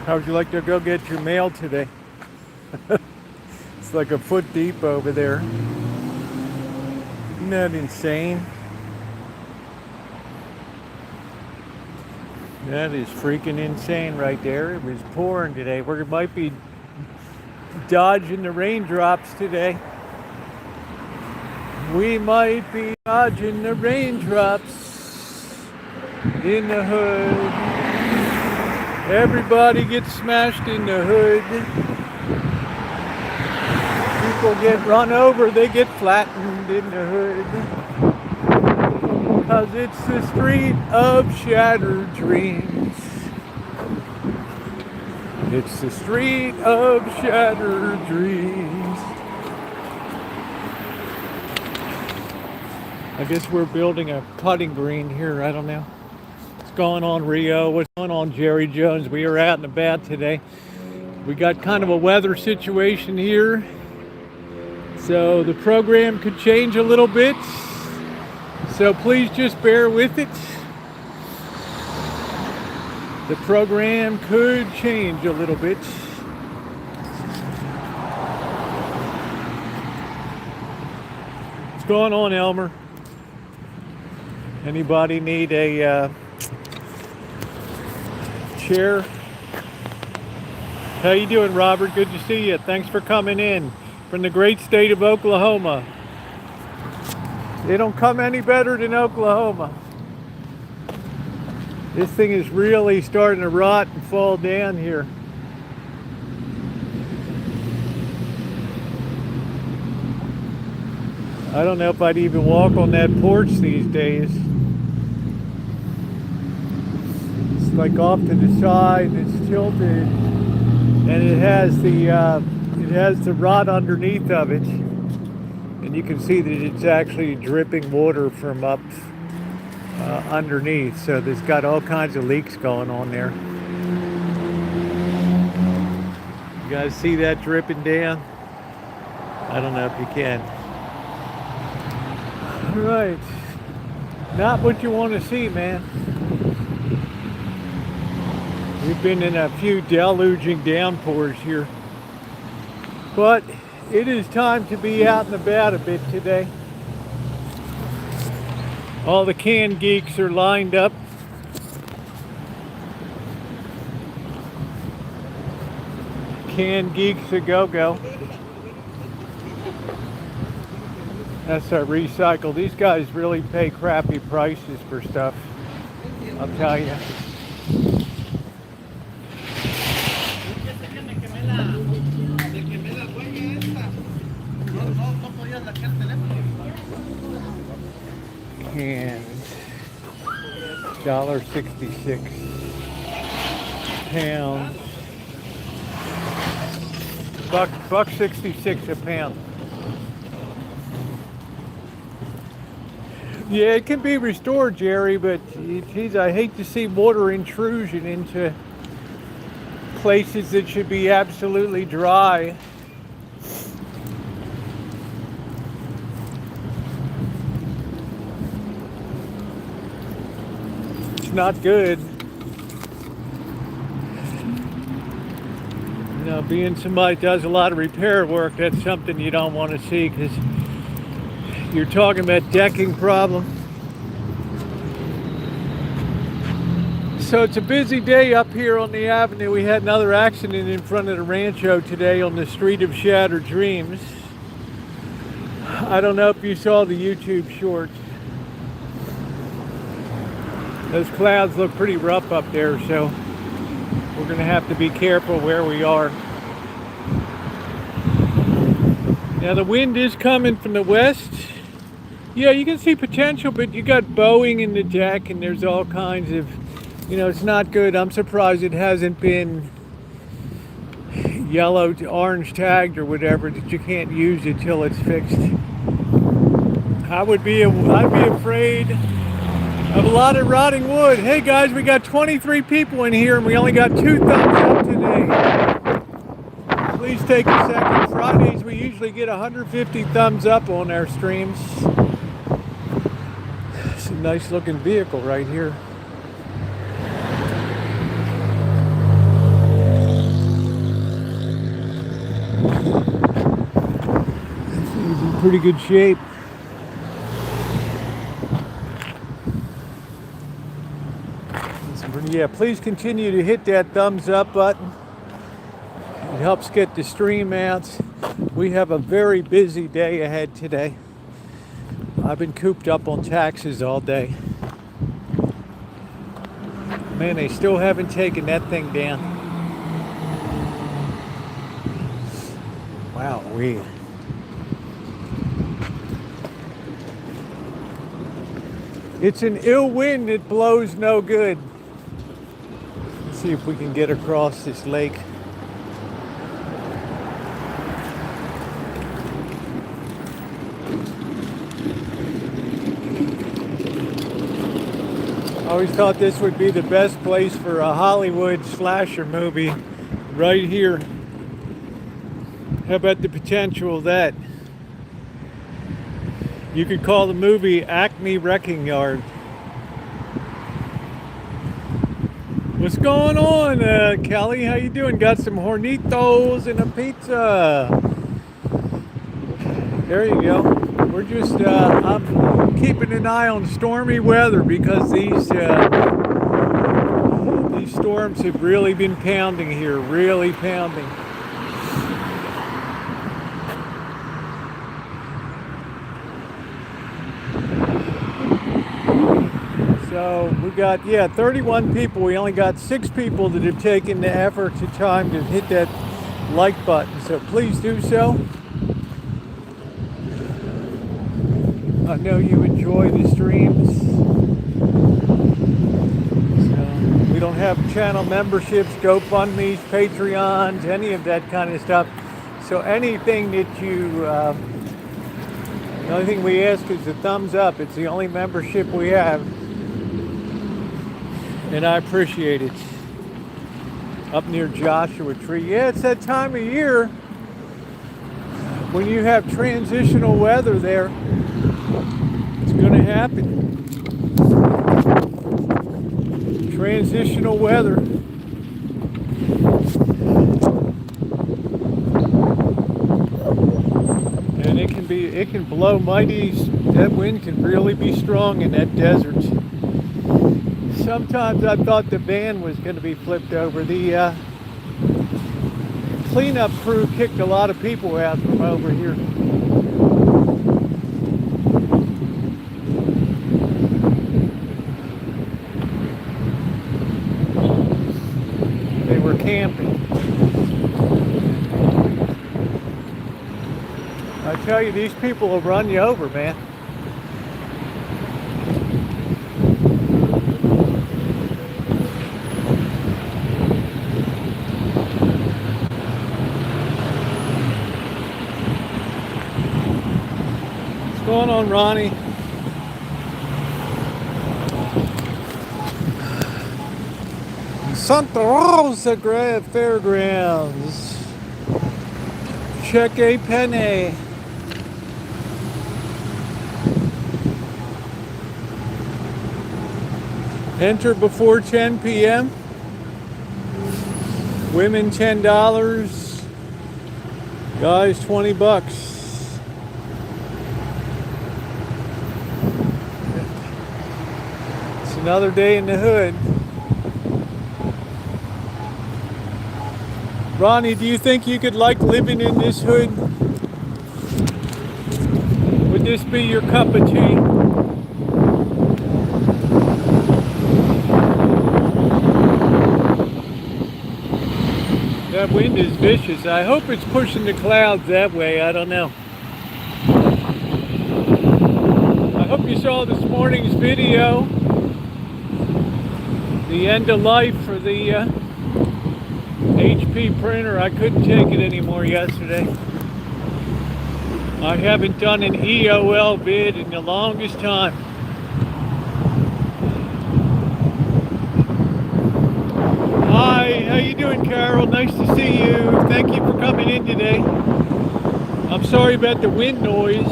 How would you like to go get your mail today? It's like a foot deep over there. Isn't that insane? That is freaking insane right there. It was pouring today. We might be dodging the raindrops today. We might be dodging the raindrops in the hood. Everybody gets smashed in the hood. People get run over, they get flattened in the hood. Cause it's the street of shattered dreams. It's the street of shattered dreams. I guess we're building a putting green here, I don't know. What's going on, Rio? What's going on, Jerry Jones? We are out and about today. We got kind of a weather situation here. So the program could change a little bit. So please just bear with it. The program could change a little bit. What's going on, Elmer? Anybody need a chair? How you doing, Robert? Good to see you. Thanks for coming in from the great state of Oklahoma. They don't come any better than Oklahoma. This thing is really starting to rot and fall down here. I don't know if I'd even walk on that porch these days. It's like off to the side, it's tilted, and it has the rot underneath of it. And you can see that it's actually dripping water from up underneath. So there's got all kinds of leaks going on there. You guys see that dripping down? I don't know if you can. All right. Not what you want to see, man. We've been in a few deluging downpours here. But it is time to be out and about a bit today. All the can geeks are lined up. Can geeks a go-go. That's our recycle. These guys really pay crappy prices for stuff, I'll tell you. And $1.66 pounds. $1.66 a pound. Yeah, it can be restored, Jerry, but geez, I hate to see water intrusion into places that should be absolutely dry. Not good. You know, being somebody that does a lot of repair work, that's something you don't want to see, because you're talking about decking problem. So it's a busy day up here on the avenue. We had another accident in front of the Rancho today on the street of shattered dreams. I don't know if you saw the YouTube shorts. Those clouds look pretty rough up there, so we're going to have to be careful where we are. Now the wind is coming from the west. Yeah, you can see potential, but you got bowing in the deck, and there's all kinds of, you know, it's not good. I'm surprised it hasn't been yellow to orange tagged or whatever, that you can't use it till it's fixed. I'd be afraid of a lot of rotting wood. Hey guys, we got 23 people in here and we only got 2 thumbs up today. please take a second. Fridays we usually get 150 thumbs up on our streams. It's a nice looking vehicle right here. It's in pretty good shape. Yeah, please continue to hit that thumbs up button. It helps get the stream out. We have a very busy day ahead today. I've been cooped up on taxes all day. Man, they still haven't taken that thing down. Wow, it's an ill wind that blows no good. See if we can get across this lake. I always thought this would be the best place for a Hollywood slasher movie, right here. How about the potential of that? You could call the movie Acme Wrecking Yard. What's going on, Kelly? How you doing? Got some Hornitos and a pizza. There you go. We're just, I'm keeping an eye on stormy weather because these storms have really been pounding here, really pounding. So we got, 31 people. We only got 6 people that have taken the effort to time to hit that like button. So please do so. I know you enjoy the streams. So we don't have channel memberships, GoFundMes, Patreons, any of that kind of stuff. So anything that you, the only thing we ask is a thumbs up. It's the only membership we have. And I appreciate it. Up near Joshua Tree. Yeah, it's that time of year when you have transitional weather there. It's going to happen. Transitional weather. And it can blow mighty. That wind can really be strong in that desert. Sometimes I thought the van was going to be flipped over. The cleanup crew kicked a lot of people out from over here. They were camping. I tell you, these people will run you over, man. What's going on, Ronnie? Santa Rosa Fairgrounds. Check a penny. Enter before 10 p.m. Women $10. Guys $20. It's another day in the hood. Ronnie, do you think you could like living in this hood? Would this be your cup of tea? That wind is vicious. I hope it's pushing the clouds that way. I don't know. I hope you saw this morning's video. The end of life for the HP printer. I couldn't take it anymore yesterday. I haven't done an EOL vid in the longest time. I how you doing, Carol? Nice to see you. Thank you for coming in today. I'm sorry about the wind noise.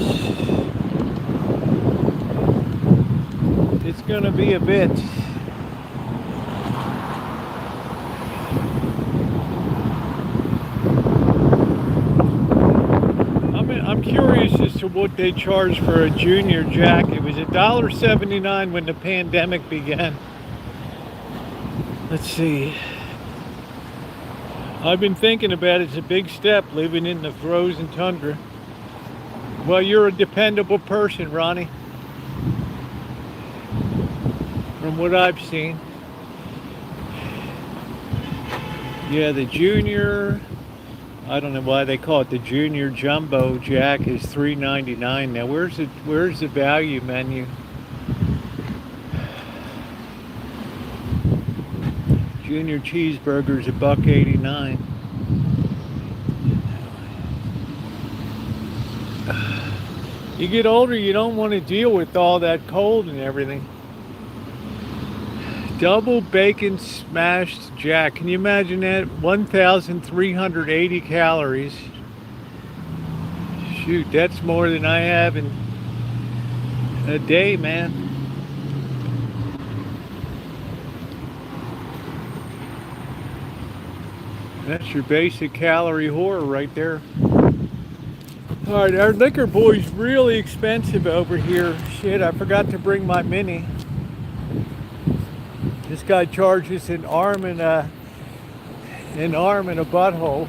It's gonna be a bit. I'm curious as to what they charge for a junior jack. It was $1.79 when the pandemic began. Let's see. I've been thinking about it. It's a big step living in the frozen tundra. Well, you're a dependable person, Ronnie, from what I've seen. Yeah, the junior, I don't know why they call it the junior jumbo jack, is $3.99. Now where's the value menu? Junior cheeseburger's $1.89. You get older, you don't want to deal with all that cold and everything. Double bacon smashed jack. Can you imagine that? 1,380 calories. Shoot, that's more than I have in a day, man. That's your basic calorie horror right there. All right, our liquor boy's really expensive over here. Shit, I forgot to bring my mini. This guy charges an arm and a butthole.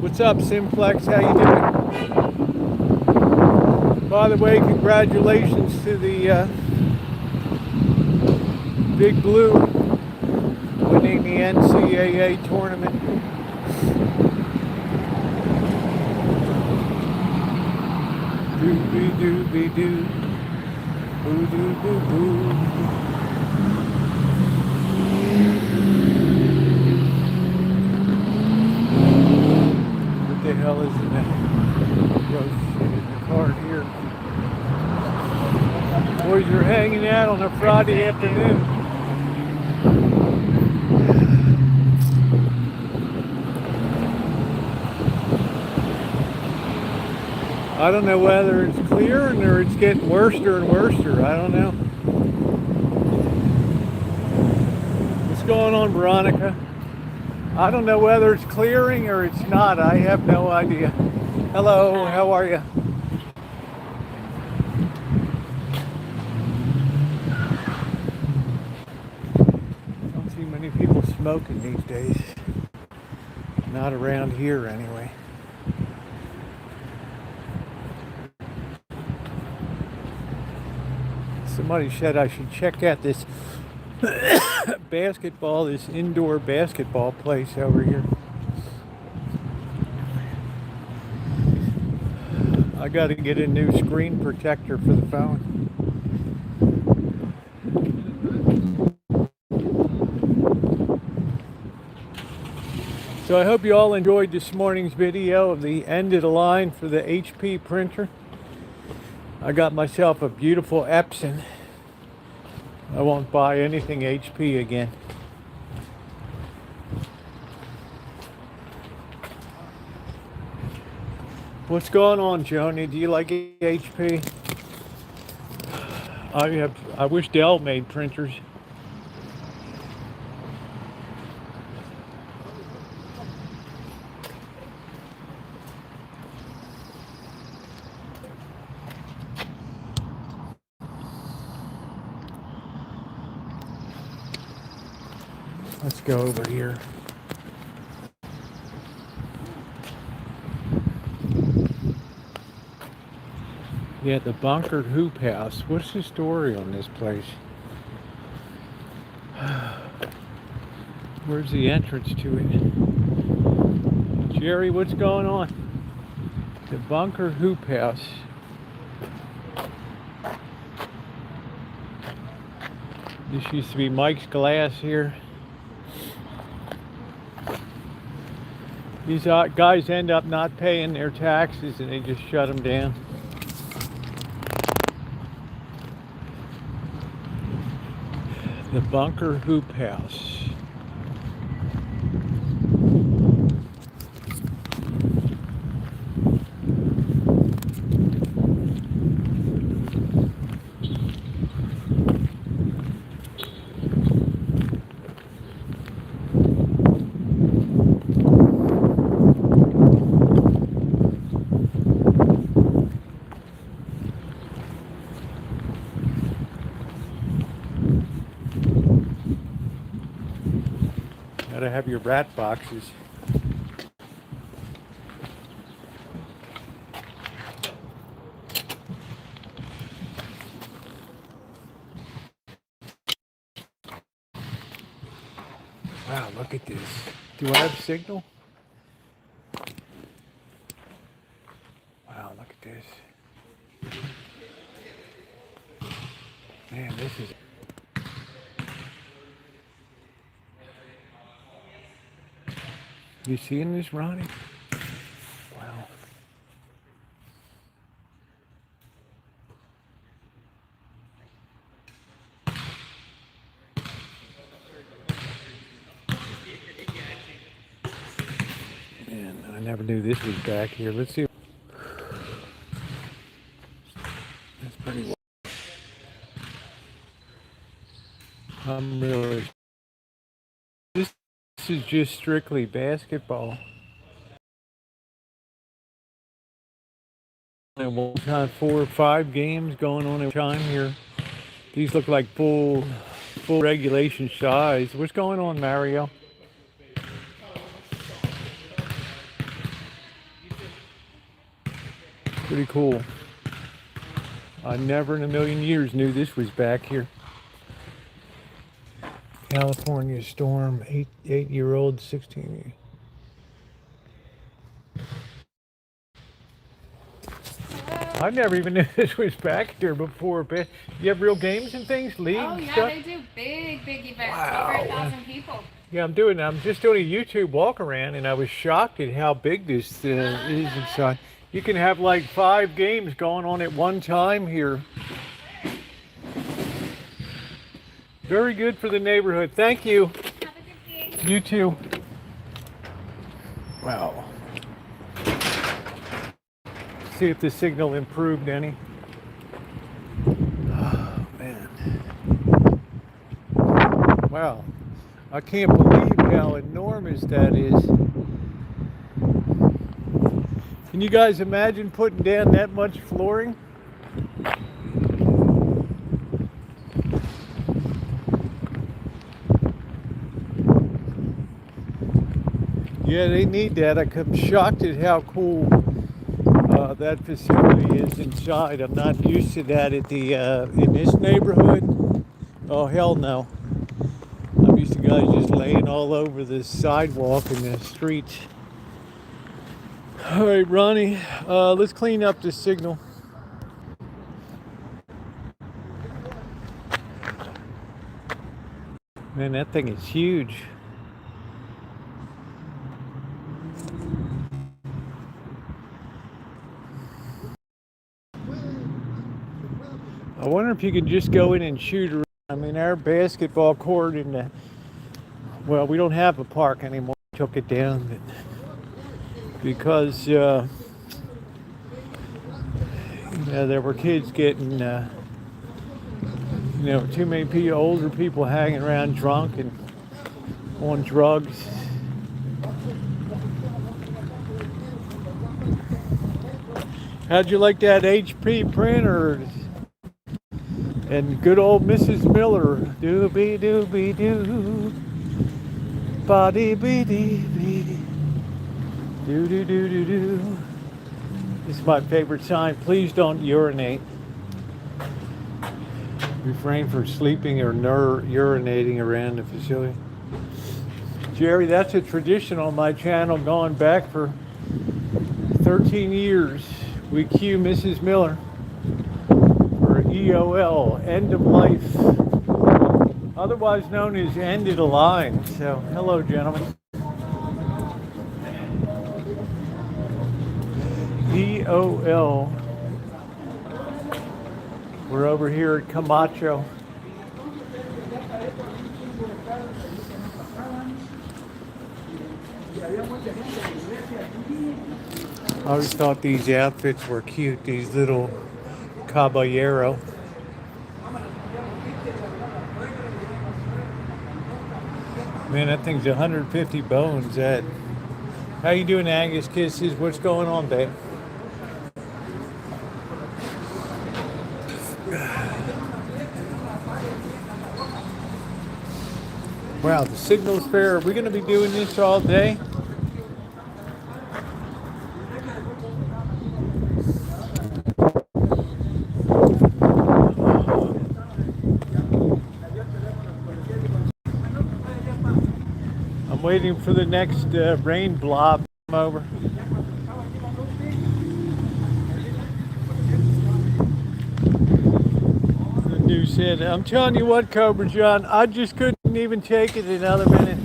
What's up, Simplex? How you doing? By the way, congratulations to the Big Blue winning the NCAA tournament. Doobie doobie doo, boo doo boo boo. What the hell is in that? Oh shit, in the car here. Boys are hanging out on a Friday afternoon. I don't know whether it's clearing or it's getting worser and worser. I don't know. What's going on, Veronica? I don't know whether it's clearing or it's not. I have no idea. Hello, how are you? Don't see many people smoking these days. Not around here anyway. Somebody said I should check out this this indoor basketball place over here. I got to get a new screen protector for the phone. So I hope you all enjoyed this morning's video of the end of the line for the HP printer. I got myself a beautiful Epson. I won't buy anything HP again. What's going on, Joni? Do you like HP? I wish Dell made printers. Let's go over here. Yeah, the bunkered hoop house. What's the story on this place? Where's the entrance to it? Jerry, what's going on? The bunkered hoop house. This used to be Mike's Glass here. These guys end up not paying their taxes and they just shut them down. The Bunker Hoop House. Gotta have your rat boxes. Wow, look at this. Do I have signal? Wow, look at this. Man, this is... You seeing this, Ronnie? Wow. Man, I never knew this was back here. Let's see. That's pretty well. I'm really... This is just strictly basketball. And one time 4 or 5 games going on at a time here. These look like full regulation size. What's going on, Mario? Pretty cool. I never in a million years knew this was back here. California storm, 8-year-old, 16. I never even knew this was back here before. But you have real games and things, league yeah, stuff? they do big events. Wow. Over 1,000 people. Yeah, I'm just doing a YouTube walk around, and I was shocked at how big this is inside. You can have like 5 games going on at one time here. Very good for the neighborhood. Thank you. Have a good day. You too. Wow. See if the signal improved any. Oh, man. Wow. I can't believe how enormous that is. Can you guys imagine putting down that much flooring? Yeah, they need that. I'm shocked at how cool that facility is inside. I'm not used to that at the in this neighborhood. Oh, hell no. I'm used to guys just laying all over the sidewalk in the streets. All right, Ronnie, let's clean up this signal. Man, that thing is huge. I wonder if you could just go in and shoot around. I mean, our basketball court in the... Well, we don't have a park anymore. We took it down, but because there were kids getting, too many people, older people hanging around drunk and on drugs. How'd you like that HP printer? And good old Mrs. Miller, doobie doobie doo, body beady beady, doo doo doo doo doo. This is my favorite sign. Please don't urinate. Refrain from sleeping or urinating around the facility. Jerry, that's a tradition on my channel going back for 13 years. We cue Mrs. Miller. EOL, end of life, otherwise known as end of the line. So, hello, gentlemen. EOL. We're over here at Camacho. I always thought these outfits were cute, these little caballero. Man, that thing's 150 bones. That. How you doing, Angus Kisses? What's going on, babe? Wow, the signal's fair. Are we going to be doing this all day? I'm waiting for the next rain blob to come over. The new said, I'm telling you what, Cobra John, I just couldn't even take it another minute.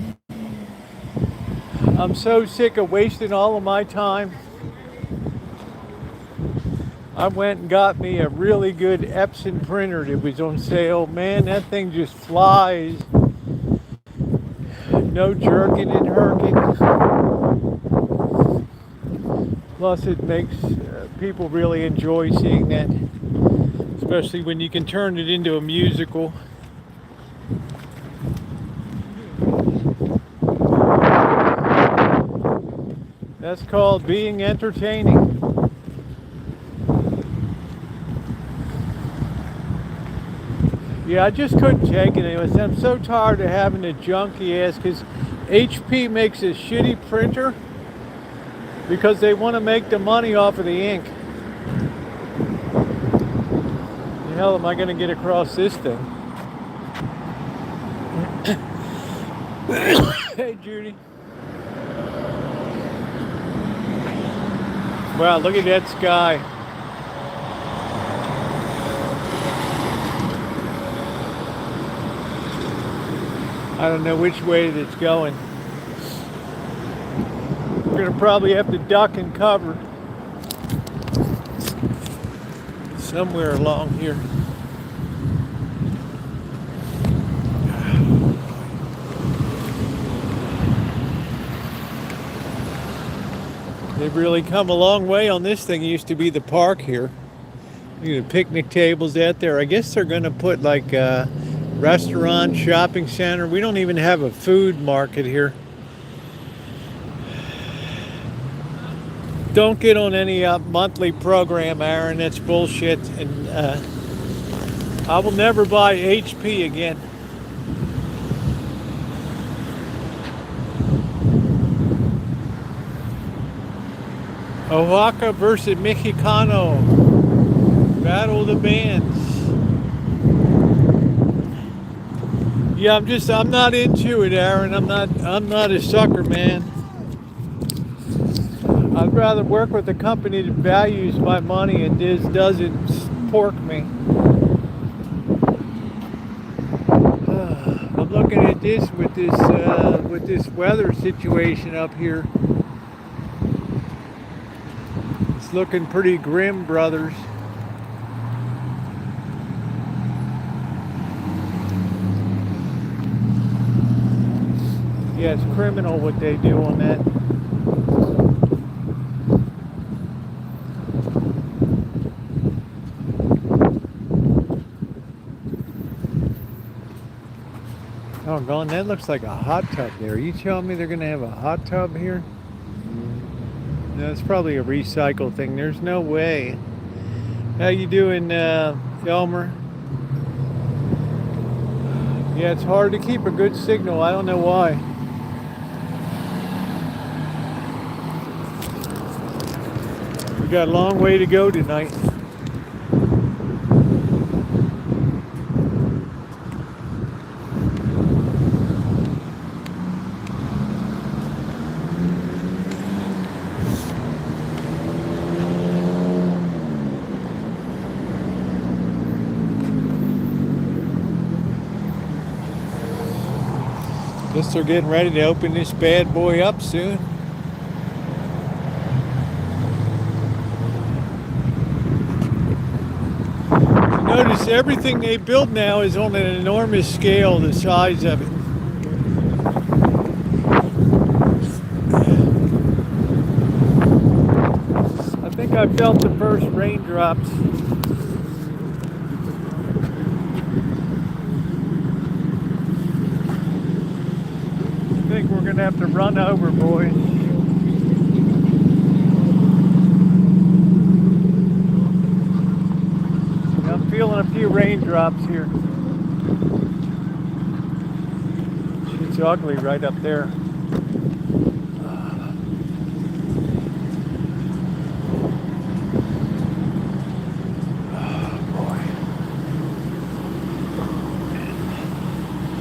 I'm so sick of wasting all of my time. I went and got me a really good Epson printer that was on sale. Man, that thing just flies. No jerking and herking. Plus it makes people really enjoy seeing that. Especially when you can turn it into a musical. That's called being entertaining. Yeah, I just couldn't take it. I'm so tired of having a junky ass, because HP makes a shitty printer because they want to make the money off of the ink. The hell am I going to get across this thing? Hey, Judy. Wow, look at that sky. I don't know which way it's going. We're going to probably have to duck and cover somewhere along here. They've really come a long way on this thing. It used to be the park here. You know, picnic tables out there. I guess they're going to put like a restaurant, shopping center. We don't even have a food market here. Don't get on any monthly program, Aaron. That's bullshit. And I will never buy HP again. Oaxaca versus Mexicano. Battle of the bands. Yeah, I'm not into it, Aaron. I'm not a sucker, man. I'd rather work with a company that values my money and just doesn't pork me. I'm looking at this with this weather situation up here. It's looking pretty grim, brothers. Yeah, it's criminal what they do on that. Oh, God, that looks like a hot tub there. Are you telling me they're going to have a hot tub here? No, it's probably a recycle thing. There's no way. How you doing, Elmer? Yeah, it's hard to keep a good signal. I don't know why. We got a long way to go tonight. Guess they're getting ready to open this bad boy up soon. Notice everything they build now is on an enormous scale, the size of it. I felt the first raindrops. I think we're gonna have to run over, boys. I'm feeling a few raindrops here. It's ugly right up there.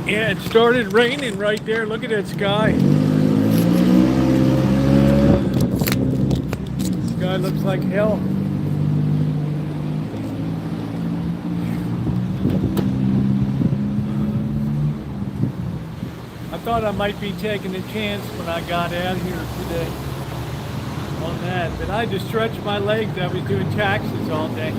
Yeah, it started raining right there. Look at that sky. The sky looks like hell. I thought I might be taking a chance when I got out here today on that, but I had to stretch my legs. I was doing taxes all day.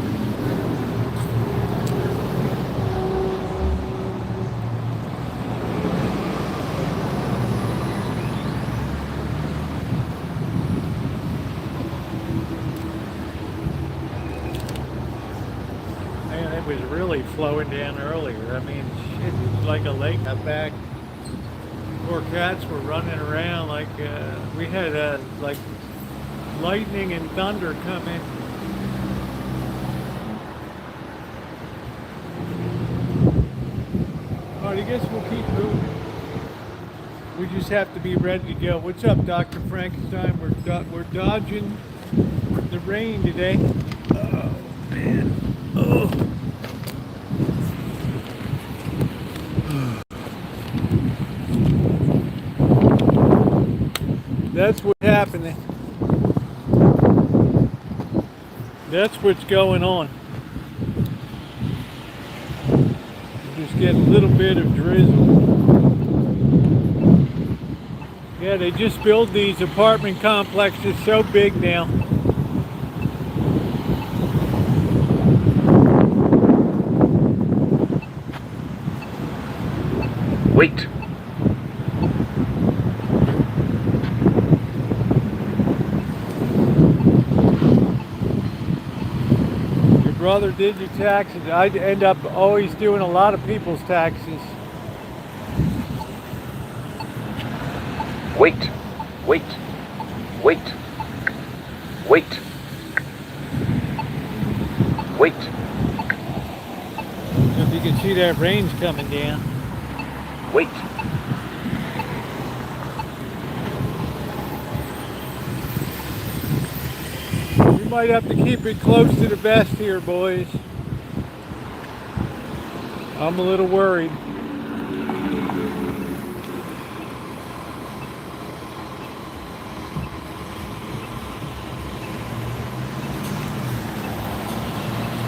Was really flowing down earlier. I mean, shit, it was like a lake out back. Poor cats were running around like we had like lightning and thunder come in. All right, I guess we'll keep moving. We just have to be ready to go. What's up, Dr. Frankenstein? We're dodging the rain today. Oh man. Oh. That's what's happening. That's what's going on. Just getting a little bit of drizzle. Yeah, they just built these apartment complexes so big now. Wait. Brother did your taxes. I end up always doing a lot of people's taxes. Wait, wait, wait, wait, wait. If you can see that rain's coming down. Wait. We might have to keep it close to the vest here, boys. I'm a little worried.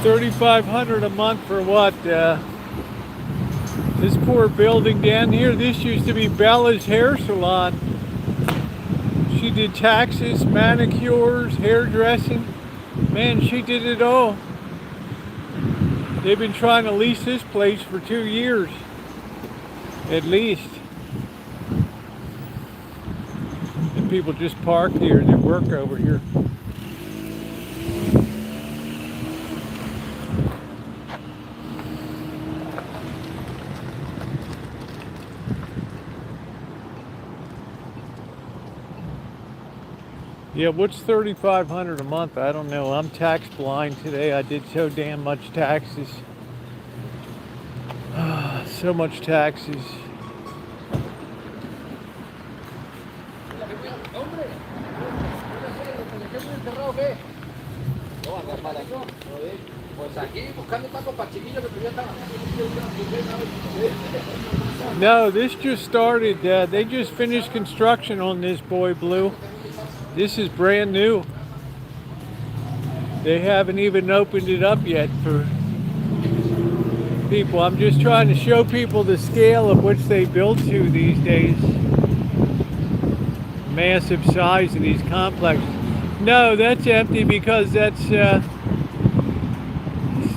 $3,500 a month for what? This poor building down here. This used to be Bella's hair salon. She did taxes, manicures, hairdressing. Man, she did it all. They've been trying to lease this place for 2 years, at least. And people just park here and they work over here. Yeah, what's $3,500 a month? I don't know. I'm tax blind today. I did so damn much taxes. So much taxes. No, this just started. They just finished construction on this boy, Blue. This is brand new. They haven't even opened it up yet for people. I'm just trying to show people the scale of which they build to these days. Massive size of these complexes. No, that's empty because that's it's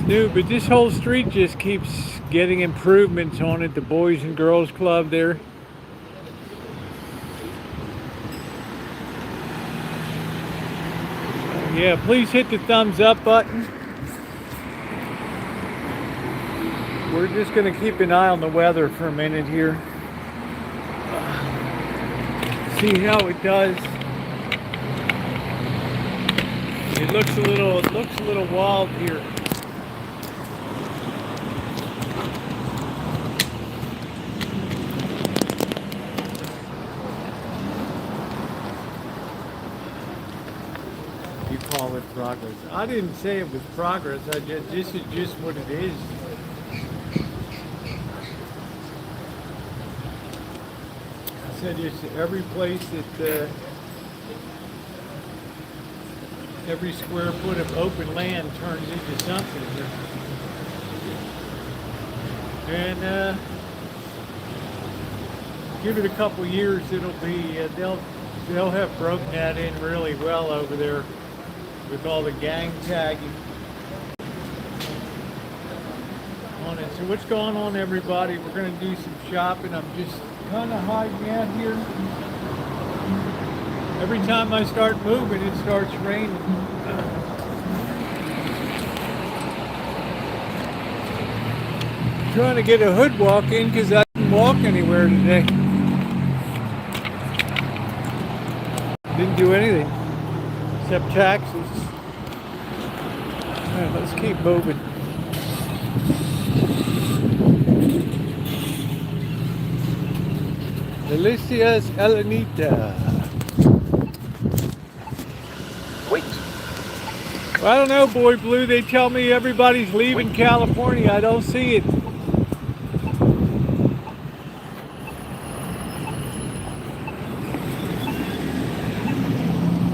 new, but this whole street just keeps getting improvements on it. The Boys and Girls Club there. Yeah, please hit the thumbs up button. We're just going to keep an eye on the weather for a minute here. See how it does. It looks a little wild here. You call it progress. I didn't say it was progress. This is just what it is. I said it's every place that every square foot of open land turns into something here. And give it a couple years, it'll be they'll have broken that in really well over there with all the gang tagging on it. So what's going on, everybody? We're going to do some shopping. I'm just kind of hiding out here. Every time I start moving, it starts raining. Trying to get a hood walk in because I didn't walk anywhere today. Didn't do anything except taxes. All right, let's keep moving. Delicias Elenita. Wait. Well, I don't know, Boy Blue. They tell me everybody's leaving California. I don't see it.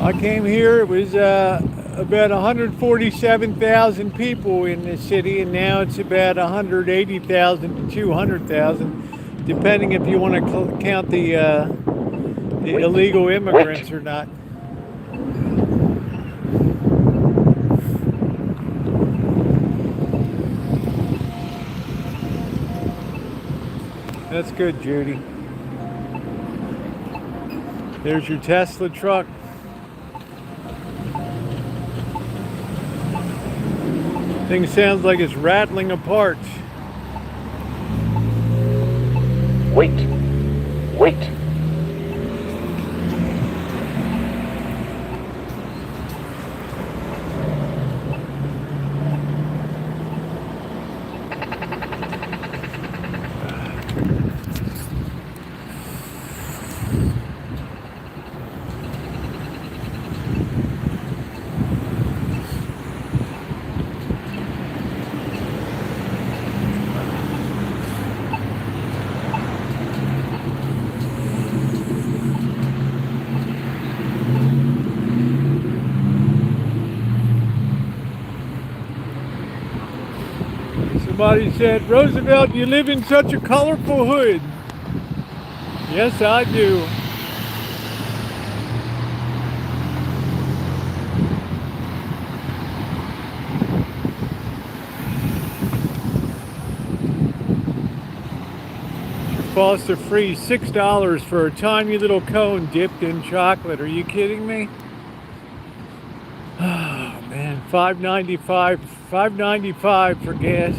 I came here, it was about 147,000 people in the city, and now it's about 180,000 to 200,000, depending if you want to count the illegal immigrants or not. That's good, Judy. There's your Tesla truck. Thing sounds like it's rattling apart. Wait. Wait. Somebody said, Roosevelt, you live in such a colorful hood. Yes, I do. Foster free, $6 for a tiny little cone dipped in chocolate. Are you kidding me? Oh man, $5.95 for gas.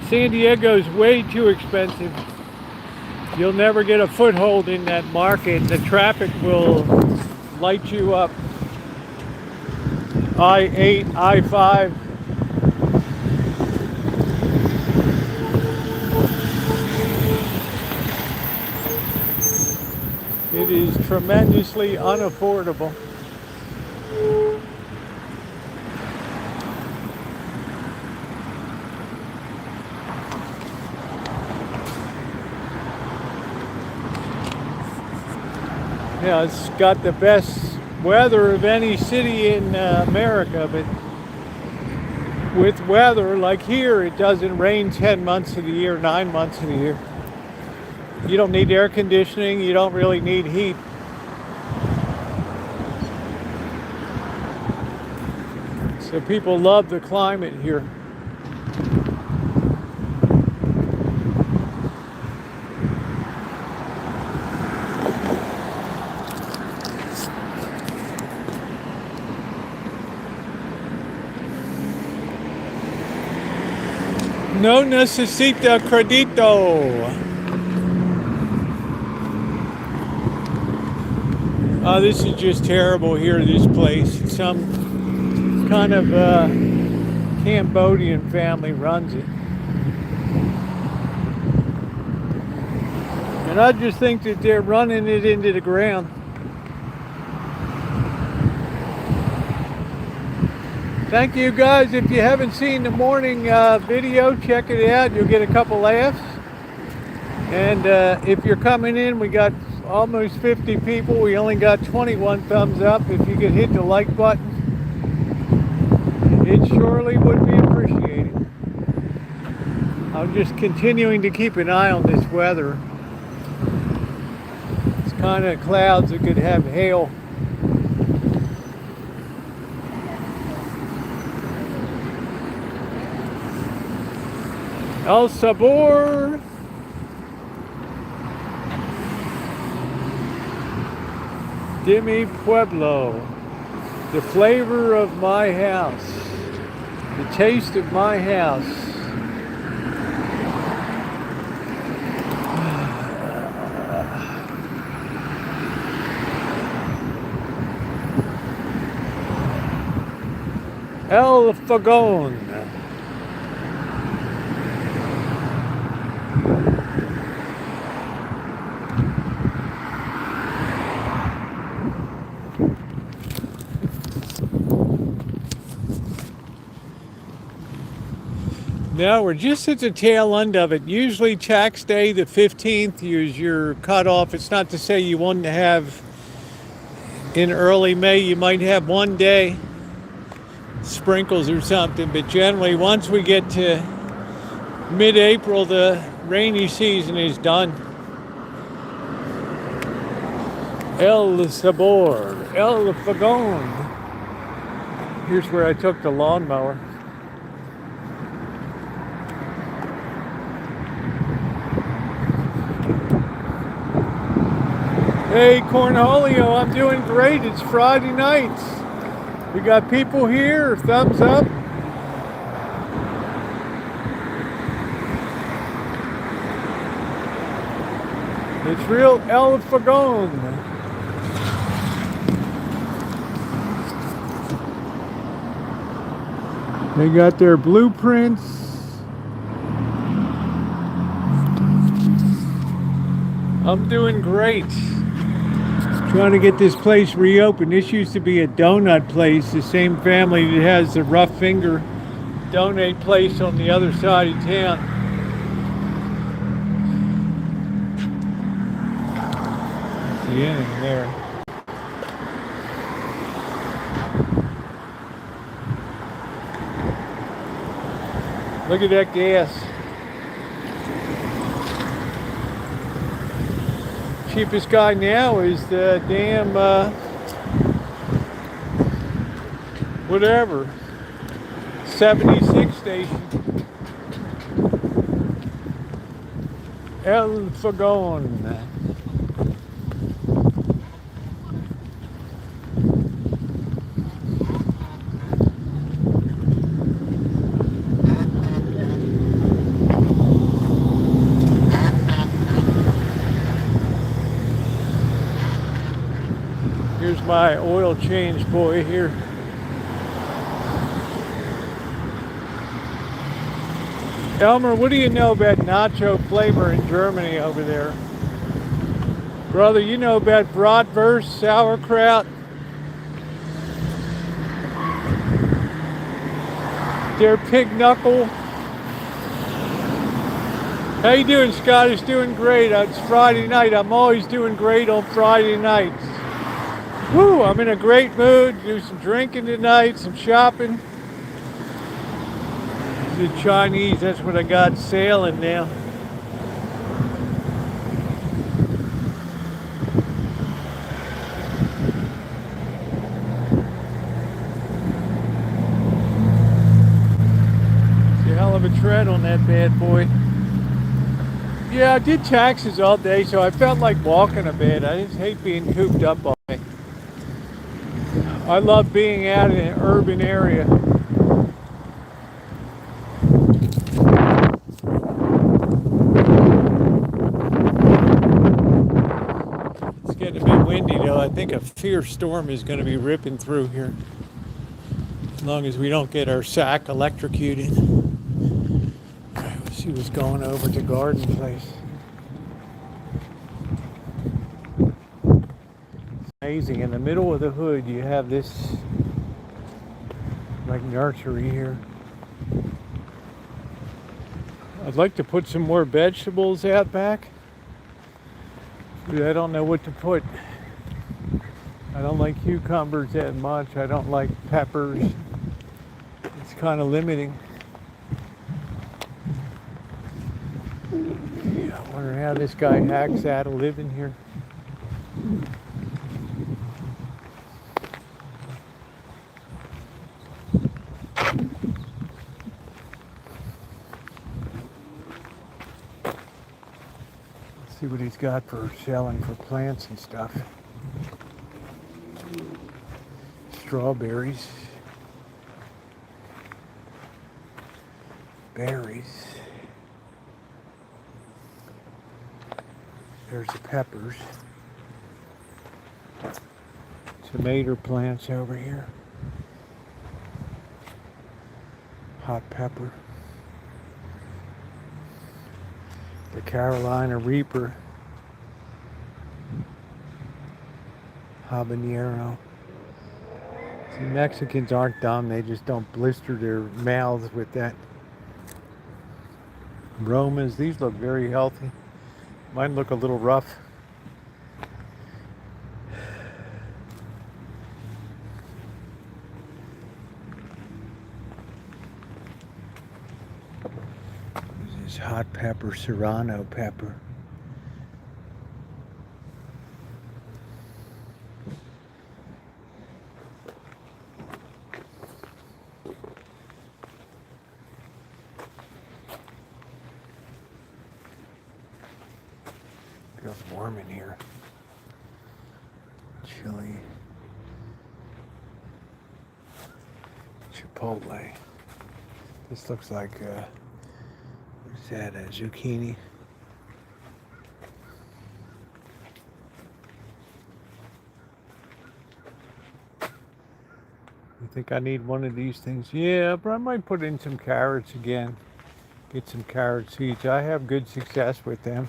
San Diego's way too expensive. You'll never get a foothold in that market. The traffic will light you up. I-8, I-5. It is tremendously unaffordable. Yeah, it's got the best weather of any city in America, but with weather like here, it doesn't rain 10 months of the year, 9 months of the year. You don't need air conditioning, you don't really need heat. So people love the climate here. No necesita credito. Oh, this is just terrible here, this place. Some kind of Cambodian family runs it. And I just think that they're running it into the ground. Thank you guys. If you haven't seen the morning video, check it out. You'll get a couple laughs. And if you're coming in, we got almost 50 people. We only got 21 thumbs up. If you could hit the like button, it surely would be appreciated. I'm just continuing to keep an eye on this weather. It's kind of clouds that could have hail. El Sabor. De mi pueblo. The flavor of my house. The taste of my house. El Fogón. No, we're just at the tail end of it. Usually tax day, the 15th, is your cutoff. It's not to say you wouldn't have in early May, you might have one day sprinkles or something, but generally once we get to mid-April, the rainy season is done. El Sabor, El Fogón. Here's where I took the lawnmower. Hey Cornholio, I'm doing great. It's Friday night. We got people here, thumbs up. It's real El Fogón. They got their blueprints. I'm doing great. Trying to get this place reopened. This used to be a donut place. The same family that has the Rough Finger donate place on the other side of town. See anything there? Look at that gas. Cheapest guy now is the damn whatever 76 station. El Fogón. Here's my oil change boy here. Elmer, what do you know about nacho flavor in Germany over there? Brother, you know about bratwurst, sauerkraut? Their pig knuckle. How you doing, Scott? It's doing great. It's Friday night. I'm always doing great on Friday nights. Woo, I'm in a great mood. Do some drinking tonight, some shopping. The Chinese, that's what I got sailing now. It's a hell of a tread on that bad boy. Yeah, I did taxes all day, so I felt like walking a bit. I just hate being cooped up all day. I love being out in an urban area. think a fierce storm is going to be ripping through here. As long as we don't get our sack electrocuted. All right, let's see what's going over to Garden Place. It's amazing. In the middle of the hood, you have this like nursery here. I'd like to put some more vegetables out back. But I don't know what to put. I don't like cucumbers that much. I don't like peppers. It's kind of limiting. Yeah, I wonder how this guy hacks out of living here. See what he's got for selling for plants and stuff. Strawberries. Berries. There's the peppers. Tomato plants over here. Hot pepper. The Carolina Reaper, habanero. See, Mexicans aren't dumb, they just don't blister their mouths with that. Romas, these look very healthy. Mine look a little rough. Hot pepper, serrano pepper. Feels warm in here. Chili. Chipotle. This looks like is that a zucchini? You think I need one of these things? Yeah, but I might put in some carrots again. Get some carrot seeds. I have good success with them.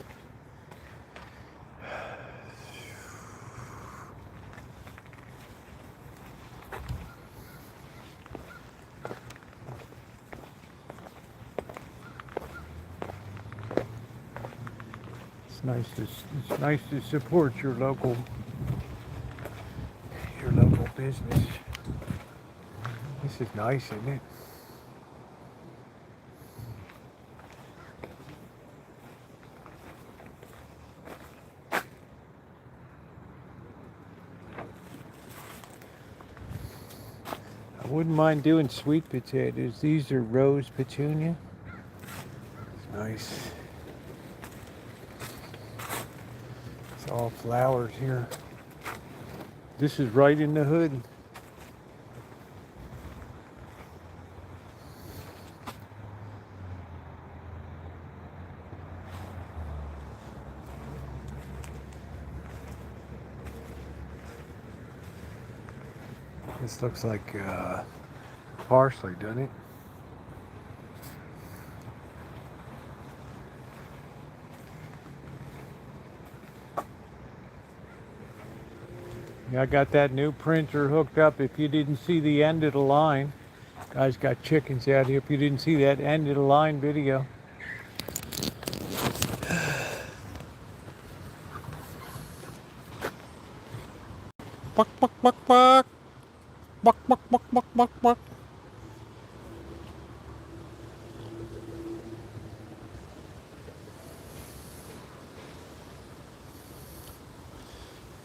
It's nice to support your local business. This is nice, isn't it? I wouldn't mind doing sweet potatoes. These are rose petunia. It's nice. All flowers here. This is right in the hood. This looks like parsley, doesn't it? I got that new printer hooked up. If you didn't see the end of the line, guys got chickens out here. If you didn't see that end of the line video. Buck, buck, buck, buck. Buck, buck, buck, buck, buck, buck.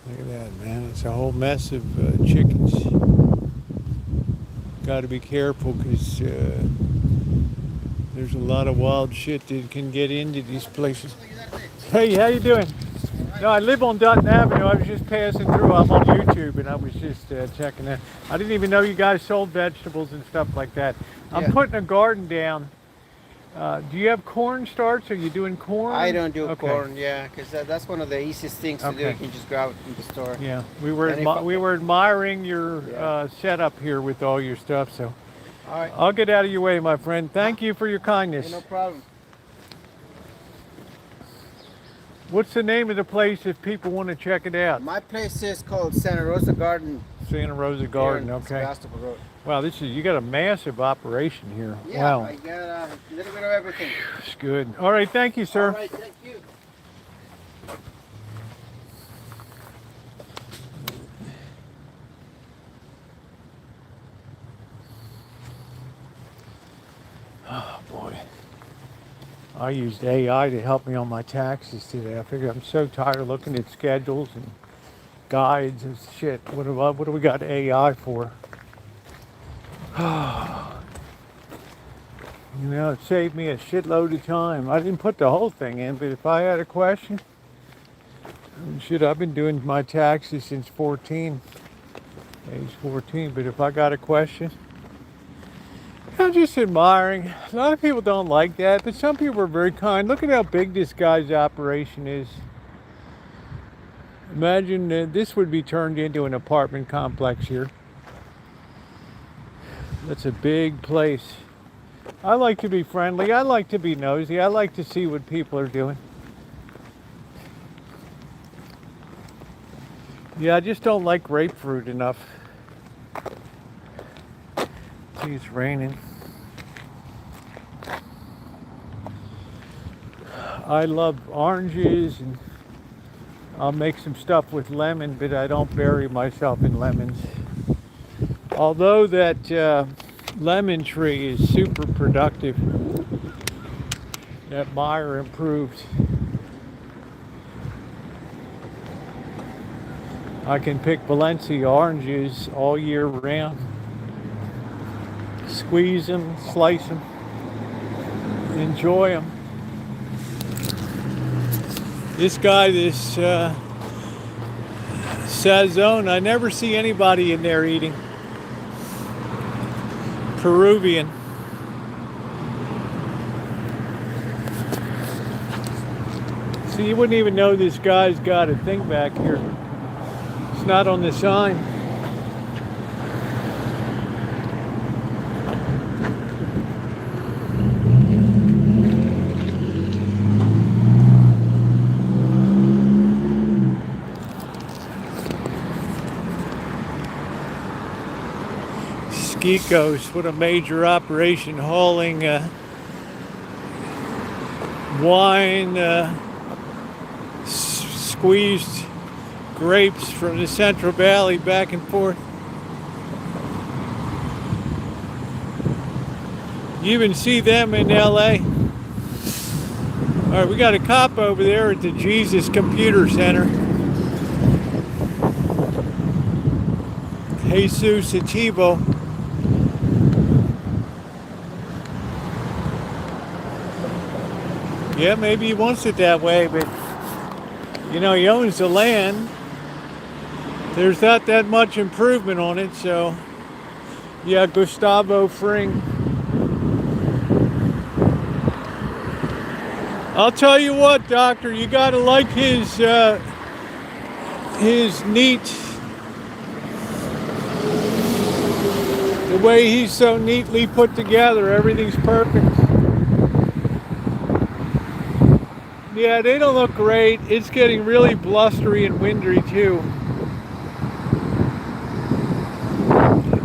Look at that, man. It's a whole mess of chickens. Got to be careful because there's a lot of wild shit that can get into these places. Hey, how you doing? No, I live on Dutton Avenue. I was just passing through. I'm on YouTube, and I was just checking it. I didn't even know you guys sold vegetables and stuff like that. I'm putting a garden down Do you have corn starts? Are you doing corn? I don't do Okay. corn, yeah, because that's one of the easiest things to do. Okay. You can just grab it from the store. Yeah, we were And if I- we were admiring your Yeah. setup here with all your stuff. So All right, I'll get out of your way, my friend. Thank you for your kindness. no problem. What's the name of the place if people want to check it out? My place is called Santa Rosa Garden. Santa Rosa here Garden. in Okay. Sebastopol Road. Wow, you got a massive operation here. Yeah, Wow, I got a little bit of everything. it's good. All right, thank you, sir. All right, thank you. Oh boy, I used AI to help me on my taxes today. I figured I'm so tired of looking at schedules and guides and shit. What do we got AI for? You know, it saved me a shitload of time. I didn't put the whole thing in, but if I had a question, shit, I've been doing my taxes since 14, age 14, but if I got a question, I'm just admiring. A lot of people don't like that, but some people are very kind. Look at how big this guy's operation is. Imagine this would be turned into an apartment complex here. That's a big place. I like to be friendly. I like to be nosy. I like to see what people are doing. Yeah, I just don't like grapefruit enough. See, it's raining. I love oranges, and I'll make some stuff with lemon, but I don't bury myself in lemons. Although that lemon tree is super productive. That Meyer improved. I can pick Valencia oranges all year round. Squeeze them, slice them, enjoy them. This guy, this Sazone, I never see anybody in there eating. Peruvian. See, you wouldn't even know this guy's got a thing back here. It's not on the sign. Geekos, what a major operation, hauling wine, squeezed grapes from the Central Valley back and forth. You even see them in LA. All right, we got a cop over there at the Jesus Computer Center. Jesus Ativo. Yeah, maybe he wants it that way, but you know, he owns the land. There's not that much improvement on it, so yeah, Gustavo Fring. I'll tell you what, Doctor, you gotta like his neat, the way he's so neatly put together. Everything's perfect. Yeah, they don't look great. It's getting really blustery and wintry too.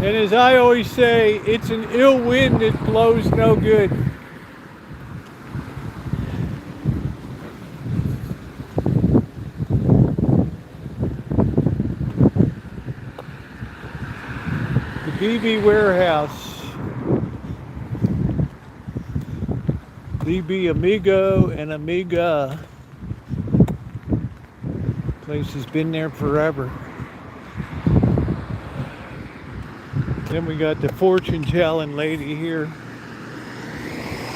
And as I always say, it's an ill wind that blows no good. The BB Warehouse. BB Amigo and Amiga. Place has been there forever. Then we got the fortune telling lady here.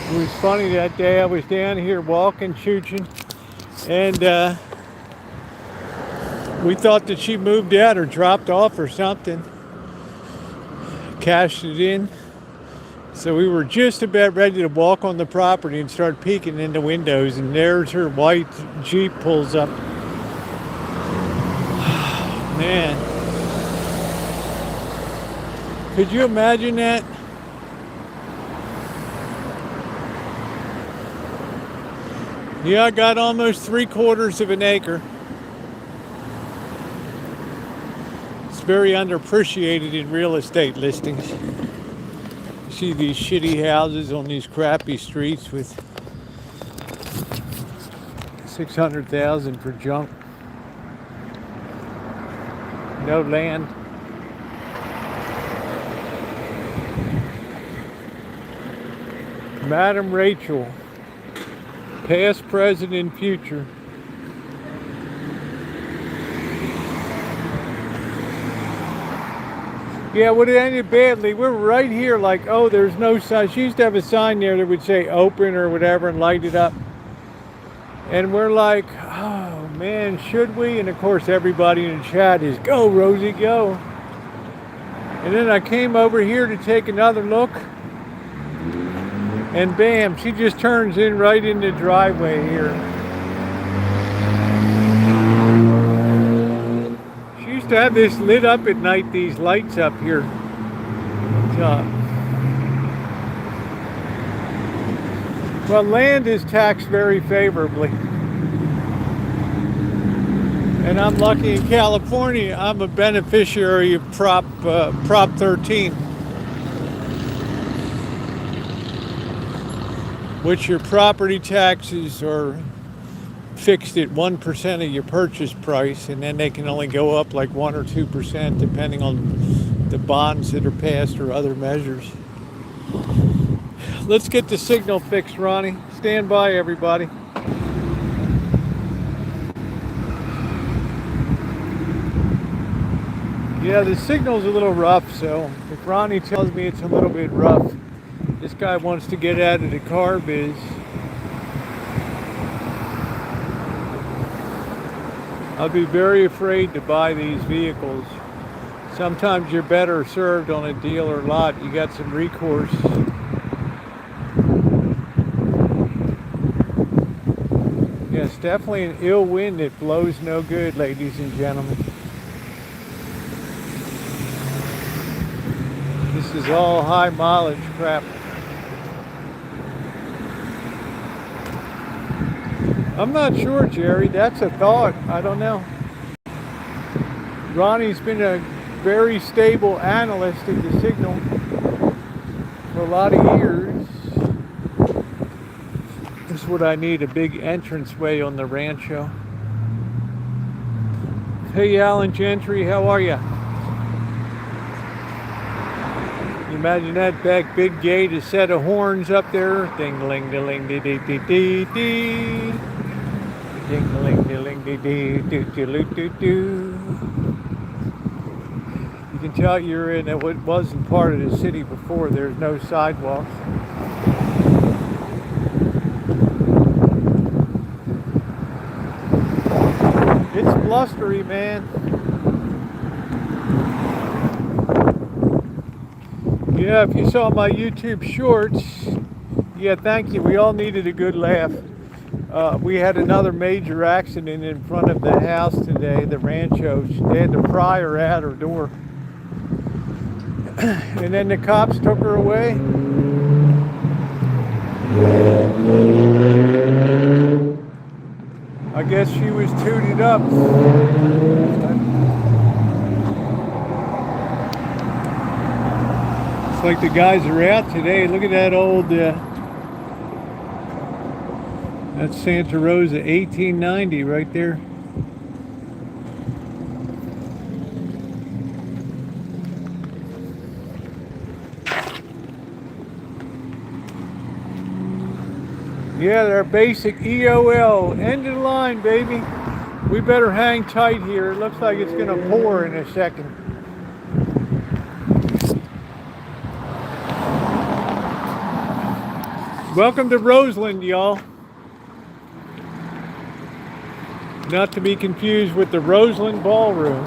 It was funny that day I was down here walking, shooting, and we thought that she moved out or dropped off or something. Cashed it in. So we were just about ready to walk on the property and start peeking in the windows, and there's her white Jeep pulls up. Man. Could you imagine that? Yeah, I got almost 3/4 of an acre. It's very underappreciated in real estate listings. You see these shitty houses on these crappy streets with 600,000 for junk. No land. Madam Rachel, past, present, and future. Yeah, would it ended badly? We're right here, like, oh, there's no sign. She used to have a sign there that would say open or whatever and light it up. And we're like, oh man, should we? And of course, everybody in the chat is, go, Rosie, go. And then I came over here to take another look. And bam, she just turns in right in the driveway here. She used to have this lit up at night, these lights up here. Well, land is taxed very favorably. And I'm lucky in California, I'm a beneficiary of Prop 13. Which your property taxes are fixed at 1% of your purchase price, and then they can only go up like 1 or 2% depending on the bonds that are passed or other measures. Let's get the signal fixed, Ronnie. Stand by, everybody. Yeah, the signal's a little rough, so if Ronnie tells me it's a little bit rough, this guy wants to get out of the car biz. I'd be very afraid to buy these vehicles. Sometimes you're better served on a dealer lot. You got some recourse. Yes, definitely an ill wind that blows no good, ladies and gentlemen. This is all high mileage crap. I'm not sure, Jerry. That's a thought. I don't know. Ronnie's been a very stable analyst at the Signal for a lot of years. This is what I need, a big entranceway on the Rancho. Hey, Alan Gentry, how are you? Imagine that big gate, a set of horns up there. Ding-a-ling-a-ling-dee-dee-dee-dee-dee. Ding-a-ling-a-ling-dee-dee-doo-doo-doo-doo. You can tell you're in what wasn't part of the city before. There's no sidewalks. It's blustery, man. Yeah, if you saw my YouTube shorts, yeah, thank you. We all needed a good laugh. We had another major accident in front of the house today, the Rancho. They had to pry her out her door. And then the cops took her away. I guess she was tooted up. It's like the guys are out today. Look at that old, that's Santa Rosa 1890 right there. Yeah, they're basic EOL. End of the line, baby. We better hang tight here. It looks like it's going to pour in a second. Welcome to Roseland, y'all. Not to be confused with the Roseland Ballroom.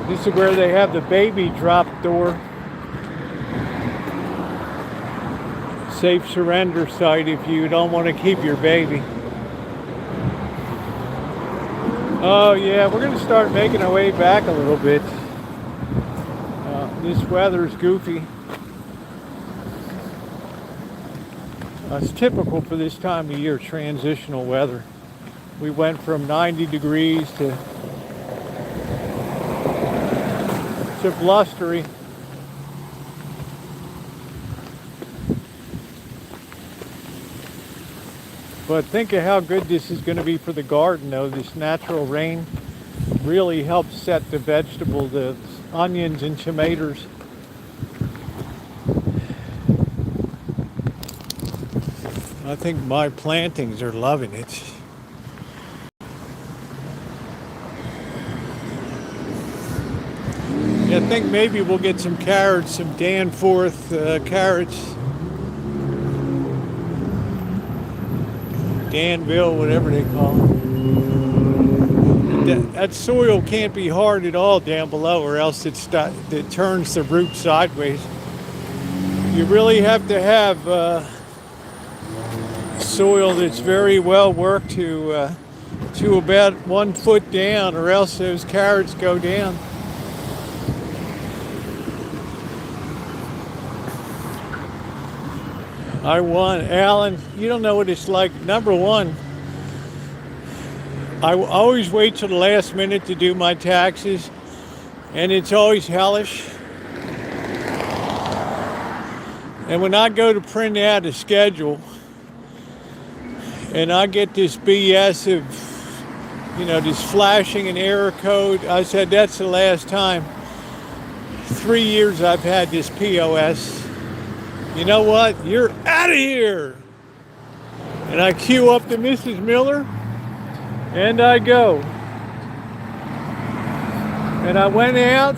This is where they have the baby drop door. safe surrender site if you don't want to keep your baby. Oh yeah, we're going to start making our way back a little bit. This weather's goofy. It's typical for this time of year, transitional weather. We went from 90 degrees to blustery. But think of how good this is going to be for the garden, though. This natural rain really helps set the vegetable, the onions and tomatoes. I think my plantings are loving it. Yeah, I think maybe we'll get some carrots, some Danforth carrots. Danville, whatever they call it. That soil can't be hard at all down below, or else it turns the root sideways. You really have to have soil that's very well worked to about 1 foot down, or else those carrots go down. I won. Alan, you don't know what it's like. Number one, I always wait till the last minute to do my taxes, and it's always hellish. And when I go to print out a schedule, and I get this BS of, this flashing an error code, I said, that's the last time. 3 years I've had this POS. You know what? You're out of here. And I queue up to Mrs. Miller, and I go. And I went out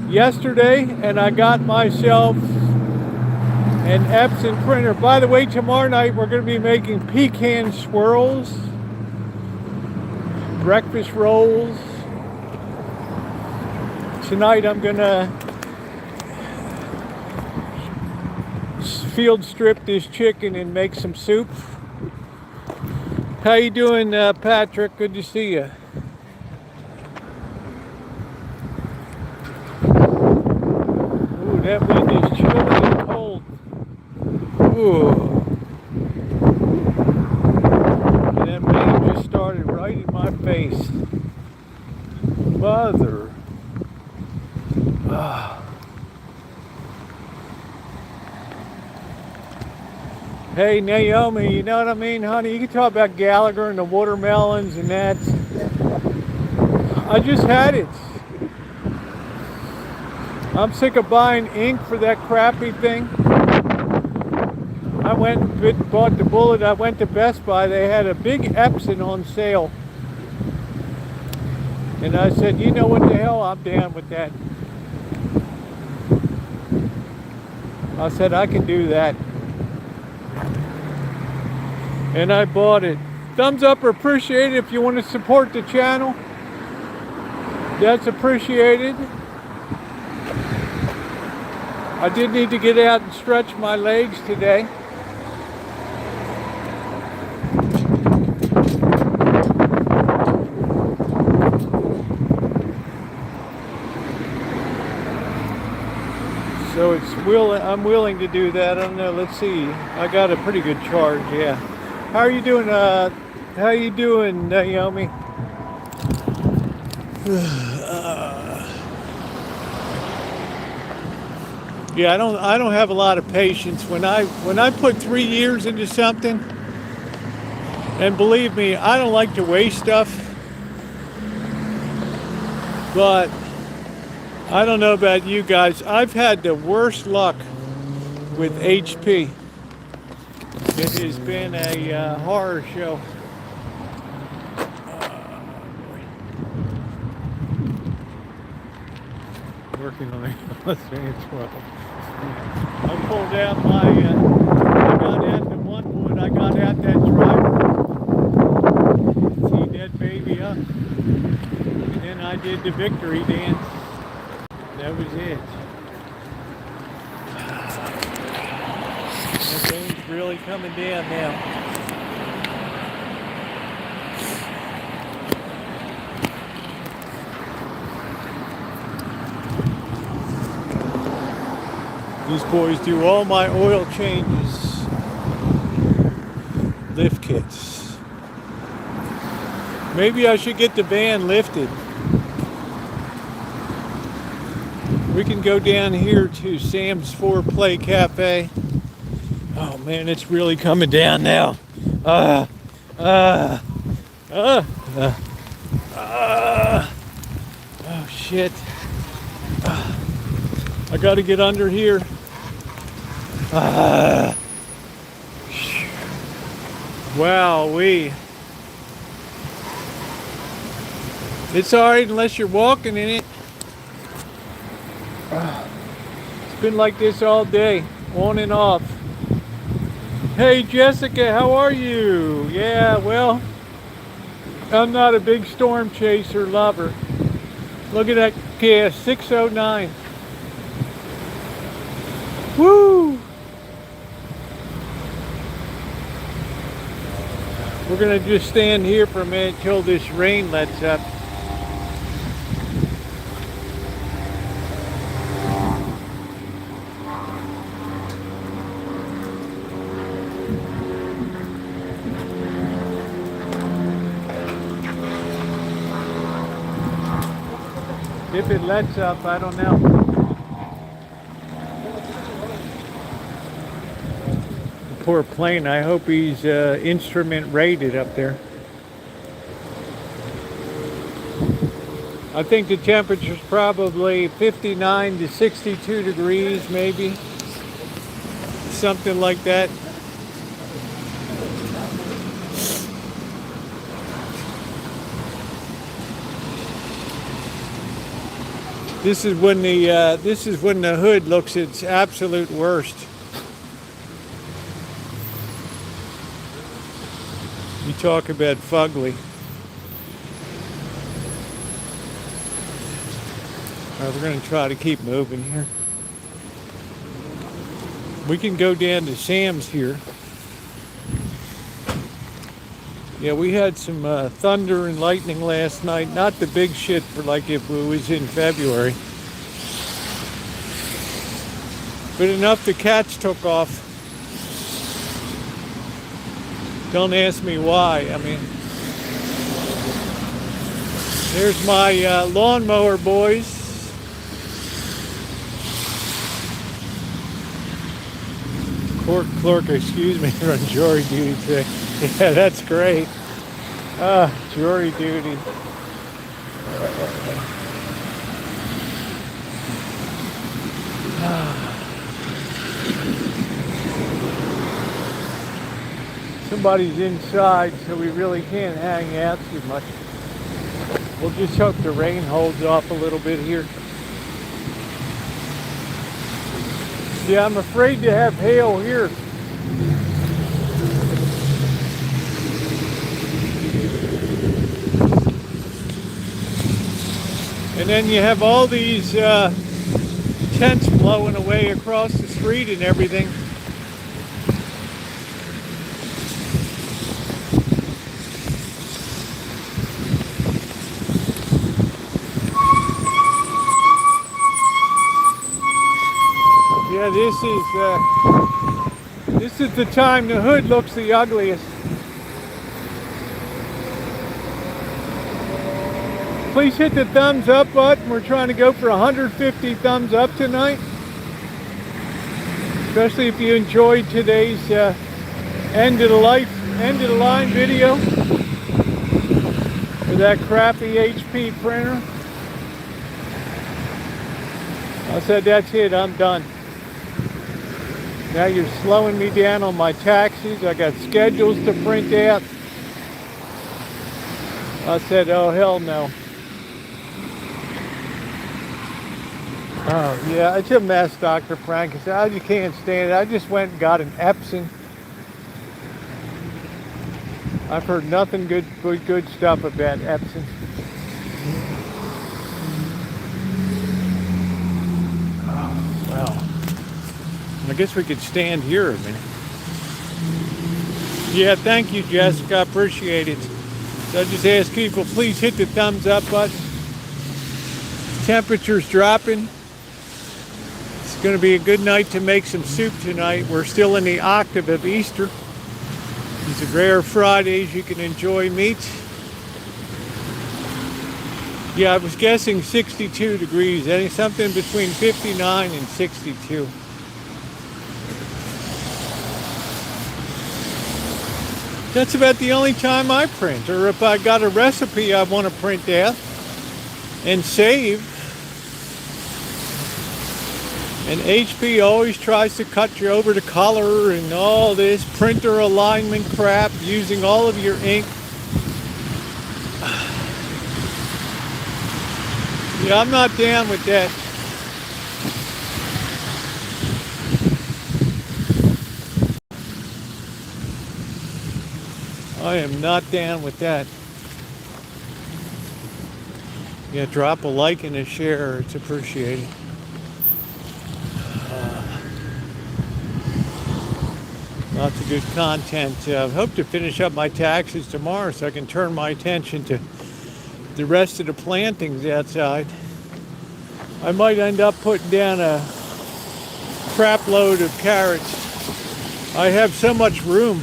yesterday, and I got myself an Epson printer. By the way, tomorrow night we're going to be making pecan swirls, breakfast rolls. Tonight I'm going to field strip this chicken and make some soup. How you doing, Patrick? Good to see you. Ooh, that wind is chilly and cold. Ooh. And that rain just started right in my face. Mother. Hey Naomi, you know what I mean, honey? You can talk about Gallagher and the watermelons and that. I just had it. I'm sick of buying ink for that crappy thing. I went and bought the bullet. I went to Best Buy. They had a big Epson on sale. And I said, you know what the hell, I'm down with that. I said, I can do that. And I bought it. Thumbs up or appreciated if you want to support the channel. That's appreciated. I did need to get out and stretch my legs today. So I'm willing to do that. I don't know. Let's see. I got a pretty good charge. Yeah. How are you doing? Naomi? Yeah, I don't have a lot of patience when I put 3 years into something. And believe me, I don't like to waste stuff. But I don't know about you guys. I've had the worst luck with HP. It has been a horror show. Working on it. Let's say it's 12. I pulled out I got out the one wood. I got out that driver. Teed that baby up. And then I did the victory dance. That was it. And really coming down now. These boys do all my oil changes, lift kits. Maybe I should get the van lifted. We can go down here to Sam's 4-Play Cafe. Oh man, it's really coming down now. Oh shit. I gotta get under here. Wowee. It's alright unless you're walking in it. It's been like this all day, on and off. Hey Jessica, how are you? Yeah, well, I'm not a big storm chaser lover. Look at that gas, 609. Woo! We're gonna just stand here for a minute till this rain lets up. If it lets up, I don't know. Poor plane, I hope he's instrument rated up there. I think the temperature's probably 59 to 62 degrees, maybe. Something like that. This is when the hood looks its absolute worst. You talk about fugly. All right, we're going to try to keep moving here. We can go down to Sam's here. Yeah, we had some thunder and lightning last night. Not the big shit for like if it was in February. But enough the cats took off. Don't ask me why. I mean, there's my lawnmower, boys. Clerk, excuse me, on jury duty today. Yeah, that's great. Jury duty. Somebody's inside, so we really can't hang out too much. We'll just hope the rain holds off a little bit here. Yeah, I'm afraid to have hail here. And then you have all these tents blowing away across the street and everything. Yeah, this is the time the hood looks the ugliest. Please hit the thumbs up button. We're trying to go for 150 thumbs up tonight. Especially if you enjoyed today's end of the line video for that crappy HP printer. I said, that's it, I'm done. Now you're slowing me down on my taxes. I got schedules to print out. I said, oh hell no. Oh yeah, it's a mess, Dr. Frank. I said, you can't stand it. I just went and got an Epson. I've heard nothing good stuff about Epson. Oh, well. I guess we could stand here a minute. Yeah, thank you, Jessica. I appreciate it. So I just ask people, please hit the thumbs up button. Temperature's dropping. It's going to be a good night to make some soup tonight. We're still in the octave of Easter. These are rare Fridays you can enjoy meat. Yeah, I was guessing 62 degrees. I think something between 59 and 62. That's about the only time I print. Or if I got a recipe I want to print out and save. And HP always tries to cut you over the color and all this printer alignment crap using all of your ink. Yeah, I'm not down with that. I am not down with that. Yeah, drop a like and a share. It's appreciated. Lots of good content. Hope to finish up my taxes tomorrow so I can turn my attention to the rest of the plantings outside. I might end up putting down a crap load of carrots. I have so much room.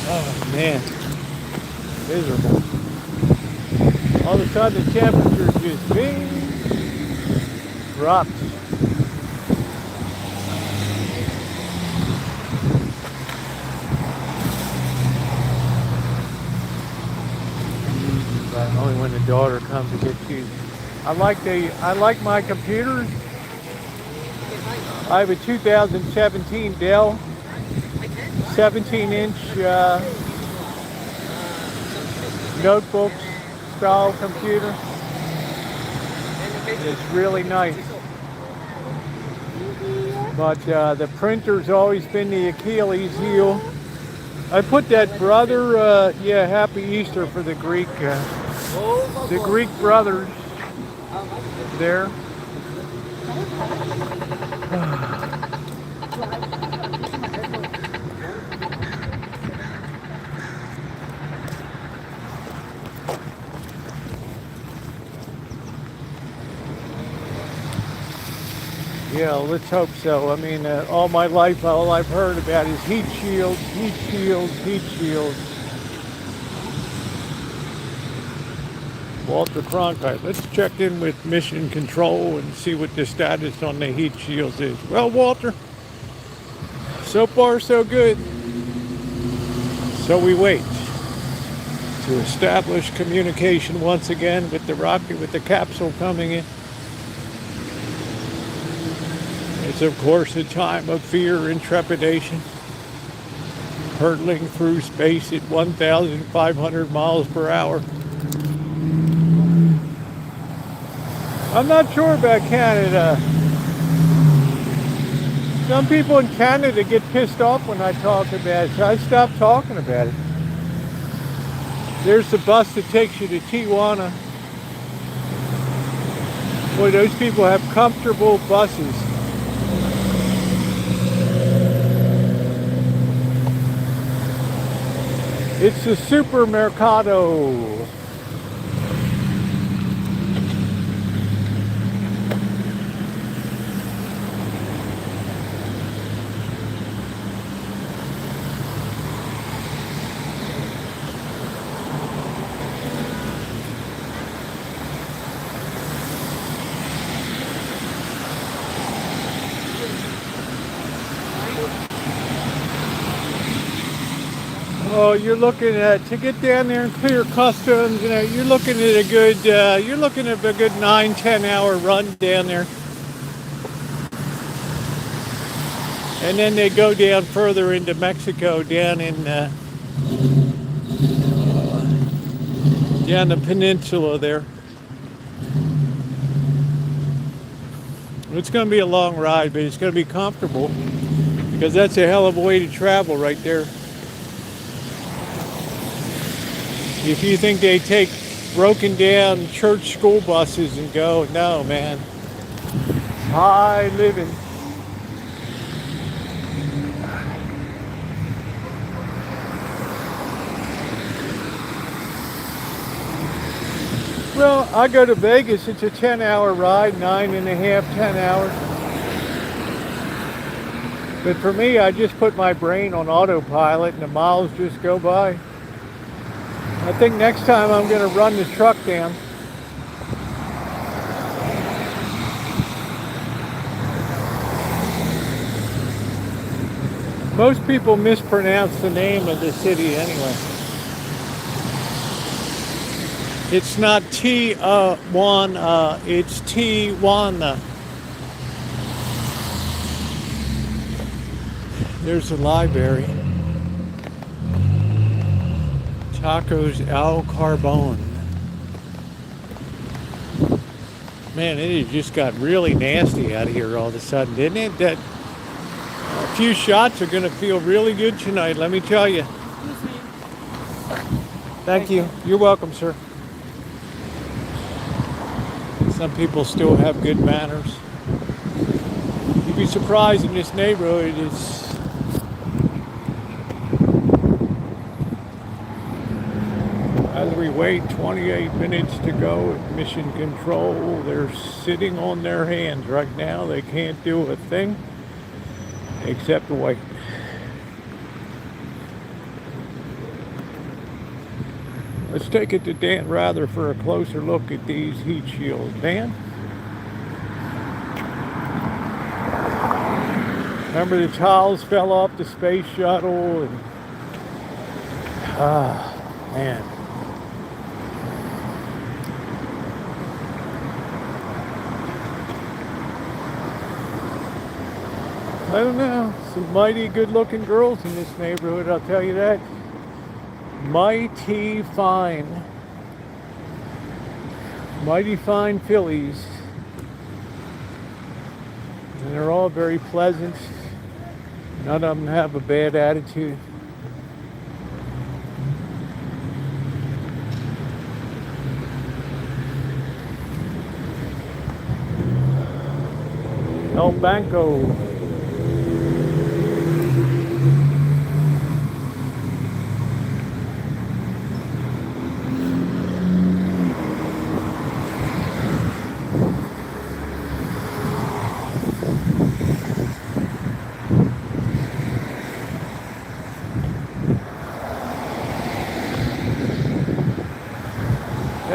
Oh man, miserable. All of a sudden the temperature just bing, dropped. But only when the daughter comes to get you. I like my computers. I have a 2017 Dell 17-inch notebook style computer. It's really nice. But the printer's always been the Achilles heel. I put that brother, yeah, Happy Easter for the Greek brothers there. Yeah, let's hope so. I mean, all my life, all I've heard about is heat shields, heat shields, heat shields. Walter Cronkite, let's check in with Mission Control and see what the status on the heat shields is. Well, Walter, so far so good. So we wait to establish communication once again with the rocket, with the capsule coming in. It's of course a time of fear and trepidation, hurtling through space at 1,500 miles per hour. I'm not sure about Canada. Some people in Canada get pissed off when I talk about it, so I stopped talking about it. There's the bus that takes you to Tijuana. Boy, those people have comfortable buses. It's the supermercado. Oh, you're looking at, to get down there and clear customs, you know, you're looking at a good 9-10 hour run down there. And then they go down further into Mexico, down the peninsula there. It's going to be a long ride, but it's going to be comfortable because that's a hell of a way to travel right there. If you think they take broken down church school buses and go. No, man. High living. Well, I go to Vegas. It's a 10-hour ride, 9.5, 10 hours. But for me, I just put my brain on autopilot and the miles just go by. I think next time I'm going to run the truck down. Most people mispronounce the name of the city anyway. It's not Tijuana, it's Tijuana. There's the library. Tacos al Carbone. Man, it just got really nasty out of here all of a sudden, didn't it? That a few shots are going to feel really good tonight, let me tell you. Thank you. You're welcome, sir. Some people still have good manners. You'd be surprised in this neighborhood. As we wait 28 minutes to go at Mission Control, they're sitting on their hands right now. They can't do a thing except wait. Let's take it to Dan Rather for a closer look at these heat shields. Dan? Remember the tiles fell off the space shuttle and man. I don't know. Some mighty good looking girls in this neighborhood, I'll tell you that. Mighty fine fillies, and they're all very pleasant. None of them have a bad attitude. El Banco.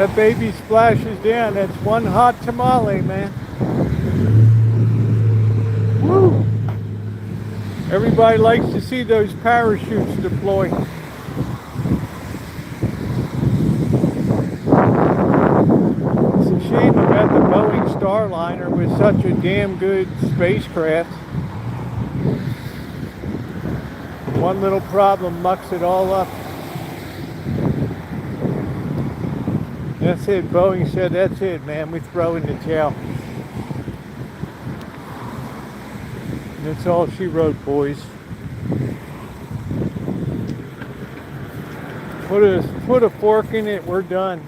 That baby splashes down. That's one hot tamale, man. Woo! Everybody likes to see those parachutes deploy. It's a shame about the Boeing Starliner with such a damn good spacecraft. One little problem mucks it all up. That's it. Boeing said, that's it, man. We throw in the towel. That's all she wrote, boys. Put a fork in it. We're done.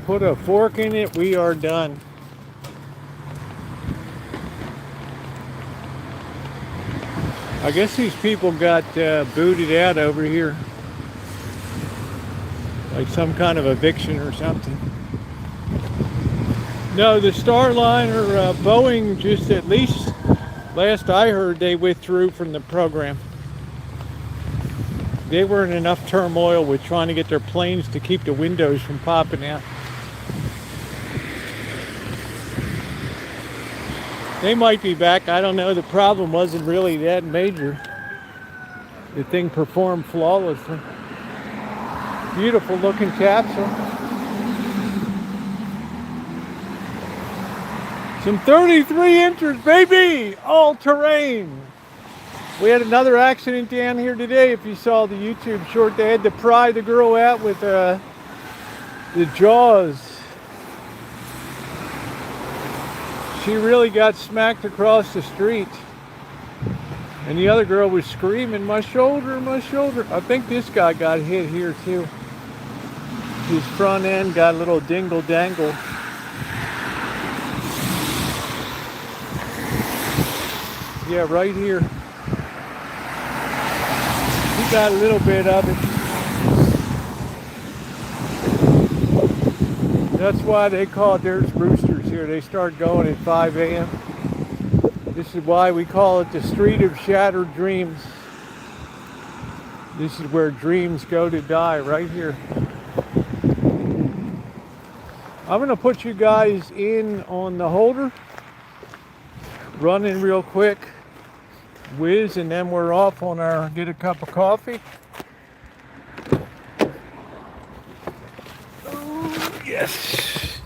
Put a fork in it. We are done. I guess these people got booted out over here. Like some kind of eviction or something. No, the Starliner, Boeing just, at least last I heard, they withdrew from the program. They were in enough turmoil with trying to get their planes to keep the windows from popping out. They might be back, I don't know. The problem wasn't really that major. The thing performed flawlessly. Beautiful looking capsule. Some 33 inches, baby! All terrain. We had another accident down here today. If you saw the YouTube short, they had to pry the girl out with the she really got smacked across the street. And the other girl was screaming, my shoulder, my shoulder. I think this guy got hit here too. His front end got a little dingle dangle. Yeah, right here. He got a little bit of it. That's why they call it, there's roosters here. They start going at 5 a.m. This is why we call it the Street of Shattered Dreams. This is where dreams go to die, right here. I'm gonna put you guys in on the holder, running real quick, whiz, and then we're off on our, get a cup of coffee. Oh, yes.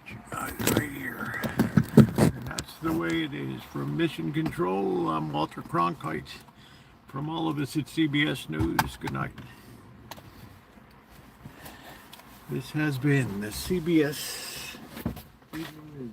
You guys right here. And that's the way it is. From Mission Control, I'm Walter Cronkite. From all of us at CBS News, good night. This has been the CBS Evening News.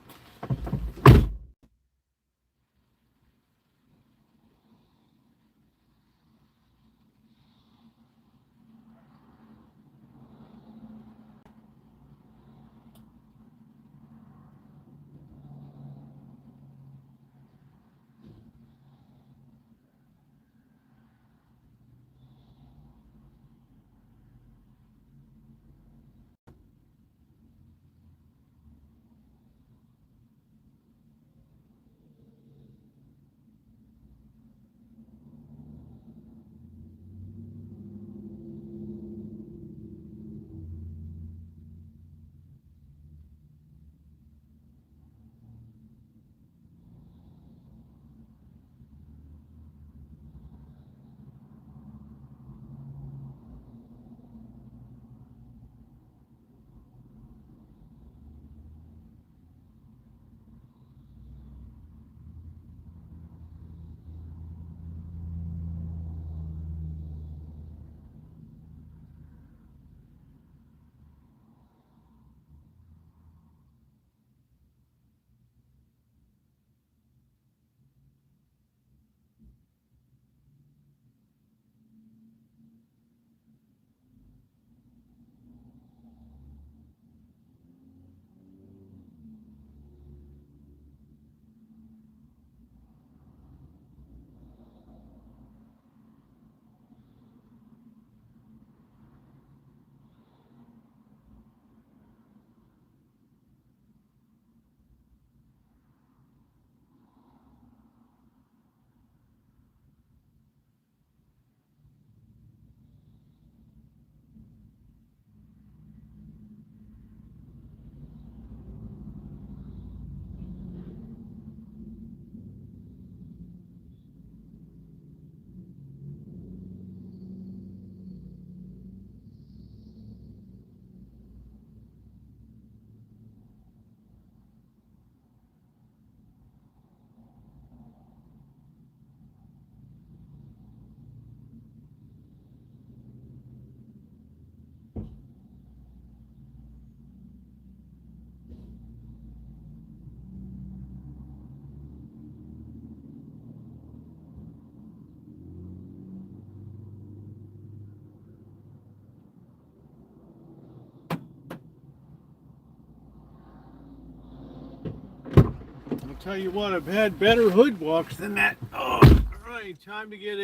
Tell you what, I've had better hood walks than that. Oh, all right, time to get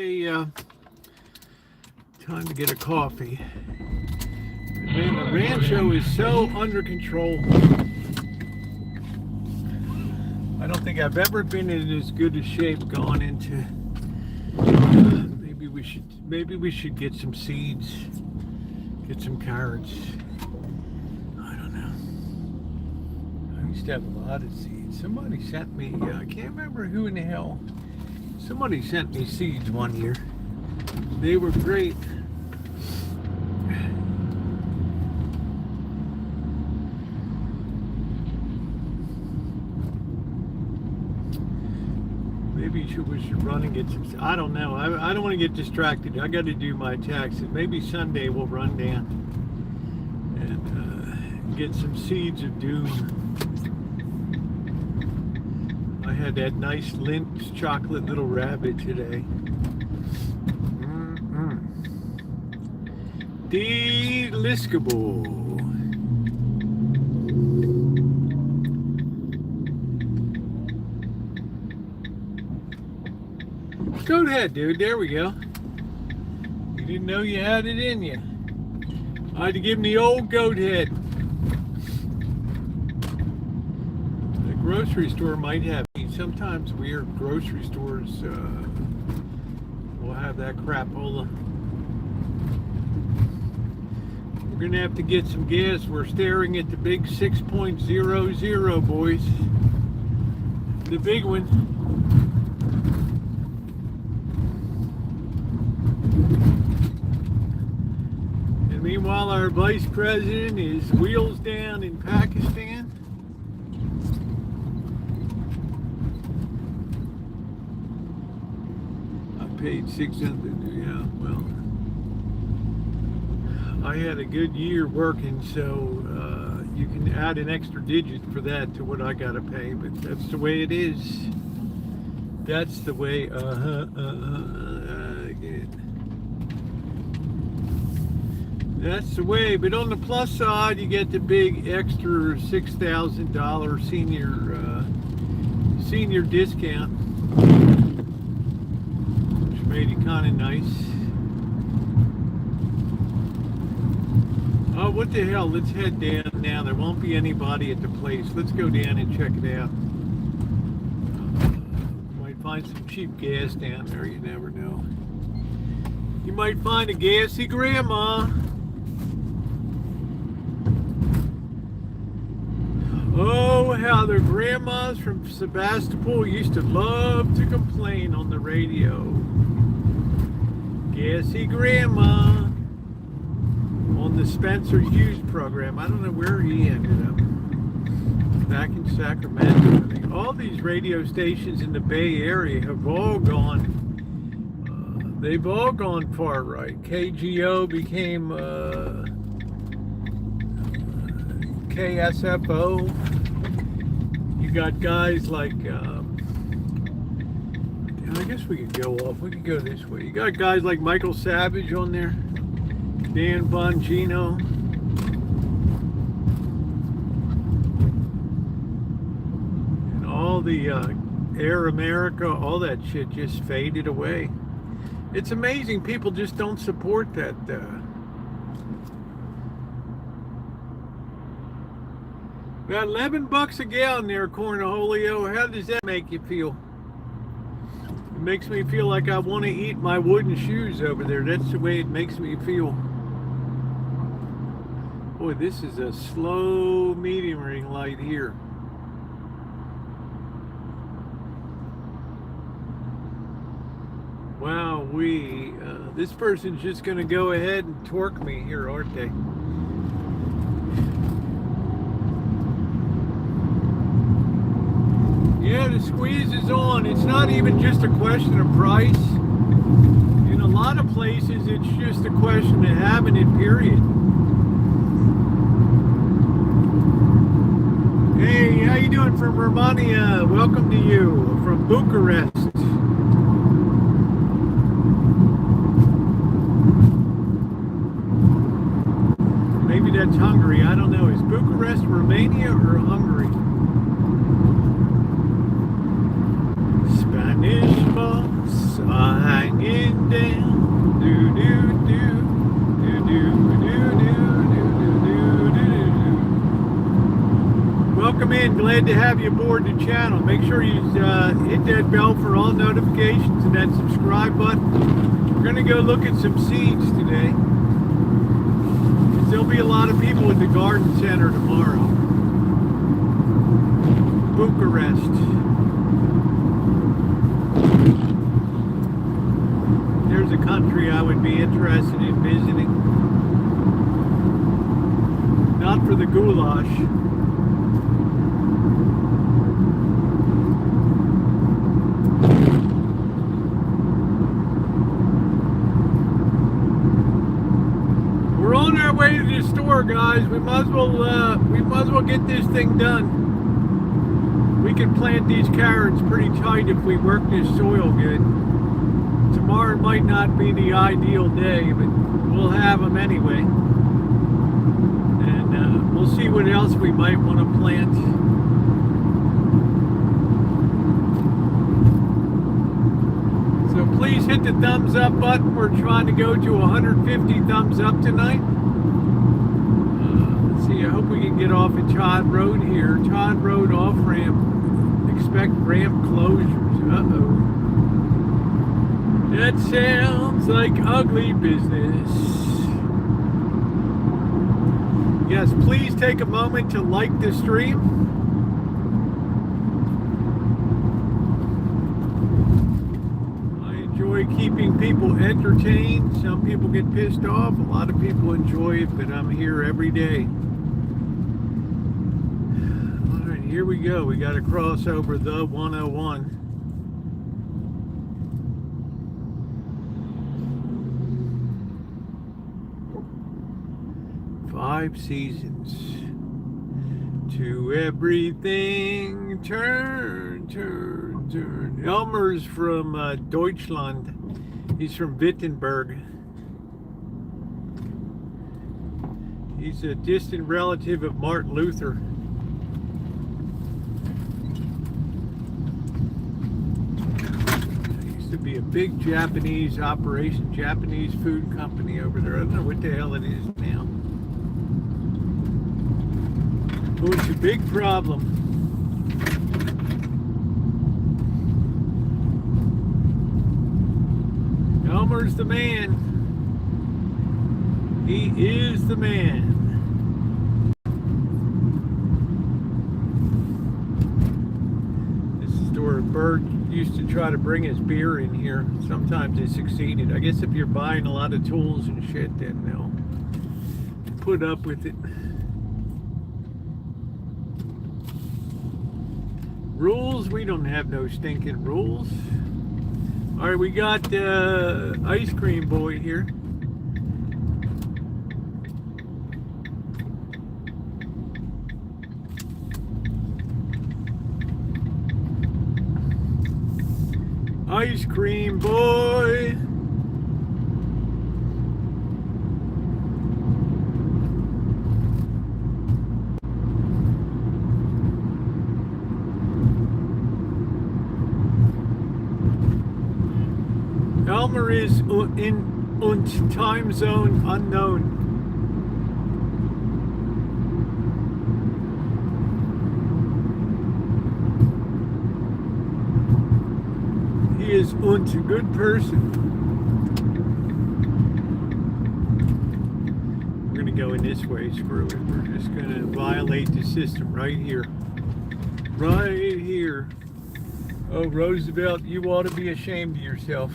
a coffee. Man, the Rancho is so under control. I don't think I've ever been in as good a shape going into. Maybe we should get some seeds, get some carrots. I don't know. I used to have a lot of seeds. Somebody sent me, I can't remember who in the hell, somebody sent me seeds one year. They were great. Maybe we should run and get some, I don't know. I don't want to get distracted. I got to do my taxes. Maybe Sunday we'll run down and Get some seeds of doom. I had that nice Lynx chocolate little rabbit today. Deliscable. Go ahead, dude. There we go. You didn't know you had it in you. I had to give him the old goat head. The grocery store might have. Sometimes weird grocery stores will have that crapola. We're gonna have to get some gas. We're staring at the big 6.00, boys. The big one. And meanwhile, our vice president is wheels down in Pakistan. I paid $600. Yeah, well, I had a good year working, so you can add an extra digit for that to what I gotta pay. But that's the way it is. That's the way. That's the way. But on the plus side, you get the big extra $6,000 senior discount, which made it kind of nice. Oh, what the hell? Let's head down now. There won't be anybody at the place. Let's go down and check it out. Might find some cheap gas down there. You never know. You might find a gassy grandma. Oh, how the grandmas from Sebastopol used to love to complain on the radio. Gassy grandma. On the Spencer Hughes program. I don't know where he ended up. Back in Sacramento, I think. All these radio stations in the Bay Area have all gone, they've all gone far right. KGO became KSFO. You got guys like, I guess we could go off. We could go this way. You got guys like Michael Savage on there. Dan Bongino. And all the Air America, all that shit just faded away. It's amazing people just don't support that. About $11 a gallon there, Cornholio. How does that make you feel? It makes me feel like I want to eat my wooden shoes over there. That's the way it makes me feel. Boy, this is a slow metering light here. Wow, this person's just going to go ahead and torque me here, aren't they? Yeah, the squeeze is on. It's not even just a question of price. In a lot of places, it's just a question of having it, period. Hey, how you doing from Romania? Welcome to you from Bucharest. Maybe that's Hungary. I don't know. Is Bucharest Romania or Hungary? Spanish boss hanging down. Do do do do do do do do do do. Welcome in. Glad to have you aboard the channel. Make sure you hit that bell for all notifications and that subscribe button. We're going to go look at some seeds today. There'll be a lot of people at the garden center tomorrow. Bucharest. There's a country I would be interested in visiting. Not for the goulash. We're on our way to the store, more, guys. We might as well get this thing done. We can plant these carrots pretty tight if we work this soil good. Tomorrow might not be the ideal day, but we'll have them anyway. And we'll see what else we might want to plant. So please hit the thumbs up button. We're trying to go to 150 thumbs up tonight. Let's see, I hope we can get off at Todd Road here. Todd Road off ramp. Expect ramp closures. Uh-oh. That sounds like ugly business. Yes, please take a moment to like the stream. I enjoy keeping people entertained. Some people get pissed off. A lot of people enjoy it, but I'm here every day. All right, here we go. We got to cross over the 101. Five seasons. To everything, turn, turn, turn. Elmer's from Deutschland. He's from Wittenberg. He's a distant relative of Martin Luther. There used to be a big Japanese operation, Japanese food company over there. I don't know what the hell it is now. Oh, it's a big problem. Elmer's the man. He is the man. This is where Bert used to try to bring his beer in here. Sometimes they succeeded. I guess if you're buying a lot of tools and shit, then they'll put up with it. Rules? We don't have no stinking rules. All right, we got ice cream boy here. Ice cream boy. Elmer is in time zone unknown. He is a good person. We're gonna go in this way, screw it. We're just gonna violate the system right here. Right here. Oh, Roosevelt, you ought to be ashamed of yourself.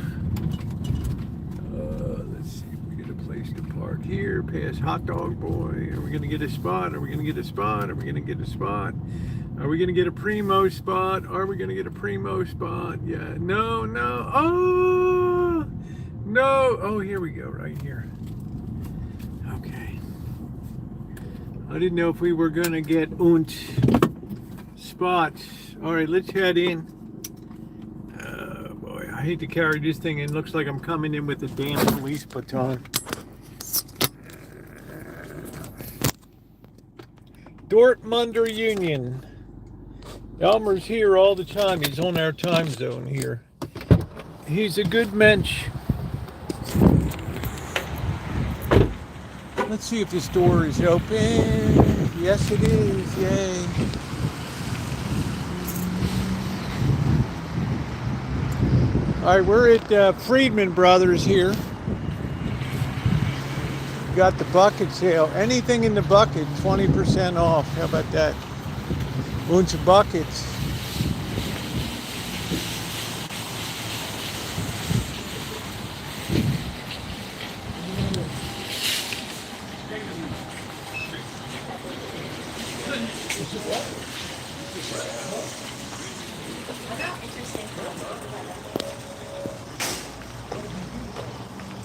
Let's see if we get a place to park here, past Hot Dog Boy. Are we going to get a spot? Are we going to get a spot? Are we going to get a spot? Are we going to get a primo spot? Are we going to get a primo spot? Yeah, no, no. Oh, no. Oh, here we go, right here. Okay. I didn't know if we were going to get spots. All right, let's head in. I hate to carry this thing, and it looks like I'm coming in with a damn police baton. Dortmunder Union. Elmer's here all the time. He's on our time zone here. He's a good mensch. Let's see if this door is open. Yes, it is. Yay. All right, we're at Friedman Brothers here. Got the bucket sale. Anything in the bucket, 20% off. How about that? Bunch of buckets.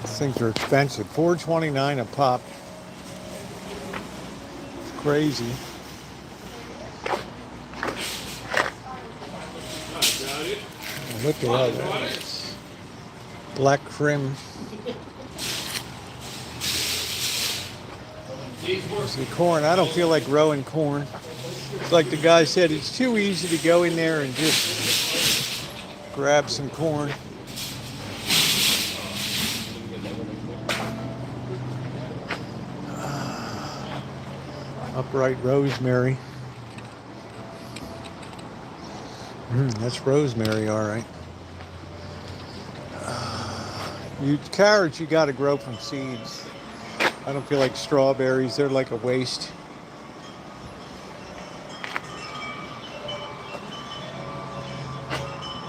These things are expensive. $4.29 a pop. crazy. Look at that. Black Crim. There's the corn. I don't feel like growing corn. It's like the guy said, it's too easy to go in there and just grab some corn. Upright rosemary. That's rosemary, all right. Carrots you got to grow from seeds. I don't feel like strawberries. They're like a waste.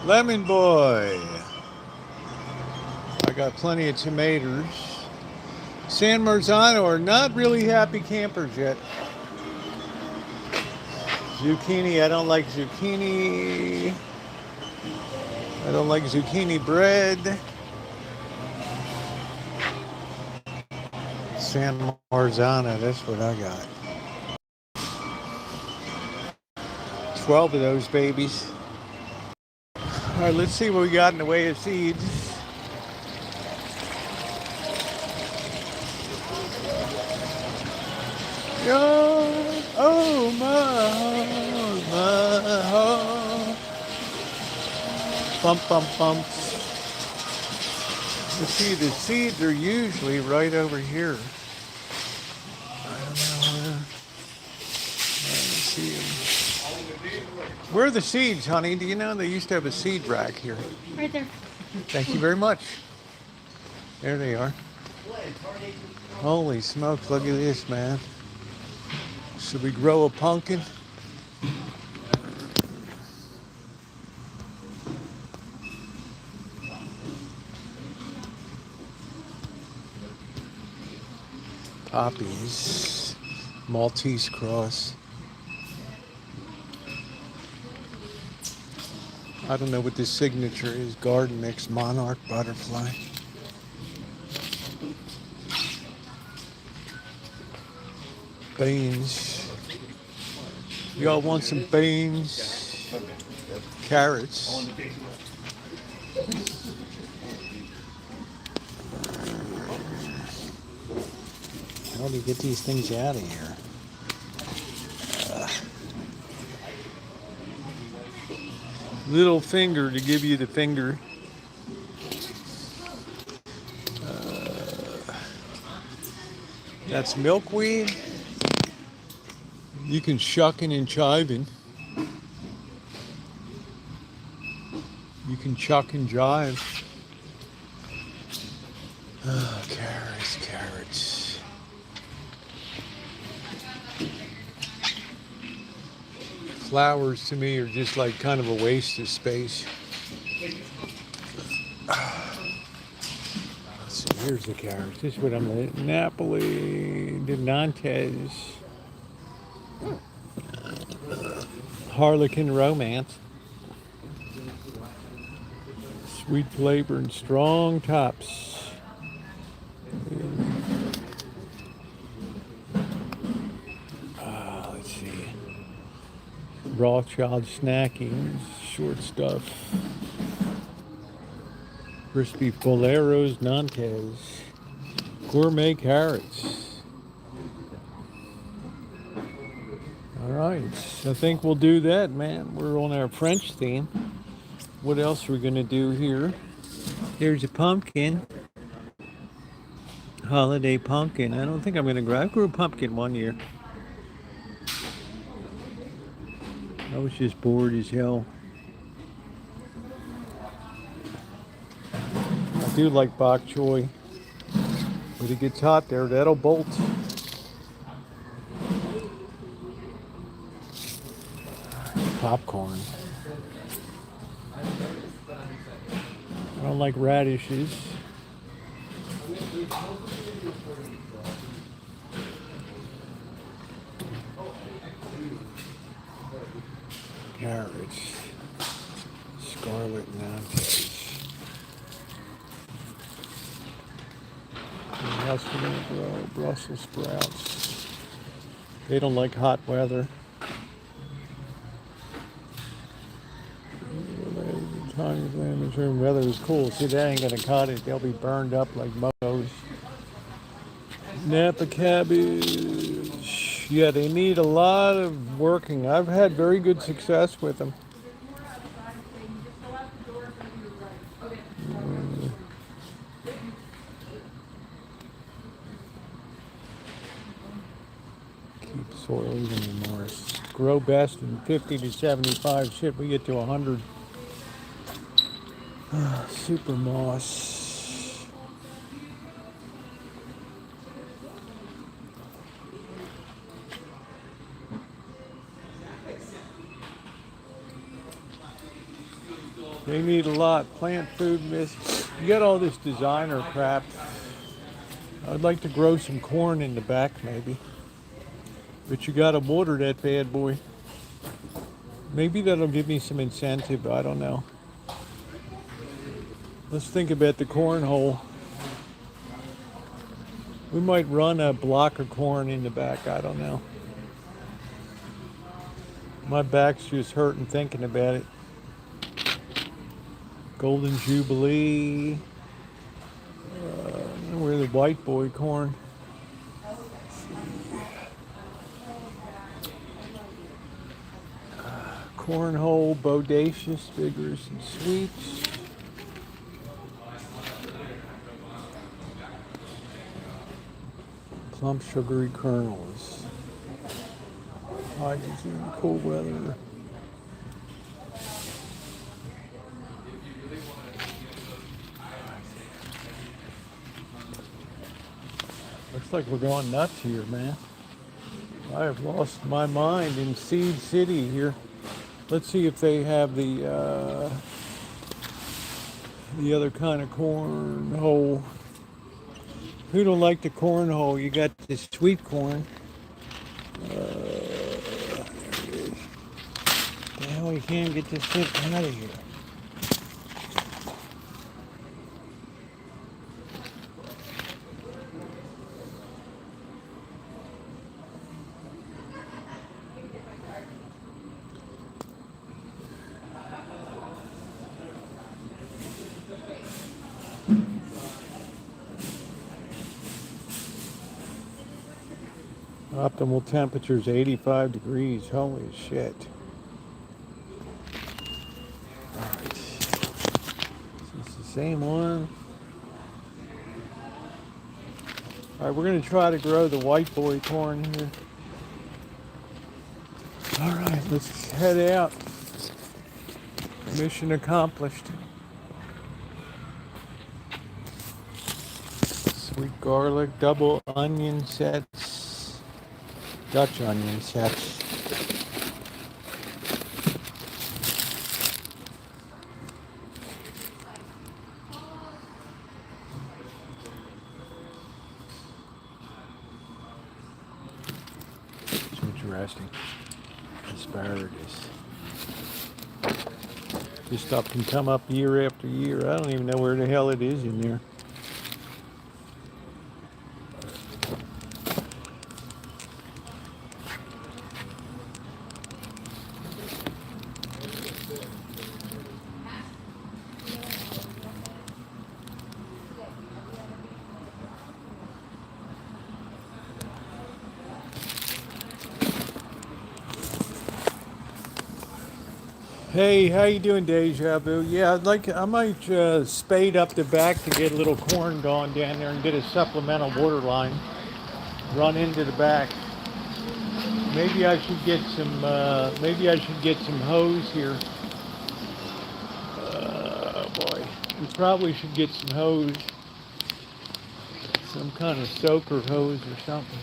Lemon boy. I got plenty of tomatoes. San Marzano are not really happy campers yet. Zucchini, I don't like zucchini. I don't like zucchini bread. San Marzano, that's what I got. 12 of those babies. All right, let's see what we got in the way of seeds. Oh my, bump, bump, bump. You see, the seeds are usually right over here. I don't know. Let me see them. Where are the seeds, honey? Do you know they used to have a seed rack here? Right there. Thank you very much. There they are. Holy smokes, look at this, man. Should we grow a pumpkin? Poppies, Maltese cross. I don't know what this signature is. Garden mix, monarch, butterfly. Beans. Y'all want some beans? Carrots. How do you get these things out of here? Little finger to give you the finger. That's milkweed. You can shucking and chiving. You can chuck and jive. Oh, carrots, carrots. Flowers to me are just like kind of a waste of space. Let's see, here's the carrots. This is what I'm at. Napoli, the Nantes. Harlequin Romance. Sweet flavor and strong tops. Let's see. Rothschild snacking, short stuff. Crispy Boleros Nantes. Gourmet carrots. All right, I think we'll do that, man. We're on our French theme. What else are we gonna do here? Here's a pumpkin. Holiday pumpkin. I don't think I'm gonna grow. I grew a pumpkin one year. I was just bored as hell. I do like bok choy. When it gets hot there, that'll bolt. Popcorn. I don't like radishes. Carrots. Scarlet Nantes. What else we gonna grow? Brussels sprouts. They don't like hot weather. Time weather is cool. See, that ain't gonna cut it. They'll be burned up like motos. Napa cabbage. Yeah, they need a lot of working. I've had very good success with them. Keep soil even more. Grow best in 50 to 75. Shit, we get to 100. Super moss. They need a lot. Plant food mist. You got all this designer crap. I'd like to grow some corn in the back maybe. But you gotta water that bad boy. Maybe that'll give me some incentive. I don't know. Let's think about the cornhole. We might run a block of corn in the back. I don't know. My back's just hurting thinking about it. Golden Jubilee. Where the white boy corn. Cornhole, bodacious, vigorous, and sweet. Plump, sugary kernels. Hydrogen, cool weather. Looks like we're going nuts here, man. I have lost my mind in Seed City here. Let's see if they have the other kind of cornhole. Who don't like the cornhole? You got this sweet corn. The hell, you can't get this shit out of here. Optimal temperature is 85 degrees. Holy shit. Alright. Is this the same one? Alright, we're going to try to grow the white boy corn here. Alright, let's head out. Mission accomplished. Sweet garlic, double onion sets. Dutch onion sets. It's interesting. Asparagus. This stuff can come up year after year. I don't even know where the hell it is in there. Hey, how you doing, Deja Vu? Yeah, I might spade up the back to get a little corn going down there and get a supplemental water line. Run into the back. Maybe I should get some. Maybe I should get some hose here. Boy, we probably should get some hose. Some kind of soaker hose or something.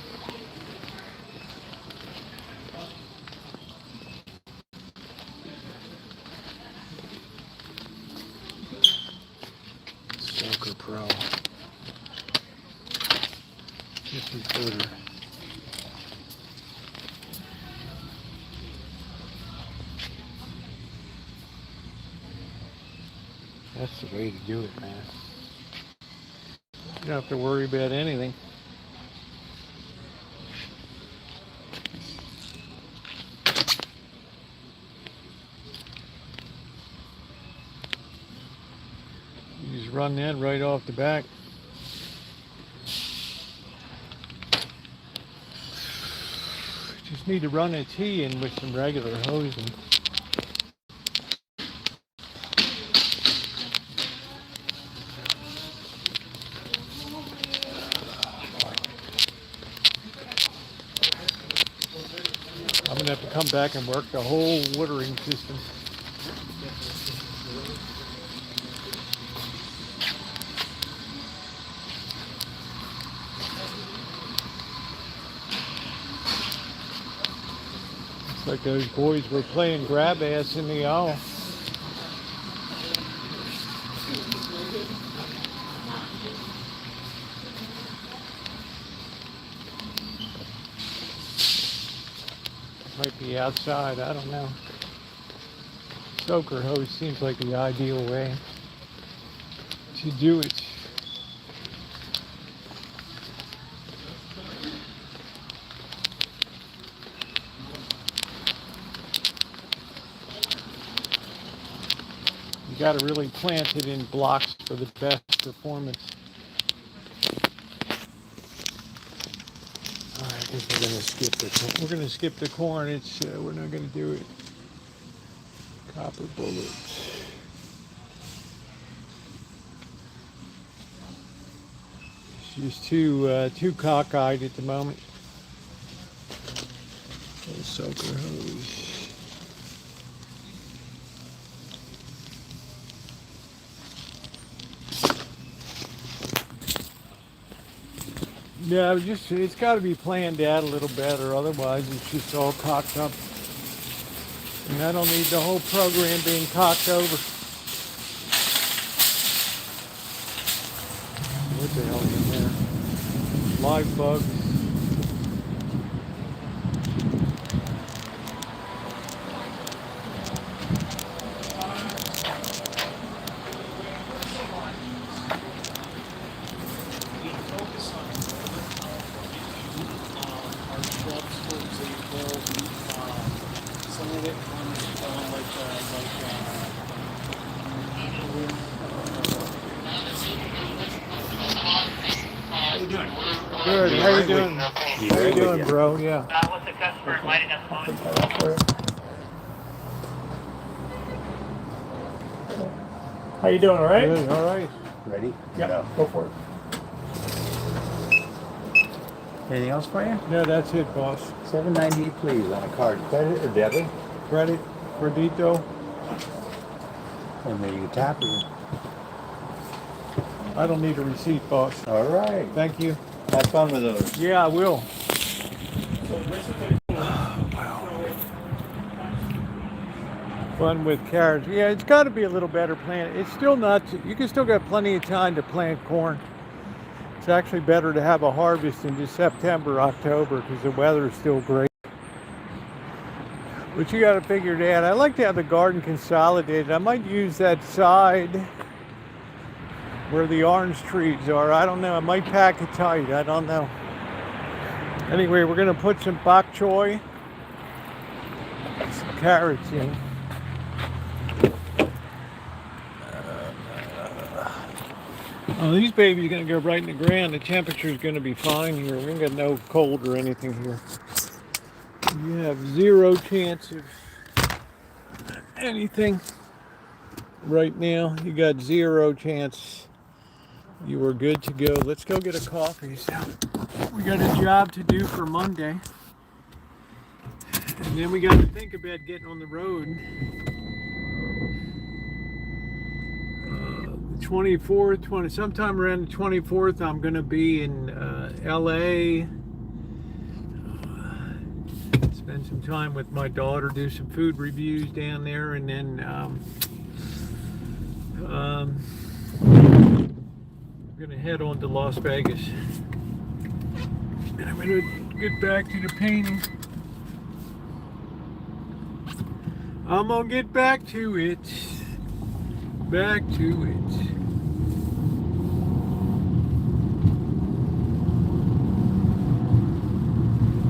Pro. This is better. That's the way to do it, man. You don't have to worry about anything. run that right off the back. Just need to run a T in with some regular hosing. I'm gonna have to come back and work the whole watering system. Looks like those boys were playing grab ass in the aisle. Might be outside, I don't know. Soaker hose seems like the ideal way to do it. You got to really plant it in blocks for the best performance. I think we're gonna skip the corn. We're gonna skip the corn. It's we're not gonna do it. Copper bullets. She's too cockeyed at the moment. Little soaker hose. Yeah, it's got to be planned out a little better, otherwise it's just all cocked up. And I don't need the whole program being cocked over. What the hell is in there? Live bugs. Good. How you doing? How you doing, bro? Yeah. What's the customer lighting up the moment? How you doing? All right? Good. All right. Ready? Yeah. Go for it. Anything else for you? No, that's it, boss. $7.98, please, on a card. Credit or debit? Credit, Credito. And then you can tap it. I don't need a receipt, boss. All right. Thank you. Have fun with those. Yeah, I will. Fun with carrots. Yeah, it's got to be a little better planted. It's still not. You can still got plenty of time to plant corn. It's actually better to have a harvest in just September, October, because the weather is still great. But you got to figure it out. I like to have the garden consolidated. I might use that side where the orange trees are. I don't know. I might pack it tight. I don't know. Anyway, we're going to put some bok choy, some carrots in. Oh, these babies are going to go right in the ground. The temperature is going to be fine here. We ain't got no cold or anything here. You have zero chance of anything right now. You got zero chance. You are good to go. Let's go get a coffee. So we got a job to do for Monday. And then we got to think about getting on the road. 24th, sometime around the 24th, I'm going to be in LA. Spend some time with my daughter, do some food reviews down there, and then I'm going to head on to Las Vegas. And I'm going to get back to the painting. I'm going to get back to it. Back to it.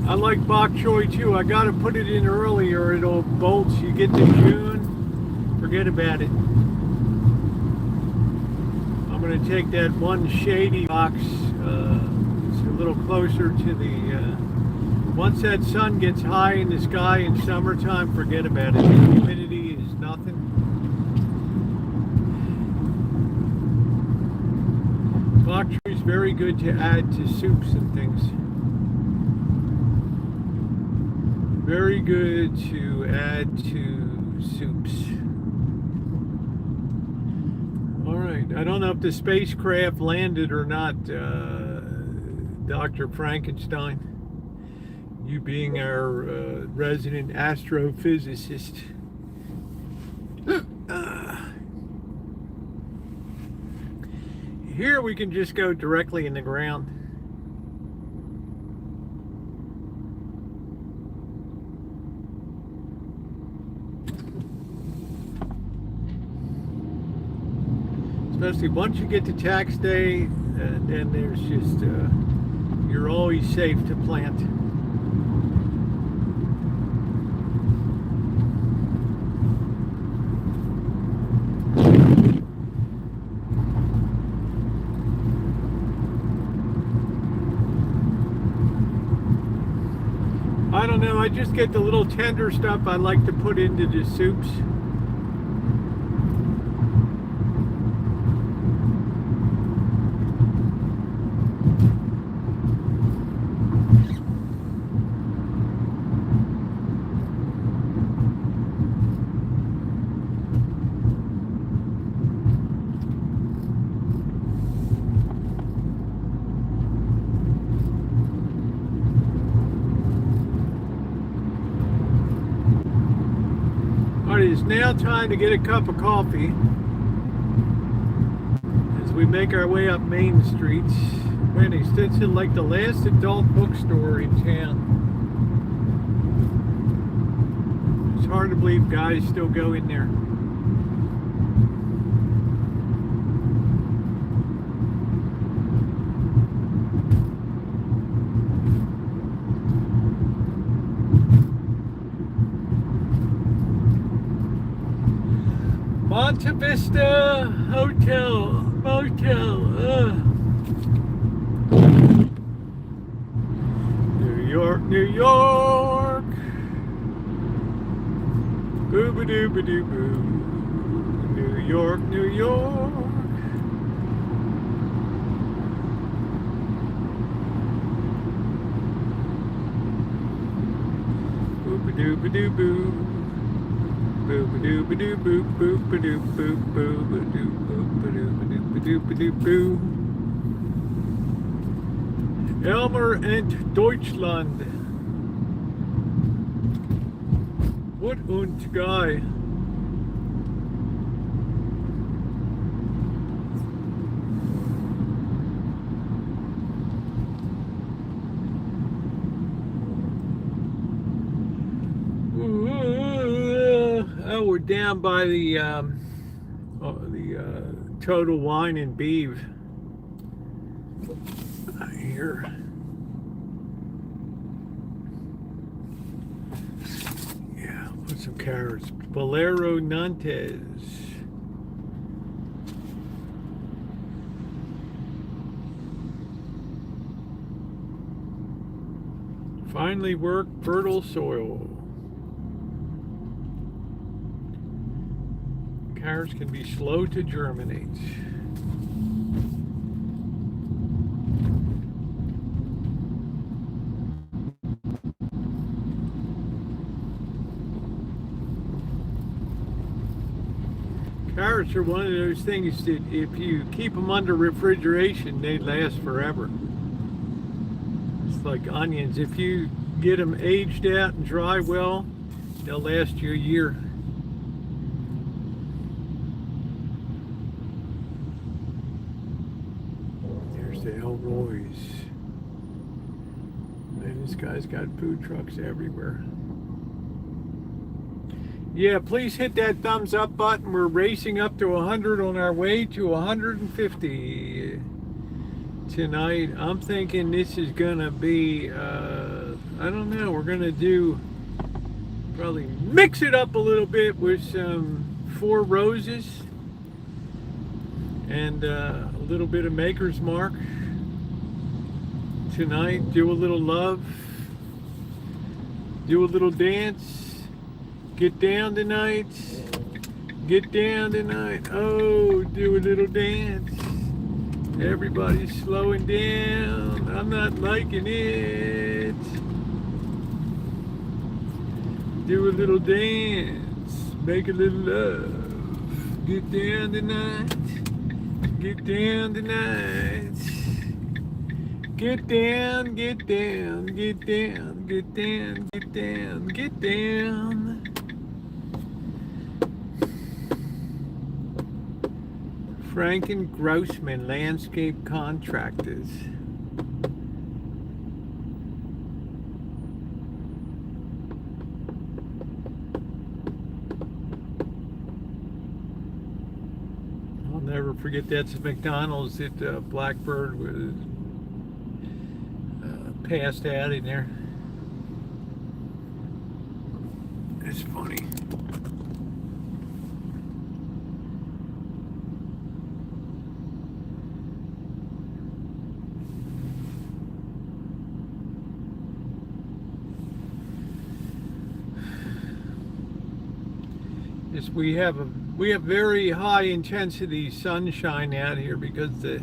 I like bok choy too. I gotta put it in early or it'll bolt. You get to June, forget about it. I'm going to take that one shady box it's a little closer to the once that sun gets high in the sky in summertime, forget about it. The humidity is nothing. Bok choy is very good to add to soups and things. Very good to add to soups. Alright, I don't know if the spacecraft landed or not, Dr. Frankenstein. You being our resident astrophysicist. Here we can just go directly in the ground. Especially once you get to tax day, then there's just, you're always safe to plant. I don't know, I just get the little tender stuff I like to put into the soups. It is now time to get a cup of coffee as we make our way up Main Street. Man, it sits in like the last adult bookstore in town. It's hard to believe guys still go in there. Monte Vista Hotel, Motel. New York, New York. Boo-ba-doo-ba-doo-boo. New York, New York. Boo-ba-doo-ba-doo-boo. Boo-ba-doo-ba-doo-boo, boo-ba-doo-boo, boo-ba-doo-boo-ba-doo-ba-doo-ba-doo-ba-doo. Elmer and Deutschland. What und Guy. Oh, we're down by the Total Wine and Beef here. Yeah, put some carrots. Bolero Nantes. Finally work fertile soil. Carrots can be slow to germinate. Carrots are one of those things that if you keep them under refrigeration, they last forever. It's like onions. If you get them aged out and dry well, they'll last you a year. The Elroy's. Man, this guy's got food trucks everywhere. Yeah, please hit that thumbs up button. We're racing up to 100 on our way to 150 tonight. I'm thinking this is gonna be, I don't know, we're gonna do, probably mix it up a little bit with some Four Roses and a little bit of Maker's Mark tonight. Do a little love. Do a little dance. Get down tonight. Get down tonight. Oh, do a little dance. Everybody's slowing down. I'm not liking it. Do a little dance. Make a little love. Get down tonight. Get down tonight. Get down, get down, get down, get down, get down, get down. Franken Grossman Landscape Contractors. I'll never forget that's McDonald's at Blackbird was passed out in there. It's funny. We have very high intensity sunshine out here because the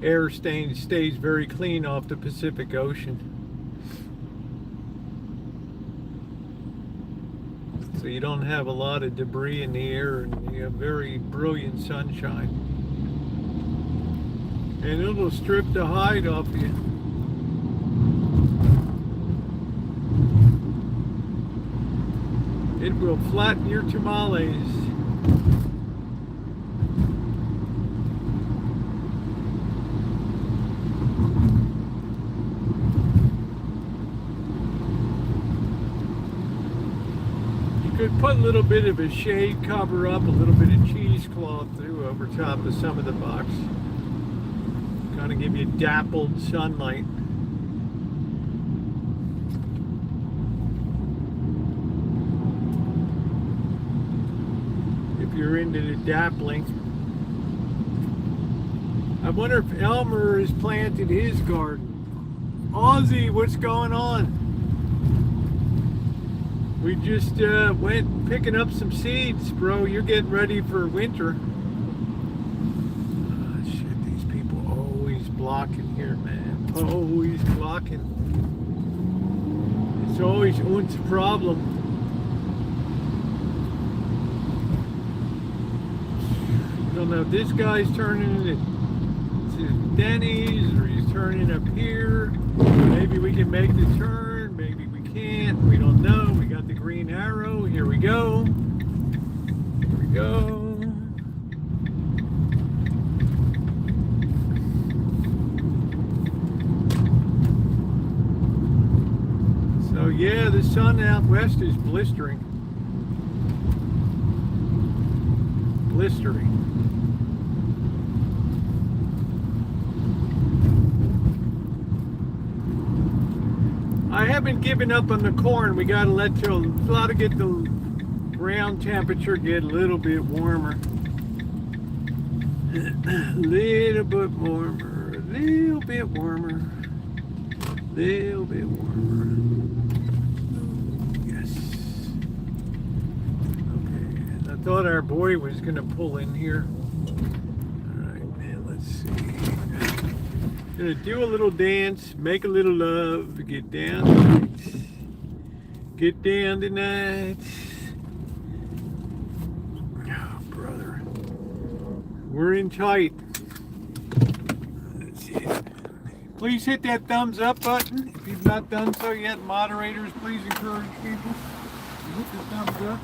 air stays very clean off the Pacific Ocean. So you don't have a lot of debris in the air and you have very brilliant sunshine. And it'll strip the hide off you. It will flatten your tamales. You could put a little bit of a shade cover up, a little bit of cheesecloth too over top of some of the box. Kind of give you dappled sunlight. You're into the dappling. I wonder if Elmer has planted his garden. Ozzy, what's going on? We just went picking up some seeds, bro. You're getting ready for winter. Shit, these people always blocking here, man. Always blocking. It's always a problem. I don't know if this guy's turning to Denny's or he's turning up here. Maybe we can make the turn, maybe we can't. We don't know. We got the green arrow. Here we go. Here we go. So yeah, the sun out west is blistering. Blistering. I haven't given up on the corn. We gotta get the ground temperature get a little bit warmer. A little bit warmer, a little bit warmer, little bit warmer. Yes. Okay. I thought our boy was gonna pull in here. Alright, man, let's see. Gonna do a little dance, make a little love, get down tonight. Get down tonight. Oh, brother. We're in tight. Let's see. Please hit that thumbs up button. If you've not done so yet, moderators, please encourage people to hit the thumbs up.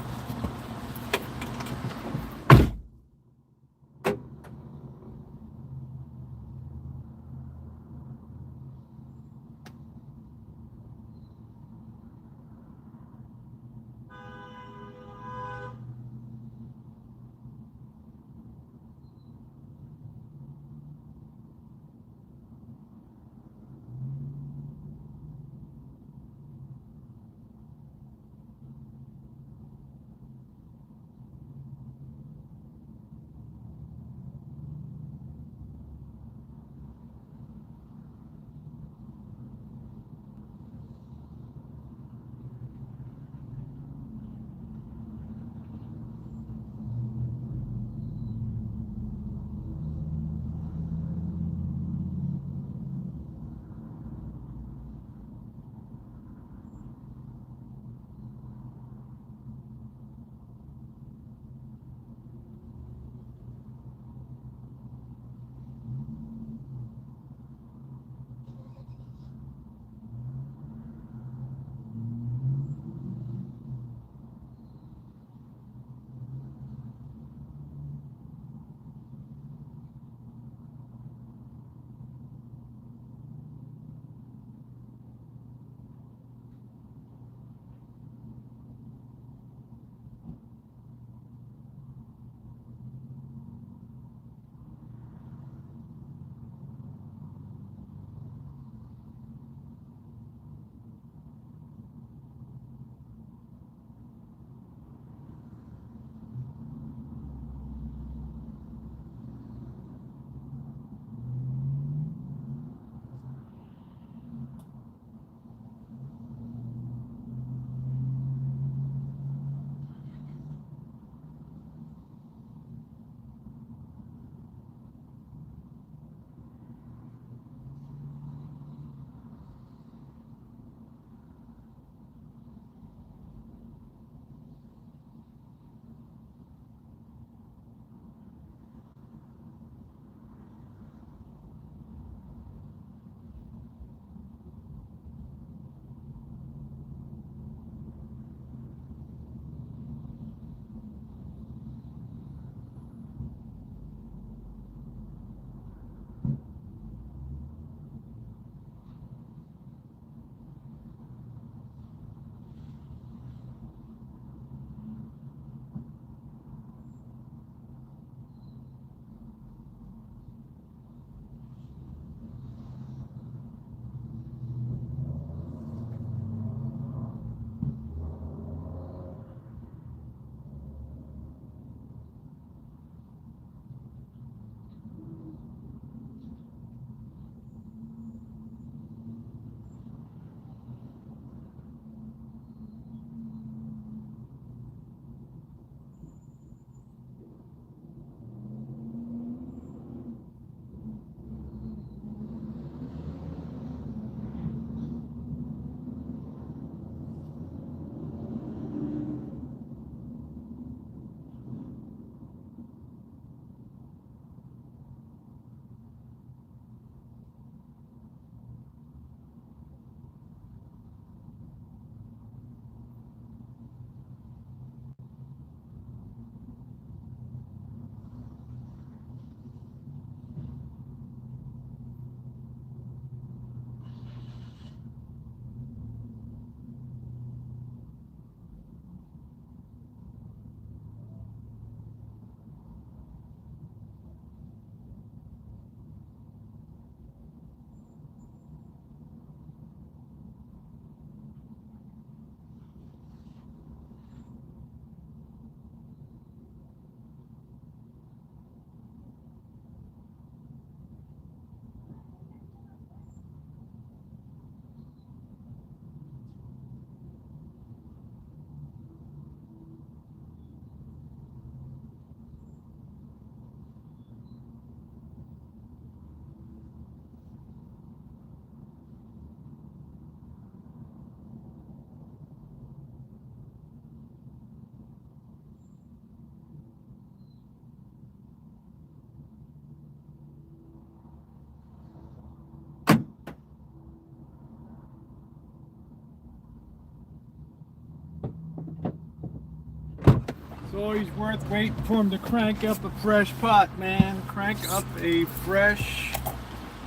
always worth waiting for him to crank up a fresh pot, man. Crank up a fresh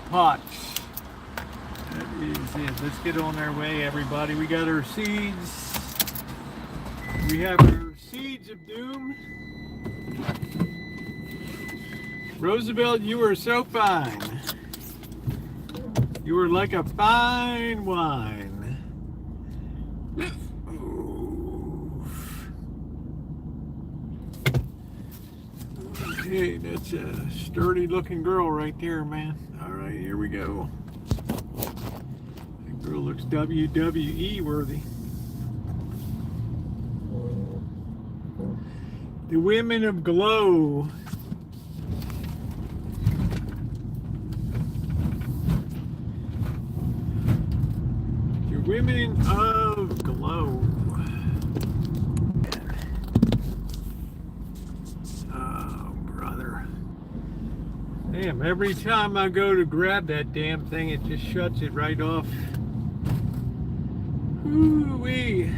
pot. That is it. Let's get on our way, everybody. We got our seeds. We have our seeds of doom. Roosevelt, you are so fine. You are like a fine wine. Okay, that's a sturdy looking girl right there, man. All right, here we go. That girl looks WWE worthy. The women of Glow. The women of Glow. Damn, every time I go to grab that damn thing, it just shuts it right off. Ooh-wee.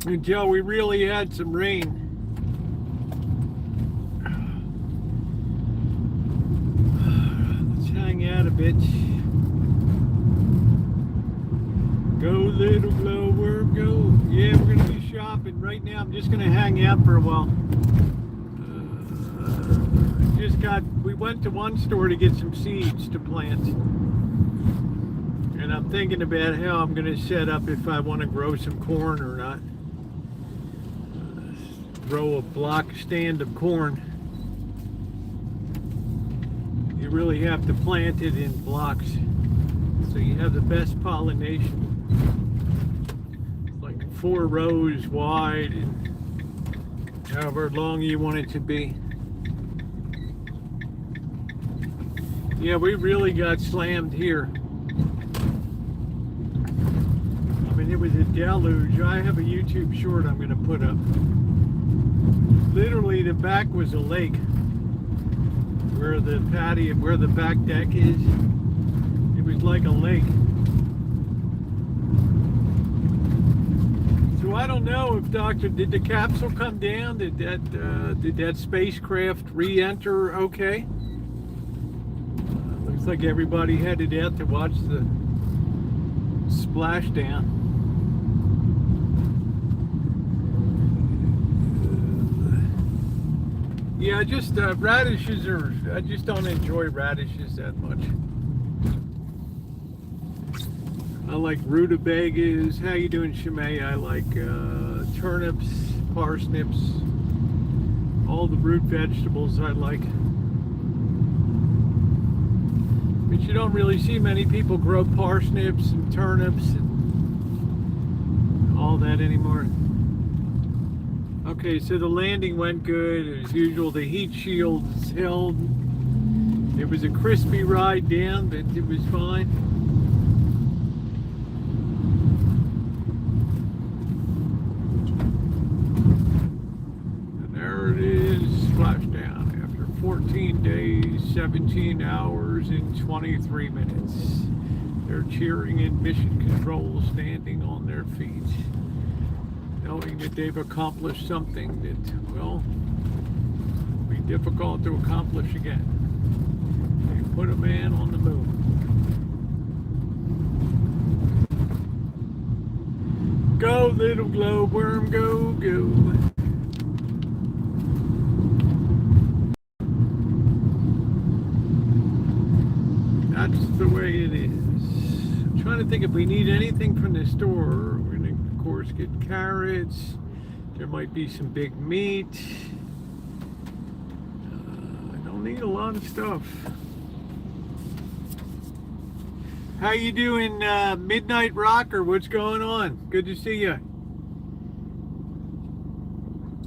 Until we really had some rain. Out a bit. Go little glowworm, go. Yeah, we're gonna be shopping right now. I'm just gonna hang out for a while. We went to one store to get some seeds to plant, and I'm thinking about how I'm gonna set up if I want to grow some corn or not. Grow a block stand of corn. You really have to plant it in blocks so you have the best pollination. Like 4 rows wide and however long you want it to be. Yeah, we really got slammed here. I mean, it was a deluge. I have a YouTube short I'm going to put up. Literally, the back was a lake. Where the patio, where the back deck is, it was like a lake. So I don't know if did the capsule come down? Did that spacecraft re-enter okay? Looks like everybody headed out to watch the splashdown. Yeah, just radishes I just don't enjoy radishes that much. I like rutabagas. How you doing, Shimei? I like turnips, parsnips, all the root vegetables I like. But you don't really see many people grow parsnips and turnips and all that anymore. Okay, so the landing went good. As usual, the heat shields held. It was a crispy ride down, but it was fine. And there it is, splashdown. After 14 days, 17 hours, and 23 minutes. They're cheering in mission control, standing on their feet, knowing that they've accomplished something that, well, will be difficult to accomplish again. They put a man on the moon. Go, little glowworm, go, go. That's the way it is. I'm trying to think if we need anything from the store. We're going to, of course, get carrots. There might be some big meat. I don't need a lot of stuff. How you doing, Midnight Rocker? What's going on? Good to see you.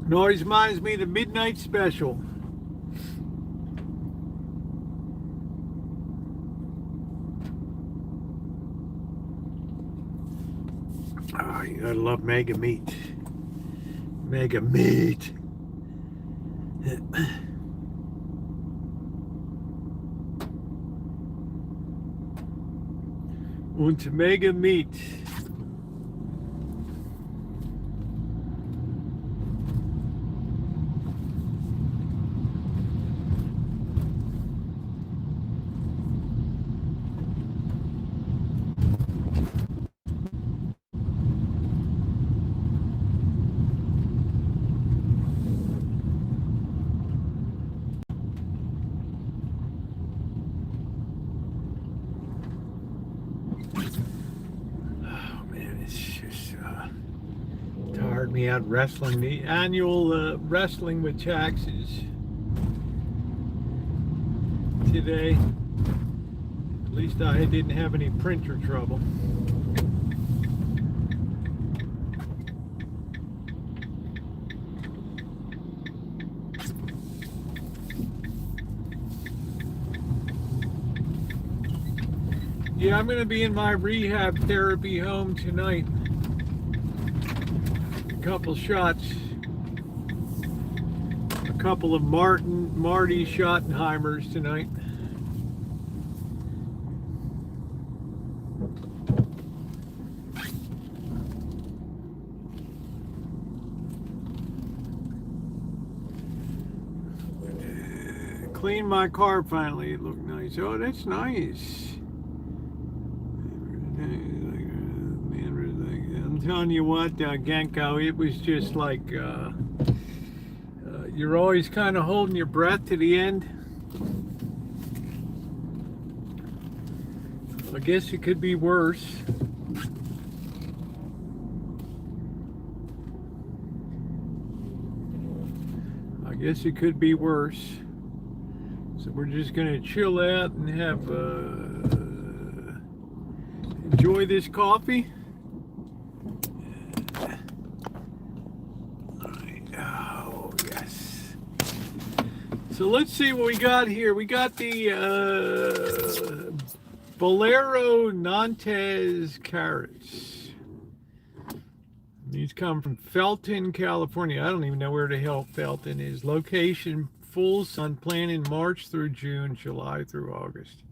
It always reminds me of the Midnight Special. Oh, you gotta love mega meat. Mega meat. Und mega meat. Tired me out wrestling, the annual wrestling with taxes today. At least I didn't have any printer trouble. Yeah, I'm going to be in my rehab therapy home tonight. A couple shots. A couple of Marty Schottenheimers tonight. Cleaned my car finally. It looked nice. Oh, that's nice. I'm telling you what, Genko, it was just like you're always kind of holding your breath to the end. I guess it could be worse. I guess it could be worse. So we're just gonna chill out and have enjoy this coffee. Oh yes. So let's see what we got here. We got the Bolero Nantes carrots. These come from Felton, California. I don't even know where the hell Felton is. Location: full sun, planted March through June, July through August.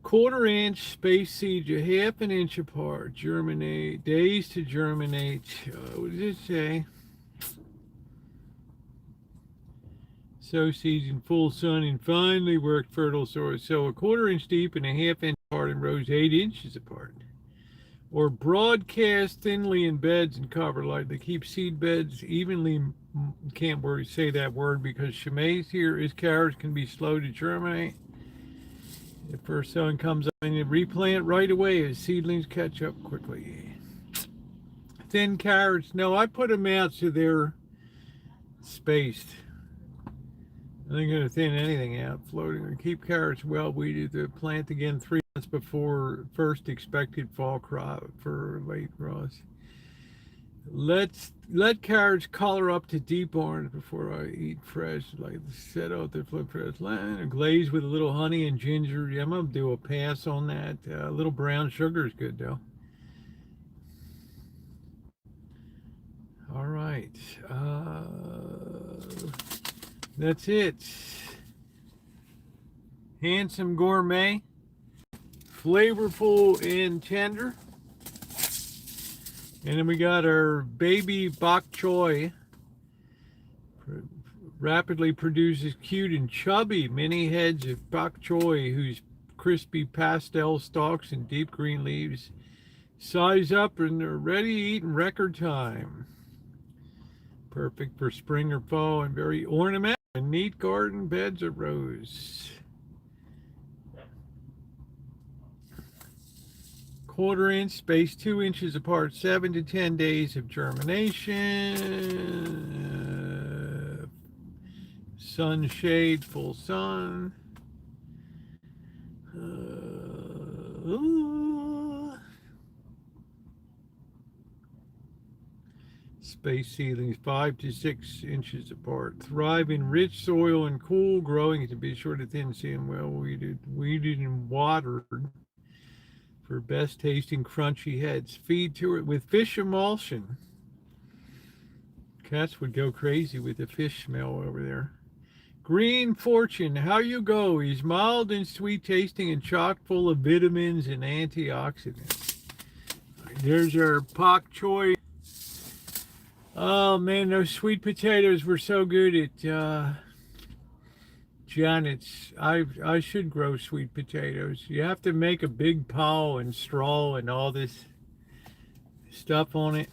1/4 inch space seeds, a 1/2 inch apart. Germinate, days to germinate. What does it say? Sow seeds in full sun and finely worked fertile soil. So a 1/4 inch deep and a 1/2 inch apart in rows 8 inches apart. Or broadcast thinly in beds and cover light. They keep seed beds evenly. Can't say that word because Shemaze here is carrots can be slow to germinate. The first sun comes up and you replant right away as seedlings catch up quickly. Thin carrots, no, I put them out so they're spaced. I ain't going to thin anything out. Floating or keep carrots well weeded. To plant again 3 months before first expected fall crop for late rows. Let carrots color up to deep orange before I eat fresh. Like set out their flip fresh line or glaze with a little honey and ginger. Yeah, I'm gonna do a pass on that. A little brown sugar is good though. All right, that's it. Handsome gourmet, flavorful and tender. And then we got our baby bok choy. Rapidly produces cute and chubby mini heads of bok choy whose crispy pastel stalks and deep green leaves size up and they're ready to eat in record time. Perfect for spring or fall and very ornamental and neat garden beds of rose. 1/4 inch, spaced 2 inches apart, 7 to 10 days of germination. Sunshade, full sun. Space seedlings 5 to 6 inches apart. Thrive in rich soil and cool, growing to be sure to thin seed well weeded and watered. For best tasting crunchy heads. Feed to it with fish emulsion. 1/4 inch space 2 inches apart, 7 to 10 days of germination. Cats would go crazy with the fish smell over there. Green Fortune, how you go? He's mild and sweet tasting and chock full of vitamins and antioxidants. There's our pak choy. Oh man, those sweet potatoes were so good at Janet's. I should grow sweet potatoes. You have to make a big pile and straw and all this stuff on it.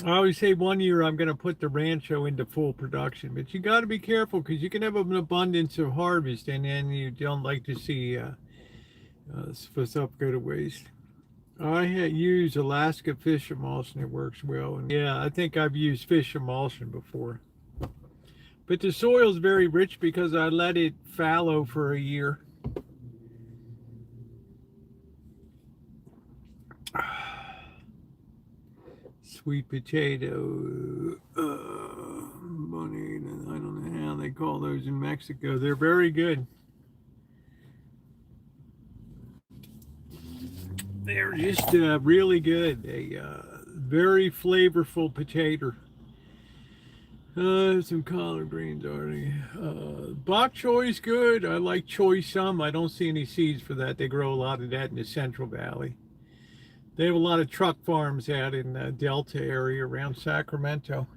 I always say one year I'm going to put the Rancho into full production, but you got to be careful because you can have an abundance of harvest and then you don't like to see stuff go to waste. I use Alaska fish emulsion. It works well. And yeah, I think I've used fish emulsion before. But the soil's very rich because I let it fallow for a year. Sweet potato, bonita, I don't know how they call those in Mexico. They're very good. They're just really good. Very flavorful potato. Some collard greens already. Bok choy's good. I like choy some. I don't see any seeds for that. They grow a lot of that in the Central Valley. They have a lot of truck farms out in the Delta area around Sacramento.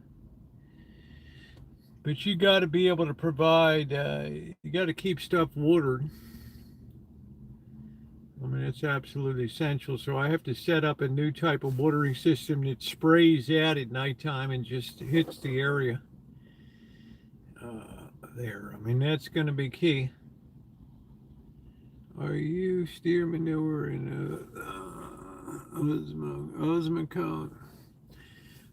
But you got to be able to provide, you got to keep stuff watered. I mean, it's absolutely essential. So I have to set up a new type of watering system that sprays out at nighttime and just hits the area there. I mean, that's going to be key. Are you steer manure in Osmocote?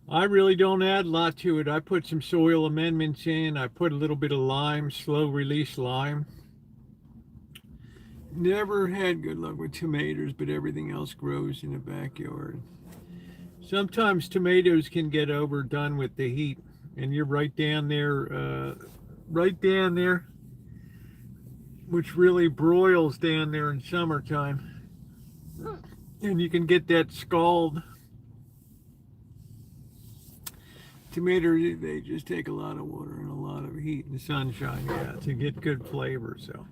I really don't add a lot to it. I put some soil amendments in. I put a little bit of lime, slow release lime. Never had good luck with tomatoes, but everything else grows in the backyard. Sometimes tomatoes can get overdone with the heat, and you're right down there, which really broils down there in summertime. And you can get that scald. Tomatoes, they just take a lot of water and a lot of heat and sunshine, yeah, to get good flavor. So,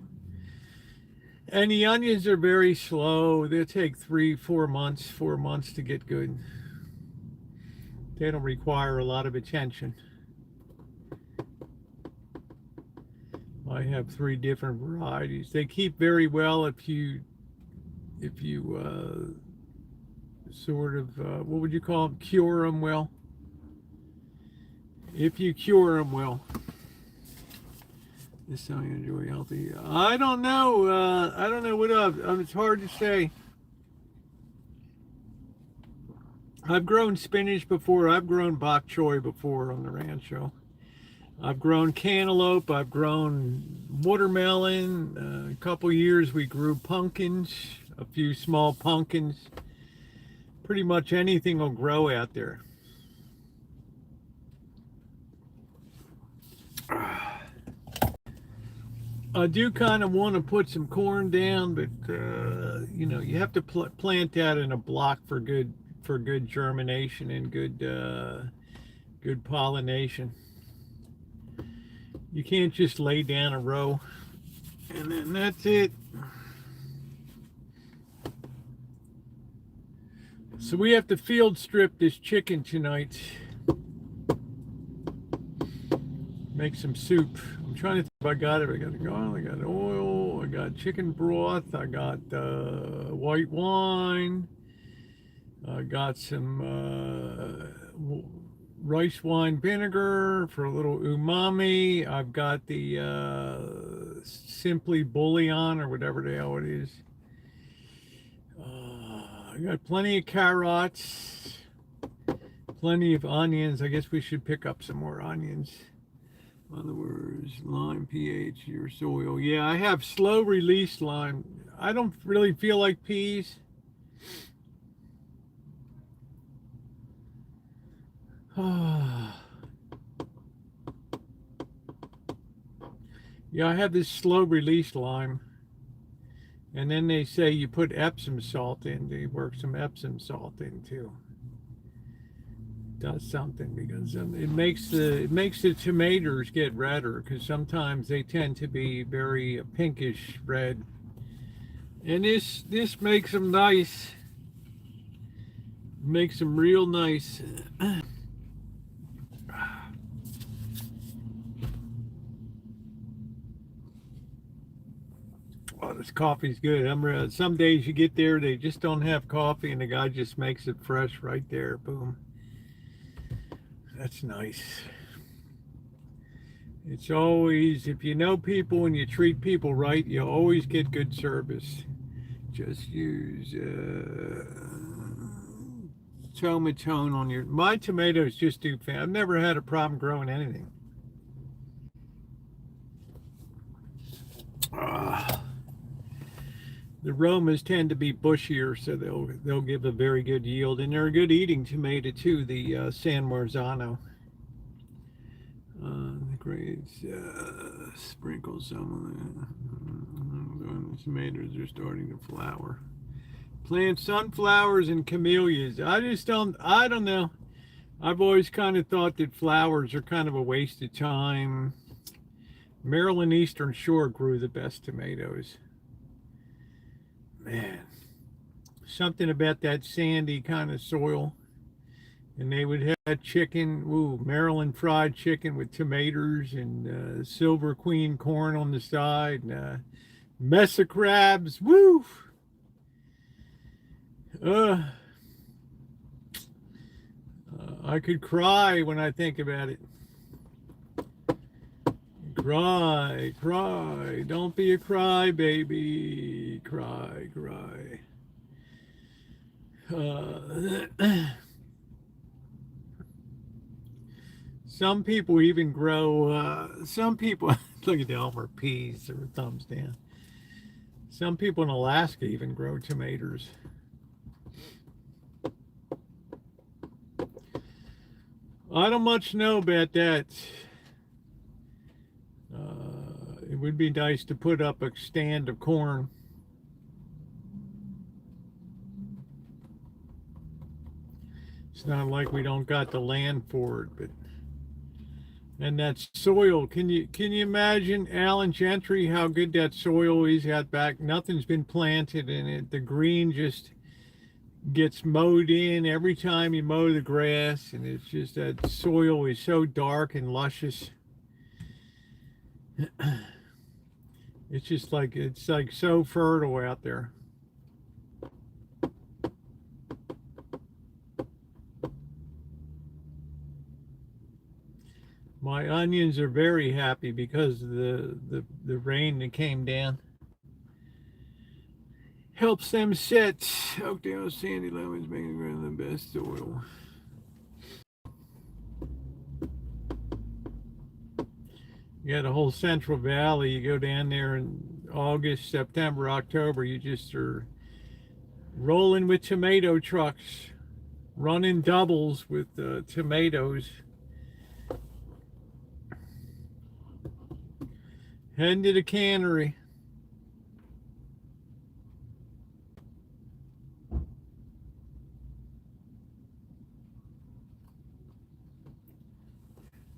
and the onions are very slow. They'll take 4 months to get good. They don't require a lot of attention. I have 3 different varieties. They keep very well if you sort of, what would you call them? Cure them well. If you cure them well. This time you enjoy healthy. I don't know. I don't know what else. It's hard to say. I've grown spinach before. I've grown bok choy before on the Rancho. I've grown cantaloupe. I've grown watermelon. A couple years we grew pumpkins, a few small pumpkins. Pretty much anything will grow out there. I do kind of want to put some corn down, but you know, you have to plant that in a block for good germination and good pollination. You can't just lay down a row and then that's it. So we have to field strip this chicken tonight. Make some soup. I'm trying to think if I got it. I got garlic, I got oil, I got chicken broth, I got white wine, I got some rice wine vinegar for a little umami. I've got the Simply Bouillon or whatever the hell it is. I got plenty of carrots, plenty of onions. I guess we should pick up some more onions. In other words, lime pH, your soil. Yeah, I have slow release lime. I don't really feel like peas. Yeah, I have this slow release lime. And then they say you put Epsom salt in. They work some Epsom salt in too. Does something because it makes the tomatoes get redder because sometimes they tend to be very pinkish red. And this makes them nice. Makes them real nice. Oh, this coffee's good. Some days you get there, they just don't have coffee, and the guy just makes it fresh right there. Boom. That's nice. It's always, if you know people and you treat people right, you always get good service. Just use tomatone on your. My tomatoes just do fine. I've never had a problem growing anything. The Romas tend to be bushier, so they'll give a very good yield, and they're a good eating tomato too. The San Marzano. The grades sprinkle some of the tomatoes are starting to flower. Plant sunflowers and camellias. I don't know. I've always kind of thought that flowers are kind of a waste of time. Maryland Eastern Shore grew the best tomatoes. Man, something about that sandy kind of soil. And they would have chicken, Maryland fried chicken with tomatoes and Silver Queen corn on the side, and mess of crabs, woo! I could cry when I think about it. Cry, cry, don't be a cry baby, cry, cry. Some people even grow, some people, look at the Elmer peas or thumbs down. Some people in Alaska even grow tomatoes. I don't much know about that. It would be nice to put up a stand of corn. It's not like we don't got the land for it, but and that soil, can you imagine, Alan Gentry, how good that soil is out back? Nothing's been planted in it. The green just gets mowed in every time you mow the grass, and it's just that soil is so dark and luscious. It's like so fertile out there. My onions are very happy because of the rain that came down. Helps them set. Oakdale sandy lemons making ground the best soil. You got a whole Central Valley. You go down there in August, September, October, you just are rolling with tomato trucks, running doubles with tomatoes. Heading to the cannery.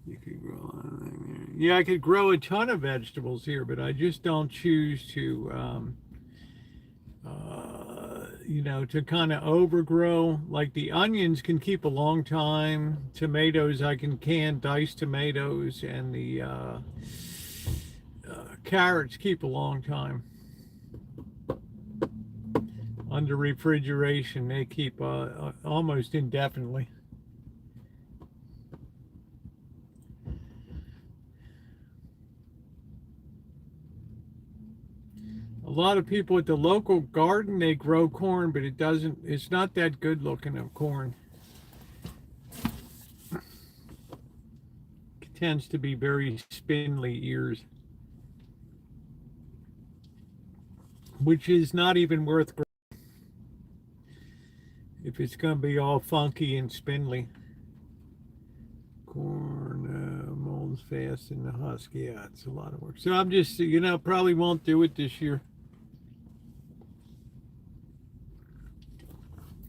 You could grow anything there. Yeah, I could grow a ton of vegetables here, but I just don't choose to, to kind of overgrow. Like the onions can keep a long time. Tomatoes, I can can diced tomatoes, and the carrots keep a long time. Under refrigeration, they keep almost indefinitely. A lot of people at the local garden, they grow corn, but it's not that good looking of corn. It tends to be very spindly ears, which is not even worth growing if it's going to be all funky and spindly. Corn molds fast in the husk. Yeah, it's a lot of work. So I'm just, probably won't do it this year.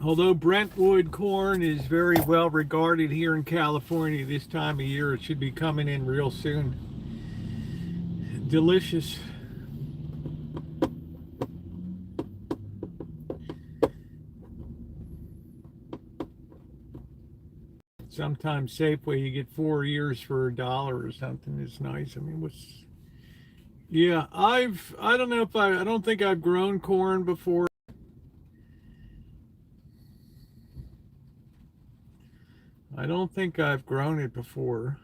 Although Brentwood corn is very well regarded here in California this time of year, it should be coming in real soon. Delicious. Sometimes Safeway you get 4 ears for $1 or something. It's nice. I mean, yeah, I don't know if I don't think I've grown corn before. I don't think I've grown it before.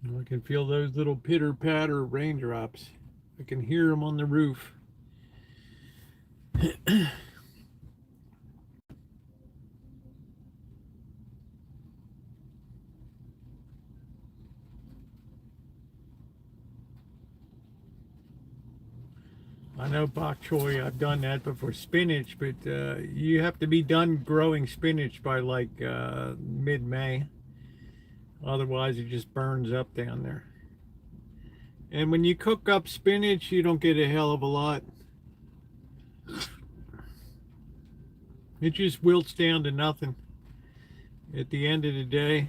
I can feel those little pitter-patter raindrops. I can hear them on the roof. I know bok choy, I've done that before. Spinach, but you have to be done growing spinach by like mid-May. Otherwise it just burns up down there. And when you cook up spinach, you don't get a hell of a lot. It just wilts down to nothing at the end of the day.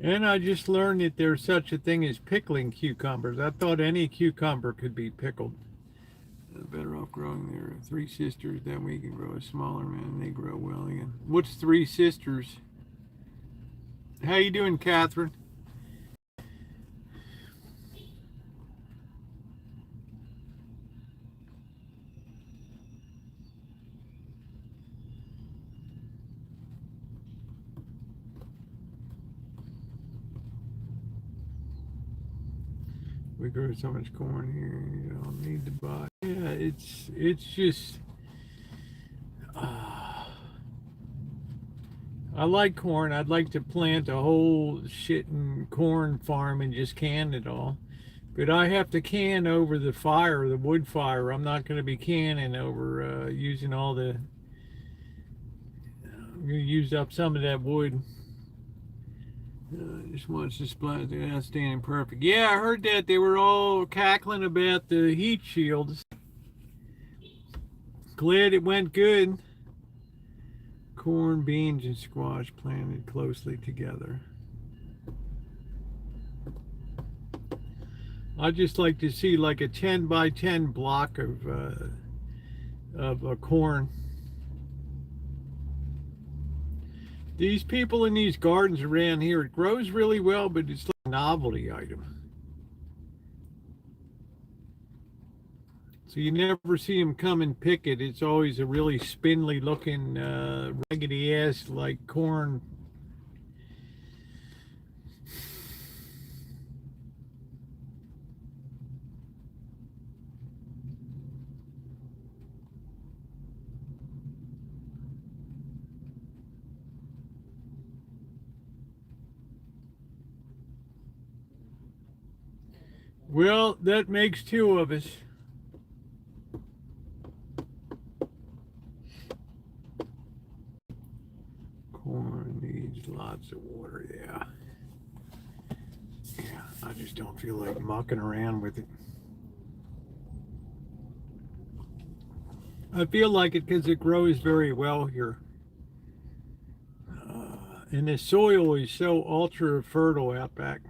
And I just learned that there's such a thing as pickling cucumbers. I thought any cucumber could be pickled. Better off growing their 3 sisters, then we can grow a smaller man and they grow well again. What's 3 sisters? How you doing, Catherine? We grow so much corn here, you don't need to buy. Yeah, it's just, I like corn. I'd like to plant a whole shitting corn farm and just can it all. But I have to can over the fire, the wood fire. I'm not going to be canning over using all the, I'm going to use up some of that wood. Just watch this blast. Outstanding, perfect. Yeah, I heard that they were all cackling about the heat shields. Glad it went good. Corn, beans, and squash planted closely together. I just like to see like a 10 by 10 block of corn. These people in these gardens around here, it grows really well, but it's like a novelty item. So you never see them come and pick it. It's always a really spindly looking, raggedy ass like corn. Well, that makes 2 of us. Corn needs lots of water, yeah. Yeah, I just don't feel like mucking around with it. I feel like it because it grows very well here. And the soil is so ultra fertile out back.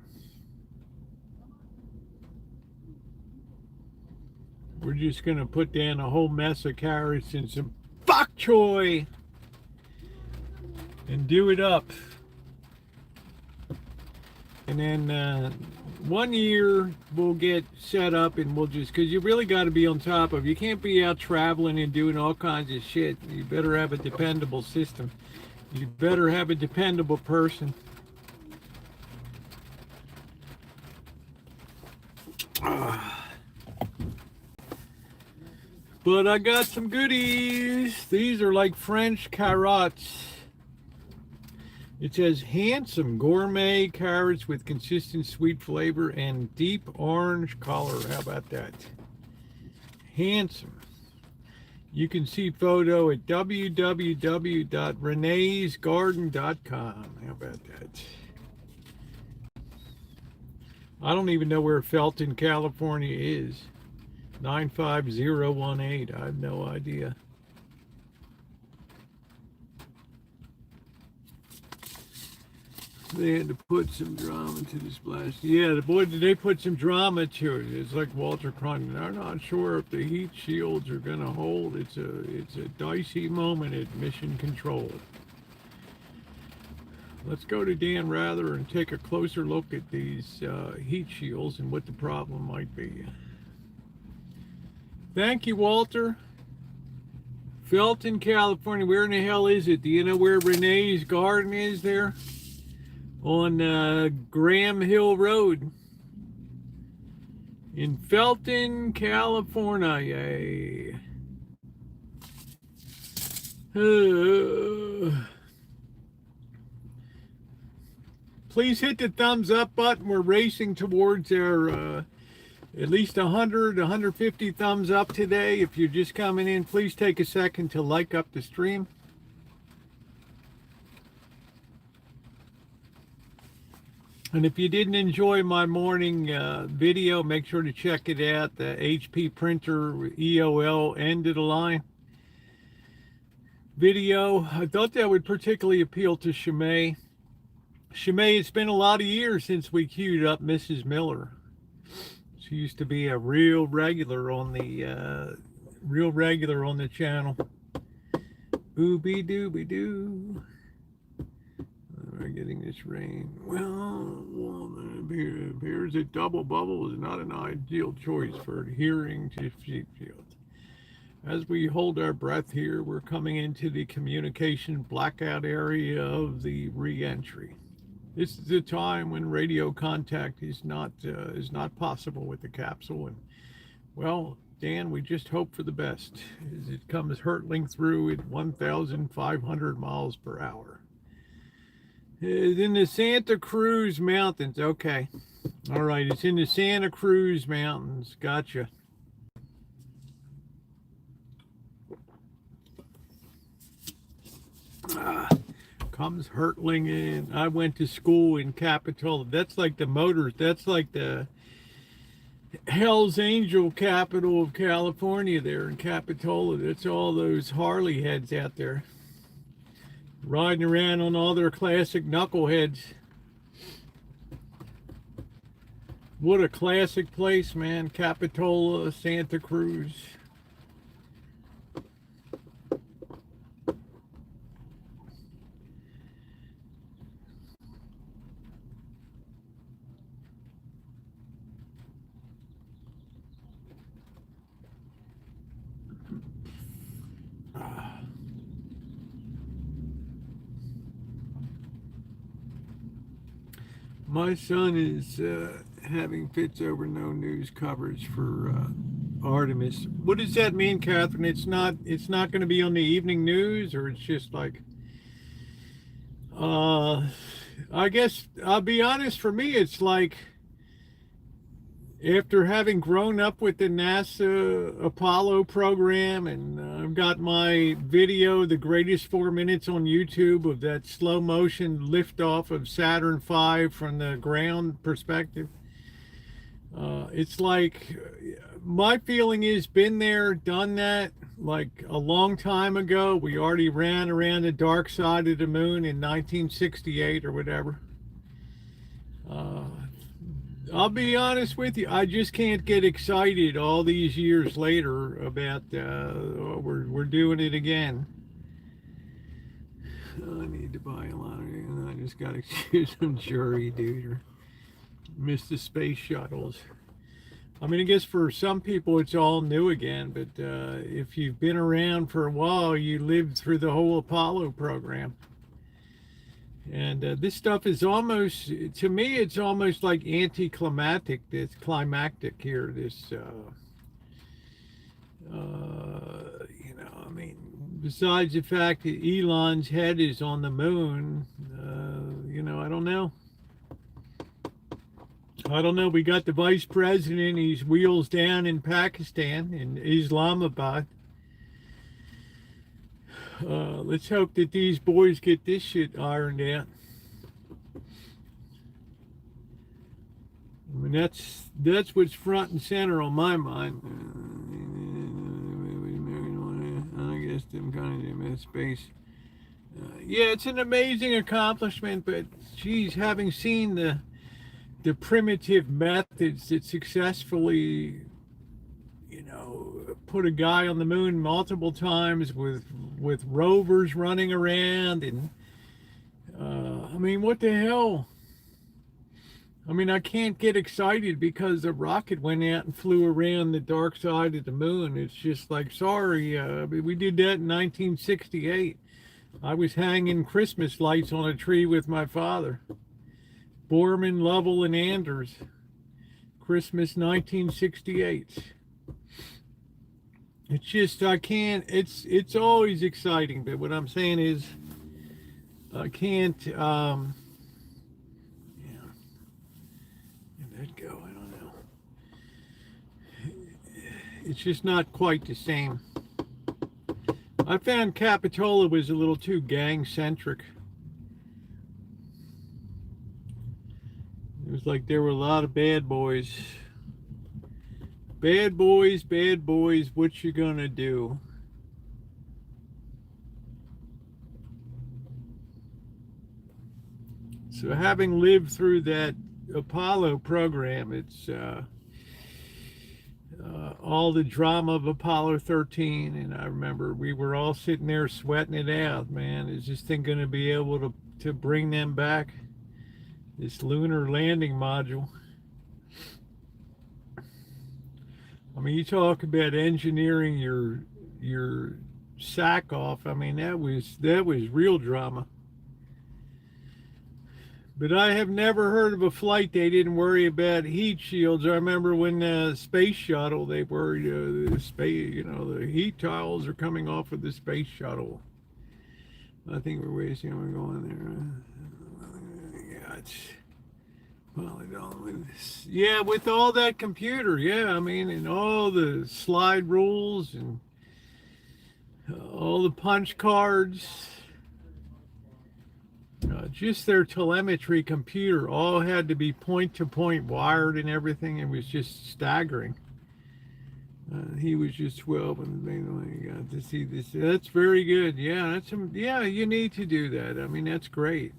We're just going to put down a whole mess of carrots and some bok choy and do it up. And then 1 year we'll get set up and we'll just, because you really got to be on top of, you can't be out traveling and doing all kinds of shit. You better have a dependable system. You better have a dependable person. But I got some goodies. These are like French carrots. It says handsome gourmet carrots with consistent sweet flavor and deep orange color. How about that? Handsome. You can see photo at www.renesgarden.com. How about that? I don't even know where Felton, California is. 95018. I have no idea. They had to put some drama to the splash. Yeah, boy, did they put some drama to it. It's like Walter Cronkite. They're not sure if the heat shields are going to hold. It's a dicey moment at Mission Control. Let's go to Dan Rather and take a closer look at these heat shields and what the problem might be. Thank you, Walter. Felton, California. Where in the hell is it? Do you know where Renee's Garden is there? On Graham Hill Road in Felton, California. Yay. Please hit the thumbs up button. We're racing towards our at least 100, 150 thumbs up today. If you're just coming in, please take a second to like up the stream. And if you didn't enjoy my morning video, make sure to check it out. The HP printer EOL end of the line video. I thought that would particularly appeal to Shimei. Shimei, it's been a lot of years since we queued up Mrs. Miller. She used to be a real regular on the channel. Ooby dooby doo. We're getting this rain. Well, it appears that double bubble is not an ideal choice for adhering to sheep shield. As we hold our breath here, we're coming into the communication blackout area of the re-entry. This is the time when radio contact is not possible with the capsule, and well, Dan, we just hope for the best as it comes hurtling through at 1,500 miles per hour. It's in the Santa Cruz Mountains. Okay. All right. It's in the Santa Cruz Mountains. Gotcha. Comes hurtling in. I went to school in Capitola. That's like the motors. That's like the Hell's Angel capital of California there in Capitola. That's all those Harley heads out there. Riding around on all their classic knuckleheads. What a classic place, man. Capitola, Santa Cruz. My son is having fits over no news coverage for Artemis. What does that mean, Catherine? It's not going to be on the evening news, or it's just like, I guess I'll be honest. For me, it's like after having grown up with the NASA Apollo program, and I've got my video, the greatest 4 minutes on YouTube of that slow motion liftoff of Saturn V from the ground perspective. It's like my feeling is been there, done that, like a long time ago. We already ran around the dark side of the moon in 1968 or whatever. I'll be honest with you, I just can't get excited all these years later about we're doing it again. I need to buy a lottery, and I just got to choose some jury, dude, or miss the space shuttles. I mean, I guess for some people it's all new again, but if you've been around for a while, you lived through the whole Apollo program. And this stuff is almost, to me, it's almost like anticlimactic. It's climactic here. This, you know, I mean, besides the fact that Elon's head is on the moon, you know, I don't know. We got the vice president. He's wheels down in Pakistan, in Islamabad. Let's hope that these boys get this shit ironed out. I mean, that's what's front and center on my mind. I guess them kind of space. Yeah, it's an amazing accomplishment, but geez, having seen the primitive methods that successfully, you know, put a guy on the moon multiple times with rovers running around, and I mean, what the hell? I mean, I can't get excited because the rocket went out and flew around the dark side of the moon. It's just like, sorry, we did that in 1968. I was hanging Christmas lights on a tree with my father. Borman, Lovell, and Anders. Christmas 1968. It's just, I can't, it's always exciting, but what I'm saying is, I can't, let go, I don't know. It's just not quite the same. I found Capitola was a little too gang-centric. It was like there were a lot of bad boys. Bad boys, what you gonna do? So having lived through that Apollo program, it's all the drama of Apollo 13, and I remember we were all sitting there sweating it out, man. Is this thing going to be able to bring them back? This lunar landing module. I mean, you talk about engineering your sack off. I mean, that was real drama. But I have never heard of a flight they didn't worry about heat shields. I remember when the space shuttle, they worried the heat tiles are coming off of the space shuttle. I think we're wasting on going there. Yeah, it's well, yeah, with all that computer, yeah. I mean, and all the slide rules and all the punch cards. Just their telemetry computer all had to be point-to-point wired and everything. It was just staggering. He was just 12 and they got to see this. That's very good. Yeah, yeah, you need to do that. I mean, that's great.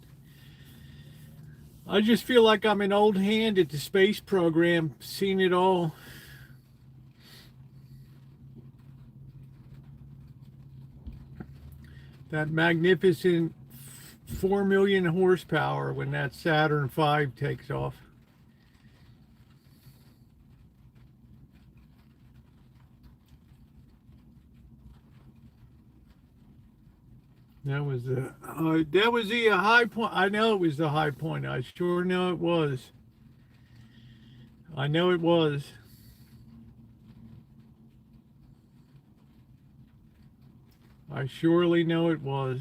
I just feel like I'm an old hand at the space program, seen it all. That magnificent 4 million horsepower when that Saturn V takes off. That was the high point. I know it was the high point. I sure know it was. I know it was. I surely know it was.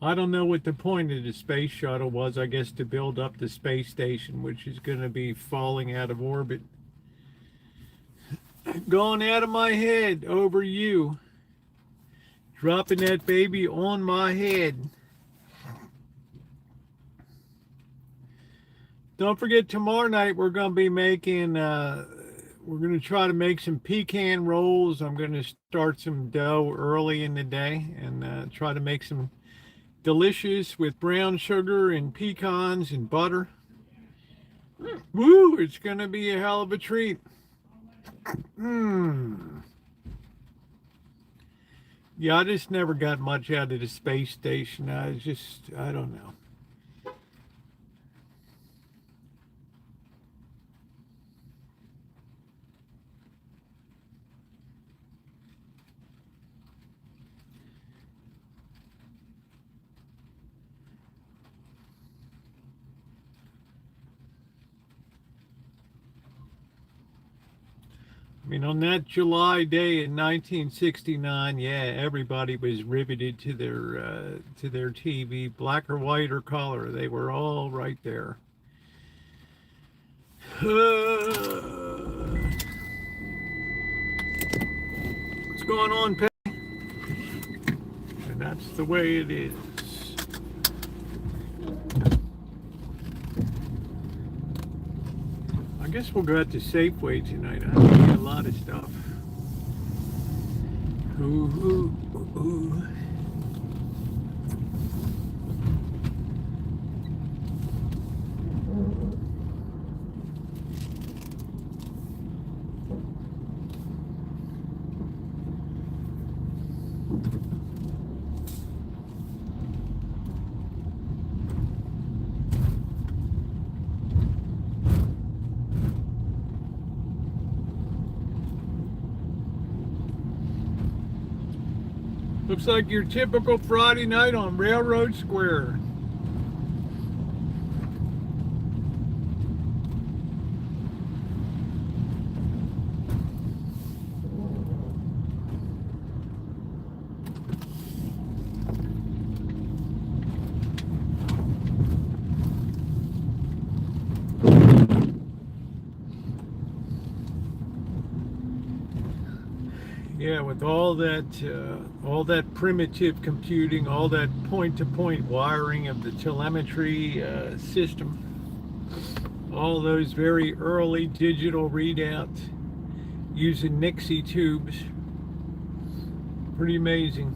I don't know what the point of the space shuttle was. I guess to build up the space station, which is going to be falling out of orbit. Going out of my head over you. Dropping that baby on my head. Don't forget, tomorrow night we're going to be making, we're going to try to make some pecan rolls. I'm going to start some dough early in the day and try to make some delicious with brown sugar and pecans and butter. Woo, it's going to be a hell of a treat. Yeah, I just never got much out of the space station. I don't know. I mean, on that July day in 1969, yeah, everybody was riveted to their TV, black or white or color. They were all right there. What's going on, Pat? And that's the way it is. I guess we'll go out to Safeway tonight. I need a lot of stuff. Ooh, ooh, ooh. Looks like your typical Friday night on Railroad Square. Yeah, with all that primitive computing, all that point-to-point wiring of the telemetry system, all those very early digital readouts using Nixie tubes, pretty amazing.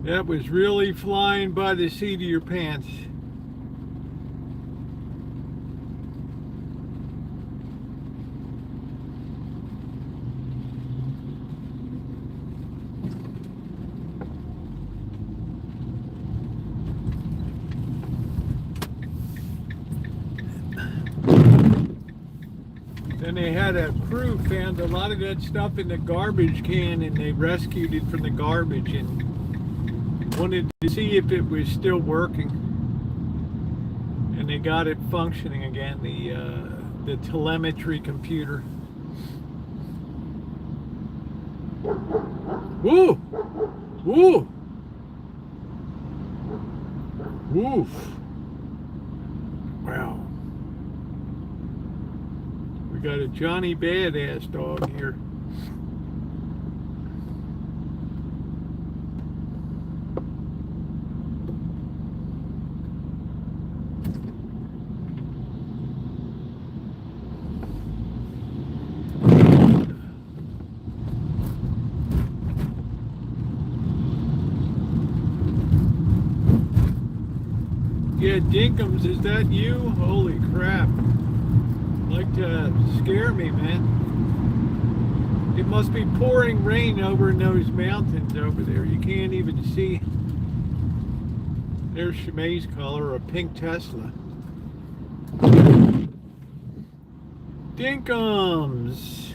That was really flying by the seat of your pants. Then they had a crew found a lot of that stuff in the garbage can, and they rescued it from the garbage and wanted to see if it was still working. And they got it functioning again, the telemetry computer. Woo! Woo! Woof! Wow. We got a Johnny Badass dog here. Yeah, Dinkums, is that you? Holy crap. Like to scare me, man. It must be pouring rain over in those mountains over there. You can't even see. There's Shemai's color, a pink Tesla. Dinkums.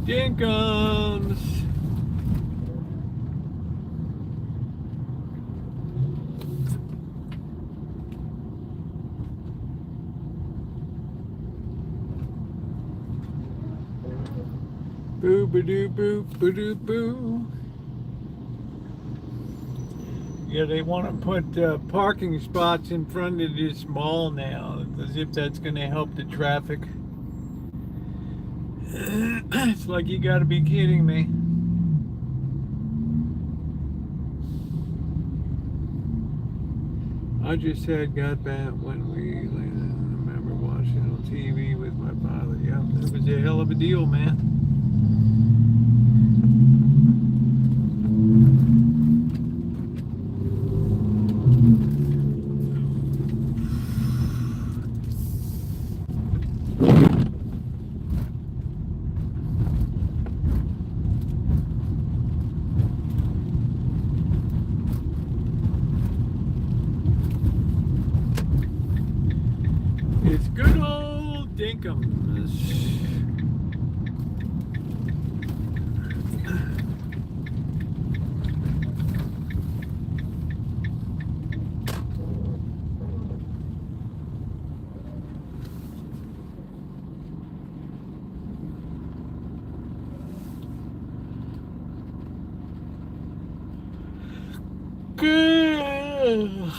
Dinkums. Boo ba doo boo ba doo boo. Yeah, they want to put parking spots in front of this mall now, as if that's going to help the traffic. It's like, you got to be kidding me. I just got back when we remember watching on TV with my father. Yeah, it was a hell of a deal, man. like them. Good.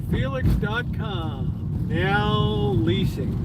Felix.com, now leasing.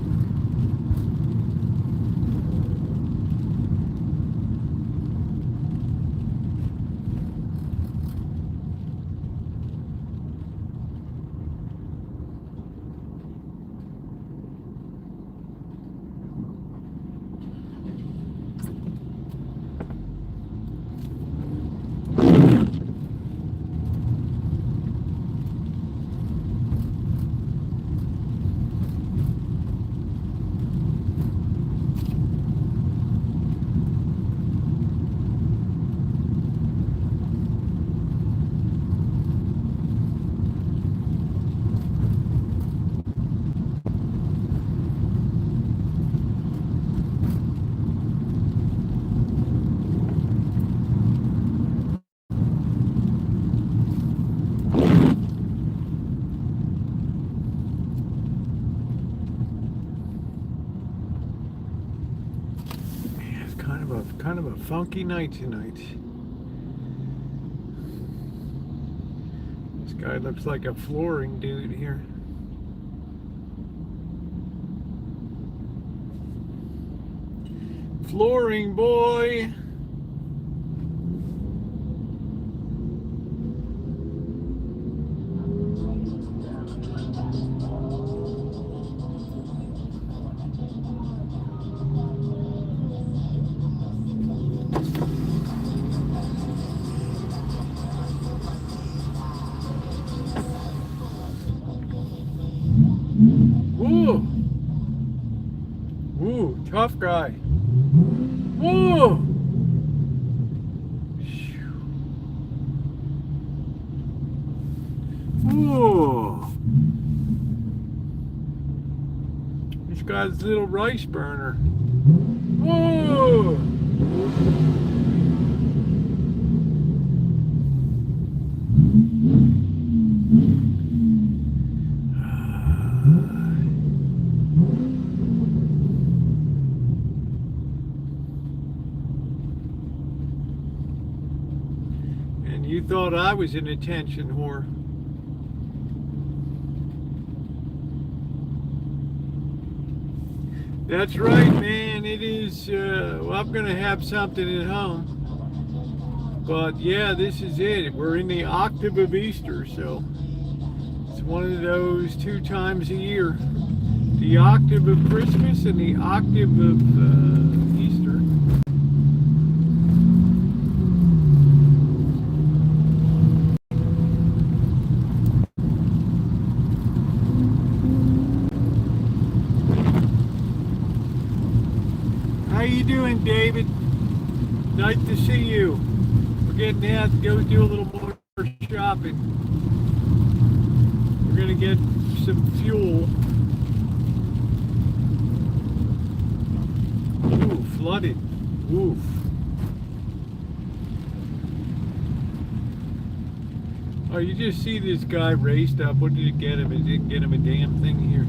Kind of a funky night tonight. This guy looks like a flooring dude here. Flooring boy. Woo! Woo, tough guy. Woo! Woo! He's got his little rice burner. Woo! You thought I was an attention whore. That's right, man. It is, well, I'm going to have something at home. But yeah, this is it. We're in the octave of Easter, so it's one of those 2 times a year. The octave of Christmas and the octave of Easter. How you doing, David? Nice to see you. We're getting to have to go do a little more shopping. We're gonna get some fuel. Ooh, flooded. Oof. Oh, you just see this guy raced up. What did it get him? It didn't get him a damn thing here.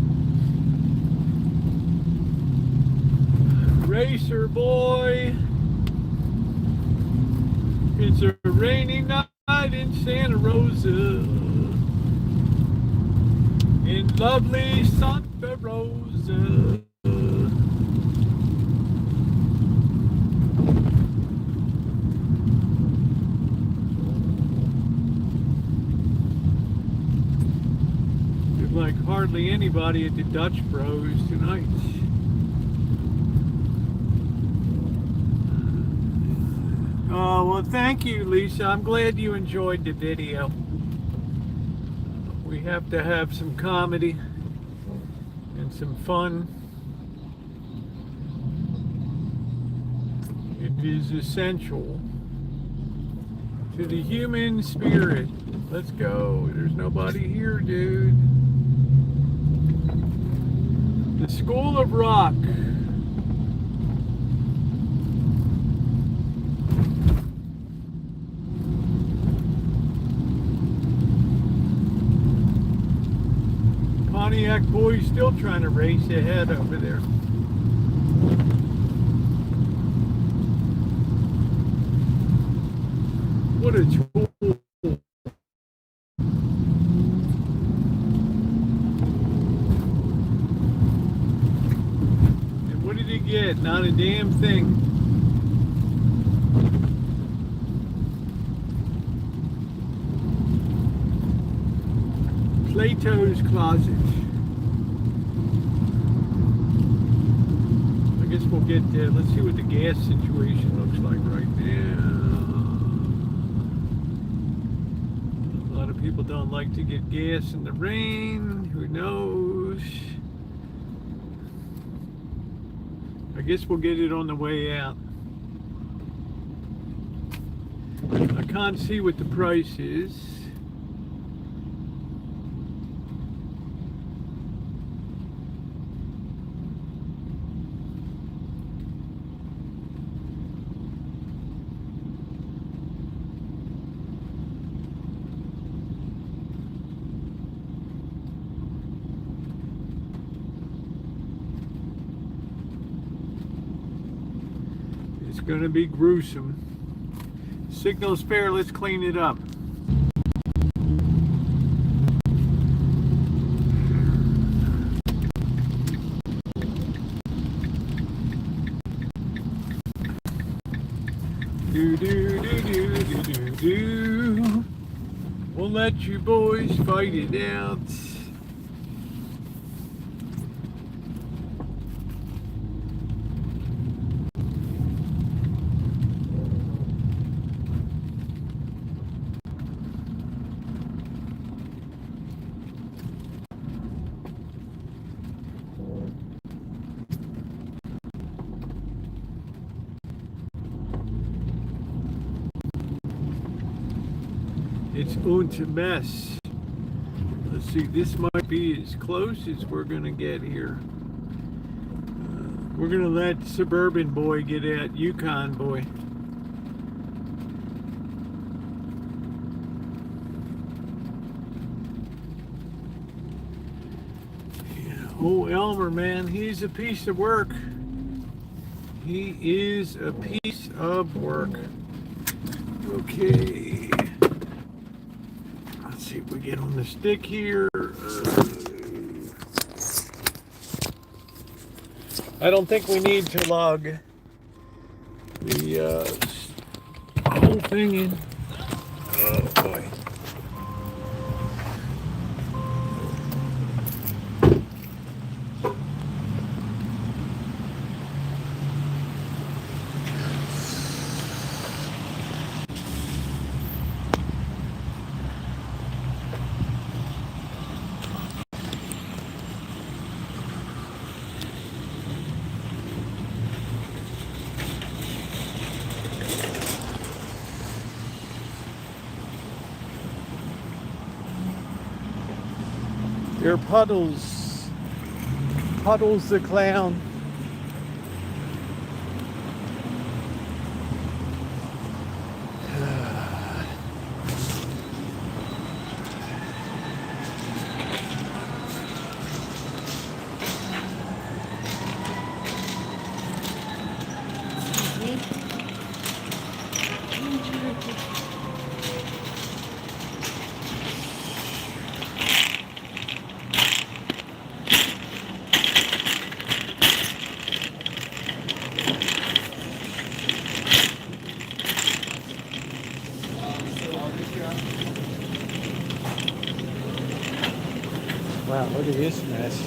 Racer boy. It's a rainy night in Santa Rosa. In lovely Santa Rosa. Like hardly anybody at the Dutch Bros tonight. Oh, well, thank you, Lisa. I'm glad you enjoyed the video. We have to have some comedy and some fun. It is essential to the human spirit. Let's go. There's nobody here, dude. The School of Rock. Pontiac boy's still trying to race ahead over there. What a tool. And what did he get? Not a damn thing. Plato's Closet. I guess we'll get let's see what the gas situation looks like right now. A lot of people don't like to get gas in the rain. Who knows? I guess we'll get it on the way out. I can't see what the price is. It's going to be gruesome. Signal's fair, let's clean it up. Do do do do do do do. We'll let you boys fight it out. It's a mess. Let's see, this might be as close as we're gonna get here. We're gonna let Suburban Boy get at Yukon Boy. Yeah. Oh, Elmer, man, he's a piece of work. He is a piece of work. Okay. Let's see if we get on the stick here. I don't think we need to log the whole thing in. Oh boy. You're Puddles. Puddles the clown. Wow, look at this mess.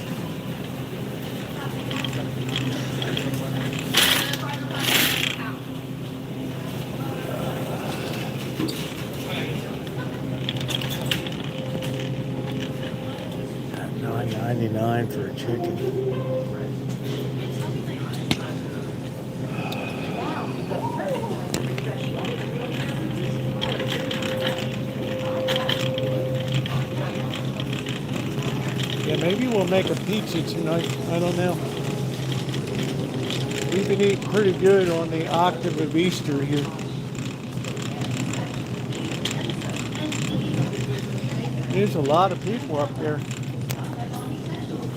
$9.99 for a chicken. Yeah, maybe we'll make a pizza tonight. I don't know. We've been eating pretty good on the octave of Easter here. There's a lot of people up there.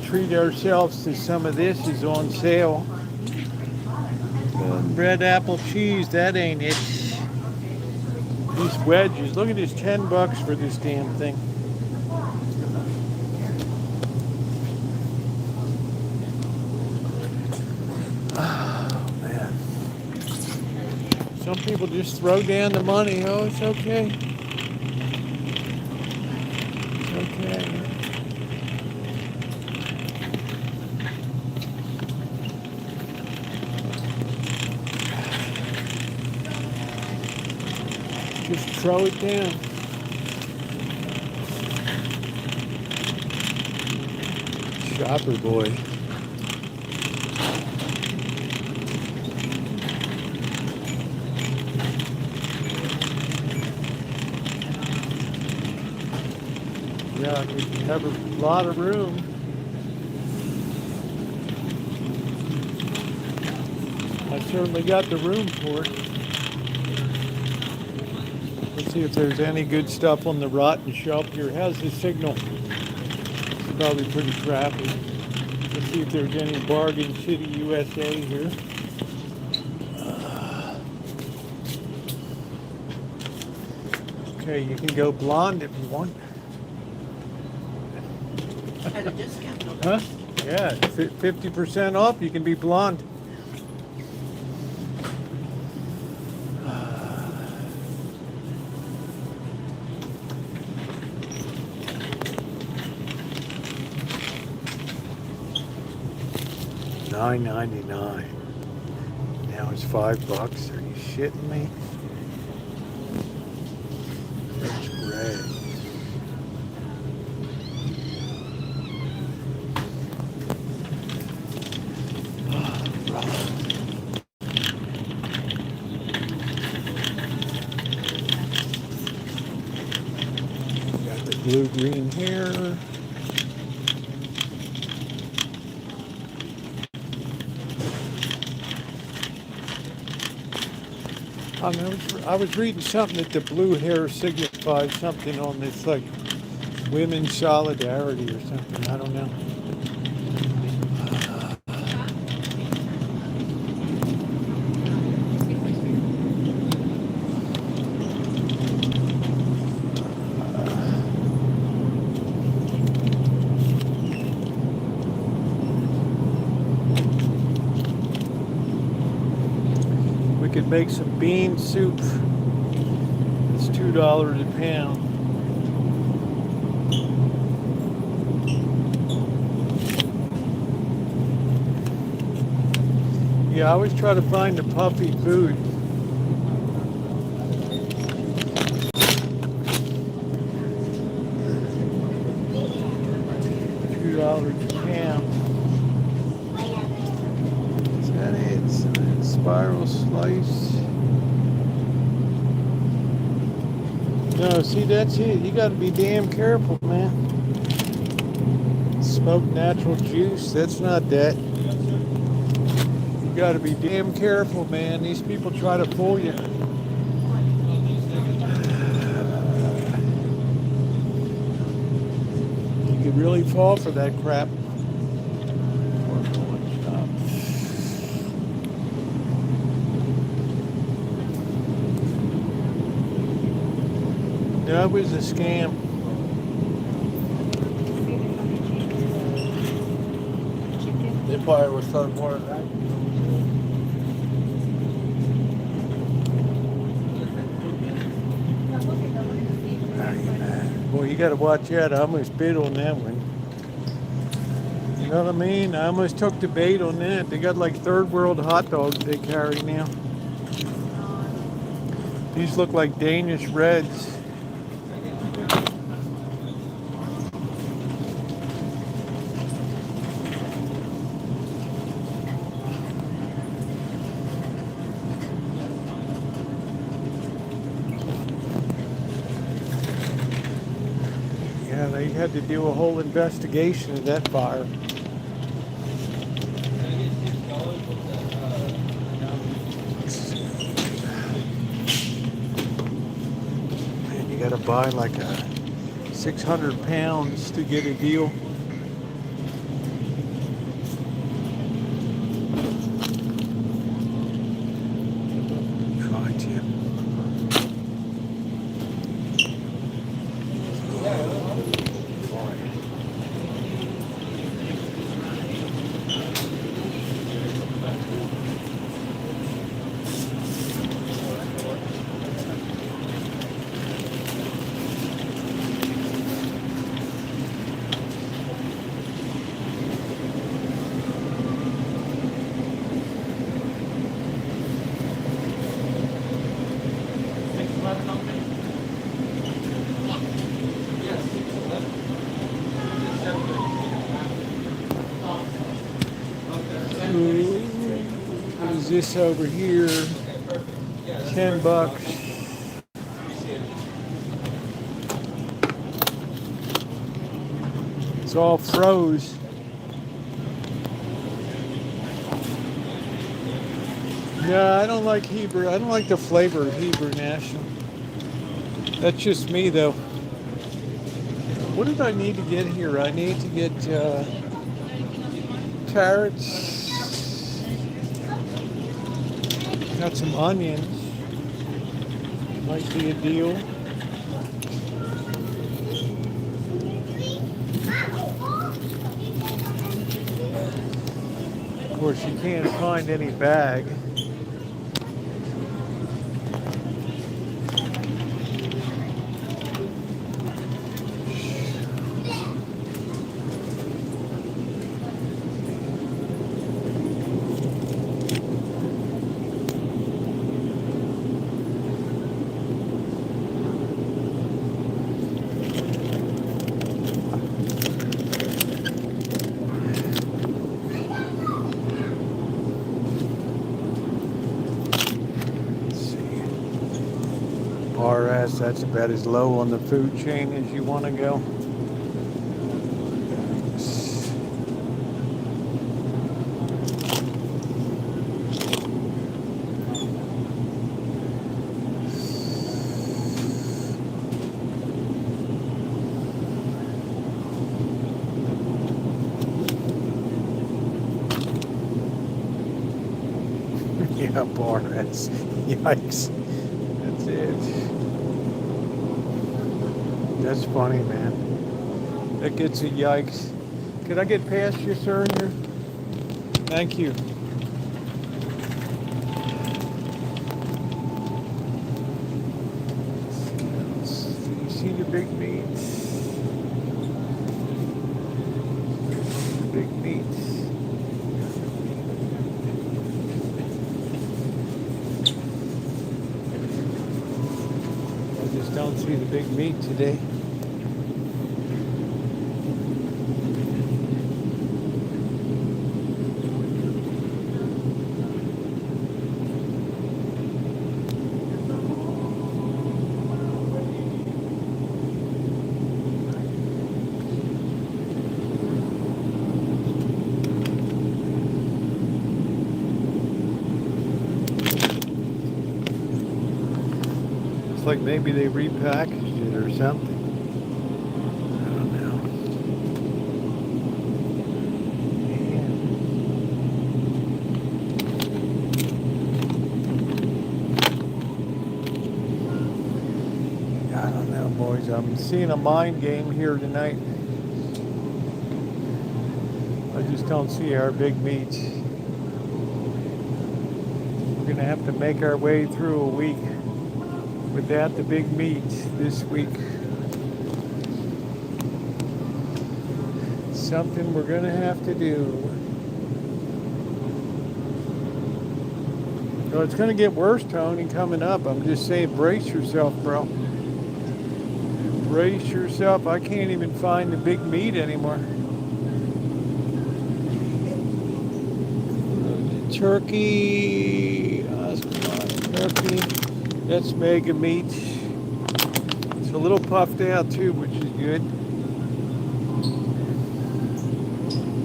Treat ourselves to some of this is on sale. Red apple cheese, that ain't it. These wedges, look at this, $10 for this damn thing. Oh man. Some people just throw down the money. Oh, it's okay. It's okay. Just throw it down. Shopper boy. Yeah, we have a lot of room. I certainly got the room for it. Let's see if there's any good stuff on the rotten shelf here. How's the signal? It's probably pretty crappy. Let's see if there's any Bargain City, USA here. Okay, you can go blonde if you want. At a discount. Huh? Yeah, 50% off. You can be blonde. $9.99. Now it's $5. Are you shitting me? That's great. Got the blue-green here. I was reading something that the blue hair signifies something on this, like women's solidarity or something. I don't know. Could make some bean soup. It's $2 a pound. Yeah, I always try to find the puffy food. $2 a pound. Is that it? Spiral slice. No, see, that's it. You got to be damn careful, man. Smoked natural juice, that's not that. You got to be damn careful, man. These people try to fool you. You could really fall for that crap. That was a scam. They probably were selling more than that. Boy, you got to watch out. I almost bid on that one. You know what I mean? I almost took the bait on that. They got like third world hot dogs they carry now. These look like Danish Reds. Yeah, they had to do a whole investigation of that fire. Man, you gotta buy like 600 pounds to get a deal. Try to. What is this over here? $10. It's all froze. No, I don't like Hebrew. I don't like the flavor of Hebrew National. That's just me, though. What did I need to get here? I need to get carrots. Got some onions. Might be a deal. Of course, you can't find any bag. RS, that's about as low on the food chain as you want to go. Yeah, RS. Yikes. That's it. That's funny, man. That gets a yikes. Could I get past you, sir, here? Thank you. You see the big meats? The big meats. I just don't see the big meat today. Like maybe they repackaged it or something. I don't know. I don't know, boys. I'm seeing a mind game here tonight. I just don't see our big meats. We're gonna have to make our way through a week without the big meat this week. something we're gonna have to do. So it's gonna get worse, Tony, coming up. I'm just saying, brace yourself, bro. Brace yourself. I can't even find the big meat anymore. Turkey, turkey. That's mega meat. It's a little puffed out too, which is good.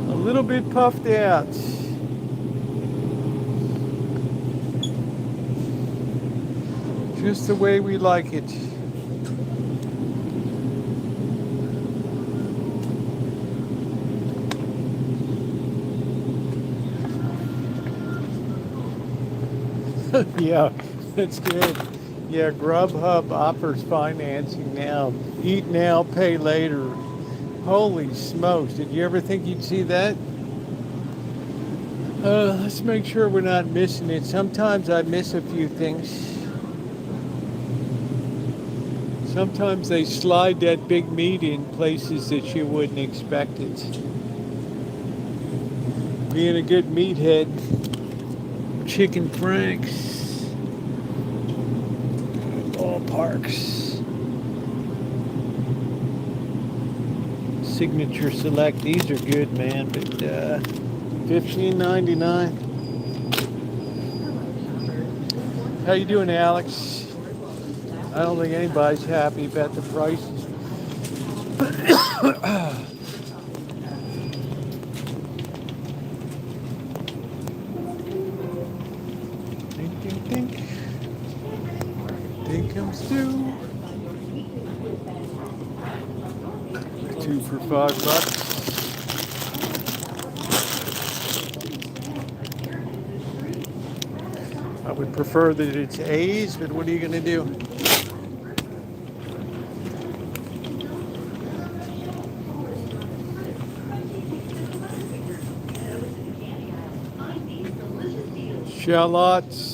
A little bit puffed out. Just the way we like it. Yeah, that's good. Yeah, Grubhub offers financing now. Eat now, pay later. Holy smokes, did you ever think you'd see that? Let's make sure we're not missing it. Sometimes I miss a few things. Sometimes they slide that big meat in places that you wouldn't expect it. Being a good meathead. Chicken Franks. Ballparks. Signature Select. These are good, man, but $15.99. How you doing, Alex? I don't think anybody's happy about the prices. Ding, ding, ding. Ding comes two. 2 for $5. I would prefer that it's A's, but what are you going to do? Shallots.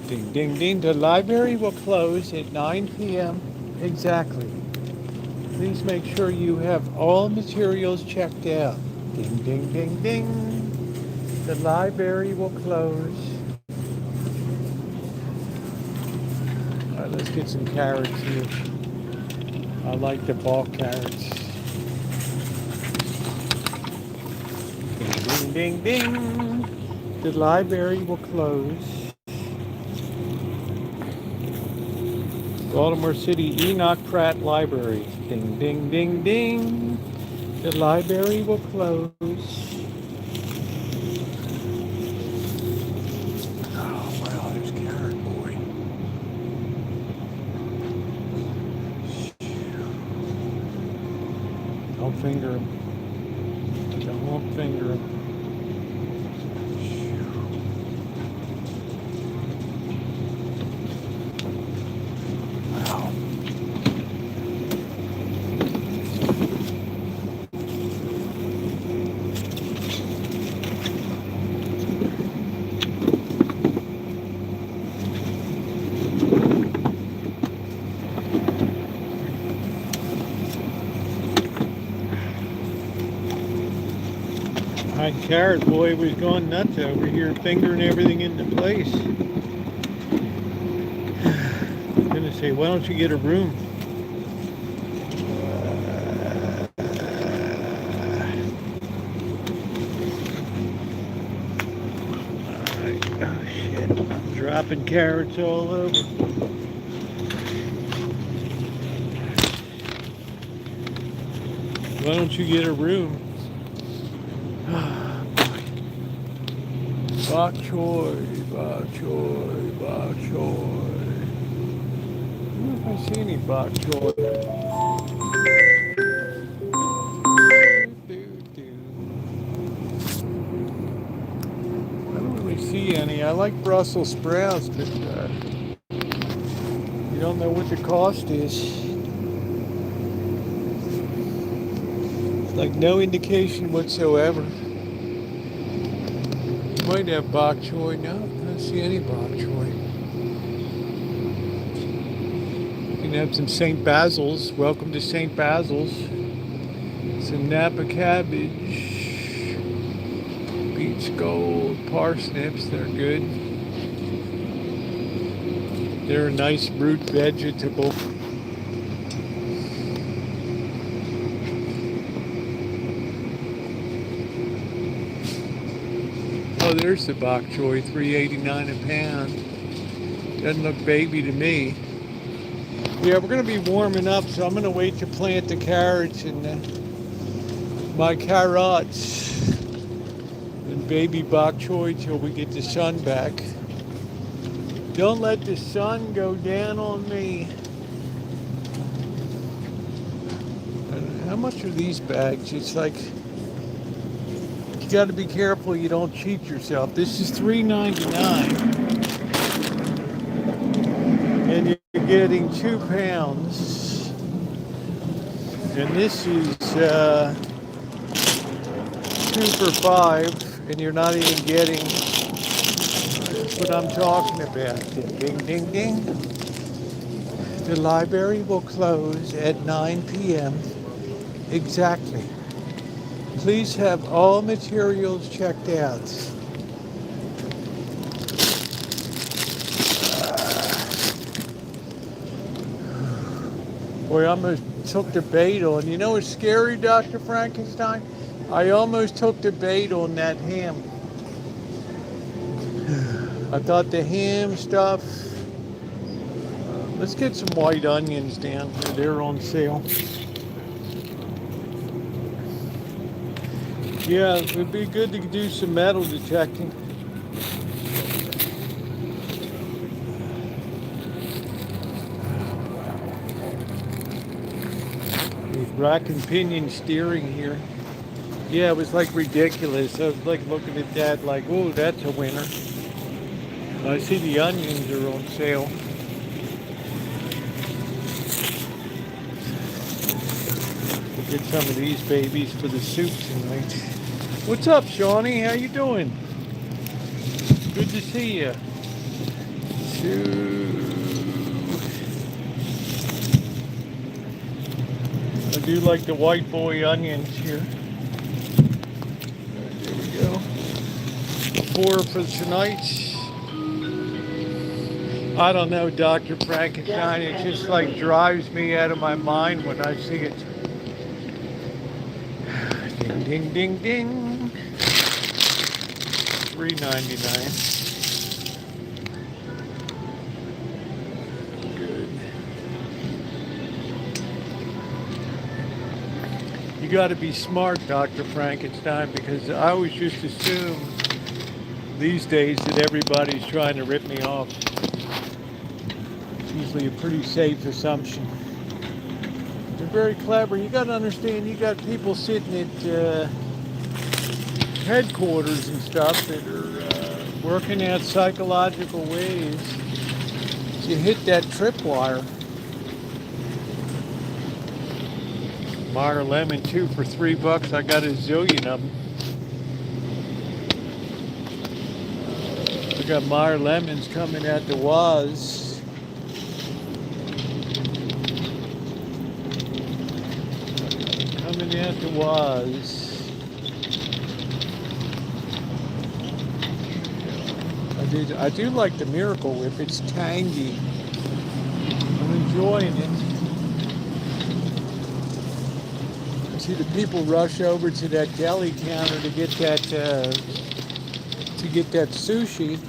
Ding, ding, ding. The library will close at 9 p.m. exactly. Please make sure you have all materials checked out. Ding, ding, ding, ding. The library will close. All right, let's get some carrots here. I like the ball carrots. Ding, ding, ding, ding. The library will close. Baltimore City Enoch Pratt Library. Ding, ding, ding, ding. The library will close. Oh, wow, there's Carrot Boy. Don't finger him. Don't finger him. Carrot Boy was going nuts over here, fingering everything into place. I'm gonna say, why don't you get a room? Alright, oh shit, I'm dropping carrots all over. Why don't you get a room? Bok choy, bok choy, bok choy. I don't know if I see any bok choy. I don't really see any. I like Brussels sprouts, but you don't know what the cost is. It's like no indication whatsoever. Might have bok choy. No, I don't see any bok choy. You can have some St. Basil's. Welcome to St. Basil's. Some Napa cabbage. Beach gold parsnips. They're good. They're a nice root vegetable. Oh, there's the bok choy, $3.89 a pound. Doesn't look baby to me. Yeah, we're going to be warming up, so I'm going to wait to plant the carrots and my carrots and baby bok choy till we get the sun back. Don't let the sun go down on me. How much are these bags? It's like, you got to be careful you don't cheat yourself. This is $3.99, and you're getting 2 pounds. And this is 2 for $5, and you're not even getting. That's what I'm talking about. Ding, ding, ding, ding. The library will close at 9 p.m. exactly. Please have all materials checked out. Boy, I almost took the bait on. You know what's scary, Dr. Frankenstein? I almost took the bait on that ham. I thought the ham stuff. Let's get some white onions down here. They're on sale. Yeah, it would be good to do some metal detecting. There's rack and pinion steering here. Yeah, it was like ridiculous. I was like looking at that like, oh, that's a winner. I see the onions are on sale. We'll get some of these babies for the soup tonight. What's up, Shawnee? How you doing? Good to see you. I do like the white boy onions here. There we go. 4 for tonight. I don't know, Dr. Frankenstein. It just like drives me out of my mind when I see it. Ding, ding, ding, ding. $3.99. Good. You got to be smart, Dr. Frankenstein, because I always just assume these days that everybody's trying to rip me off. It's usually a pretty safe assumption. They're very clever. You got to understand, you got people sitting at headquarters and stuff that are working out psychological ways to hit that tripwire. Meyer lemon 2 for $3. I got a zillion of them. I got Meyer lemons coming at the Waz. Coming at the Waz. I do like the Miracle Whip. It's tangy. I'm enjoying it. I see the people rush over to that deli counter to get that sushi.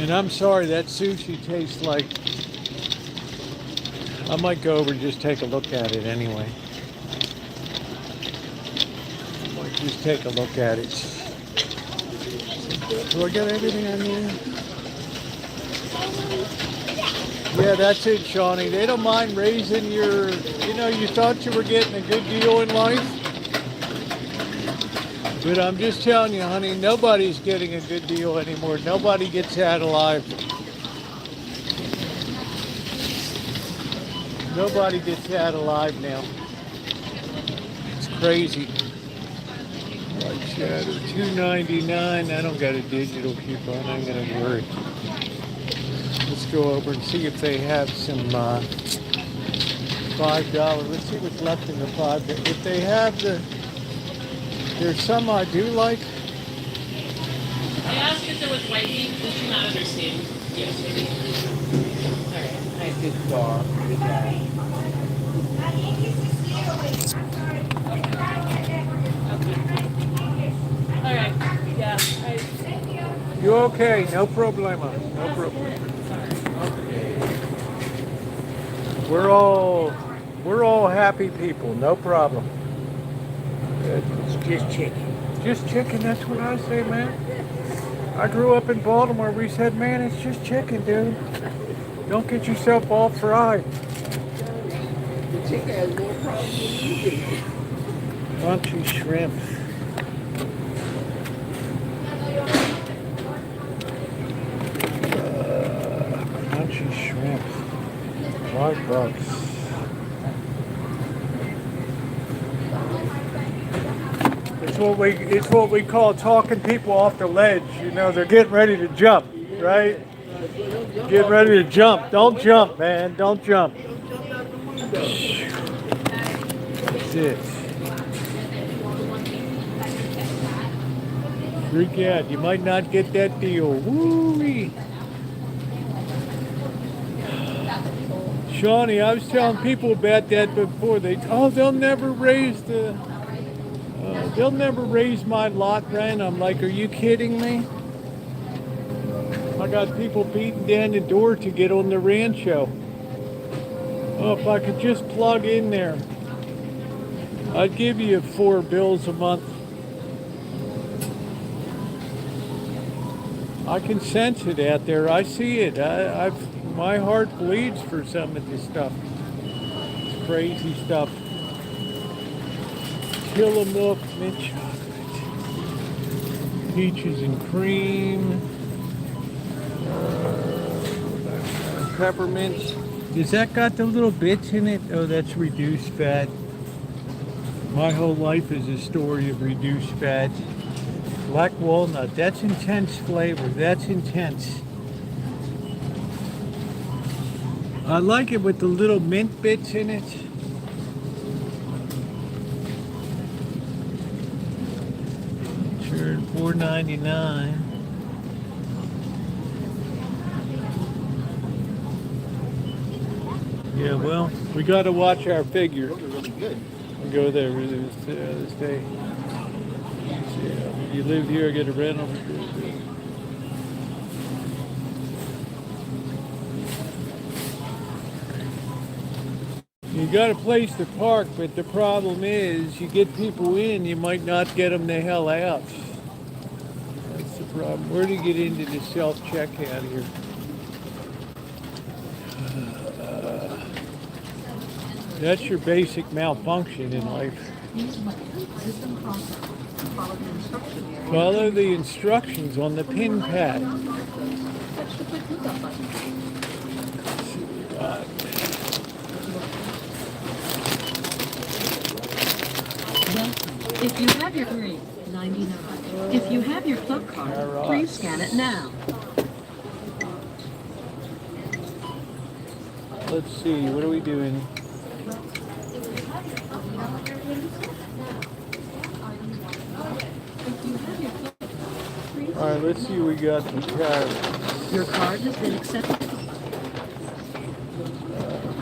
And I'm sorry, that sushi tastes like. I might go over and just take a look at it anyway. I might just take a look at it. Do I get everything I need? Yeah, that's it, Shawnee. They don't mind raising your, you thought you were getting a good deal in life. But I'm just telling you, honey, nobody's getting a good deal anymore. Nobody gets out alive. Nobody gets out alive now. It's crazy. White shadow, $2.99. I don't got a digital coupon. I'm gonna worry. Let's go over and see if they have some $5. Let's see what's left in the $5. If they have there's some I do like. I asked if there was white ink. Did you not understand? Yes, maybe. All right. I did dark. All right. Yeah. You okay? No problema. No problem. We're all happy people. No problem. It's just chicken. Just chicken. That's what I say, man. I grew up in Baltimore. We said, man, it's just chicken, dude. Don't get yourself all fried. The chicken has more problems than you do. Crunchy shrimp. Crunchy shrimp. $5. It's what we call talking people off the ledge. You know, they're getting ready to jump, right? Getting ready to jump. Don't jump, man. Don't jump. That's it. Freak out. You might not get that deal. Woo-wee. Shawnee, I was telling people about that before. They'll never raise they'll never raise my lot rent. I'm like, are you kidding me? I got people beating down the door to get on the Rancho. Oh, if I could just plug in there, I'd give you $4 a month. I can sense it out there. I see it. My heart bleeds for some of this stuff. It's crazy stuff. Tillamook mint chocolate, peaches and cream, peppermint. Does that got the little bits in it? Oh, that's reduced fat. My whole life is a story of reduced fat. Black walnut, that's intense flavor. That's intense. I like it with the little mint bits in it. Sure, $4.99. Yeah, well, we got to watch our figure. Those are really good. We'll go there. Stay. You live here, get a rental. You got a place to park, but the problem is you get people in, you might not get them the hell out. That's the problem. Where do you get into the self-checkout here? That's your basic malfunction in life. Follow the instructions on the pin pad. If you have your green, $99. If you have your club card, please scan it now. Let's see, what are we doing? All right, let's see what we got some carrots. Your card has been accepted.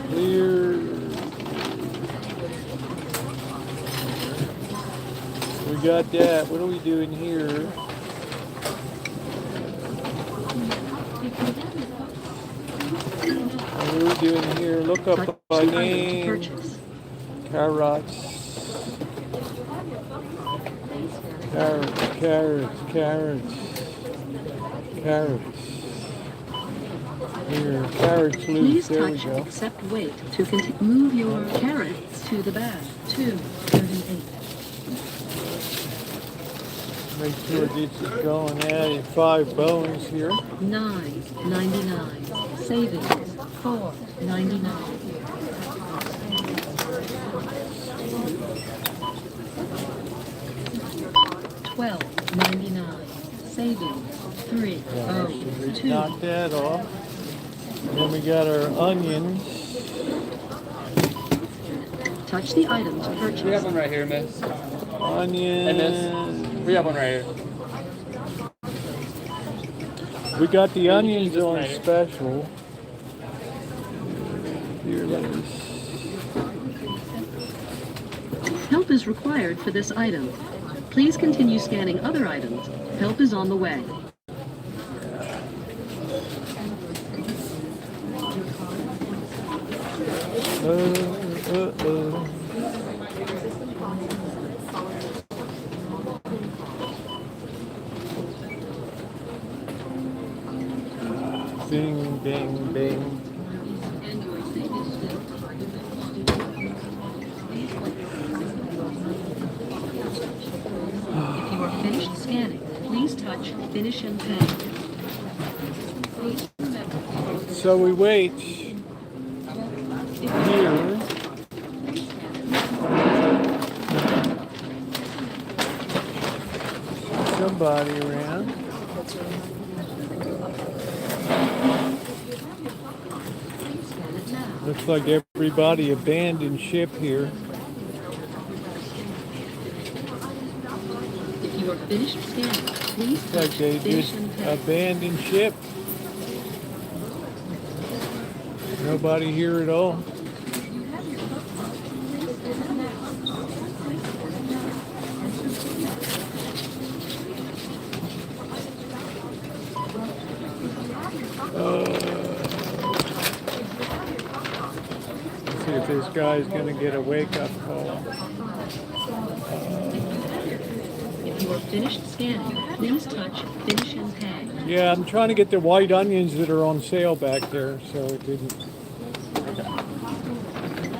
Clear. We got that. What are we doing here? What are we doing here? Look up my name. Carrots. Carrots. Here, carrots loose. Please There we touch go. accept weight to continue. Move your carrots to the bag. $2.38. Make sure this is going at 5 bones here. $9.99. Savings $4.99. $12.99. Savings $302. Knock that off. And then we got our onions. Touch the item to purchase. We have one right here, miss. Onions. And this. We have one right here. We got the onions this on right here. special. Here, let me Help is required for this item. Please continue scanning other items. Help is on the way. Bing, bing, bing. If you are finished scanning, please touch Finish and Pay. So we wait here. Somebody around. Looks like everybody abandoned ship here. If you are finished scanning, please Looks like touch they Finish just and Pay. abandoned ship. Nobody here at all. Let's see if this guy's gonna get a wake-up call. If you are finished scanning, please touch Finish and Pay. Yeah, I'm trying to get the white onions that are on sale back there, so it didn't.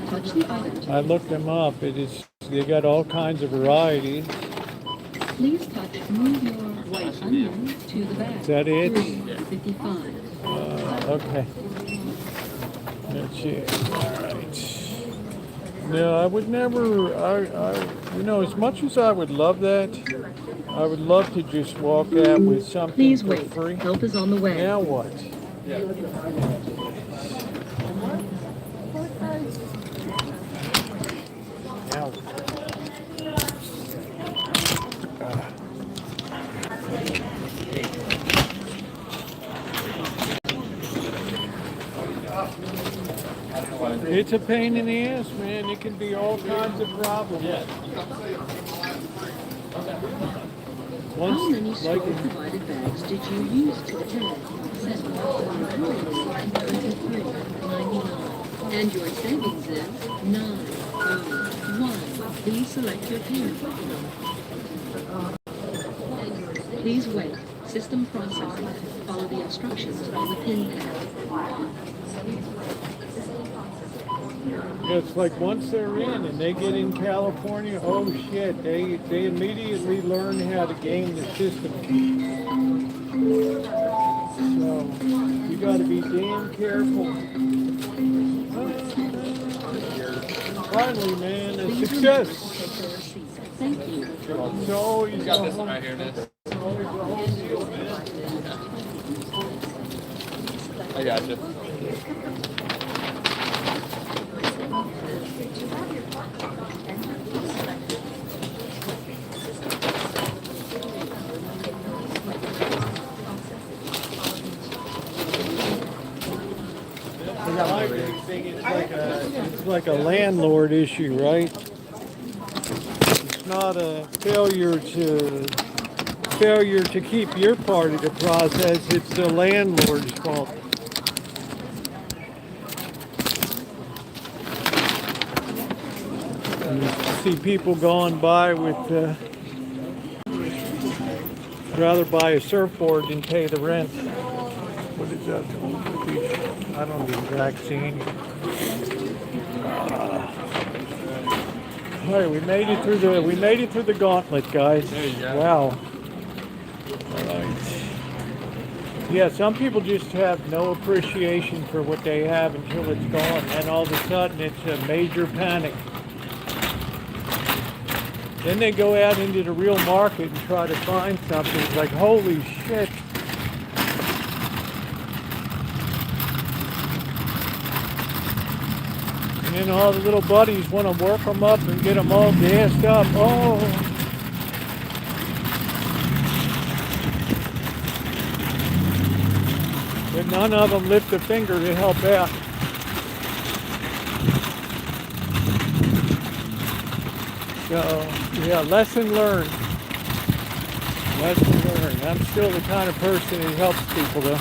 Touch the item. I looked them up. They got all kinds of varieties. Please touch Move Your White Onion to the bag. Is that it? $3.55. Okay. That's it. All right. No, I would never. As much as I would love that, I would love to just walk out with something Please for wait. free. Help is on the way. Now what? Now what? It's a pain in the ass, man. It can be all kinds of problems. How many store-provided bags did you use to attend? 7, 23.99. And your savings is 901. Please select your payment method. Please wait. System processing. Follow the instructions on the pin pad. It's like once they're in and they get in California, oh shit, they immediately learn how to game the system. So you got to be damn careful. Finally, man, a success. Thank you. It's always We got this one right here, miss. I got you. It's like a landlord issue, right? It's not a failure to keep your part of the process. It's the landlord's fault. You see people going by with rather buy a surfboard than pay the rent. What is that? I don't know the exact scene. All right, we made it through the gauntlet, guys. There you go. Wow. All right. Yeah, some people just have no appreciation for what they have until it's gone, and all of a sudden it's a major panic. Then they go out into the real market and try to find something. It's like, holy shit. And then all the little buddies want to work them up and get them all gassed up. Oh. But none of them lift a finger to help out. So, yeah, lesson learned. Lesson learned. I'm still the kind of person who helps people, though.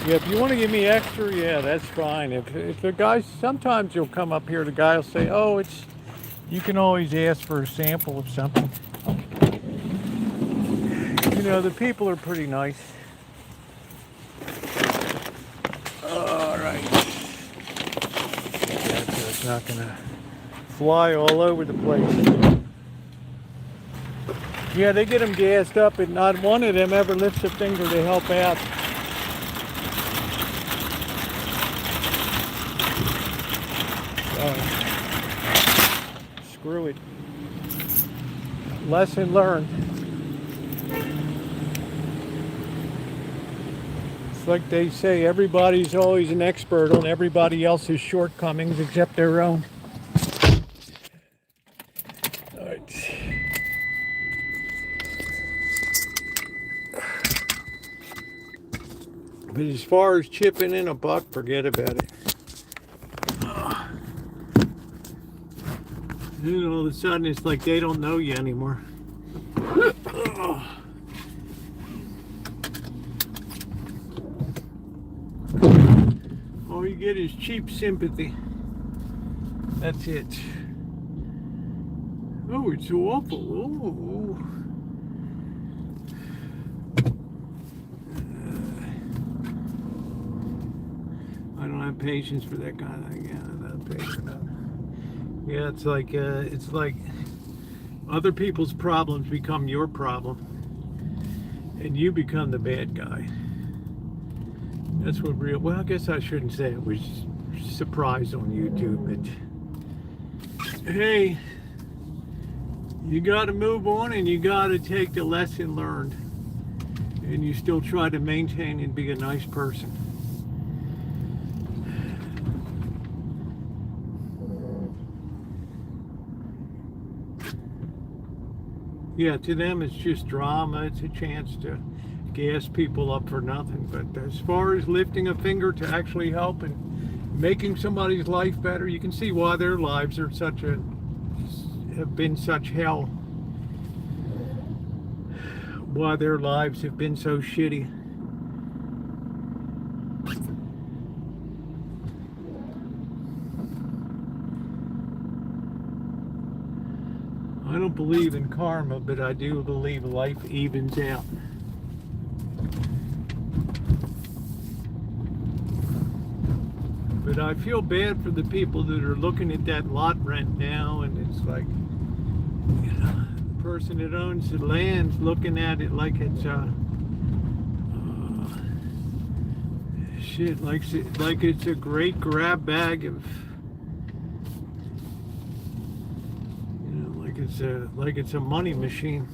Yeah, if you want to give me extra, yeah, that's fine. If the guy, sometimes you'll come up here, the guy will say, oh, you can always ask for a sample of something. You know, the people are pretty nice. All right. So it's not going to fly all over the place. Yeah, they get them gassed up, and not one of them ever lifts a finger to help out. Screw it. Lesson learned. It's like they say, everybody's always an expert on everybody else's shortcomings except their own. All right. But as far as chipping in a buck, forget about it. Then all of a sudden it's like they don't know you anymore. All you get is cheap sympathy. That's it. Oh, it's so awful. Oh. I don't have patience for that kind of thing. Yeah, I'm not patient enough. Yeah, it's like other people's problems become your problem, and you become the bad guy. That's what real. Well, I guess I shouldn't say it was surprised on YouTube, but hey, you got to move on, and you got to take the lesson learned, and you still try to maintain and be a nice person. Yeah, to them it's just drama. It's a chance to gas people up for nothing. But as far as lifting a finger to actually help and making somebody's life better, you can see why their lives are have been such hell. Why their lives have been so shitty. I don't believe in karma, but I do believe life evens out. But I feel bad for the people that are looking at that lot rent now, and it's like, you know, the person that owns the land's looking at it like it's shit, like it's a great grab bag of, like it's a money machine.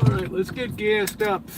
All right, let's get gassed up.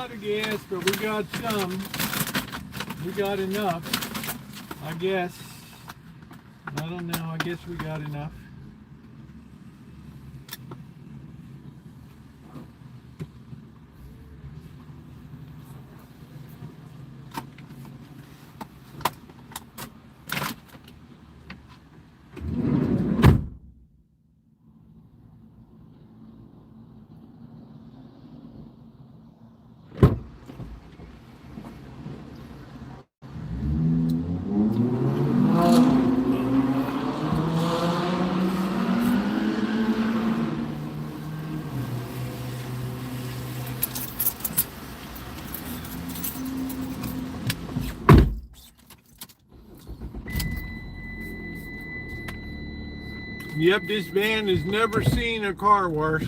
lot of gas, but we got some. We got enough, I guess. I don't know, I guess we got enough. Yep, this van has never seen a car wash.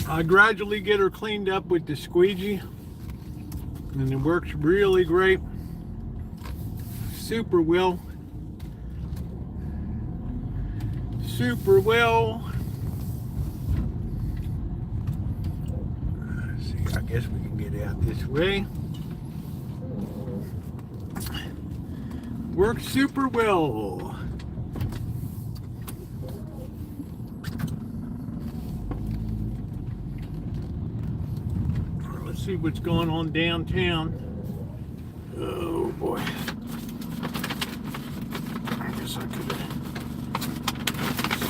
I gradually get her cleaned up with the squeegee, and it works really great. Super well. Super well. Let's see, I guess we can get out this way. Works super well. Let's see what's going on downtown. Oh boy. I guess I could have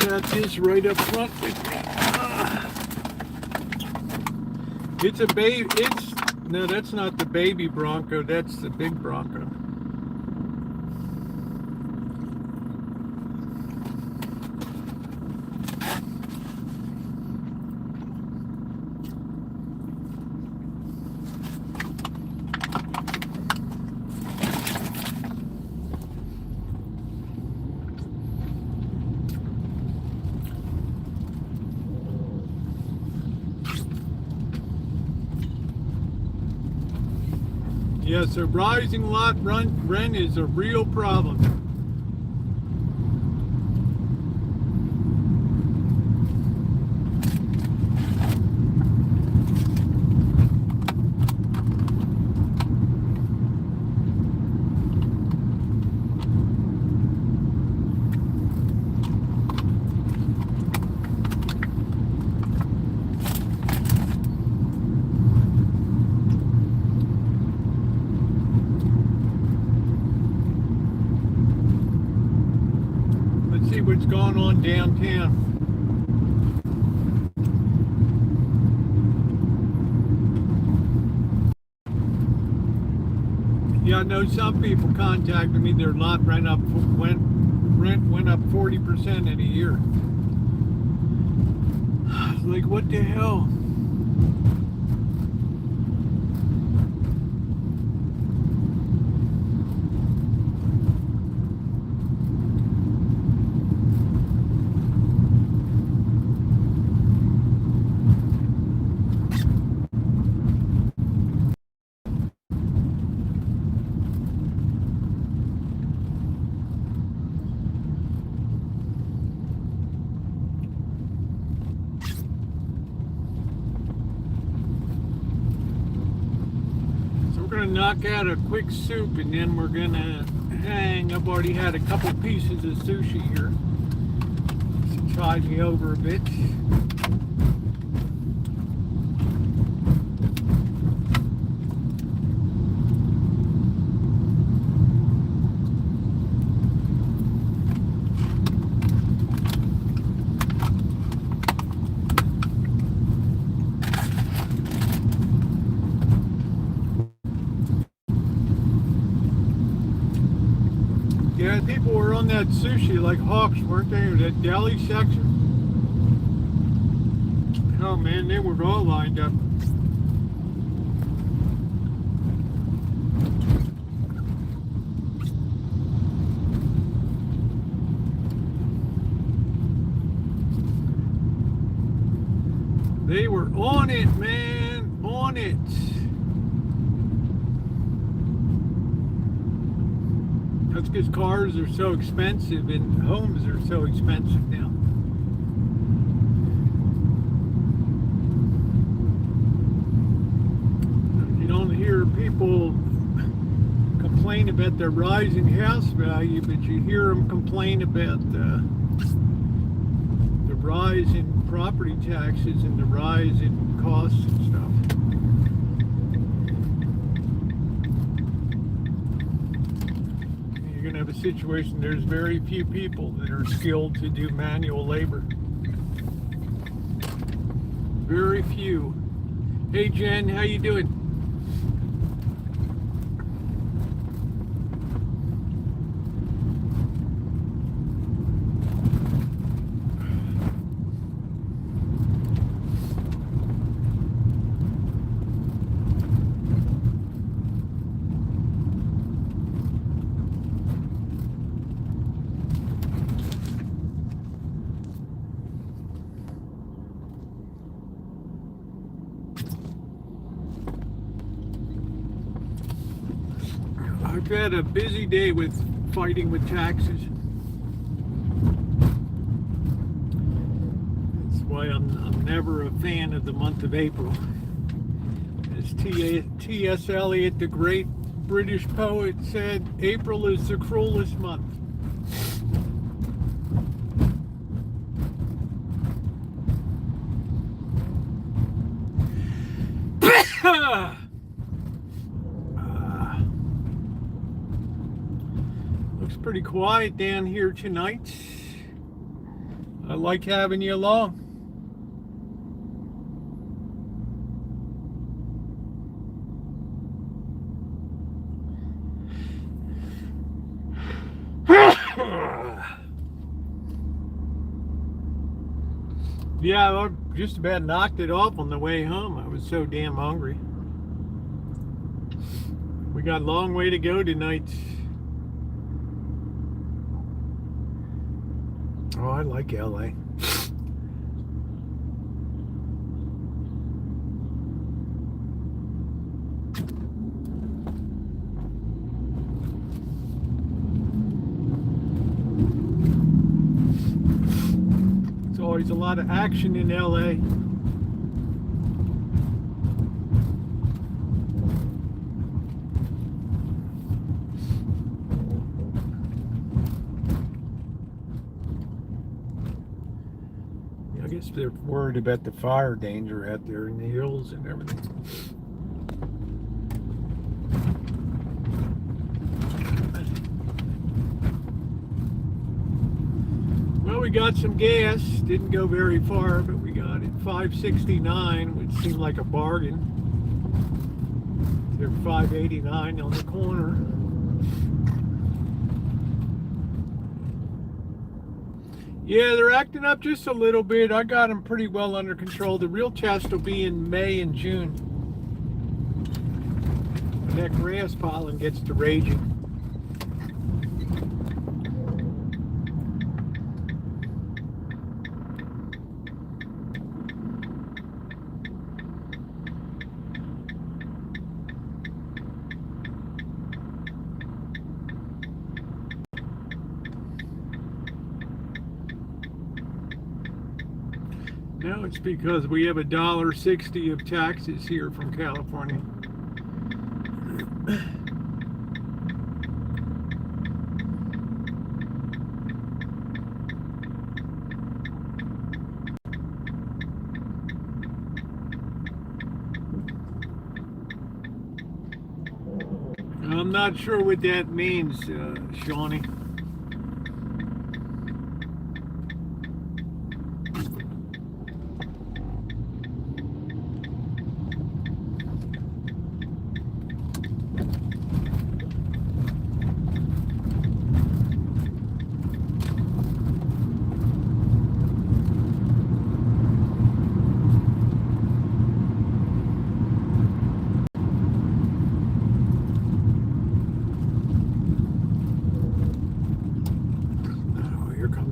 set this right up front with me. It's a baby. No, that's not the baby Bronco. That's the big Bronco. Yes, a rising lot rent is a real problem. What's going on downtown. Yeah, I know some people contacted me, their lot rent went up 40% in a year. I was like, what the hell? Knock out a quick soup and then we're gonna hang. I've already had a couple pieces of sushi here to tide me over a bit. Yeah, people were on that sushi like hawks, weren't they? Or that deli section. Oh man, they were all lined up. They were on it, man, on it. That's because cars are so expensive and homes are so expensive now. about the rising house value, but you hear them complain about the rise in property taxes and the rise in costs and stuff. You're going to have a situation, there's very few people that are skilled to do manual labor. Very few. Hey Jen, how you doing? I've had a busy day with fighting with taxes. That's why I'm never a fan of the month of April. As T.S. Eliot, the great British poet, said, April is the cruelest month. Looks pretty quiet down here tonight. I like having you along. Yeah, I just about knocked it off on the way home. I was so damn hungry. We got a long way to go tonight. Oh, I like LA. There's always a lot of action in LA. I guess they're worried about the fire danger out there in the hills and everything. Well, we got some gas. Didn't go very far, but we got it. $5.69, which seemed like a bargain. They're $5.89 on the corner. Yeah, they're acting up just a little bit. I got them pretty well under control. The real test will be in May and June, when that grass pollen gets to raging. No, it's because we have $1.60 of taxes here from California. I'm not sure what that means, Shawnee.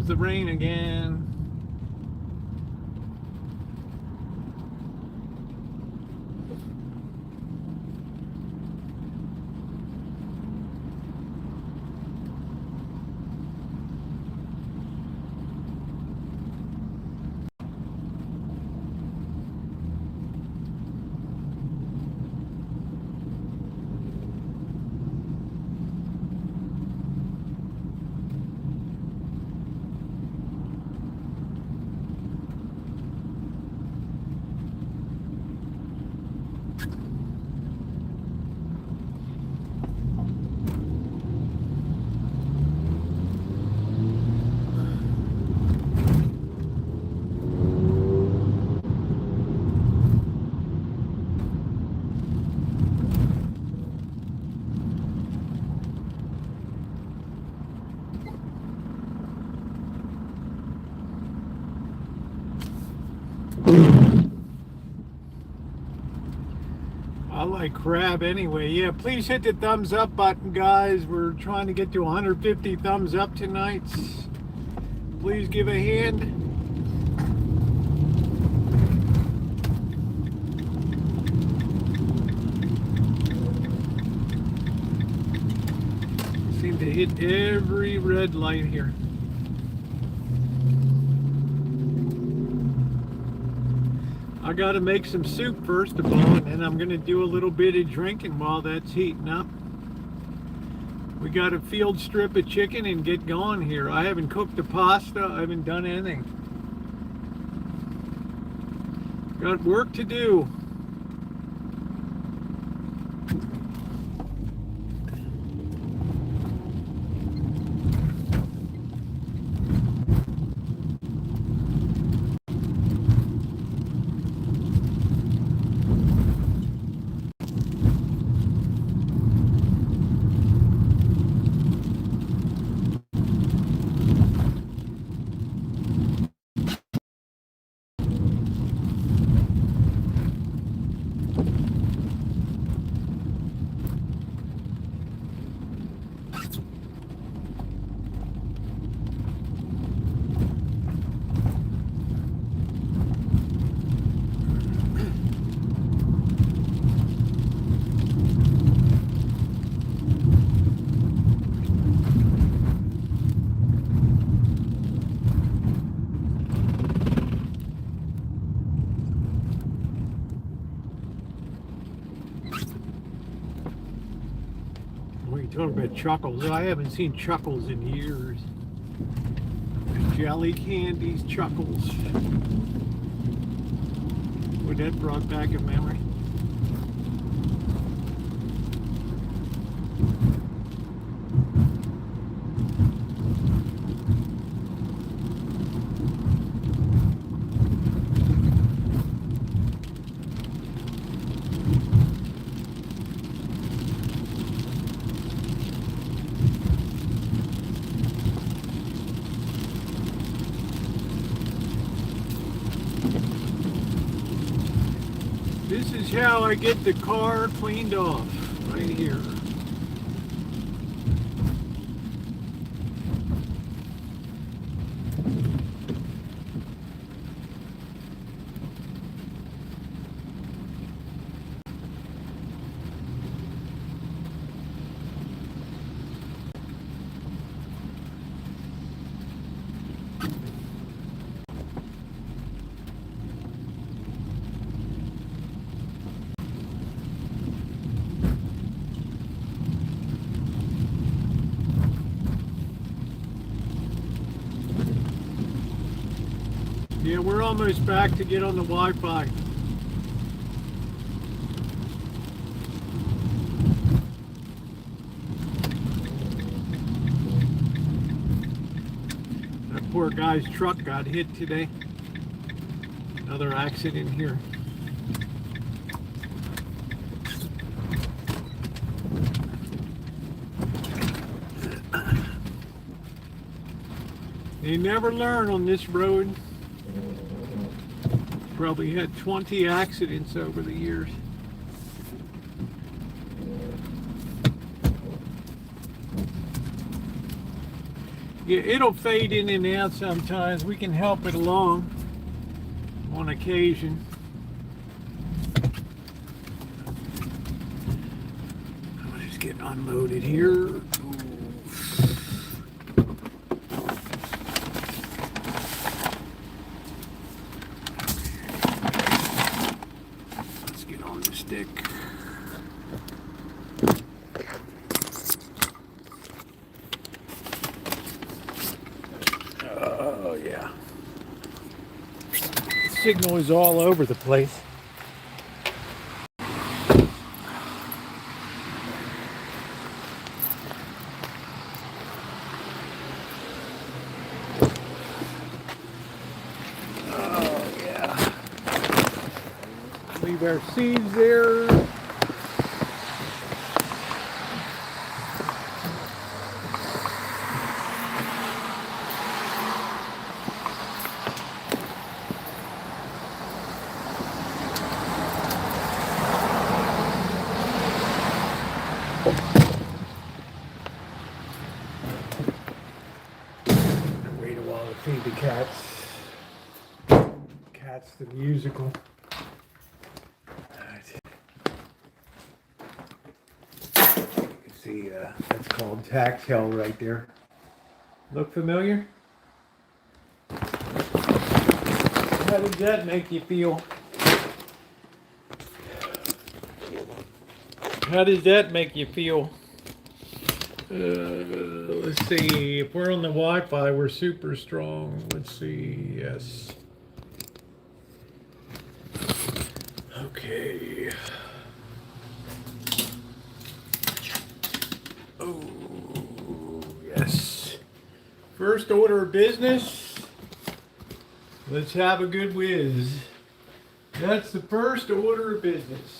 The rain again. I like crab anyway. Yeah, please hit the thumbs up button, guys. We're trying to get to 150 thumbs up tonight. Please give a hand. Seem to hit every red light here. I gotta make some soup first of all, and then I'm gonna do a little bit of drinking while that's heating up. We got a field strip of chicken and get going here. I haven't cooked the pasta, I haven't done anything. Got work to do. What are you talking about, Chuckles? I haven't seen Chuckles in years. Jelly candies, Chuckles. Boy, that brought back a memory. This is how I get the car cleaned off, right here. Yeah, we're almost back to get on the Wi-Fi. That poor guy's truck got hit today. Another accident here. They never learn on this road. Probably had 20 accidents over the years. Yeah, it'll fade in and out sometimes. We can help it along on occasion. I'll just get unloaded here. Stick. Oh yeah. The signal is all over the place. Oh yeah. Leave our seeds there. Cats. Cats the musical. Alright. You can see that's called Tax Hell right there. Look familiar? How does that make you feel? How does that make you feel? Let's see. If we're on the Wi-Fi, we're super strong. Let's see. Yes. Okay. Oh, yes. First order of business. Let's have a good whiz. That's the first order of business.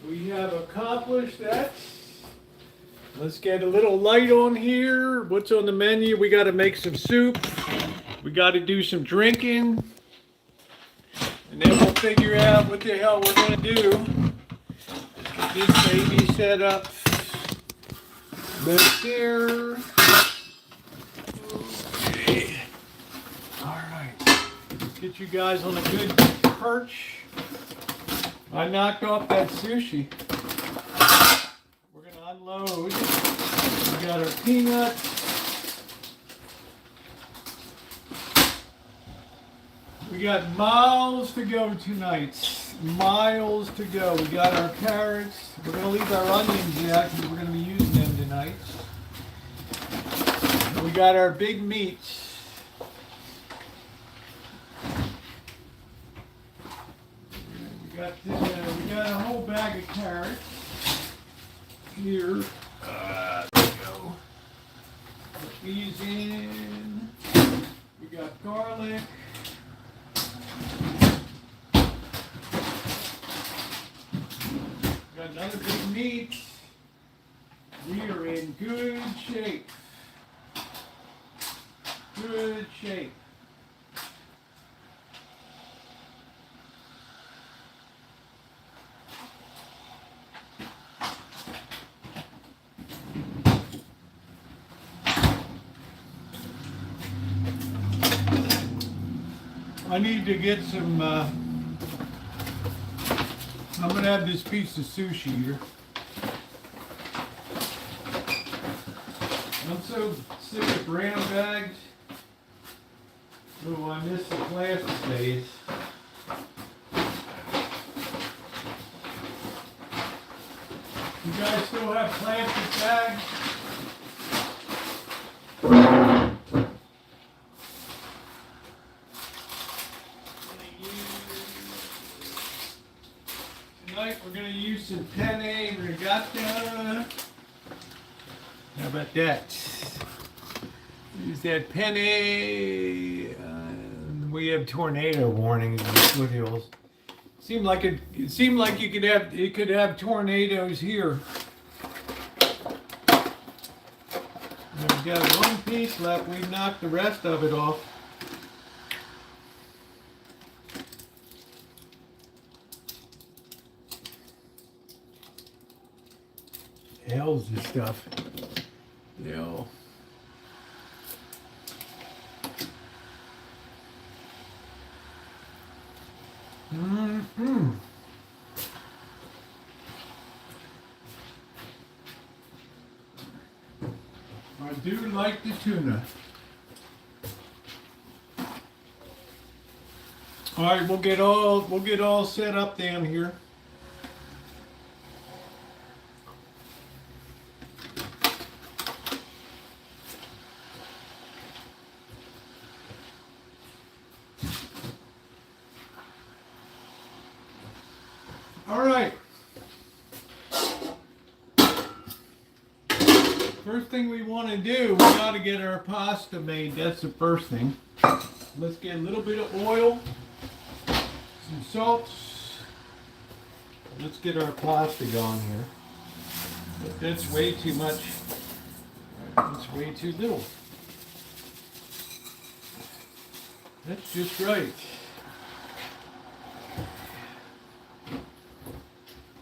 We have accomplished that. Let's get a little light on here. What's on the menu? We got to make some soup. We got to do some drinking. And then we'll figure out what the hell we're going to do. Get this baby set up back there. Okay. All right. Let's get you guys on a good perch. I knocked off that sushi. We're going to unload. We got our peanuts. We got miles to go tonight. Miles to go. We got our carrots. We're going to leave our onions out because we're going to be using them tonight. We got our big meats. We got a whole bag of carrots here. There we go. Put these in. We got garlic. Got another big meat. We are in good shape. Good shape. I need to get some, I'm going to have this piece of sushi here. I'm so sick of brown bags. Oh, I miss the plastic days. You guys still have plastic bags? Tonight we're going to use some penne regatta. How about that? Use that penne. We have tornado warnings in the foothills. Seemed like you could have tornadoes here. We've got one piece left. We've knocked the rest of it off. Hell's this stuff. You know. Mm-hmm. I do like the tuna. All right, we'll get all set up down here. All right. First thing we want to do, we got to get our pasta made. That's the first thing. Let's get a little bit of oil, some salt. Let's get our pasta going here. But that's way too much. That's way too little. That's just right.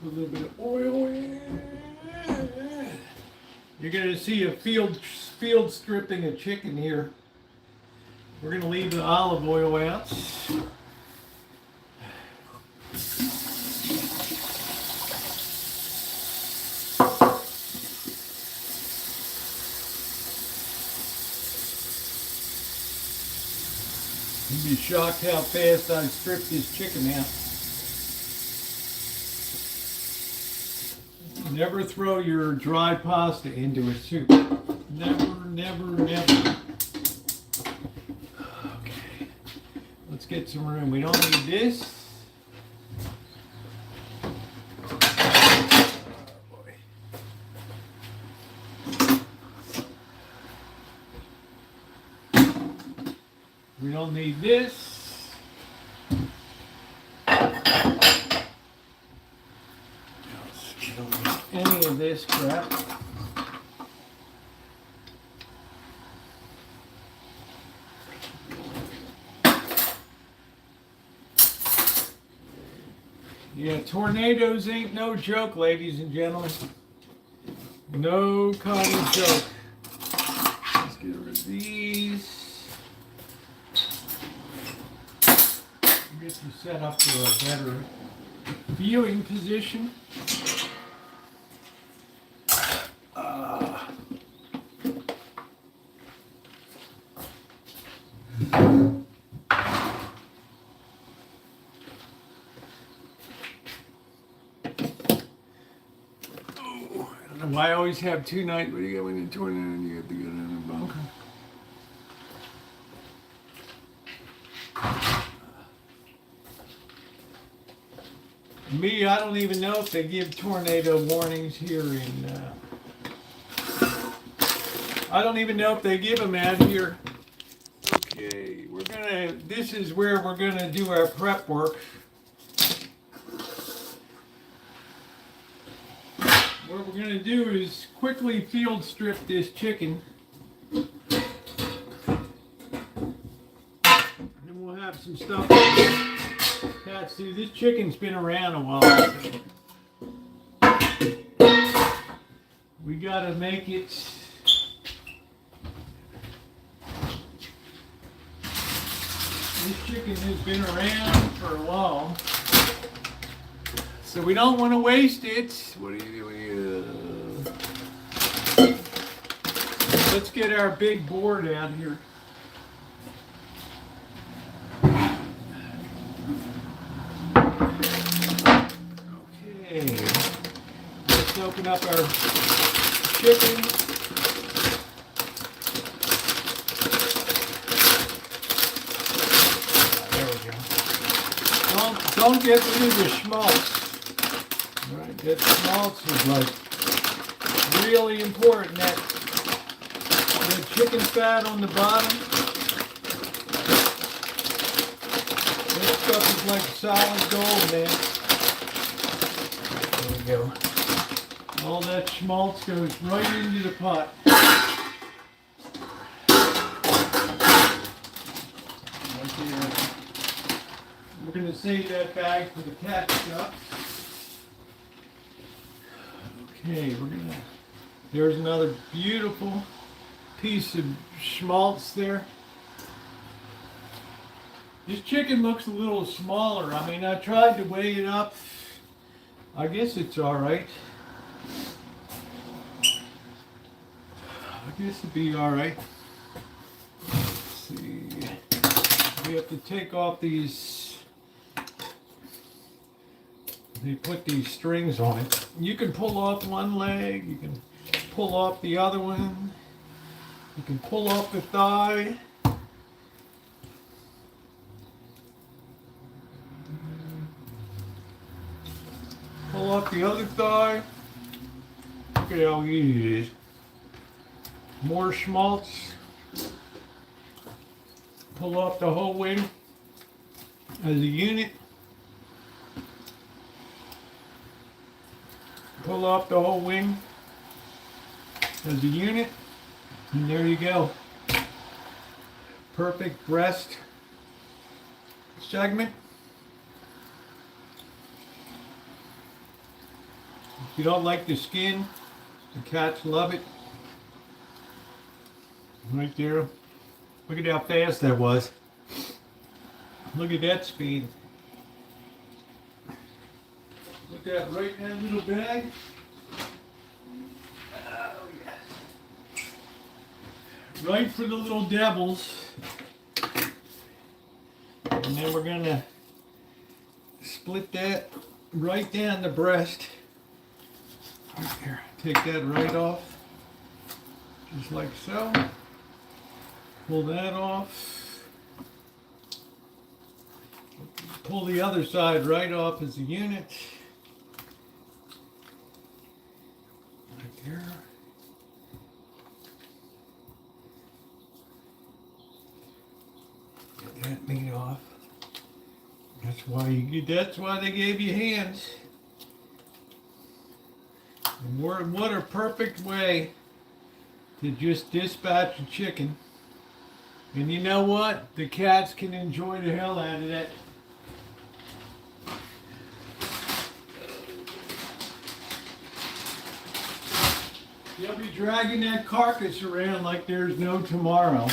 Put a little bit of oil in. You're going to see a field stripping of chicken here. We're going to leave the olive oil out. You'd be shocked how fast I stripped this chicken out. Never throw your dry pasta into a soup. Never, never, never. Okay. Let's get some room. We don't need this. Oh, boy. We don't need this. Any of this crap. Yeah, tornadoes ain't no joke, ladies and gentlemen. No kind of joke. Let's get rid of these. Get you set up for a better viewing position. I always have two nights. What do you got when you tornado and you have to go down the bunker? Me, I don't even know if they give tornado warnings here in. I don't even know if they give them out here. Okay, this is where we're gonna do our prep work. What we're going to do is quickly field strip this chicken. And then we'll have some stuff attached to. This chicken's been around a while. So we got to make it. This chicken has been around for a while. So we don't want to waste it. What are you doing? Let's get our big board out here. Okay. Let's open up our chicken. There we go. Don't get rid of the schmaltz. Right, that schmaltz is like really important. That chicken fat on the bottom. This stuff is like solid gold, man. There we go. All that schmaltz goes right into the pot. We're going to save that bag for the cat stuff. Okay, there's another beautiful piece of schmaltz there. This chicken looks a little smaller. I mean, I tried to weigh it up. I guess it's all right. I guess it'd be all right. Let's see. We have to take off these. They put these strings on it. You can pull off one leg. You can pull off the other one. You can pull off the thigh. Pull off the other thigh. Look at how easy it is. More schmaltz. Pull off the whole wing as a unit. Pull off the whole wing as a unit. And there you go. Perfect breast segment. If you don't like the skin, the cats love it. Right there. Look at how fast that was. Look at that speed. Put that right in that little bag. Oh, yeah. Right for the little devils. And then we're gonna split that right down the breast. Right here. Take that right off. Just like so. Pull that off. Pull the other side right off as a unit. Right there. Get that meat off. That's why they gave you hands. And what a perfect way to just dispatch a chicken. And you know what? The cats can enjoy the hell out of that. They'll be dragging that carcass around like there's no tomorrow.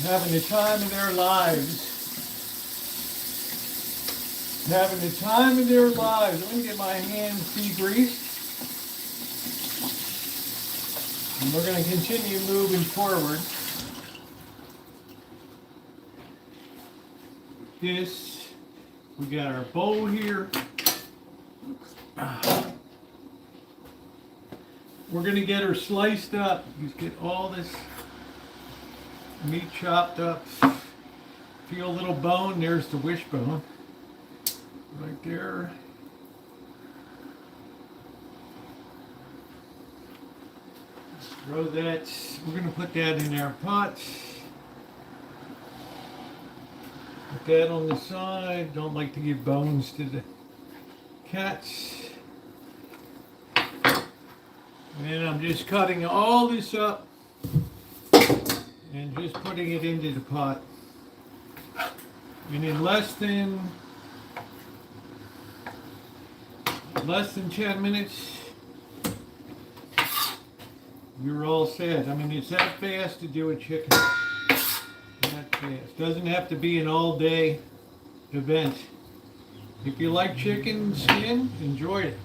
Having the time of their lives. Having the time of their lives. Let me get my hands degreased. And we're going to continue moving forward. This, we got our bowl here. We're going to get her sliced up. Just get all this meat chopped up. Feel a little bone. There's the wishbone. Right there. Throw that. We're going to put that in our pot. Put that on the side. Don't like to give bones to the cats. And I'm just cutting all this up and just putting it into the pot. And in less than 10 minutes, you're all set. I mean, it's that fast to do a chicken. That fast. Doesn't have to be an all-day event. If you like chicken skin, enjoy it.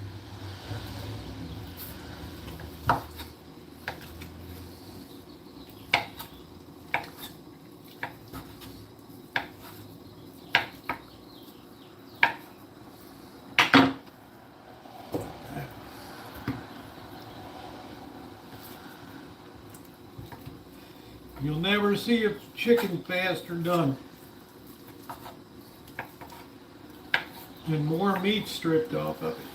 You'll never see a chicken faster done. And more meat stripped off of it.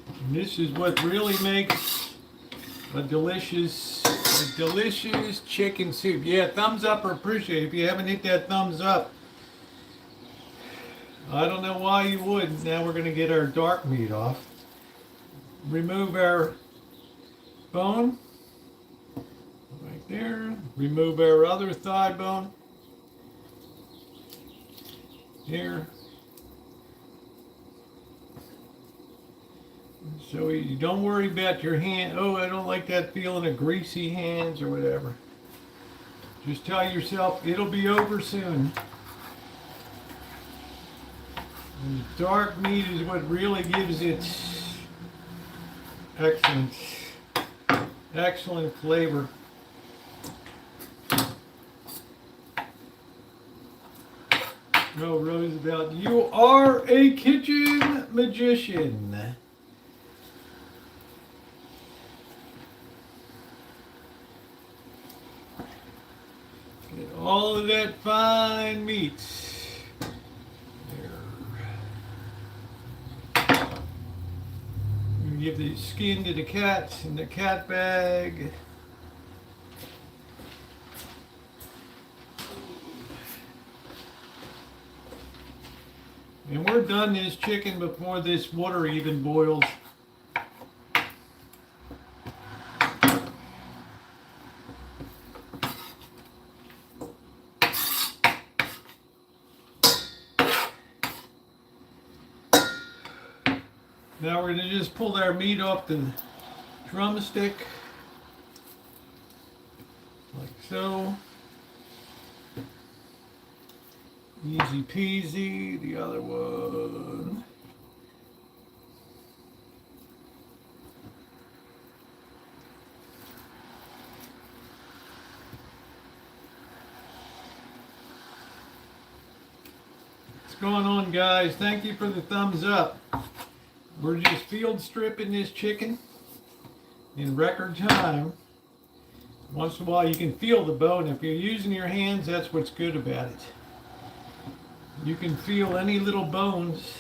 And this is what really makes a delicious chicken soup. Yeah, thumbs up or appreciate it. If you haven't hit that thumbs up, I don't know why you wouldn't. Now we're going to get our dark meat off. Remove our bone. Right there. Remove our other thigh bone. Here. So you don't worry about your hand. Oh, I don't like that feeling of greasy hands or whatever. Just tell yourself it'll be over soon. And dark meat is what really gives it excellent flavor. No, Roosevelt, you are a kitchen magician. Get all of that fine meat. There. You give the skin to the cat in the cat bag. And we're done this chicken before this water even boils. Now we're going to just pull our meat off the drumstick, like so. Easy peasy, the other one. What's going on, guys? Thank you for the thumbs up. We're just field stripping this chicken in record time. Once in a while you can feel the bone. If you're using your hands, that's what's good about it. You can feel any little bones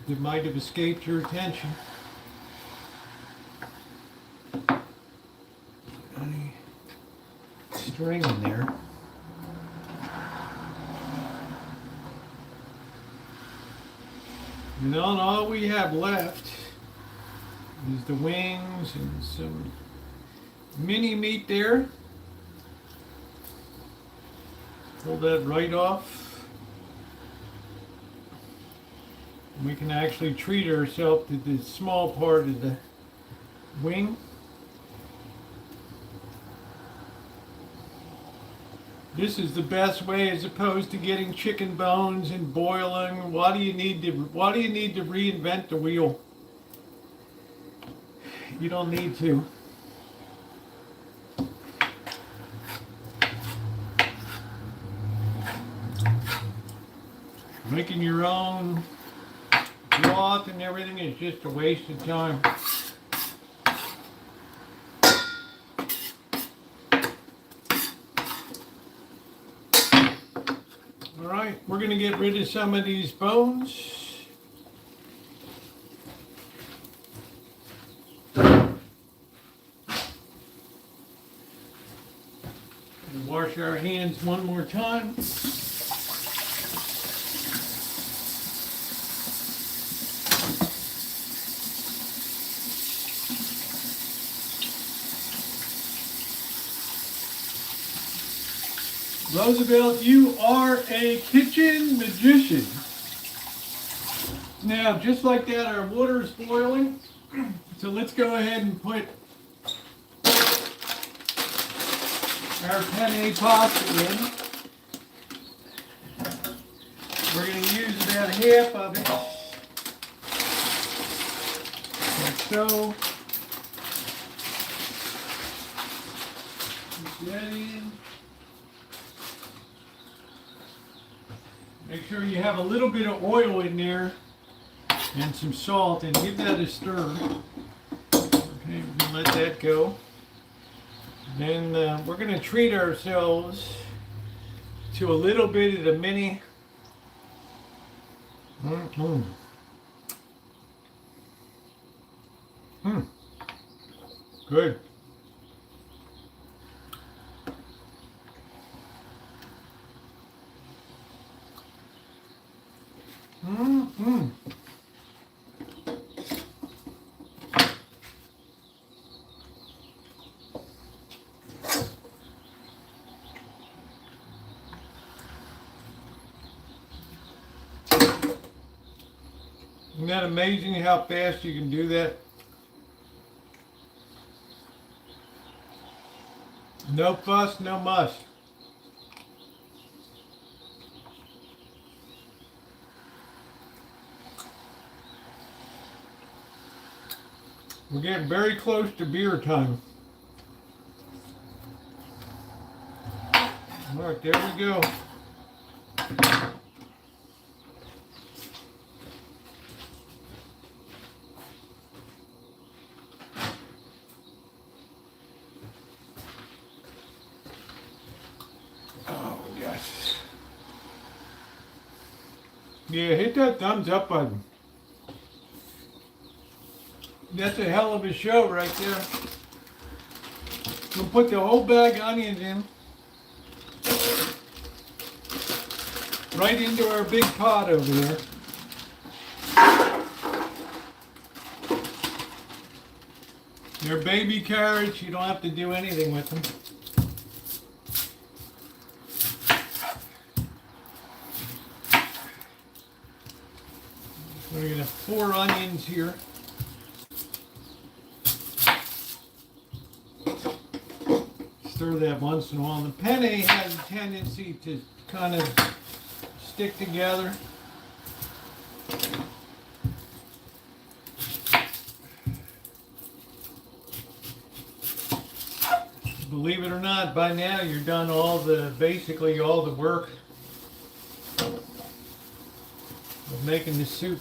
that might have escaped your attention. Any string in there. And then all we have left is the wings and some mini meat there. Pull that right off. We can actually treat ourselves to the small part of the wing. This is the best way, as opposed to getting chicken bones and boiling. Why do you need to reinvent the wheel? You don't need to. Making your own broth and everything is just a waste of time. All right, we're going to get rid of some of these bones. And wash our hands one more time. Roosevelt, you are a kitchen magician. Now, just like that, our water is boiling. So let's go ahead and put our penne pasta in. We're going to use about half of it. Like so. Put that in. Make sure you have a little bit of oil in there and some salt, and give that a stir. Okay, we're gonna let that go. Then we're going to treat ourselves to a little bit of the mini. Good. Isn't that amazing how fast you can do that? No fuss, no muss. We're getting very close to beer time. Look, there we go. Oh, yes. Yeah, hit that thumbs up button. That's a hell of a show right there. We'll put the whole bag of onions in. Right into our big pot over there. They're baby carrots, you don't have to do anything with them. We're gonna 4 onions here. Stir that once in a while. The penne has a tendency to kind of stick together. Believe it or not, by now you're done basically all the work of making the soup.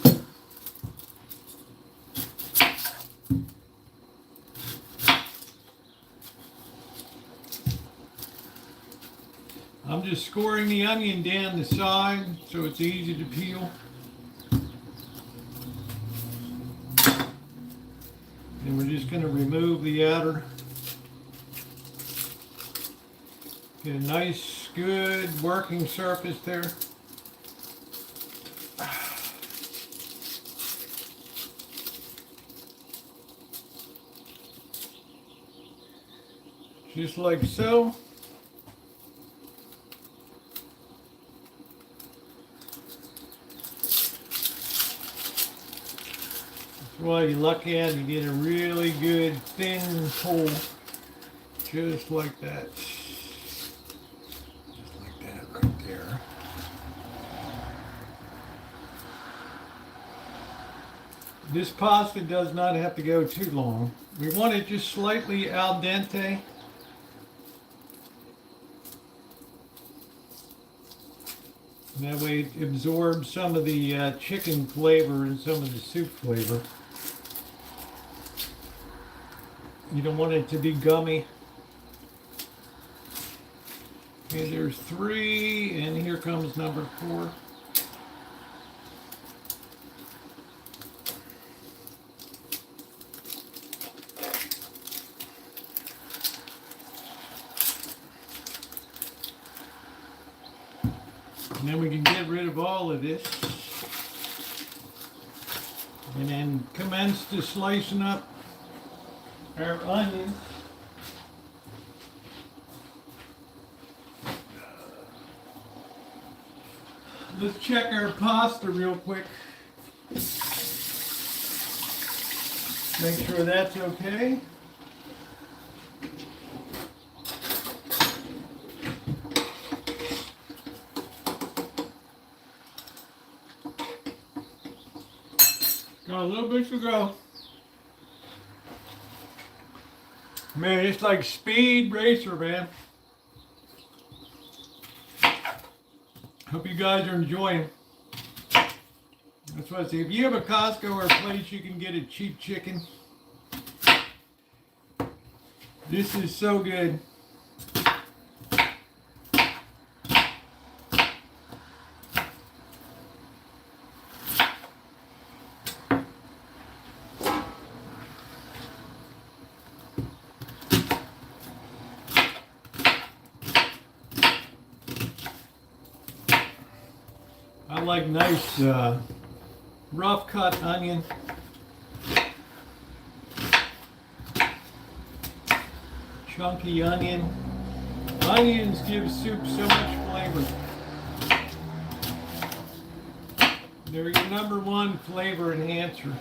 I'm just scoring the onion down the side so it's easy to peel. And we're just going to remove the outer. Get a nice, good working surface there. Just like so. That's why you luck out, you get a really good thin hole. Just like that. Right there. This pasta does not have to go too long. We want it just slightly al dente. And that way it absorbs some of the chicken flavor and some of the soup flavor. You don't want it to be gummy. Okay, there's 3, and here comes number 4. And then we can get rid of all of this. And then commence to slicing up our onions. Let's check our pasta real quick. Make sure that's okay. Got a little bit to go. Man, it's like Speed Racer, man. Hope you guys are enjoying. That's what I say. If you have a Costco or a place you can get a cheap chicken, this is so good. I like nice rough cut onion. Chunky onion. Onions give soup so much flavor. They're your #1 flavor enhancer.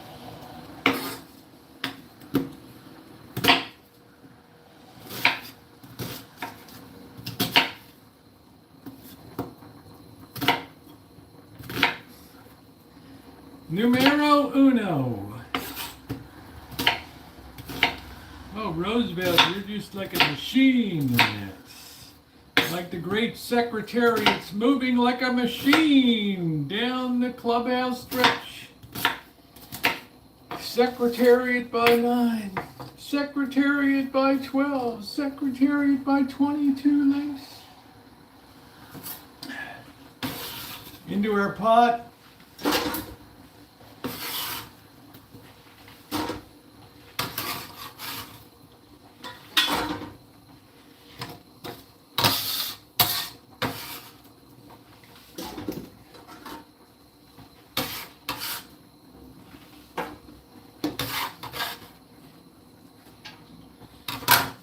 Numero uno. Oh, Roosevelt, you're just like a machine. Like the great secretariat's moving like a machine down the clubhouse stretch. Secretariat by 9, Secretariat by 12, Secretariat by 22 links. Into our pot.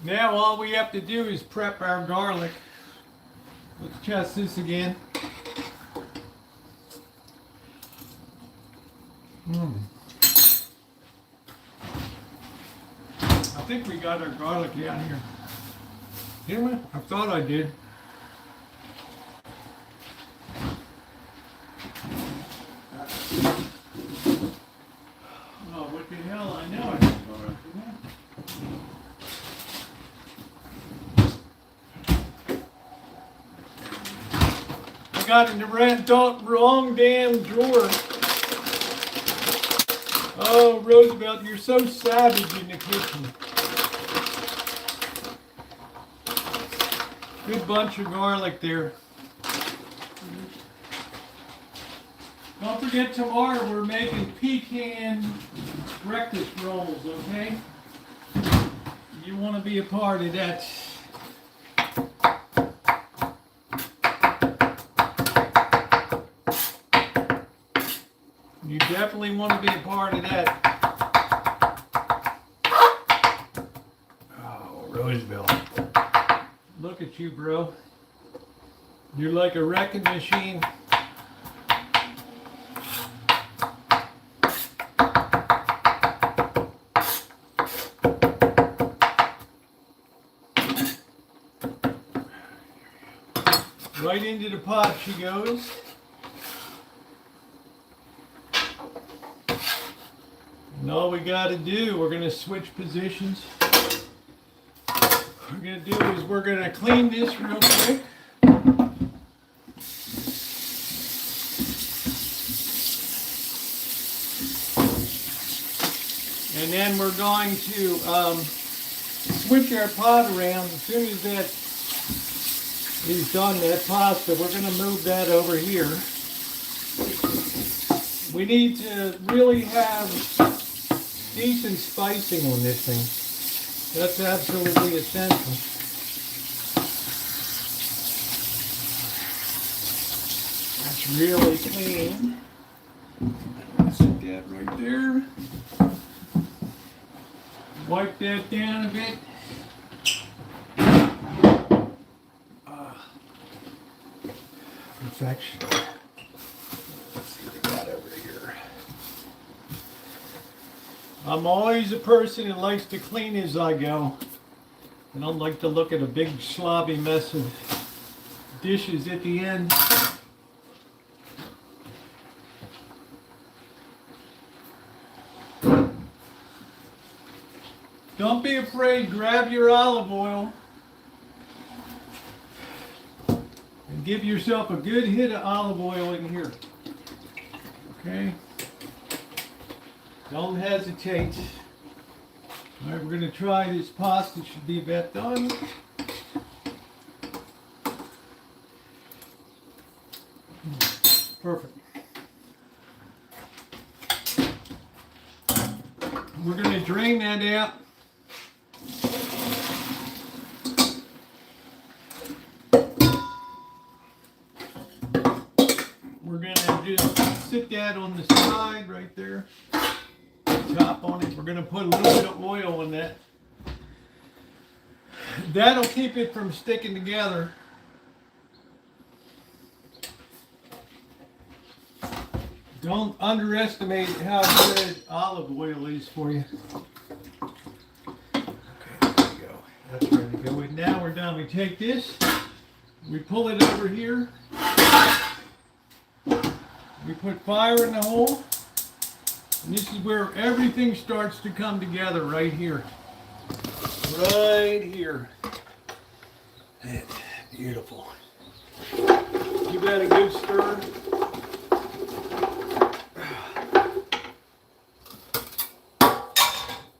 Now all we have to do is prep our garlic. Let's test this again. I think we got our garlic down here. Didn't we? I thought I did. Oh, what the hell? I know I did garlic, didn't I? Got in the wrong damn drawer. Oh, Roosevelt, you're so savage in the kitchen. Good bunch of garlic there. Don't forget tomorrow we're making pecan breakfast rolls, okay? You want to be a part of that. You definitely want to be a part of that. Oh, Roosevelt. Look at you, bro. You're like a wrecking machine. Right into the pot she goes. And all we got to do, we're going to switch positions. What we're going to do is we're going to clean this real quick. And then we're going to switch our pot around. As soon as that is done, that pasta, we're going to move that over here. We need to really have decent spicing on this thing. That's absolutely essential. That's really clean. Set that right there. Wipe that down a bit. Perfection. Let's see what we got over here. I'm always a person that likes to clean as I go. I don't like to look at a big sloppy mess of dishes at the end. Don't be afraid, grab your olive oil and give yourself a good hit of olive oil in here. Okay? Don't hesitate. All right, we're going to try this pasta. It should be about done. Perfect. We're going to drain that out. We're going to just sit that on the side right there. Top on it. We're going to put a little bit of oil in that. That'll keep it from sticking together. Don't underestimate how good olive oil is for you. Okay, there we go. That's ready to go. And now we're done. We take this, we pull it over here. We put fire in the hole. And this is where everything starts to come together right here. Right here. Beautiful. Give that a good stir.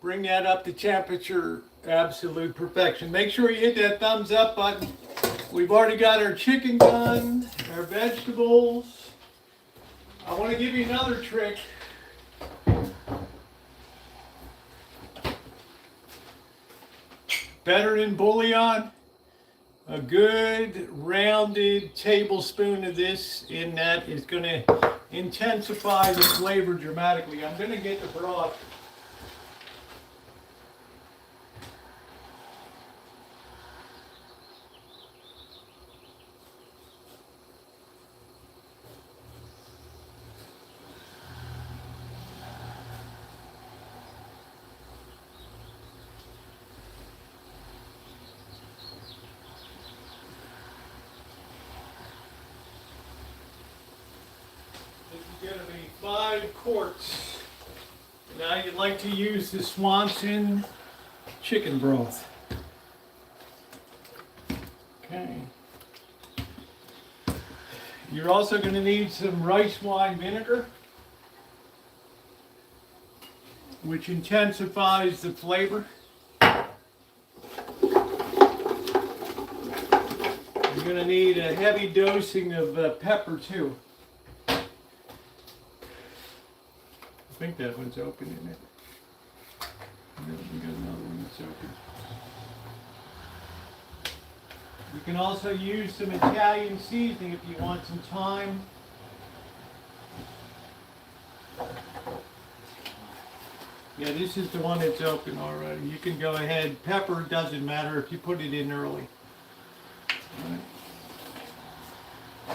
Bring that up to temperature, absolute perfection. Make sure you hit that thumbs up button. We've already got our chicken done, our vegetables. I want to give you another trick. Better than bouillon. A good rounded tablespoon of this in that is going to intensify the flavor dramatically. I'm going to get the broth. This is going to be 5 quarts. Now you'd like to use the Swanson chicken broth. Okay. You're also going to need some rice wine vinegar, which intensifies the flavor. You're going to need a heavy dosing of pepper too. I think that one's open, isn't it? No, we got another one that's open. You can also use some Italian seasoning if you want some thyme. Yeah, this is the one that's open already. You can go ahead. Pepper doesn't matter if you put it in early. All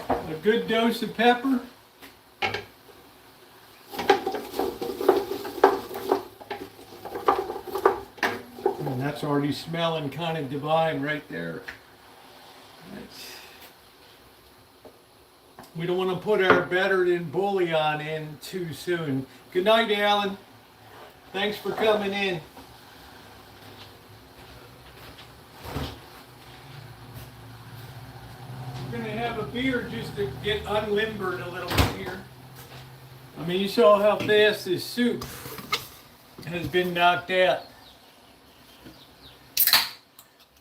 right. A good dose of pepper. And that's already smelling kind of divine right there. We don't want to put our better than bouillon in too soon. Good night, Alan. Thanks for coming in. We're going to have a beer just to get unlimbered a little bit here. I mean, you saw how fast this soup has been knocked out.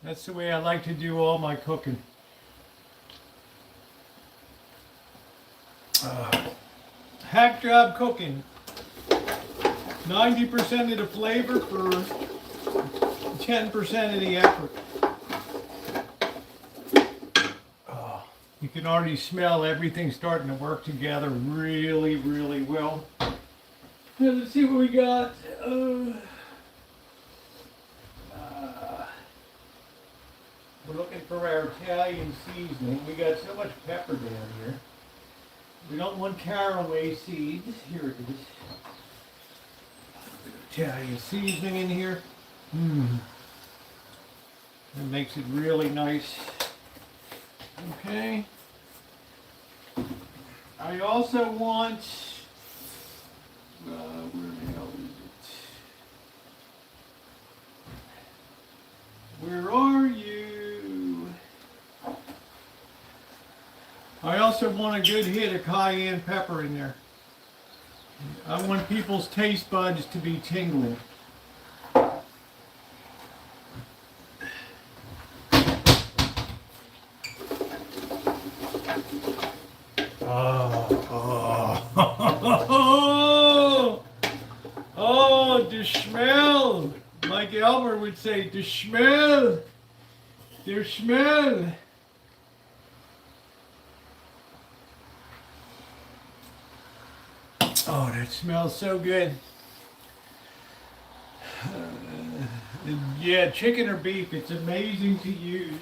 That's the way I like to do all my cooking. Hack job cooking. 90% of the flavor for 10% of the effort. Oh, you can already smell everything starting to work together really, really well. Now, let's see what we got. We're looking for our Italian seasoning. We got so much pepper down here. We don't want caraway seeds. Here it is. Italian seasoning in here. That makes it really nice. Okay. I also want, where the hell is it? Where are you? I also want a good hit of cayenne pepper in there. I want people's taste buds to be tingling. Oh, the smell. Like Elmer would say, the smell. The smell. Oh, that smells so good. Yeah, chicken or beef, it's amazing to use.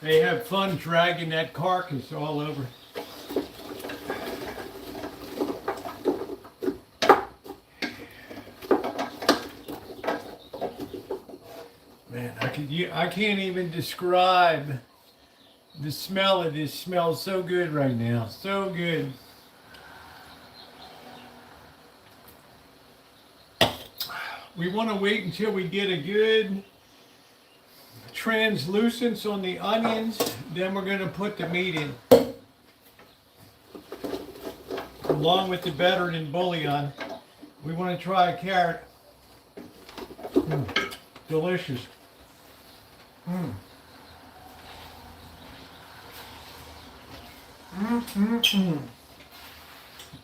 They have fun dragging that carcass all over. I can't even describe the smell of this. Smells so good right now. So good. We want to wait until we get a good translucence on the onions. Then we're going to put the meat in. Along with the better than bouillon. We want to try a carrot. Delicious.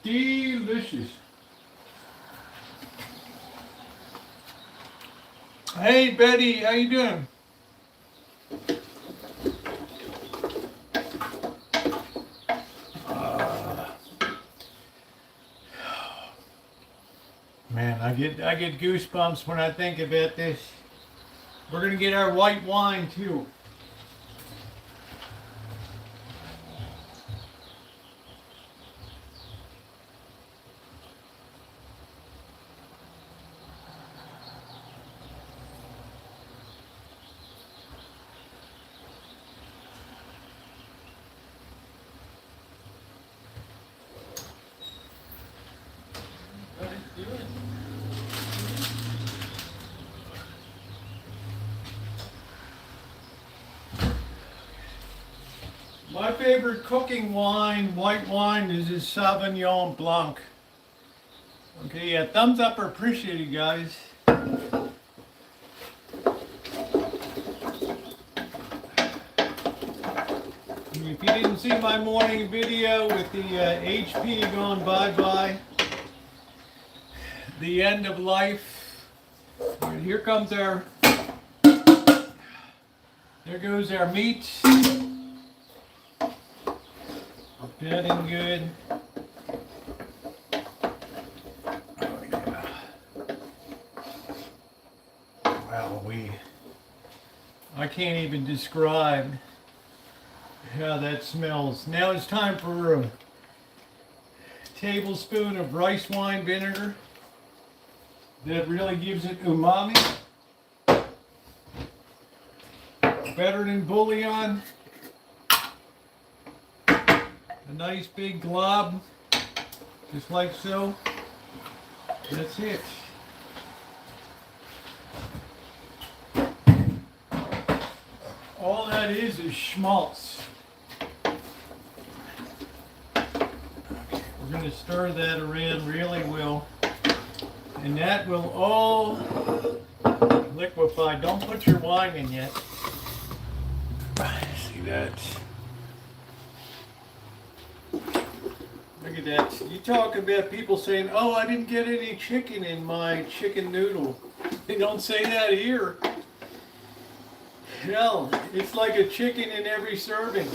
Delicious. Hey Betty, how you doing? Man, I get goosebumps when I think about this. We're gonna get our white wine too. My favorite cooking wine, white wine, is this Sauvignon Blanc. Okay, yeah, thumbs up are appreciated, guys. If you didn't see my morning video with the HP going bye-bye, the end of life, here comes our, there goes our meat. Good and good. Oh yeah. Wow, I can't even describe how that smells. Now it's time for a tablespoon of rice wine vinegar. That really gives it umami. Better than bouillon. A nice big glob, just like so. That's it. All that is schmaltz. We're going to stir that around really well. And that will all liquefy. Don't put your wine in yet. See that? Look at that. You talk about people saying, oh, I didn't get any chicken in my chicken noodle. They don't say that here. Hell, it's like a chicken in every serving.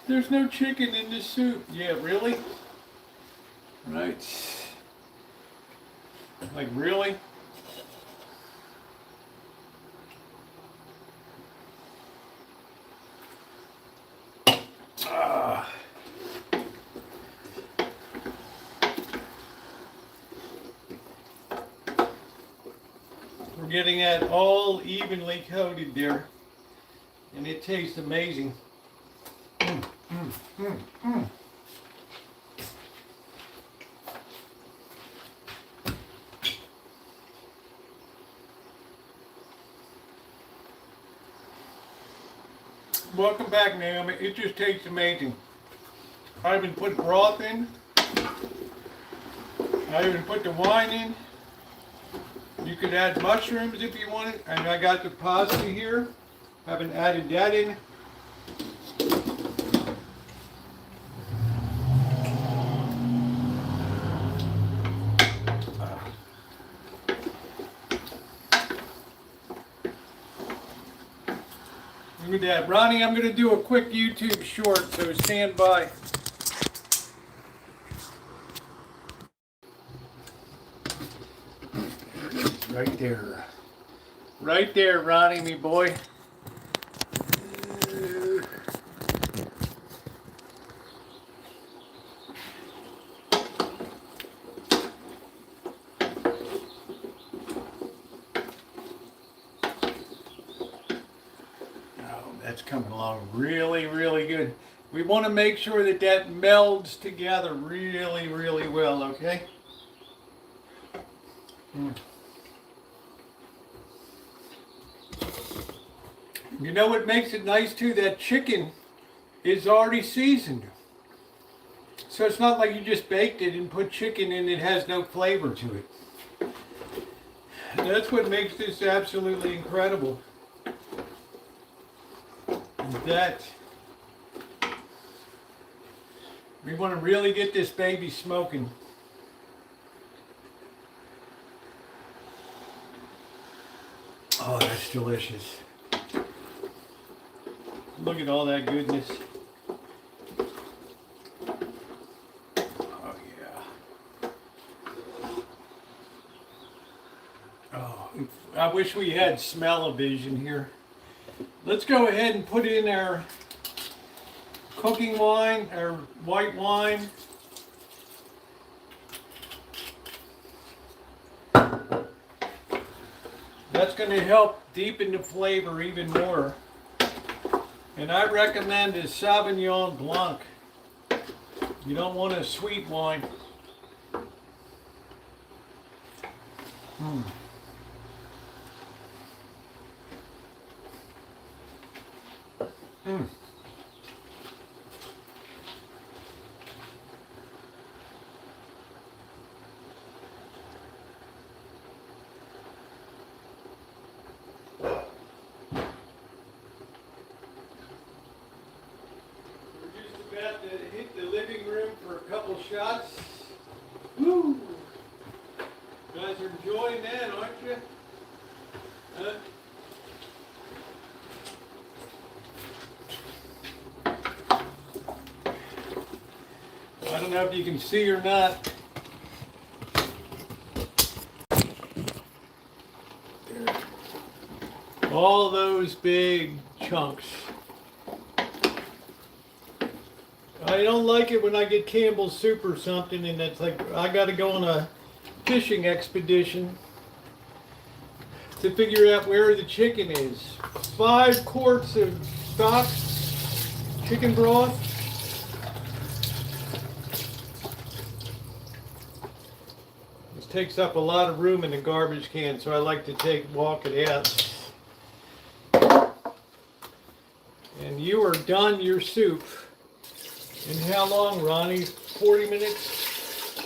There's no chicken in this soup. Yeah, really? Right. Like, really? We're getting that all evenly coated there, and it tastes amazing. Welcome back, Naomi. It just tastes amazing. I even put broth in. I even put the wine in. You could add mushrooms if you wanted. And I got the pasta here. Haven't added that in. Look at that. Ronnie, I'm going to do a quick YouTube short, so stand by. Right there. Right there, Ronnie, me boy. That's coming along really, really good. We want to make sure that that melds together really, really well, okay? You know what makes it nice too? That chicken is already seasoned. So it's not like you just baked it and put chicken in, it has no flavor to it. That's what makes this absolutely incredible. That we want to really get this baby smoking. Oh, that's delicious. Look at all that goodness. Oh, yeah. Oh, I wish we had smell-o-vision here. Let's go ahead and put in our cooking wine, our white wine. That's going to help deepen the flavor even more. And I recommend a Sauvignon Blanc. You don't want a sweet wine. About to hit the living room for a couple shots. Woo! You guys are enjoying that, aren't you? Huh? I don't know if you can see or not. All those big chunks. I don't like it when I get Campbell's soup or something and it's like I got to go on a fishing expedition to figure out where the chicken is. 5 quarts of stock, chicken broth. This takes up a lot of room in the garbage can, so I like to walk it out. And you are done your soup. And how long, Ronnie? 40 minutes?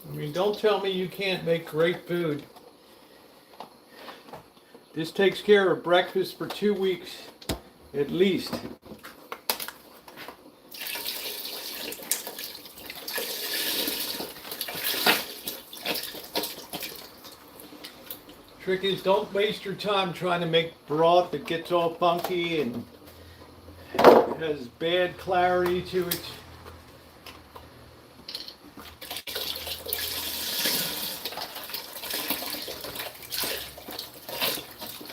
I mean, don't tell me you can't make great food. This takes care of breakfast for 2 weeks, at least. Trick is, don't waste your time trying to make broth that gets all funky and has bad clarity to it.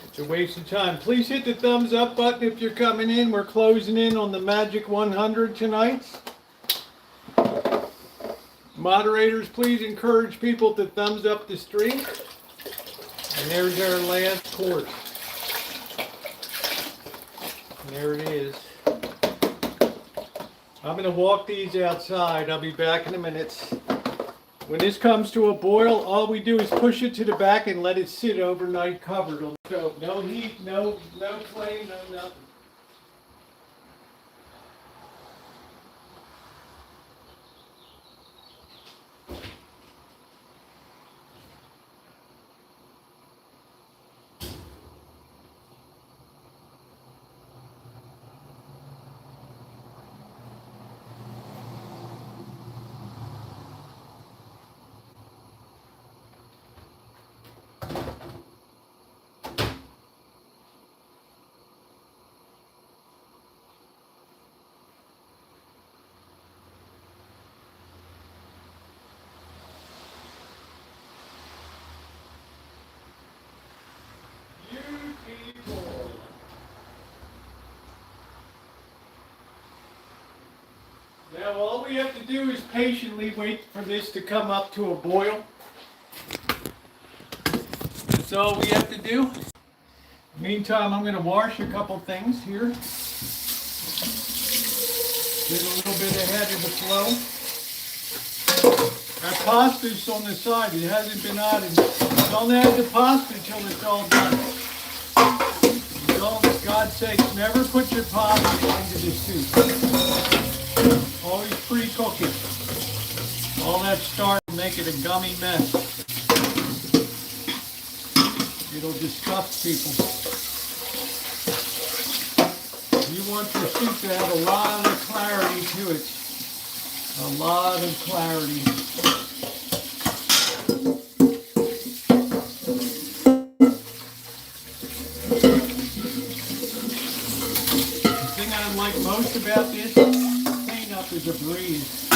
It's a waste of time. Please hit the thumbs up button if you're coming in. We're closing in on the Magic 100 tonight. Moderators, please encourage people to thumbs up the stream. And there's our last quart. And there it is. I'm going to walk these outside. I'll be back in a minute. When this comes to a boil, all we do is push it to the back and let it sit overnight covered on the stove. No heat, no flame, no nothing. Now all we have to do is patiently wait for this to come up to a boil. That's all we have to do. Meantime, I'm going to wash a couple things here. Get a little bit ahead of the flow. Our pasta's on the side. It hasn't been added. Don't add the pasta until it's all done. Don't, for God's sake, never put your pasta into the soup. Always pre-cook it. All that starch will make it a gummy mess. It'll disgust people. You want your soup to have a lot of clarity to it. A lot of clarity. The thing I like most about this cleanup is a breeze.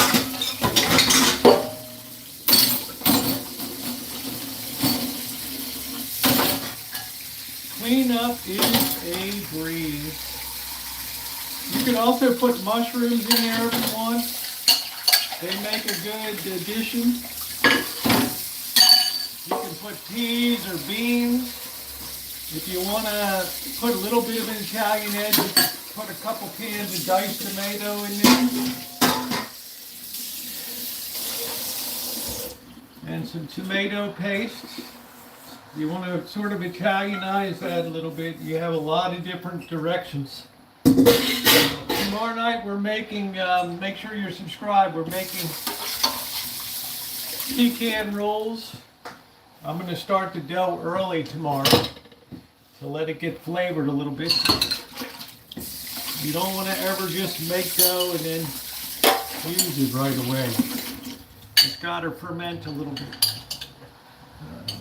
Cleanup is a breeze. You can also put mushrooms in there if you want. They make a good addition. You can put peas or beans. If you want to put a little bit of an Italian edge, you can put a couple cans of diced tomato in there. And some tomato paste. You want to sort of Italianize that a little bit. You have a lot of different directions. Tomorrow night we're making, make sure you're subscribed, we're making pecan rolls. I'm going to start the dough early tomorrow to let it get flavored a little bit. You don't want to ever just make dough and then use it right away. It's got to ferment a little bit.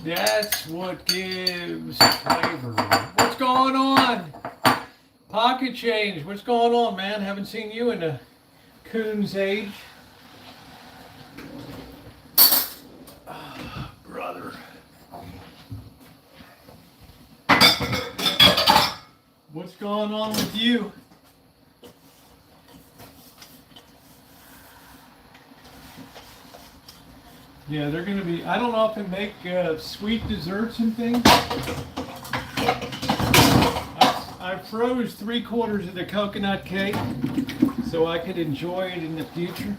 That's what gives flavor. What's going on? Pocket change. What's going on, man? Haven't seen you in a coon's age. Oh, brother. What's going on with you? Yeah, they're going to be, I don't often make sweet desserts and things. I froze 3/4 of the coconut cake so I could enjoy it in the future.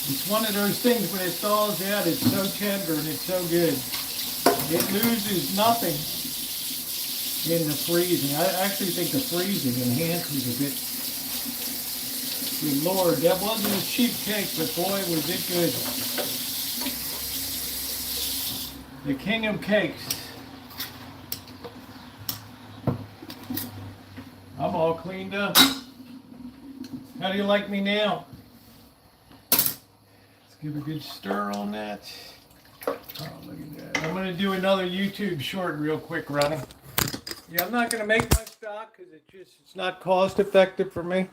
It's one of those things when it thaws out, it's so tender and it's so good. It loses nothing in the freezing. I actually think the freezing enhances a bit. Good Lord, that wasn't a cheap cake, but boy, was it good. The king of cakes. I'm all cleaned up. How do you like me now? Let's give a good stir on that. Oh, look at that. I'm going to do another YouTube short real quick running. Yeah, I'm not going to make my stock because it's not cost effective for me.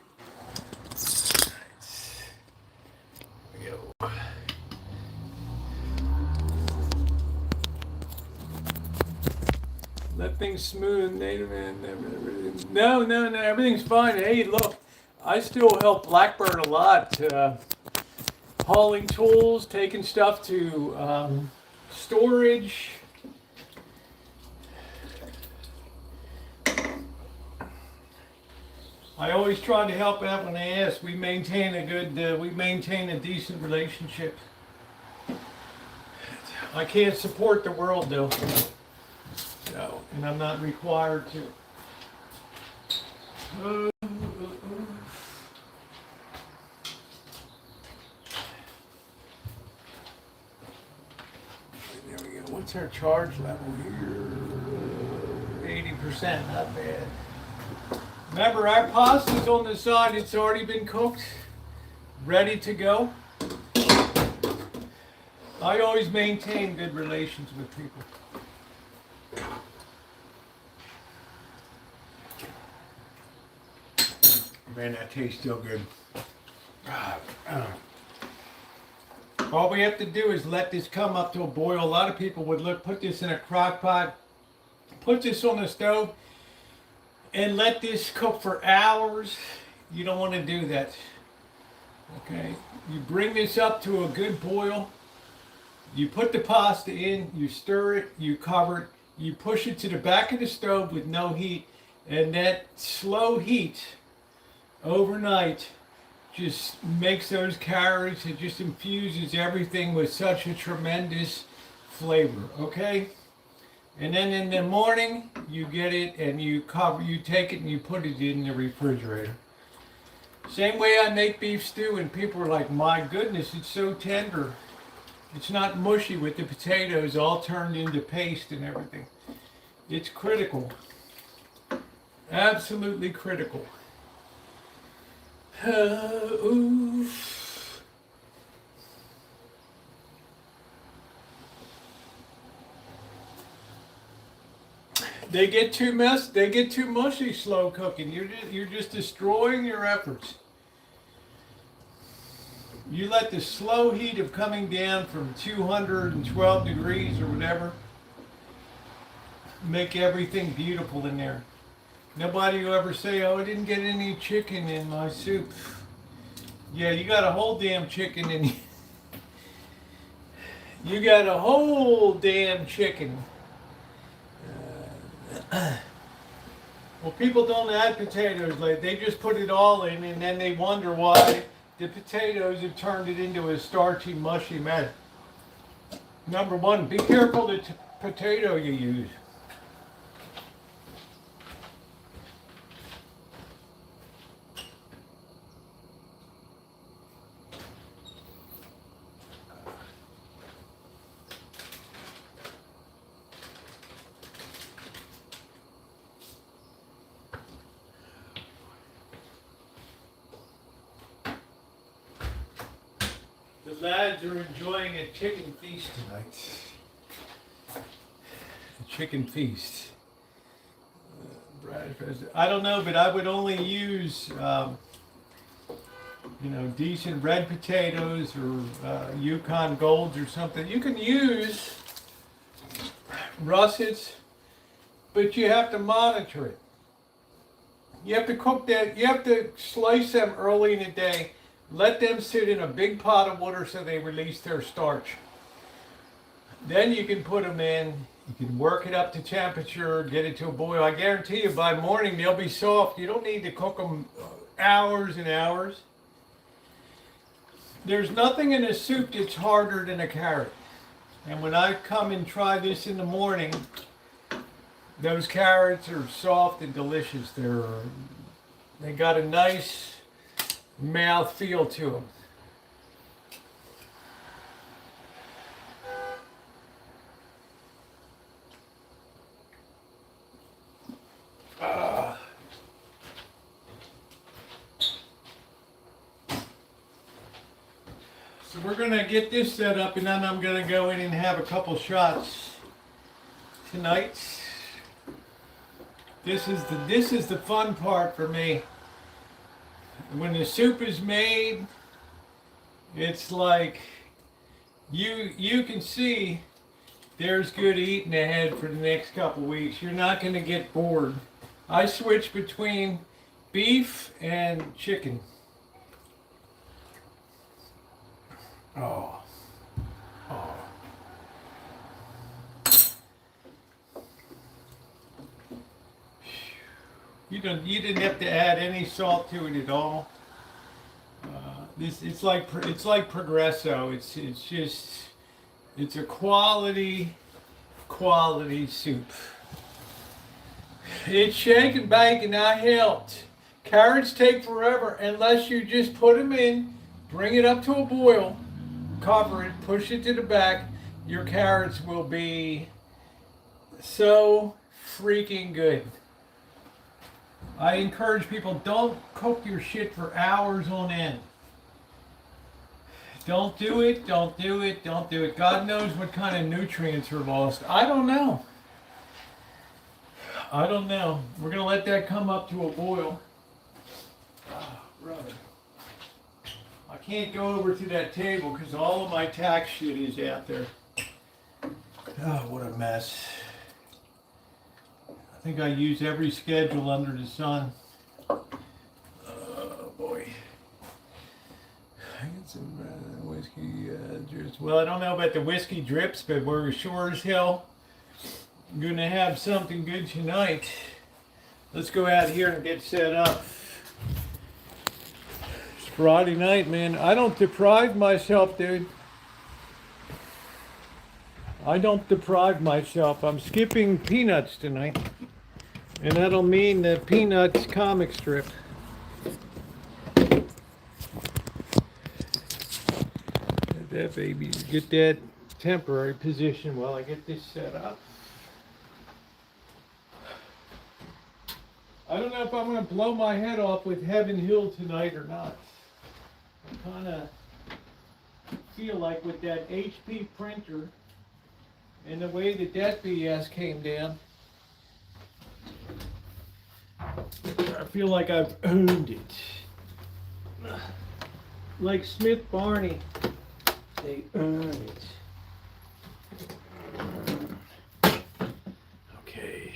That thing's smooth, native and no, everything's fine. Hey, look, I still help Blackburn a lot. Hauling tools, taking stuff to storage. I always try to help out when they ask. We maintain a decent relationship. I can't support the world though. No, and I'm not required to. There we go. What's our charge level here? 80%, not bad. Remember, our pasta's on the side. It's already been cooked, ready to go. I always maintain good relations with people. Man, that tastes so good. All we have to do is let this come up to a boil. A lot of people would put this in a crock pot, put this on the stove, and let this cook for hours. You don't want to do that. Okay, you bring this up to a good boil, You put the pasta in, you stir it, you cover it, you push it to the back of the stove with no heat, and that slow heat overnight just makes those carrots, it just infuses everything with such a tremendous flavor, okay? And then in the morning, you get it and you take it and you put it in the refrigerator. Same way I make beef stew, and people are like, my goodness, it's so tender. It's not mushy with the potatoes all turned into paste and everything. It's critical. Absolutely critical. Oof. They get too mushy slow cooking. You're just destroying your efforts. You let the slow heat of coming down from 212 degrees or whatever make everything beautiful in there. Nobody will ever say, oh, I didn't get any chicken in my soup. Yeah, you got a whole damn chicken in. You got a whole damn chicken. Well, people don't add potatoes. Like, they just put it all in, and then they wonder why the potatoes have turned it into a starchy, mushy mess. Number one, be careful the potato you use. The lads are enjoying a chicken feast tonight. A chicken feast. I don't know, but I would only use, decent red potatoes or Yukon Golds or something. You can use russets, but you have to monitor it. You have to cook that. You have to slice them early in the day. Let them sit in a big pot of water so they release their starch. Then you can put them in. You can work it up to temperature, get it to a boil. I guarantee you by morning they'll be soft. You don't need to cook them hours and hours. There's nothing in a soup that's harder than a carrot. And when I come and try this in the morning, those carrots are soft and delicious. They got a nice mouth feel to them. So we're going to get this set up, and then I'm going to go in and have a couple shots tonight. This is the fun part for me. When the soup is made, it's like you can see there's good eating ahead for the next couple weeks. You're not going to get bored. I switch between beef and chicken. Oh. You didn't have to add any salt to it at all. It's like Progresso. It's a quality soup. It's shake and bake, and I helped. Carrots take forever unless you just put them in, bring it up to a boil, cover it, push it to the back. Your carrots will be so freaking good. I encourage people, don't cook your shit for hours on end. Don't do it, don't do it, don't do it. God knows what kind of nutrients are lost. I don't know. We're going to let that come up to a boil. Oh, brother. I can't go over to that table because all of my tax shit is out there. Oh, what a mess. I think I use every schedule under the sun. Oh boy. I got some whiskey, just Well, I don't know about the whiskey drips, but we're sure as hell gonna have something good tonight. Let's go out here and get set up. It's Friday night, man. I don't deprive myself, dude. I don't deprive myself. I'm skipping Peanuts tonight. And that'll mean the Peanuts comic strip. Get that baby, get that temporary position while I get this set up. I don't know if I'm going to blow my head off with Heaven Hill tonight or not. I kind of feel like with that HP printer and the way that that BS came down, I feel like I've owned it. Like Smith Barney, they own it. Okay.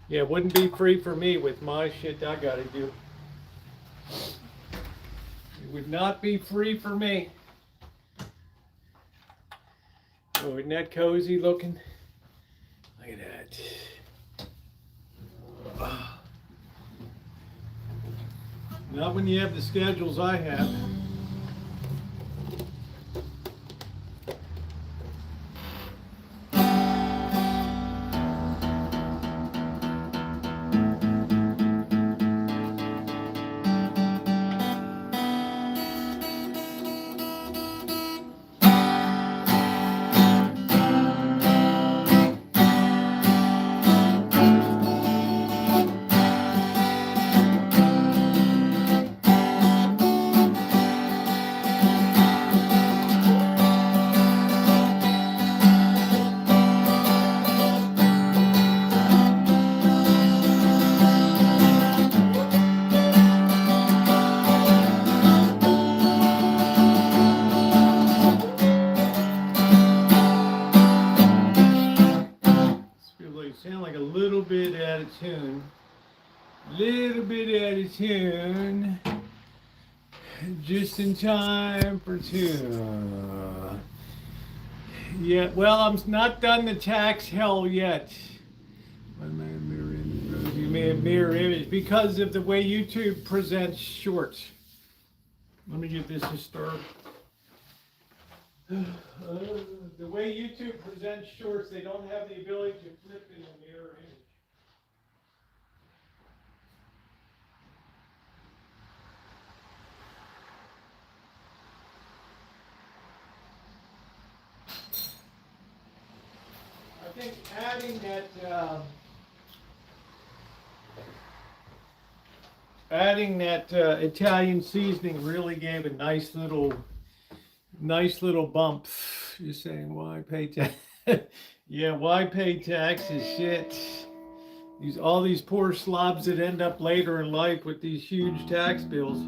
Yeah, it wouldn't be free for me with my shit I gotta do. It would not be free for me. Oh, isn't that cozy looking? Look at that. Not when you have the schedules I have. Sound like a little bit out of tune. Little bit out of tune. Just in time for two. Yeah, well, I'm not done the tax hell yet. Mirror image because of the way YouTube presents shorts. Let me give this a start. The way YouTube presents shorts, they don't have the ability to flip in the mirror image. I think adding that Italian seasoning really gave a nice little bump. You're saying, why pay tax? Yeah, why pay taxes? Shit. All these poor slobs that end up later in life with these huge tax bills.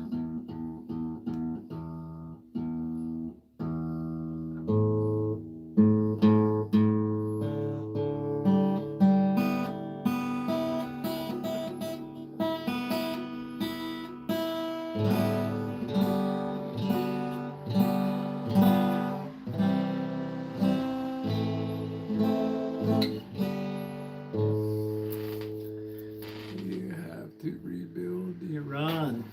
To rebuild Iran.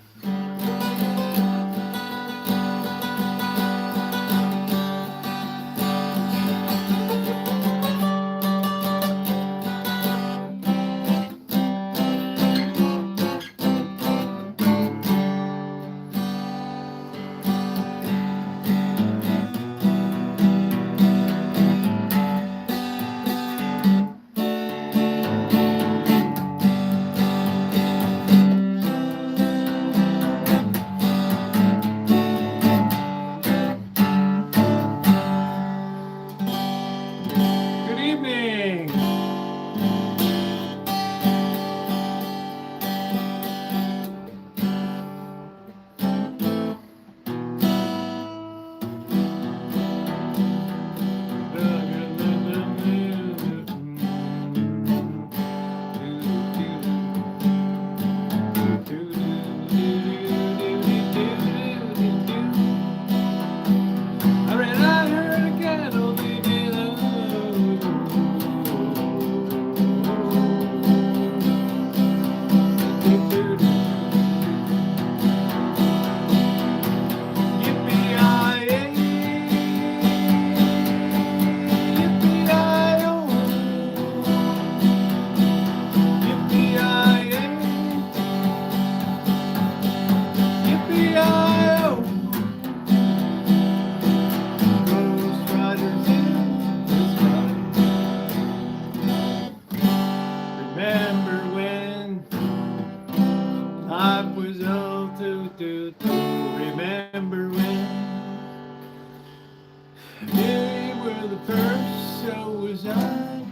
'cause I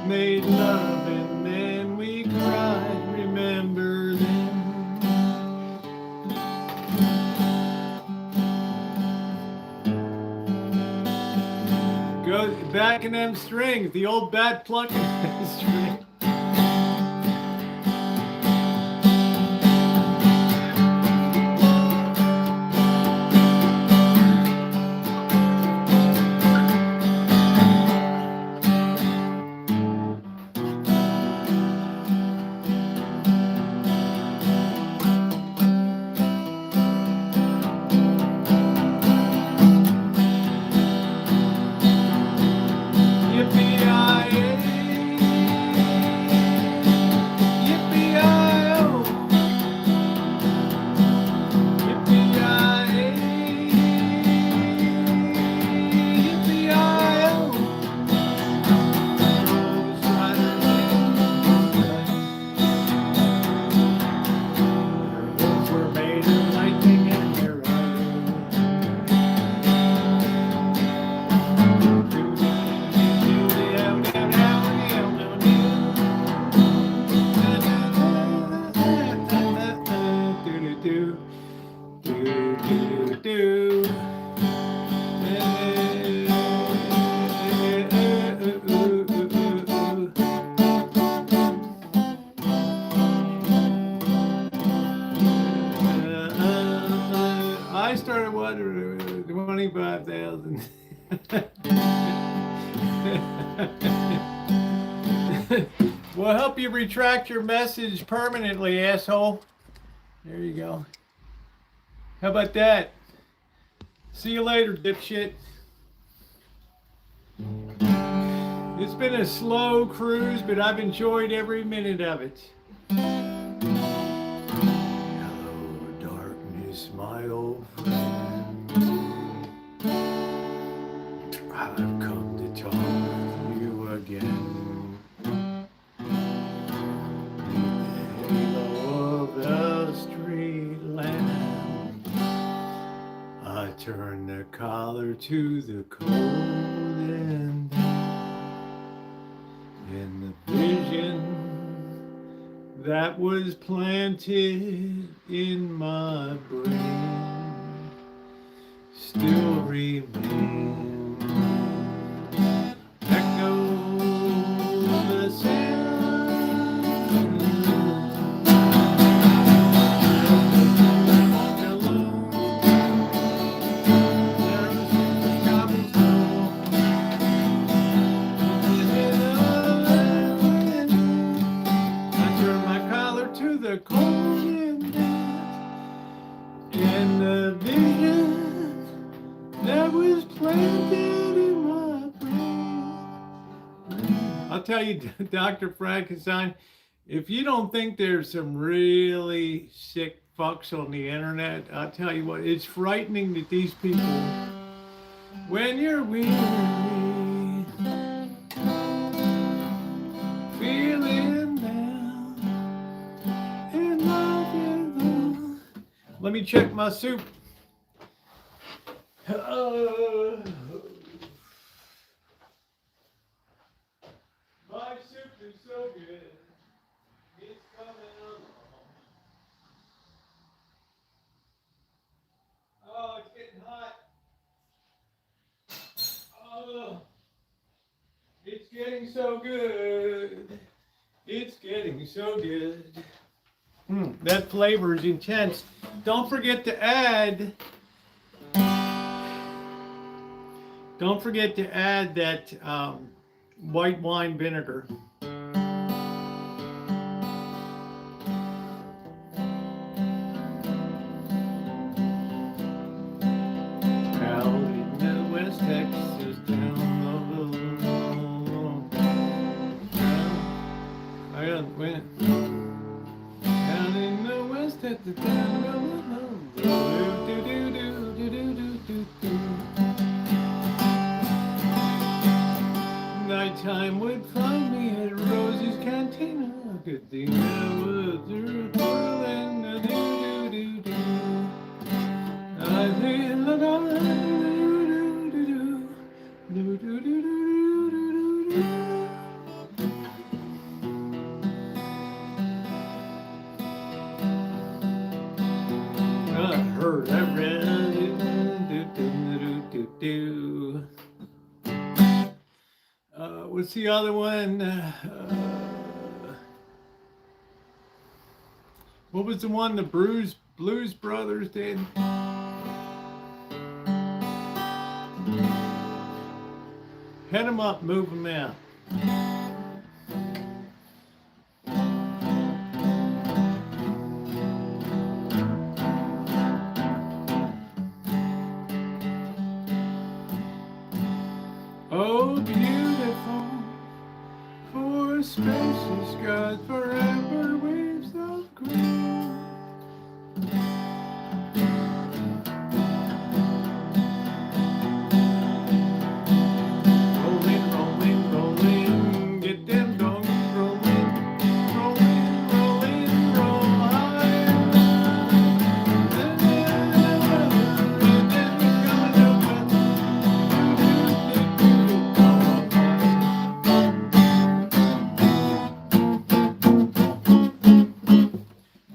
made love and then we cried. Remember then? Go back in them strings, the old bat plucking string. I started wondering 25,000. We'll help you retract your message permanently, asshole. There you go. How about that? See you later, dipshit. It's been a slow cruise, but I've enjoyed every minute of it. Hello, darkness, my old friend. I've come to talk with you again. The halo of the street lamp. I turn the collar to the cold and in the vision that was planted in my brain still remains. Echo the sound. Walk alone. There was the cobblestone. I turn my collar to the cold and damp, and the vision that was planted in my brain. I'll tell you, Dr. Frankenstein, if you don't think there's some really sick fucks on the internet, I'll tell you what, it's frightening that these people, when you're weary, feeling down, and life is on. Let me check my soup. My soup is so good. It's coming along. Oh, it's getting hot. Oh, it's getting so good. It's getting so good. That flavor is intense. Don't forget to add that white wine vinegar. Out in the West Texas, down in the West Texas, nighttime would find me at Rosie's Cantina. Good thing I was twirling the do-do-do-do. I think the do-do-do-do-do. I heard that ran. What's the other one? What was the one the Blues Brothers did? Head 'em up, move 'em out. Oh, beautiful, for spacious God, forever waves of green. Rolling, rolling, rolling, get them donkeys rolling, rolling, rolling, roll high.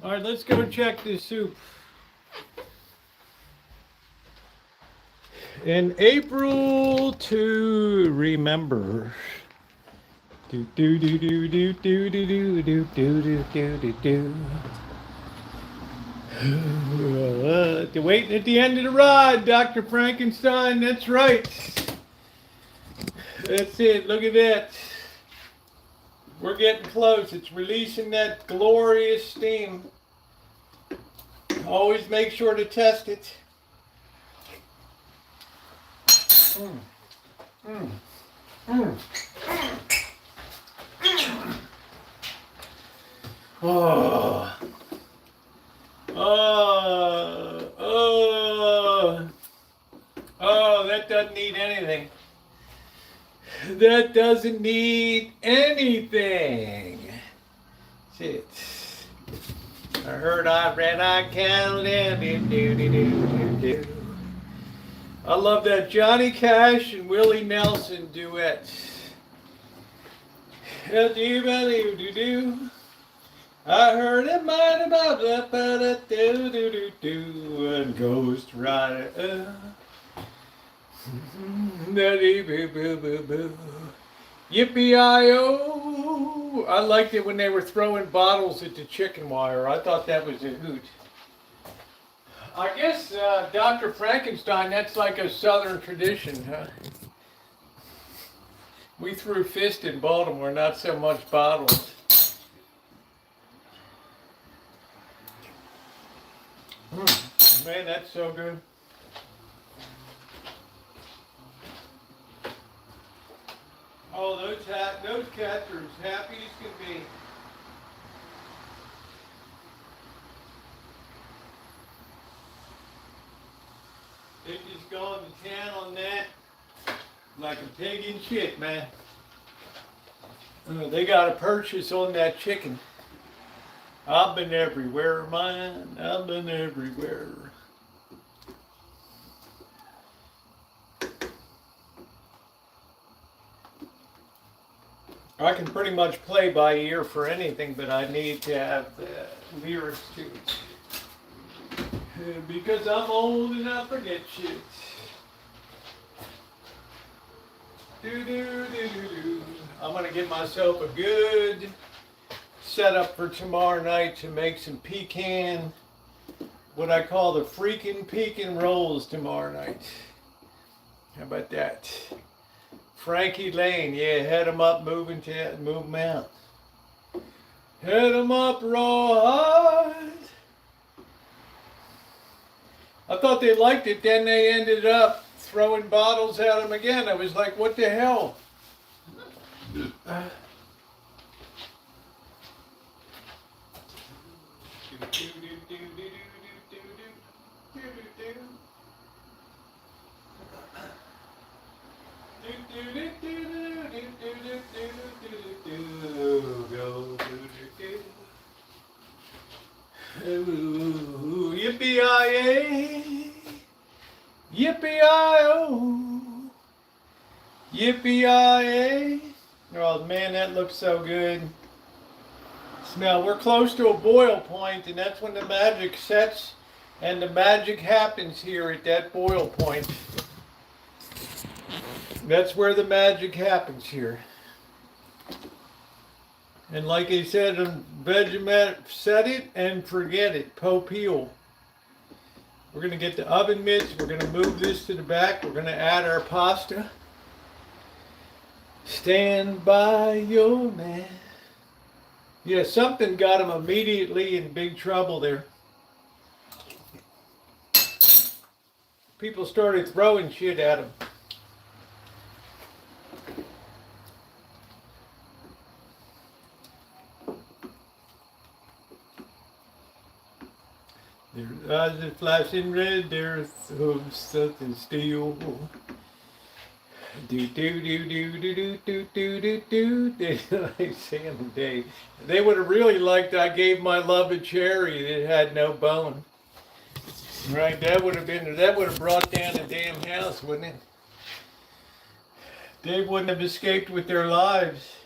All right, let's go check this soup. In April to remember. Do do do do do do do do do do do do do. Waiting at the end of the ride, Dr. Frankenstein. That's right. That's it. Look at that. We're getting close. It's releasing that glorious steam. Always make sure to test it. Oh. Oh, that doesn't need anything. That doesn't need anything. That's it. I heard I ran on cattle. I love that Johnny Cash and Willie Nelson duet. I heard it might about and Ghost Rider. Yippee-I-O. I liked it when they were throwing bottles at the chicken wire. I thought that was a hoot. I guess Dr. Frankenstein, that's like a southern tradition, huh? We threw fist in Baltimore, not so much bottles. Man, that's so good. Oh, those cats are as happy as can be. They just gone to town on that like a pig in shit, man. They got a purchase on that chicken. I've been everywhere, man. I've been everywhere. I can pretty much play by ear for anything, but I need to have lyrics to it. Because I'm old and I forget shit. I'm going to get myself a good setup for tomorrow night to make some pecan, what I call the freaking pecan rolls tomorrow night. How about that? Frankie Lane, yeah, head 'em up, move 'em out. Head 'em up, rawhide. I thought they liked it, then they ended up throwing bottles at them again. I was like, what the hell? Yippee-I-A, yippee-I-O, yippee-I-A, Oh man, that looks so good. Smell, we're close to a boil point, and that's when the magic sets and the magic happens here at that boil point. That's where the magic happens here. And like I said, Vegemite, set it and forget it. Peel. We're going to get the oven mitts. We're going to move this to the back. We're going to add our pasta. Stand by your man. Yeah, something got him immediately in big trouble there. People started throwing shit at him. There's eyes that flashing red, there's hooves something steel. Do do do do do do do do do do. Like Sam and Dave. They would have really liked I gave my love a cherry that had no bone. Right, that would have brought down the damn house, wouldn't it? They wouldn't have escaped with their lives.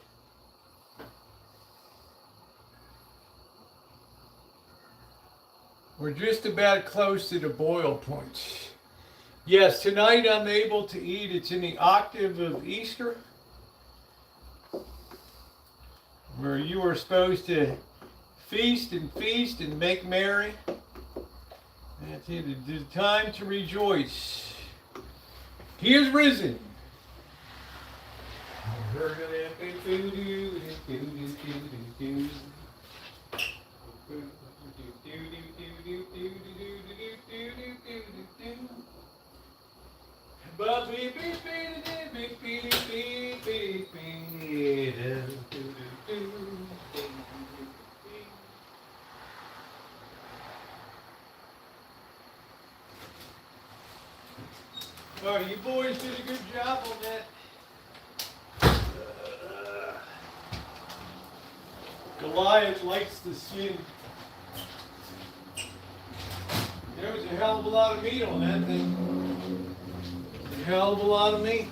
We're just about close to the boil point. Yes, tonight I'm able to eat. It's in the octave of Easter, where you are supposed to feast and make merry. That's it. It's time to rejoice. He is risen. All right, you boys did a good job on that. Goliath likes the skin. There was a hell of a lot of meat on that thing. A hell of a lot of meat.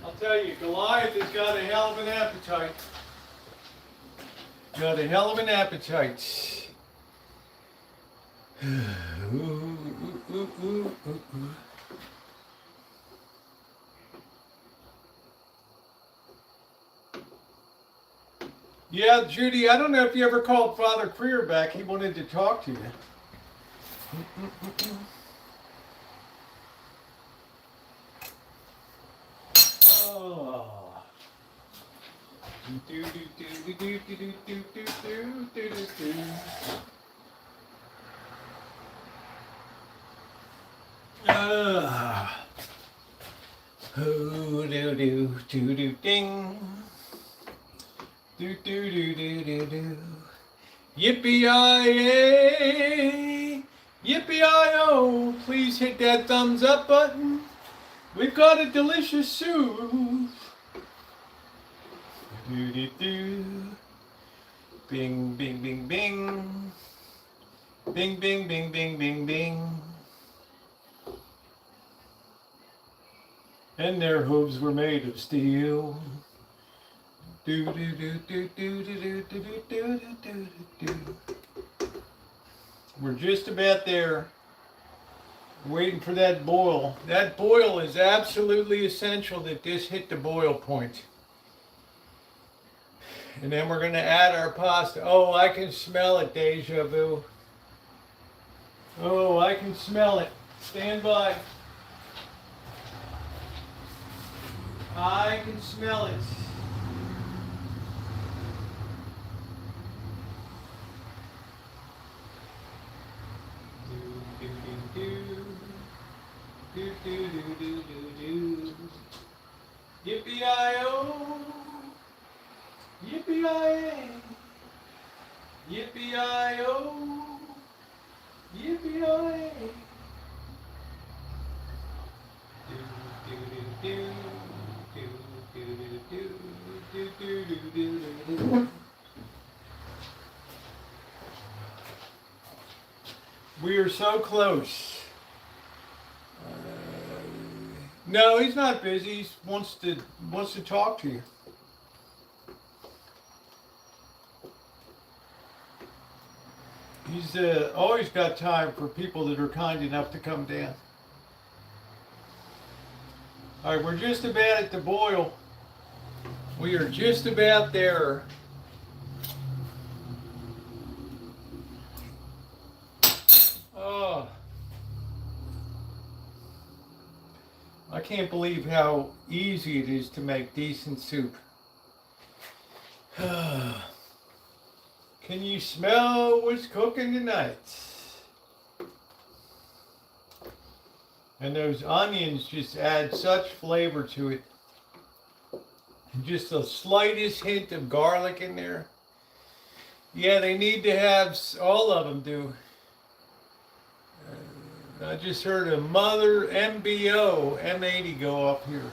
I'll tell you, Goliath has got a hell of an appetite. Got a hell of an appetite. Yeah, Judy, I don't know if you ever called Father Creer back. He wanted to talk to you. Oh. Oh, do do do do ding. Do do do do do do. Yippee-yi-yay! Yippee-yi-oh! Please hit that thumbs up button. We've got a delicious soup. Do do do. Bing bing bing bing. Bing bing bing bing bing bing. And their hooves were made of steel. Do do do do do do do do do do do. We're just about there. Waiting for that boil. That boil is absolutely essential that this hit the boil point. And then we're going to add our pasta. Oh, I can smell it, deja vu. Oh, I can smell it. Stand by. I can smell it. Do do do do do do. Yippee-yi-oh. Yippee-yi-yay. Yippee-yi-oh. Yippee-yi-yay. Do do do do do do do do do do do. We are so close. No, he's not busy. He wants to talk to you. He's always got time for people that are kind enough to come down. All right, we're just about at the boil. We are just about there. Oh, I can't believe how easy it is to make decent soup. Can you smell what's cooking tonight? And those onions just add such flavor to it. And just the slightest hint of garlic in there. Yeah, they need to have, all of them do. I just heard a Mother MBO M80 go off here.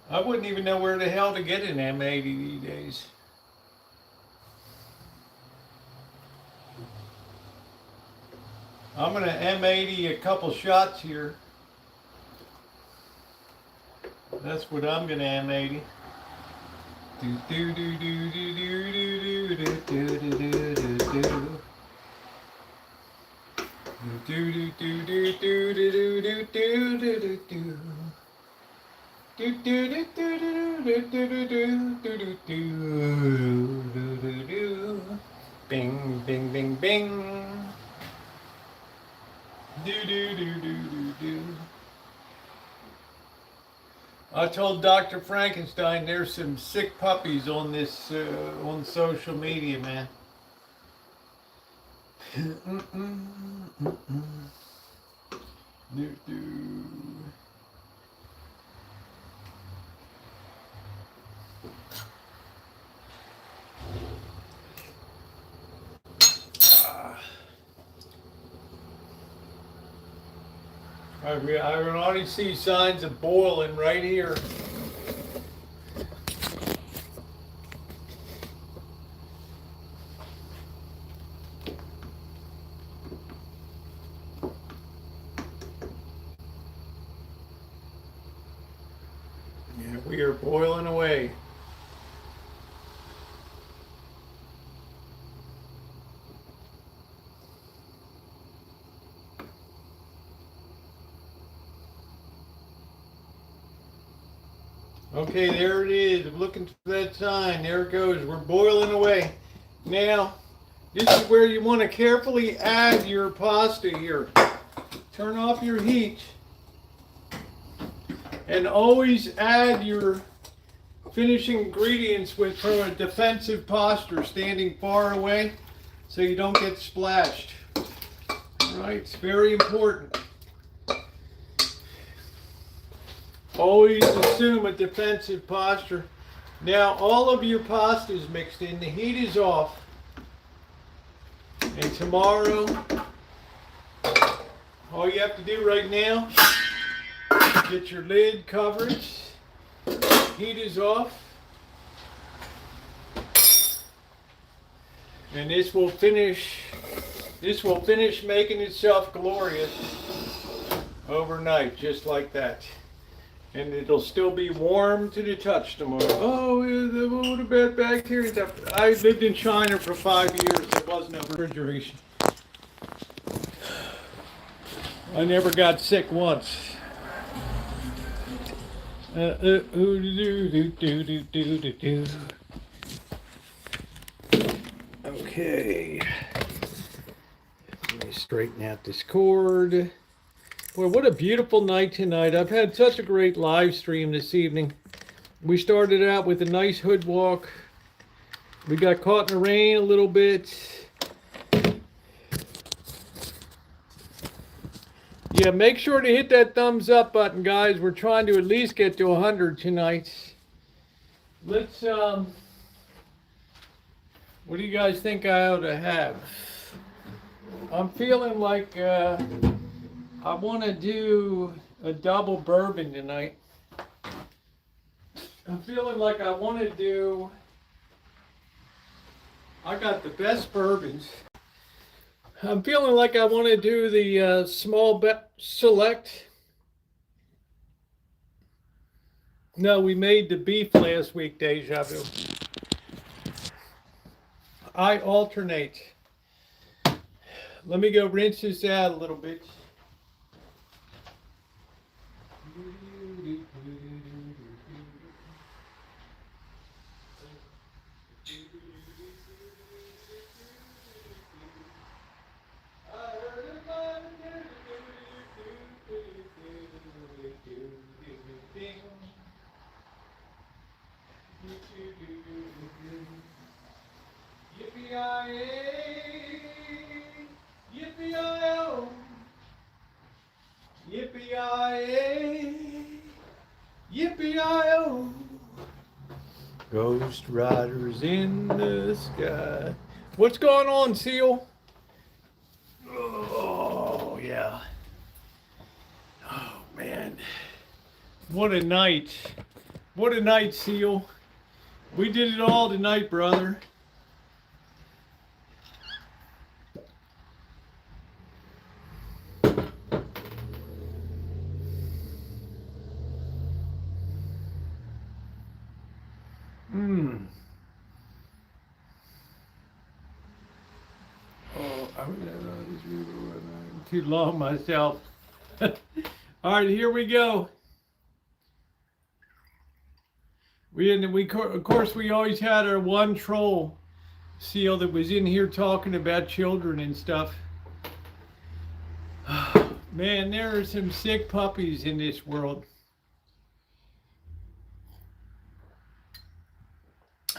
I wouldn't even know where the hell to get an M80 these days. I'm gonna M80 a couple shots here. That's what I'm gonna M80. Do do do do do do do do do do do do do. Do do do do do do do do do do do. Do do do do do do do do do do do do. Bing bing bing bing. Do do do do do do. I told Dr. Frankenstein there's some sick puppies on this on social media, man. Do do. I can already see signs of boiling right here. Yeah, we are boiling away. Okay, there it is. I'm looking for that sign. There it goes. We're boiling away. Now, this is where you want to carefully add your pasta here. Turn off your heat. And always add your finishing ingredients from a defensive posture, standing far away so you don't get splashed. All right, it's very important. Always assume a defensive posture. Now all of your pasta is mixed in, the heat is off. And tomorrow, all you have to do right now, get your lid coverage, heat is off. And this will finish making itself glorious overnight, just like that. And it'll still be warm to the touch tomorrow. Oh, the bad bacteria. I lived in China for 5 years. There was no refrigeration. I never got sick once. Okay. Let me straighten out this cord. Boy, what a beautiful night tonight. I've had such a great live stream this evening. We started out with a nice hood walk. We got caught in the rain a little bit. Yeah, make sure to hit that thumbs up button, guys. We're trying to at least get to 100 tonight. Let's, what do you guys think I ought to have? I'm feeling like, I want to do a double bourbon tonight. I'm feeling like I want to do, I got the best bourbons. I'm feeling like I want to do the small select. No, we made the beef last week, Deja Vu. I alternate. Let me go rinse this out a little bit. Yippee-yi-yay, yippee-yi-oh, yippee-yi-yay, yippee-yi-oh. Ghost riders in the sky. What's going on, Seal? Oh, yeah. Oh, man. What a night. What a night, Seal. We did it all tonight, brother. Oh, I'm too long myself. All right, here we go. Of course, we always had our one troll, Seal, that was in here talking about children and stuff. Man, there are some sick puppies in this world.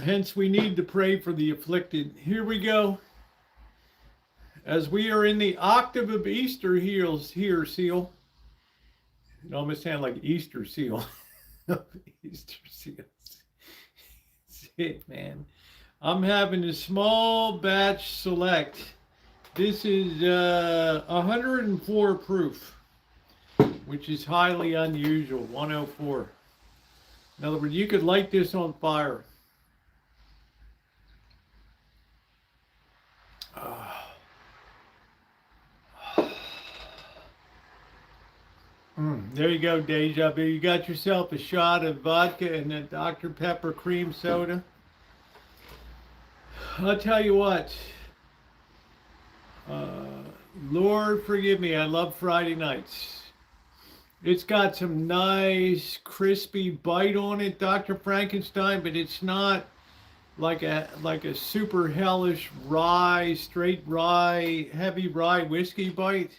Hence, we need to pray for the afflicted. Here we go. As we are in the octave of Easter here, Seal. It almost sounds like Easter Seal. Easter Seals. Sick, man. I'm having a small batch select. This is 104 proof, which is highly unusual. 104. In other words, you could light this on fire. There you go, Deja Vu. You got yourself a shot of vodka and a Dr. Pepper cream soda. I'll tell you what. Lord forgive me, I love Friday nights. It's got some nice crispy bite on it, Dr. Frankenstein, but it's not like a super hellish rye, straight rye, heavy rye whiskey bite.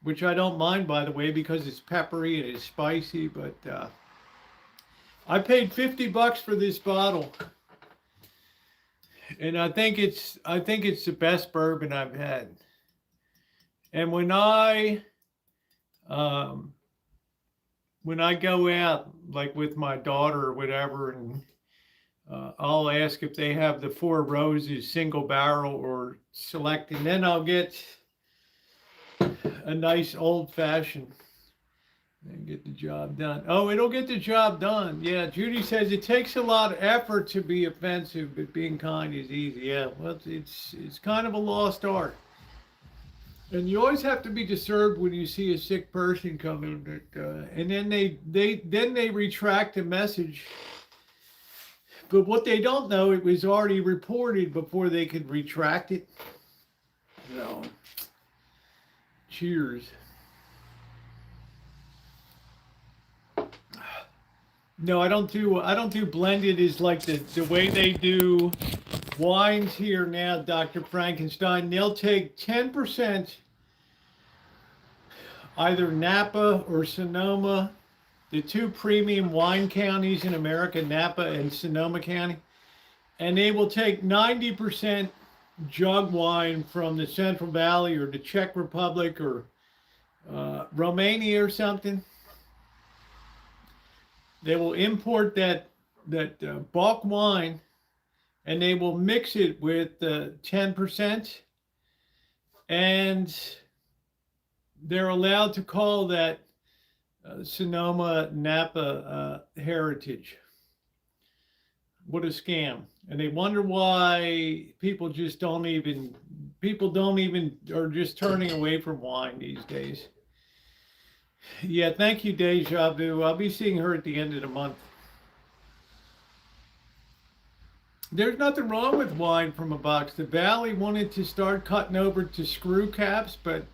Which I don't mind, by the way, because it's peppery and it's spicy, but I paid $50 for this bottle. And I think it's the best bourbon I've had. And when I go out, like with my daughter or whatever, and I'll ask if they have the Four Roses single barrel or select, and then I'll get a nice old fashioned and get the job done. Oh, it'll get the job done. Yeah, Judy says it takes a lot of effort to be offensive, but being kind is easy. Yeah, well, it's kind of a lost art. And you always have to be disturbed when you see a sick person coming, and then they retract the message. But what they don't know, it was already reported before they could retract it. So, cheers. No, I don't do blended is like the way they do wines here now, Dr. Frankenstein. They'll take 10% either Napa or Sonoma, the two premium wine counties in America, Napa and Sonoma County, and they will take 90% jug wine from the Central Valley or the Czech Republic or Romania or something. They will import that bulk wine, and they will mix it with 10%, and they're allowed to call that Sonoma Napa heritage. What a scam. And they wonder why people don't even are just turning away from wine these days. Yeah, thank you, Deja Vu. I'll be seeing her at the end of the month. There's nothing wrong with wine from a box. The Valley wanted to start cutting over to screw caps, but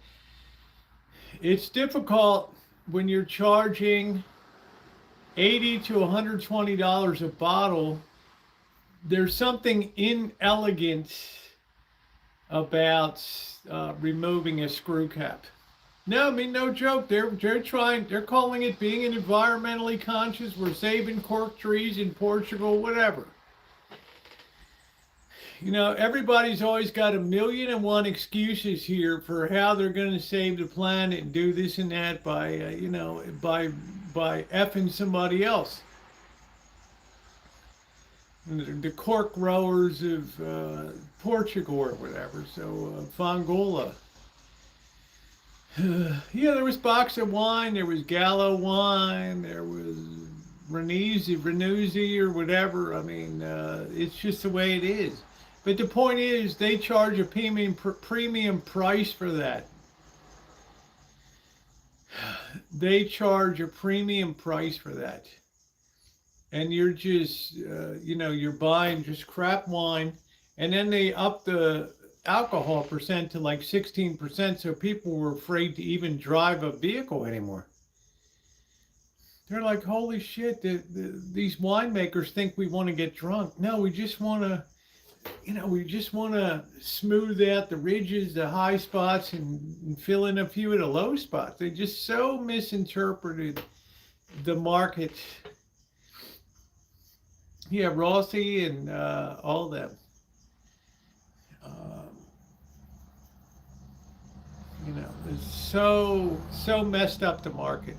it's difficult when you're charging $80 to $120 a bottle. There's something inelegant about removing a screw cap. No, I mean, no joke. They're calling it being an environmentally conscious. We're saving cork trees in Portugal, whatever. You know, everybody's always got 1,000,001 excuses here for how they're going to save the planet and do this and that by, by effing somebody else. The cork growers of Portugal or whatever, so Fangola. Yeah, there was box of wine, there was Gallo wine, there was Ranuzzi or whatever. I mean, it's just the way it is. But the point is, they charge a premium price for that. They charge a premium price for that. And you're just, you're buying just crap wine. And then they up the alcohol percent to like 16%, so people were afraid to even drive a vehicle anymore. They're like, holy shit, these winemakers think we want to get drunk. No, we just want to, smooth out the ridges, the high spots, and fill in a few of the low spots. They just so misinterpreted the market. Yeah, Rossi and all them. It's so messed up the market.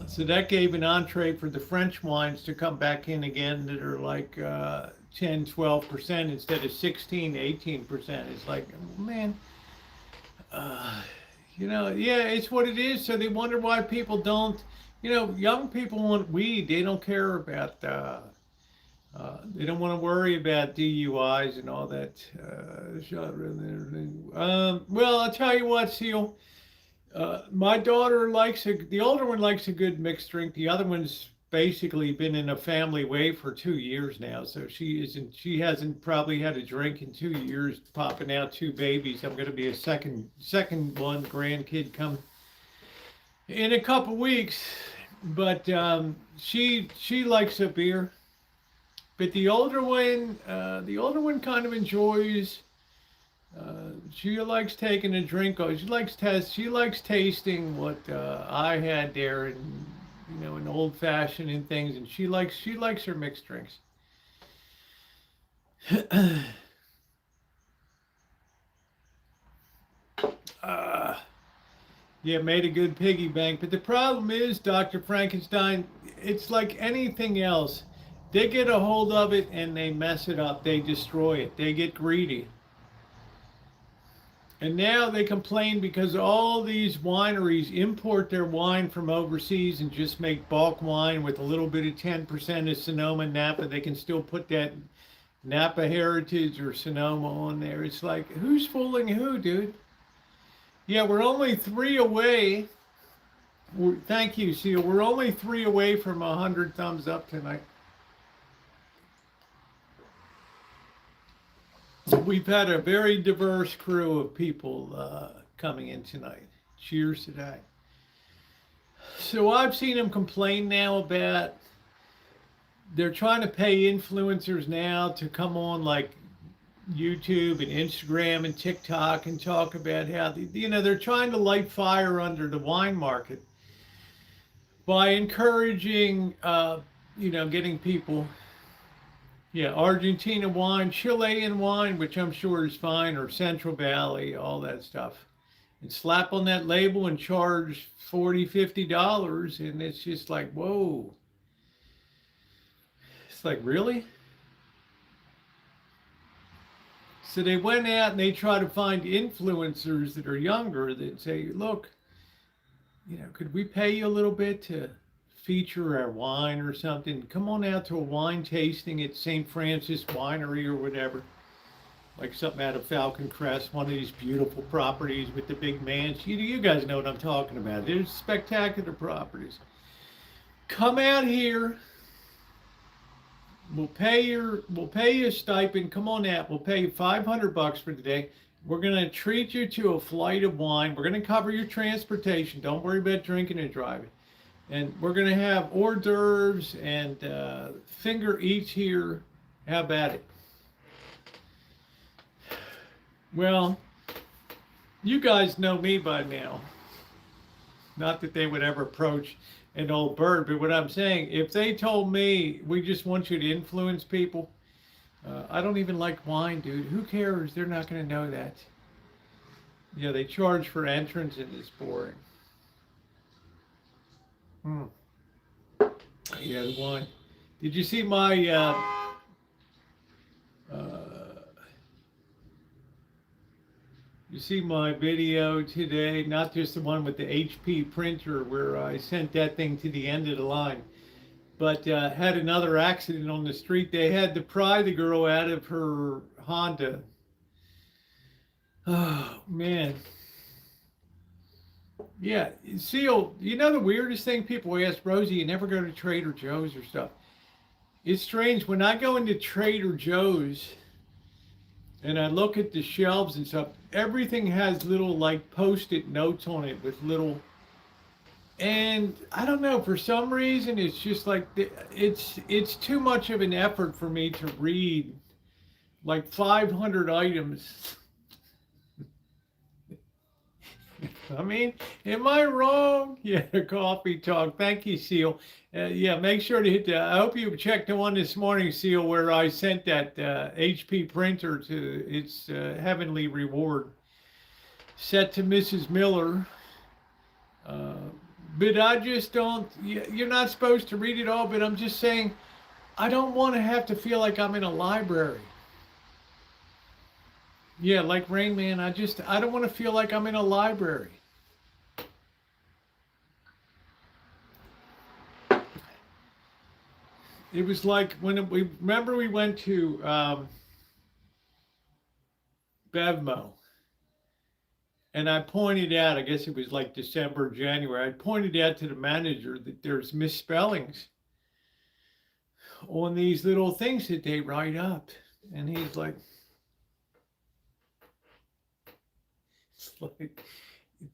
So that gave an entree for the French wines to come back in again that are like 10, 12% instead of 16, 18%. It's like, man, yeah, it's what it is. So they wonder why people don't, young people want weed. They don't care about, they don't want to worry about DUIs and all that. Well, I'll tell you what, Seal. My daughter the older one likes a good mixed drink. The other one's basically been in a family way for 2 years now. So she hasn't probably had a drink in 2 years, popping out 2 babies. I'm going to be a second one grandkid come in a couple weeks. But she likes a beer. But the older one kind of enjoys. She likes taking a drink. She likes tasting what I had there, and an old fashioned and things. And she likes her mixed drinks. Yeah, made a good piggy bank. But the problem is, Dr. Frankenstein, it's like anything else. They get a hold of it and they mess it up. They destroy it. They get greedy. And now they complain because all these wineries import their wine from overseas and just make bulk wine with a little bit of 10% of Sonoma Napa. They can still put that Napa Heritage or Sonoma on there. It's like, who's fooling who, dude? Yeah, we're only 3 away. Thank you, Seal. We're only 3 away from 100 thumbs up tonight. We've had a very diverse crew of people coming in tonight. Cheers to that. So I've seen them complain now about they're trying to pay influencers now to come on like YouTube and Instagram and TikTok and talk about how they're trying to light fire under the wine market by encouraging getting people. Yeah, Argentina wine, Chilean wine, which I'm sure is fine, or Central Valley, all that stuff. And slap on that label and charge $40, $50, and it's just like, whoa. It's like, really? So they went out and they try to find influencers that are younger that say, look, could we pay you a little bit to feature our wine or something, come on out to a wine tasting at St. Francis Winery or whatever. Like something out of Falcon Crest, one of these beautiful properties with the big mansion. You guys know what I'm talking about. They're spectacular properties. Come out here. We'll pay you a stipend. Come on out. We'll pay you $500 for today. We're gonna treat you to a flight of wine. We're gonna cover your transportation. Don't worry about drinking and driving. And we're gonna have hors d'oeuvres and finger eats here. How about it? Well, you guys know me by now. Not that they would ever approach an old bird, but what I'm saying, if they told me, we just want you to influence people, I don't even like wine, dude. Who cares? They're not going to know that. Yeah, they charge for entrance and it's boring. Yeah, the wine. Did you see my... You see my video today, not just the one with the HP printer where I sent that thing to the end of the line, but had another accident on the street. They had to pry the girl out of her Honda. Oh, man. Yeah, Seal, you know the weirdest thing? People ask, Rosie, you never go to Trader Joe's or stuff. It's strange, when I go into Trader Joe's, and I look at the shelves and stuff, everything has little like post-it notes on it with little, and I don't know, for some reason, it's just like, it's too much of an effort for me to read like 500 items. I mean, am I wrong? Yeah, coffee talk. Thank you, Seal. Yeah, make sure to hit the, I hope you checked the one this morning, Seal, where I sent that HP printer to its heavenly reward. Set to Mrs. Miller. But I just don't, you're not supposed to read it all, but I'm just saying, I don't want to have to feel like I'm in a library. Yeah, like Rain Man, I don't want to feel like I'm in a library. It was like when we went to Bevmo, and I pointed out, I guess it was like December, January, I pointed out to the manager that there's misspellings on these little things that they write up. And he's like,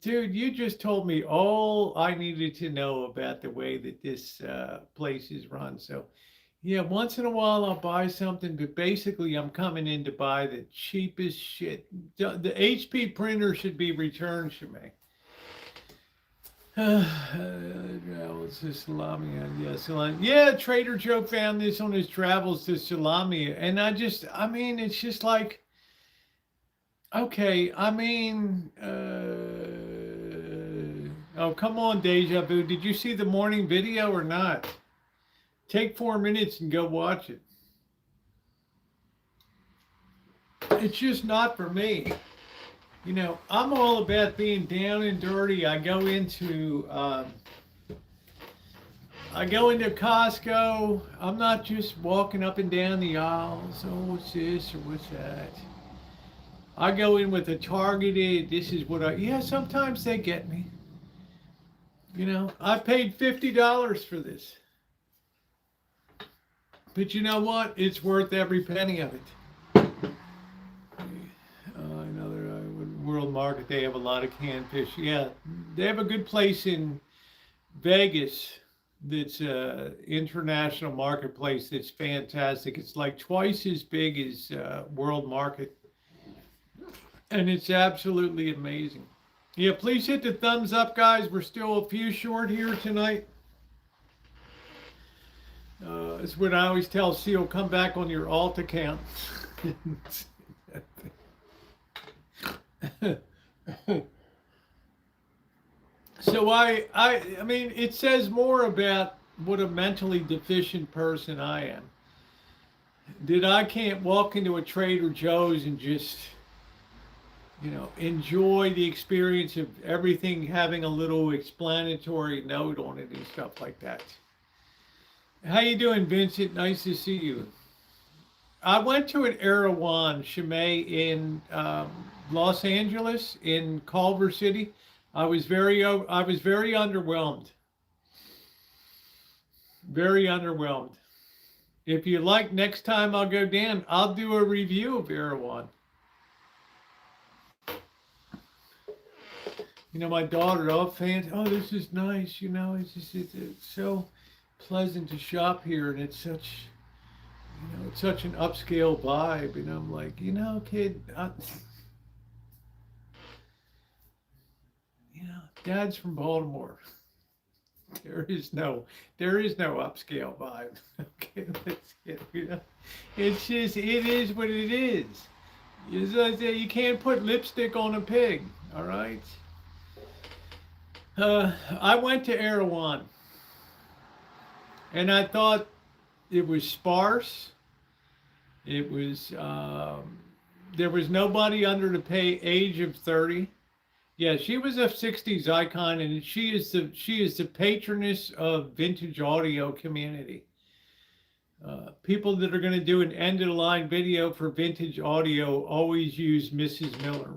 dude, you just told me all I needed to know about the way that this place is run. So, yeah, once in a while I'll buy something, but basically I'm coming in to buy the cheapest shit. The HP printer should be returned to me. It's the salami. Yeah, salami. Yeah, Trader Joe found this on his travels to salami. And I mean, it's just like, okay, I mean, oh, come on, Deja Vu. Did you see the morning video or not? Take 4 minutes and go watch it. It's just not for me. You know, I'm all about being down and dirty. I go into Costco. I'm not just walking up and down the aisles. Oh, what's this or what's that? I go in with a targeted, this is what yeah, sometimes they get me. You know, I paid $50 for this. But you know what? It's worth every penny of it. Another World Market, they have a lot of canned fish. Yeah, they have a good place in Vegas that's an international marketplace that's fantastic. It's like twice as big as World Market. And it's absolutely amazing. Yeah, please hit the thumbs up, guys. We're still a few short here tonight. It's what I always tell Seal, come back on your alt account. So I mean, it says more about what a mentally deficient person I am. That I can't walk into a Trader Joe's and just, you know, enjoy the experience of everything having a little explanatory note on it and stuff like that. How you doing, Vincent? Nice to see you. I went to an Erewhon Chimay in Los Angeles, in Culver City. I was very underwhelmed. Very underwhelmed. If you like, next time I'll go down, I'll do a review of Erewhon. You know, my daughter, oh, this is nice. You know, it's so pleasant to shop here, and it's such, you know, it's such an upscale vibe. And I'm like, you know, kid, you know, Dad's from Baltimore. There is no upscale vibe. Okay, you know, it's just, it is what it is. You can't put lipstick on a pig. All right. I went to Erewhon, and I thought it was sparse. It was there was nobody under the age of 30. Yeah, she was a 60s icon, and she is the patroness of vintage audio community. People that are going to do an end of the line video for vintage audio always use Mrs. Miller.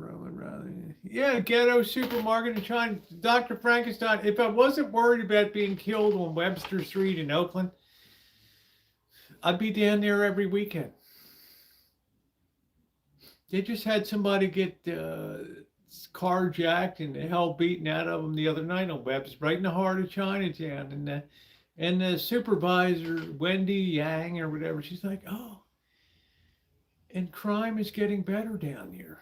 Yeah, ghetto supermarket in China. Dr. Frankenstein, if I wasn't worried about being killed on Webster Street in Oakland, I'd be down there every weekend. They just had somebody get carjacked and the hell beaten out of them the other night on Webster, right in the heart of Chinatown. And the supervisor, Wendy Yang or whatever, she's like, oh, and crime is getting better down here.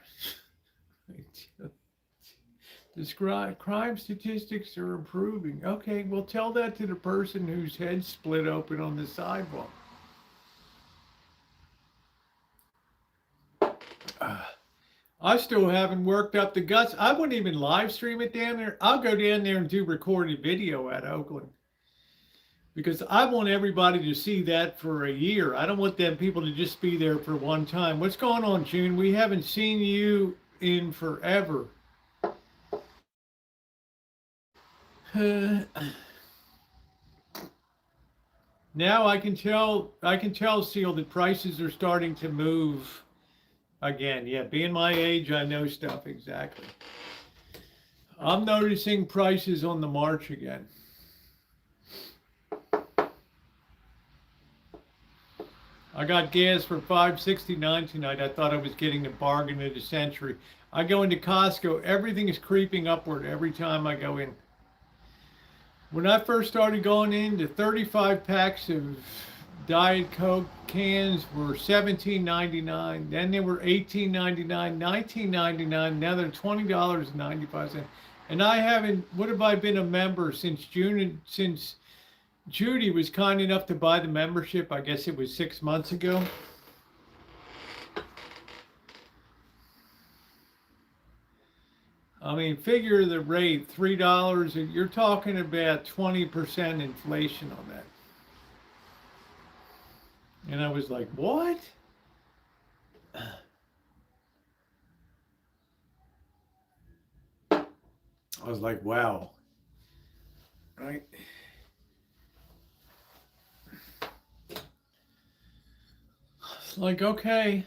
Crime statistics are improving. Okay, well, tell that to the person whose head split open on the sidewalk. I still haven't worked up the guts. I wouldn't even live stream it down there. I'll go down there and do recorded video at Oakland, because I want everybody to see that for a year. I don't want them people to just be there for one time. What's going on, June? We haven't seen you in forever. Now I can tell, Seal, that prices are starting to move again. Yeah, being my age, I know stuff exactly. I'm noticing prices on the march again. I got gas for $5.69 tonight. I thought I was getting the bargain of the century. I go into Costco, everything is creeping upward every time I go in. When I first started going in, the 35 packs of Diet Coke cans were $17.99. Then they were $18.99, $19.99. Now they're $20.95. And I haven't, what have I been a member since June, since Judy was kind enough to buy the membership? I guess it was 6 months ago. I mean, figure the rate, $3, you're talking about 20% inflation on that. And I was like, what? I was like, wow. Right? It's like, okay.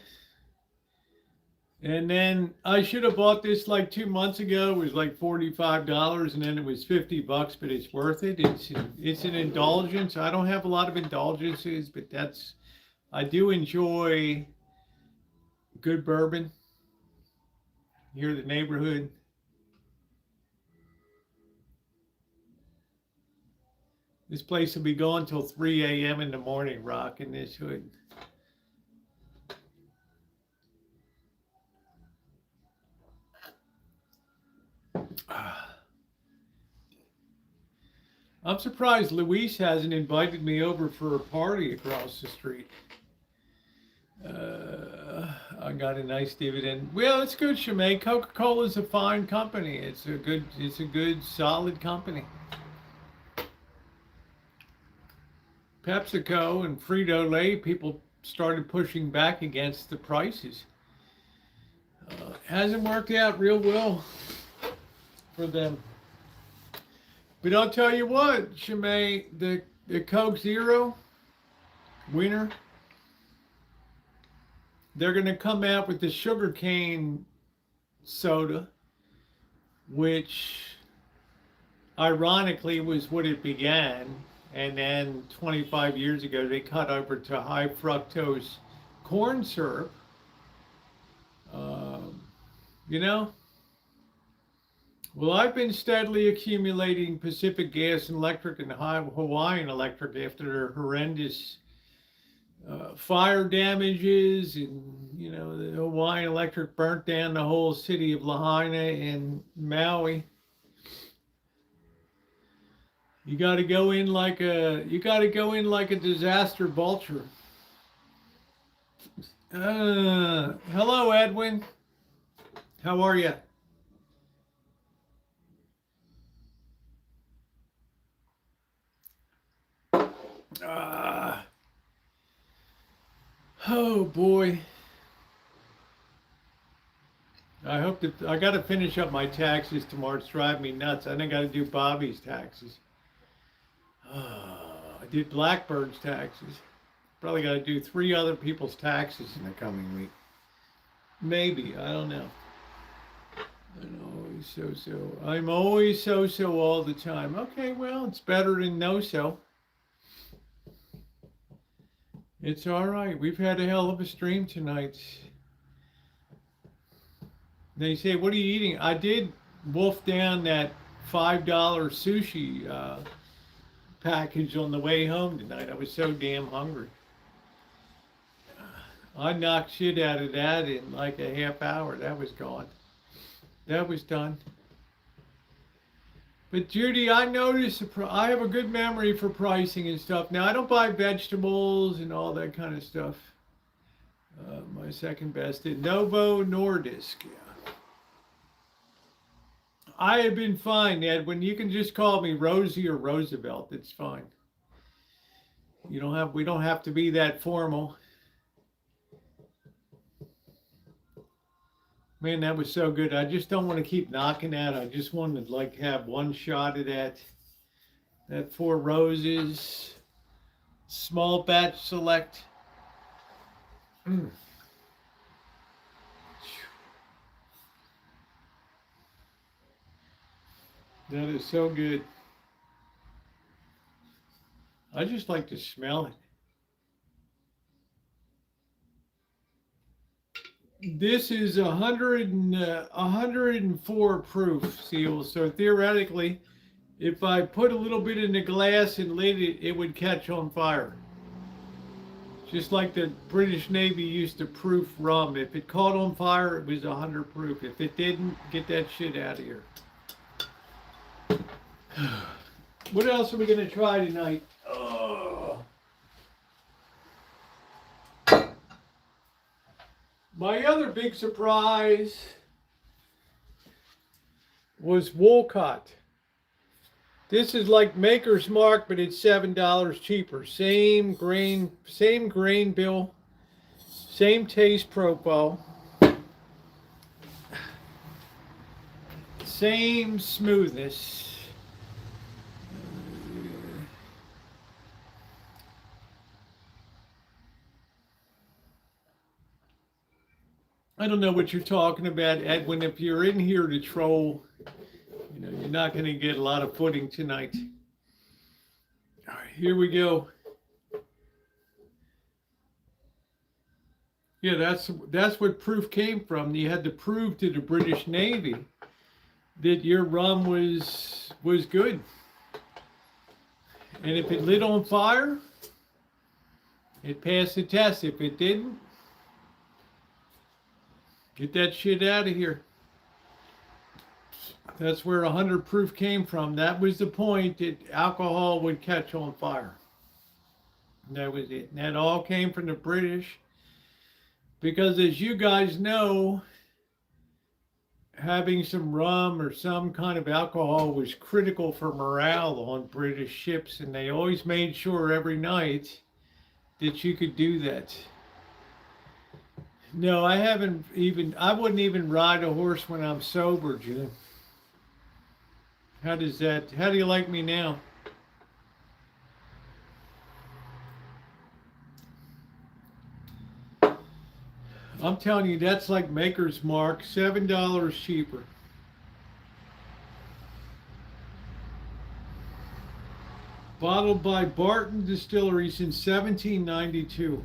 And then I should have bought this like 2 months ago. It was like $45, and then it was $50, but it's worth it. It's an indulgence. I don't have a lot of indulgences, but I do enjoy good bourbon here in the neighborhood. This place will be going till 3 a.m. in the morning, rocking this hood. I'm surprised Luis hasn't invited me over for a party across the street. I got a nice dividend. Well, it's good, Chimay. Coca-Cola's a fine company. It's a good, solid company. PepsiCo and Frito-Lay, people started pushing back against the prices. Hasn't worked out real well for them. But I'll tell you what, Chimay, the Coke Zero, winter, they're going to come out with the sugarcane soda, which ironically was what it began. And then 25 years ago, they cut over to high fructose corn syrup. You know, well, I've been steadily accumulating Pacific Gas and Electric and Hawaiian Electric after their horrendous fire damages, and you know, the Hawaiian Electric burnt down the whole city of Lahaina and Maui. You got to go in like a disaster vulture. Hello, Edwin. How are you? Oh boy. I hope that I got to finish up my taxes tomorrow. It's driving me nuts. I got to do Bobby's taxes. I did Blackbird's taxes. Probably got to do 3 other people's taxes in the coming week. Maybe, I don't know. I'm always so all the time. Okay, well, it's better than no so. It's all right. We've had a hell of a stream tonight. They say, what are you eating? I did wolf down that $5 sushi package on the way home tonight. I was so damn hungry. I knocked shit out of that in like a half hour. That was gone. That was done. But Judy, I noticed I have a good memory for pricing and stuff. Now, I don't buy vegetables and all that kind of stuff. My second best is Novo Nordisk. Yeah. I have been fine, Edwin. You can just call me Rosie or Roosevelt. It's fine. We don't have to be that formal. Man, that was so good. I just don't want to keep knocking out. I just want to like have one shot of that 4 Roses small batch select. That is so good. I just like to smell it. This is 104 proof seal, so theoretically, if I put a little bit in the glass and lit it, it would catch on fire. Just like the British Navy used to proof rum. If it caught on fire, it was 100 proof. If it didn't, get that shit out of here. What else are we going to try tonight? My other big surprise was Walcott. This is like Maker's Mark, but it's $7 cheaper. Same grain bill, same taste profile, same smoothness. I don't know what you're talking about, Edwin. If you're in here to troll, you're not going to get a lot of footing tonight. All right, here we go. Yeah, that's what proof came from. You had to prove to the British Navy that your rum was good. And if it lit on fire, it passed the test. If it didn't, get that shit out of here. That's where 100 proof came from. That was the point, that alcohol would catch on fire. That was it. And that all came from the British. Because as you guys know, having some rum or some kind of alcohol was critical for morale on British ships. And they always made sure every night that you could do that. No, I wouldn't even ride a horse when I'm sober, Jim. How do you like me now? I'm telling you, that's like Maker's Mark, $7 cheaper. Bottled by Barton Distillery since 1792.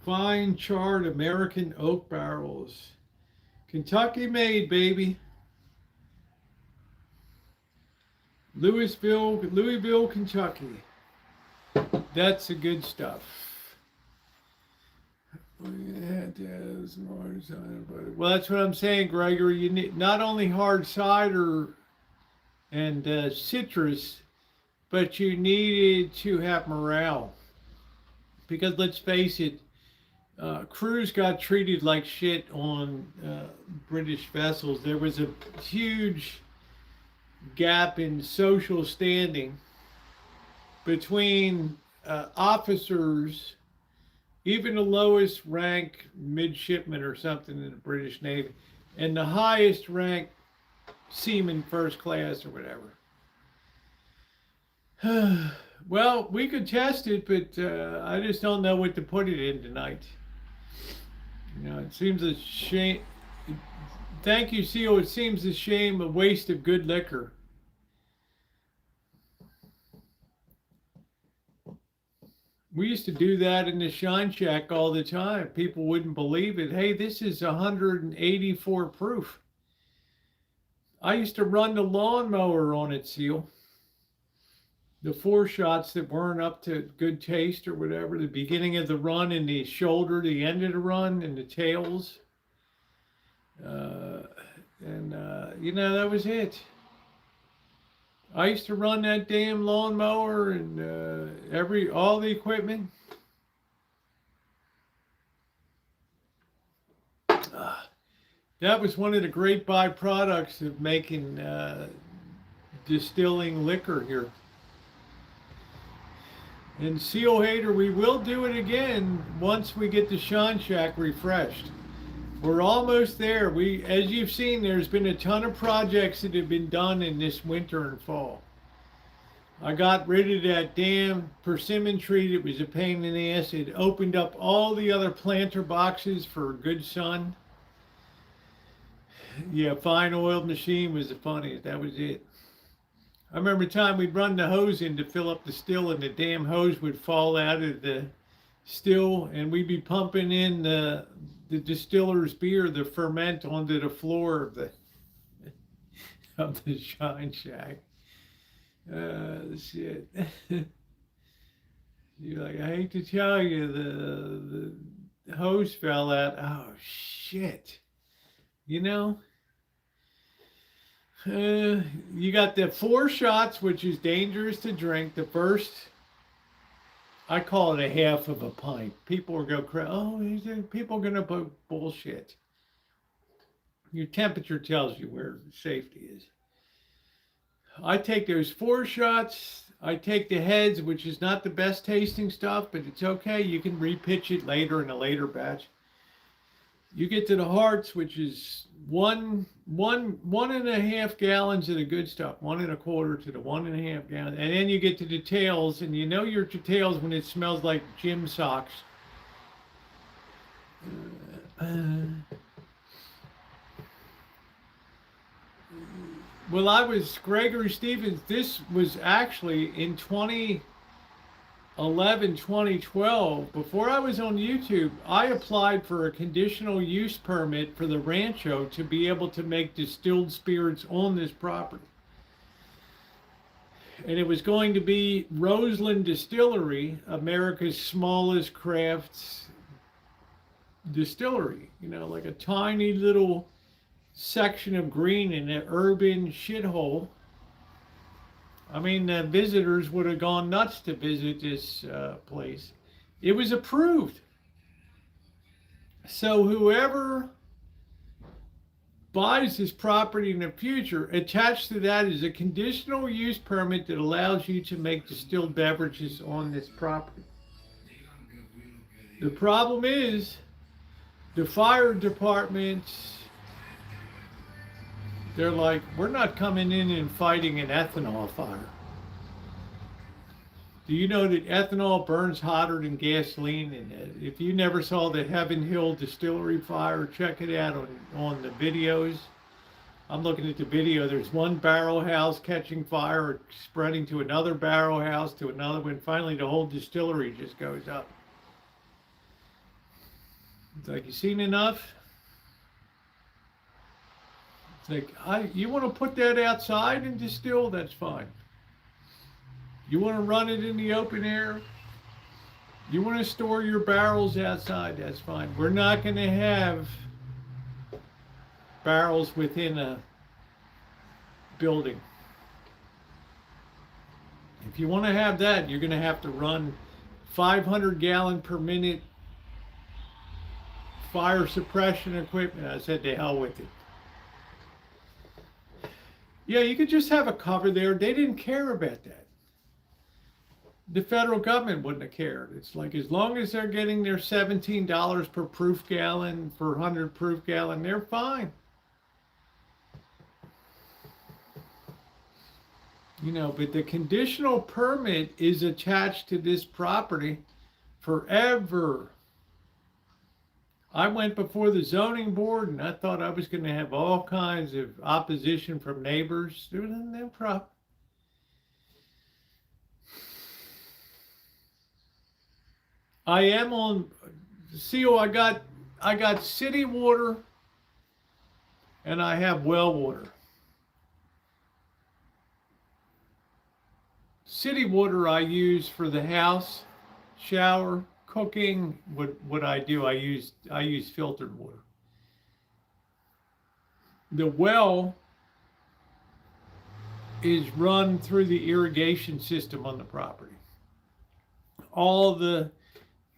Fine charred American oak barrels. Kentucky made, baby. Louisville, Kentucky. That's the good stuff. Well, that's what I'm saying, Gregory. You need not only hard cider and citrus, but you needed to have morale. Because let's face it, crews got treated like shit on British vessels. There was a huge gap in social standing between officers, even the lowest rank midshipman or something in the British Navy, and the highest rank seaman first class or whatever. Well, we could test it, but I just don't know what to put it in tonight. You know, it seems a shame. Thank you, Seal. It seems a shame, a waste of good liquor. We used to do that in the Shine Shack all the time. People wouldn't believe it. Hey, this is 184 proof. I used to run the lawnmower on it, Seal. The 4 shots that weren't up to good taste or whatever, the beginning of the run and the shoulder, the end of the run and the tails. You know, that was it. I used to run that damn lawnmower and all the equipment. That was one of the great byproducts of making distilling liquor here. And Seal Hater, we will do it again once we get the Shine Shack refreshed. We're almost there. As you've seen, there's been a ton of projects that have been done in this winter and fall. I got rid of that damn persimmon tree that was a pain in the ass. It opened up all the other planter boxes for good sun. Yeah, fine oiled machine was the funniest. That was it. I remember the time we'd run the hose in to fill up the still, and the damn hose would fall out of the still, and we'd be pumping in the distiller's beer, the ferment, onto the floor of the Shine Shack. Shit. You're like, I hate to tell you, the hose fell out. Oh, shit. You know? You got the 4 shots, which is dangerous to drink. The first, I call it a half of a pint. People will go crazy. Oh, people are going to put bullshit. Your temperature tells you where safety is. I take those 4 shots. I take the heads, which is not the best tasting stuff, but it's okay. You can repitch it later in a later batch. You get to the hearts, which is one and a half gallons of the good stuff, 1 1/4 to the 1 1/2 gallons, and then you get to the tails, and you know your tails when it smells like gym socks. Well, I was Gregory Stevens. This was actually in 2011, 2012. Before I was on YouTube, I applied for a conditional use permit for the Rancho to be able to make distilled spirits on this property. And it was going to be Roseland Distillery, America's smallest craft distillery. You know, like a tiny little section of green in an urban shithole. I mean, visitors would have gone nuts to visit this place. It was approved. So whoever buys this property in the future, attached to that is a conditional use permit that allows you to make distilled beverages on this property. The problem is the fire departments, they're like, we're not coming in and fighting an ethanol fire. Do you know that ethanol burns hotter than gasoline? And if you never saw the Heaven Hill Distillery fire, check it out on the videos. I'm looking at the video. There's one barrel house catching fire, spreading to another barrel house, to another one. Finally, the whole distillery just goes up. It's like, you seen enough? It's like, you want to put that outside and distill? That's fine. You want to run it in the open air? You want to store your barrels outside? That's fine. We're not going to have barrels within a building. If you want to have that, you're going to have to run 500 gallon per minute fire suppression equipment. I said, to hell with it. Yeah, you could just have a cover there. They didn't care about that. The federal government wouldn't have cared. It's like, as long as they're getting their $17 per proof gallon, per 100 proof gallon, they're fine. You know, but the conditional permit is attached to this property forever. I went before the zoning board and I thought I was going to have all kinds of opposition from neighbors. There was no problem. I am on CO. I got city water and I have well water. City water I use for the house, shower, cooking. What I do, I use filtered water. The well is run through the irrigation system on the property. All the,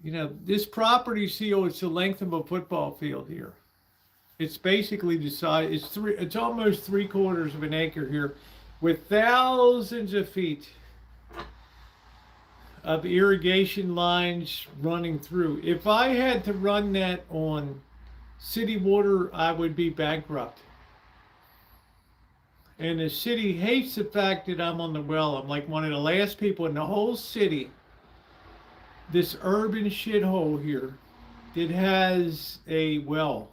you know, this property, CO, it's the length of a football field here. It's basically the size, it's almost 3/4 of an acre here, with thousands of feet of irrigation lines running through. If I had to run that on city water, I would be bankrupt. And the city hates the fact that I'm on the well. I'm like one of the last people in the whole city, this urban shithole here, that has a well.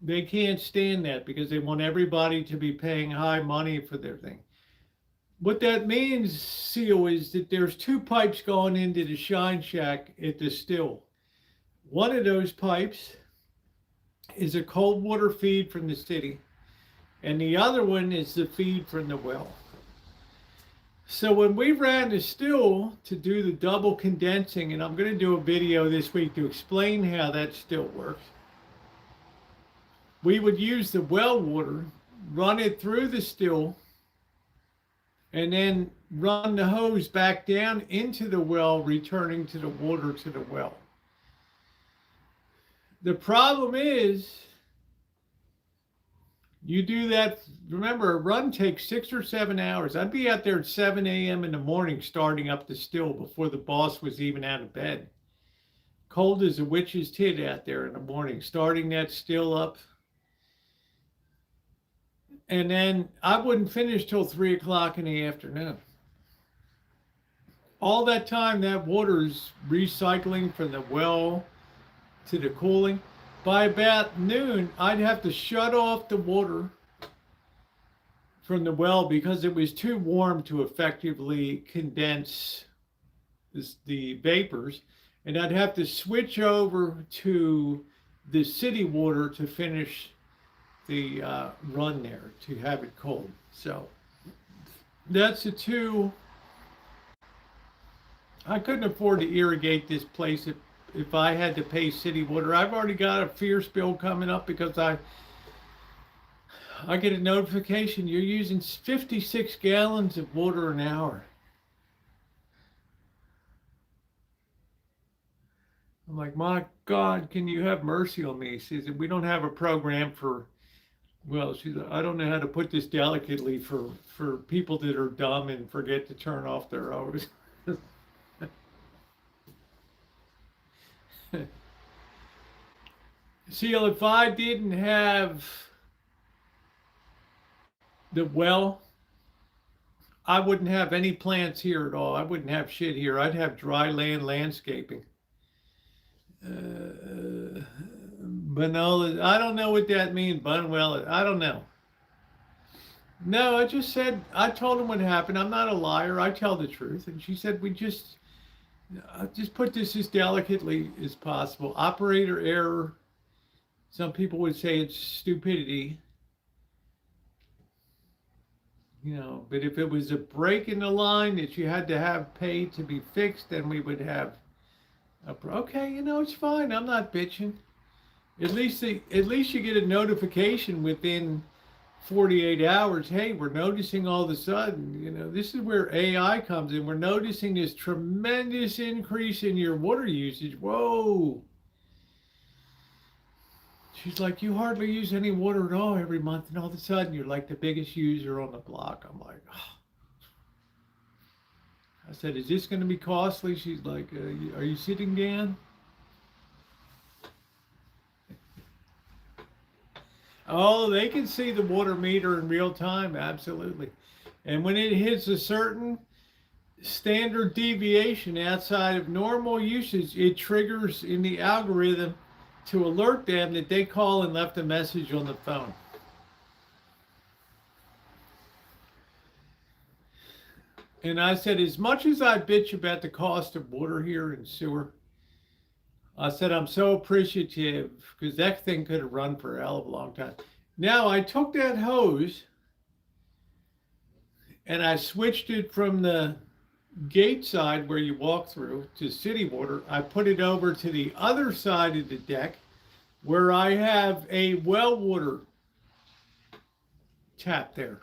They can't stand that because they want everybody to be paying high money for their thing. What that means, CO, is that there's 2 pipes going into the Shine Shack at the still. One of those pipes is a cold water feed from the city, and the other one is the feed from the well. So when we ran the still to do the double condensing, and I'm going to do a video this week to explain how that still works, we would use the well water, run it through the still, and then run the hose back down into the well, returning to the water to the well. The problem is, you do that, remember, a run takes 6 or 7 hours. I'd be out there at 7 a.m. in the morning starting up the still before the boss was even out of bed. Cold as a witch's tit out there in the morning, starting that still up. And then I wouldn't finish till 3 o'clock in the afternoon. All that time, that water's recycling from the well to the cooling. By about noon, I'd have to shut off the water from the well because it was too warm to effectively condense the vapors. And I'd have to switch over to the city water to finish the run there, to have it cold. So that's the 2. I couldn't afford to irrigate this place if I had to pay city water. I've already got a fierce bill coming up because I get a notification you're using 56 gallons of water an hour. I'm like, my God, can you have mercy on me? She said, we don't have a program for, well, she's like, I don't know how to put this delicately, for people that are dumb and forget to turn off their hose. See, if I didn't have the well I wouldn't have any plants here at all. I wouldn't have shit here. I'd have dry land landscaping. Banola, I don't know what that means. Bunwell, I don't know. No, I just said, I told him what happened. I'm not a liar. I tell the truth. And she said, I just put this as delicately as possible. Operator error. Some people would say it's stupidity. You know, but if it was a break in the line that you had to have paid to be fixed, then we would have okay, you know, it's fine. I'm not bitching. At least you get a notification within 48 hours. Hey, we're noticing all of a sudden, you know, this is where AI comes in. We're noticing this tremendous increase in your water usage. Whoa. She's like, you hardly use any water at all every month, and all of a sudden you're like the biggest user on the block. I'm like, oh. I said, is this going to be costly? She's like, are you sitting down? Oh, they can see the water meter in real time, absolutely. And when it hits a certain standard deviation outside of normal usage, it triggers in the algorithm to alert them that they call and left a message on the phone. And I said, as much as I bitch about the cost of water here and sewer, I said, I'm so appreciative because that thing could have run for a hell of a long time. Now I took that hose and I switched it from the gate side where you walk through to city water. I put it over to the other side of the deck where I have a well water tap there.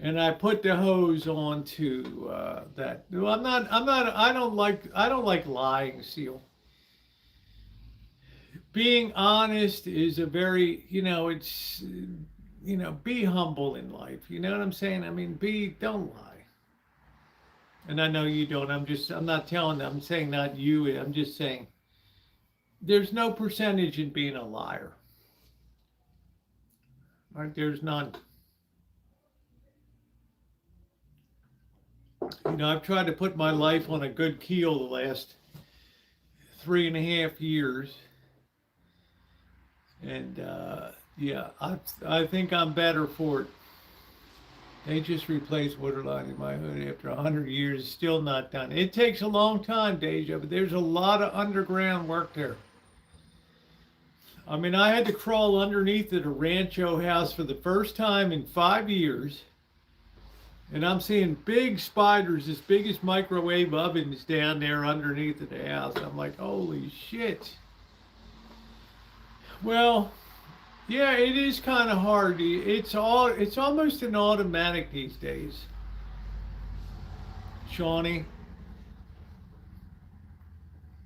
And I put the hose onto that. Well, I don't like lying, Seal. Being honest is a very, you know, it's, you know, be humble in life. You know what I'm saying? I mean, don't lie. And I know you don't. I'm not telling them. I'm saying not you. I'm just saying there's no percentage in being a liar. Right? There's none. You know, I've tried to put my life on a good keel the last 3.5 years. And yeah, I think I'm better for it. They just replaced waterline in my hood after 100 years. Still not done. It takes a long time, Deja, but there's a lot of underground work there. I mean, I had to crawl underneath at a Rancho house for the first time in 5 years. And I'm seeing big spiders as big as microwave ovens down there underneath of the house. I'm like, holy shit. Well, yeah, it is kind of hard. It's almost an automatic these days, Shawnee.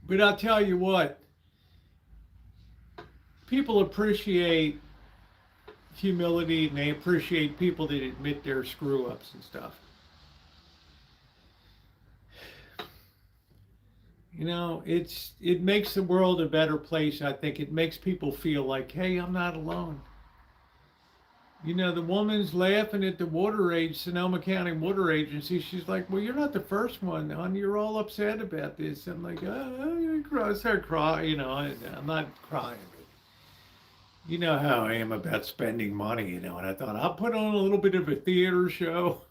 But I'll tell you what, people appreciate humility and they appreciate people that admit their screw ups and stuff. You know, it makes the world a better place. I think it makes people feel like, hey, I'm not alone. You know, the woman's laughing at the Sonoma County Water Agency. She's like, well, you're not the first one, hon. You're all upset about this. I'm like, I start crying. You know, I'm not crying. You know how I am about spending money, you know, and I thought I'll put on a little bit of a theater show.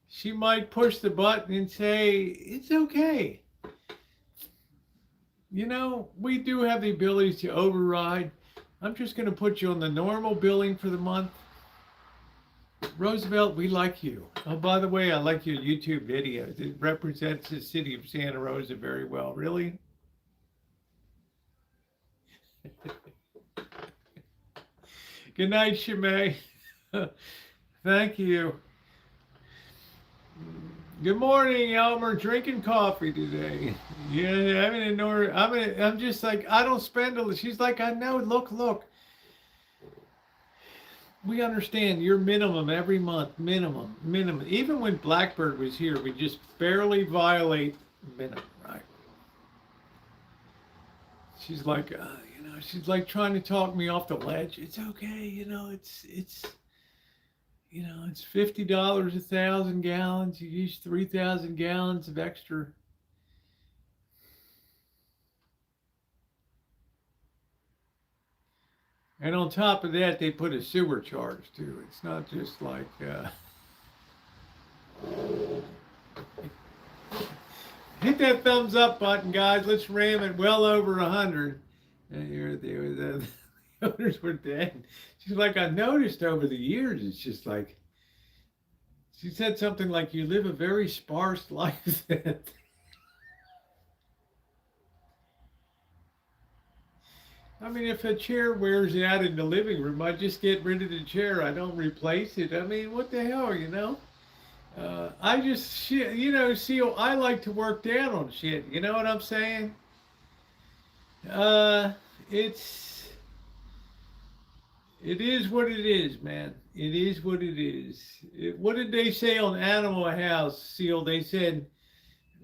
She might push the button and say, it's okay. You know, we do have the ability to override. I'm just going to put you on the normal billing for the month. Roosevelt, we like you. Oh, by the way, I like your YouTube videos. It represents the city of Santa Rosa very well. Really? Good night, Shimei. Thank you. Good morning, Elmer. Drinking coffee today. Yeah, I'm just like, I don't spend a. She's like, I know. Look. We understand your minimum every month. Minimum. Even when Blackbird was here, we just barely violate minimum, right? She's like, you know, she's like trying to talk me off the ledge. It's okay, you know. It's you know, it's $50 1,000 gallons. You use 3,000 gallons of extra. And on top of that, they put a sewer charge too. It's not just like, hit that thumbs up button, guys. Let's ram it well over 100. And the owners were dead. She's like, I noticed over the years, it's just like, she said something like, you live a very sparse life. I mean, if a chair wears out in the living room, I just get rid of the chair. I don't replace it. I mean, what the hell, you know? I just, you know, see, I like to work down on shit. You know what I'm saying? It is what it is, man. It is what it is. What did they say on Animal House, Seal? They said,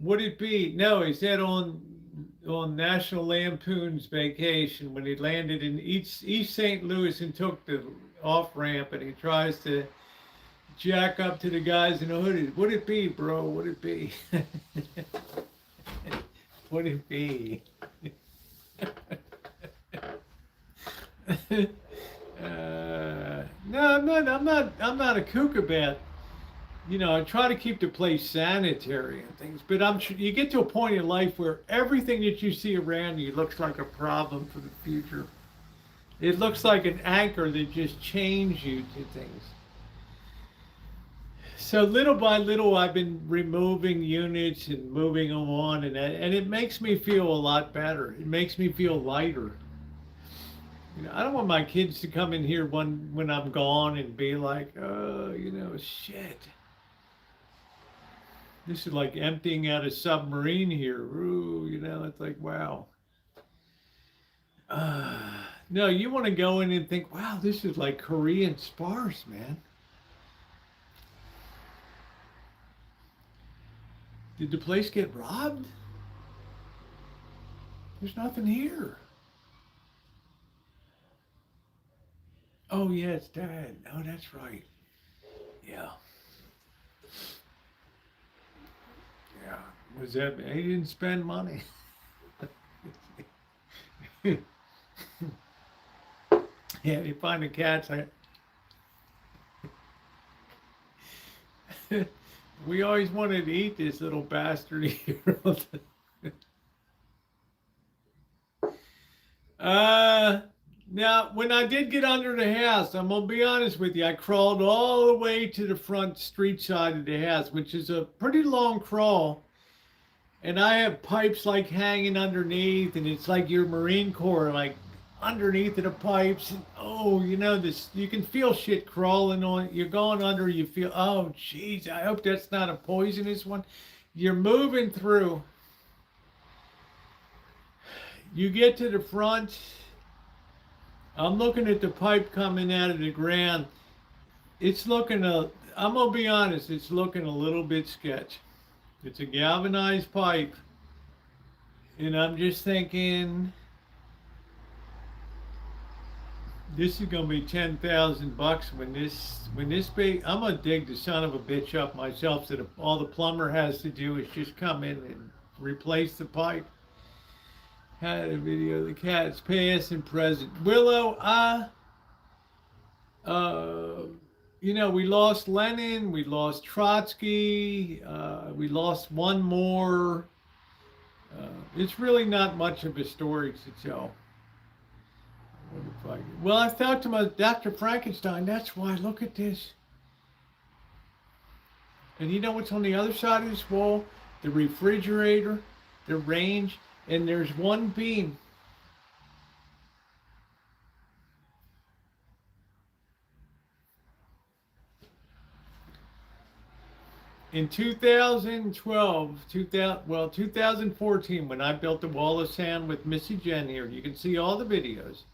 would it be? No, he said on National Lampoon's Vacation when he landed in East St. Louis and took the off ramp and he tries to jack up to the guys in the hoodie. Would it be, bro? Would it be? Would it be? No, I'm not a kook about, you know, I try to keep the place sanitary and things, but you get to a point in life where everything that you see around you looks like a problem for the future. It looks like an anchor that just chains you to things. So little by little, I've been removing units and moving them on, and it makes me feel a lot better. It makes me feel lighter. You know, I don't want my kids to come in here when I'm gone and be like, oh, you know, shit. This is like emptying out a submarine here. Ooh, you know, it's like, wow. No, you want to go in and think, wow, this is like Korean sparse, man. Did the place get robbed? There's nothing here. Oh, yeah, it's Dad. Oh, that's right. Yeah. Yeah. Was that, he didn't spend money. Yeah, you find the cats. We always wanted to eat this little bastard here. Now, when I did get under the house, I'm going to be honest with you, I crawled all the way to the front street side of the house, which is a pretty long crawl. And I have pipes like hanging underneath, and it's like your Marine Corps, like underneath of the pipes. And, oh, you know, this, you can feel shit crawling on. You're going under, you feel, oh, geez, I hope that's not a poisonous one. You're moving through. You get to the front. I'm looking at the pipe coming out of the ground. It's looking, I'm going to be honest, it's looking a little bit sketch. It's a galvanized pipe. And I'm just thinking, this is going to be $10,000 when this big, I'm going to dig the son of a bitch up myself, so that all the plumber has to do is just come in and replace the pipe. Had a video of the cats, past and present. Willow, you know, we lost Lenin, we lost Trotsky, we lost one more. It's really not much of a story to tell. Well, I thought to myself, Dr. Frankenstein, that's why, look at this. And you know what's on the other side of this wall? The refrigerator, the range, and there's one beam. In 2014, when I built the wall of sound with Missy Jen here, you can see all the videos.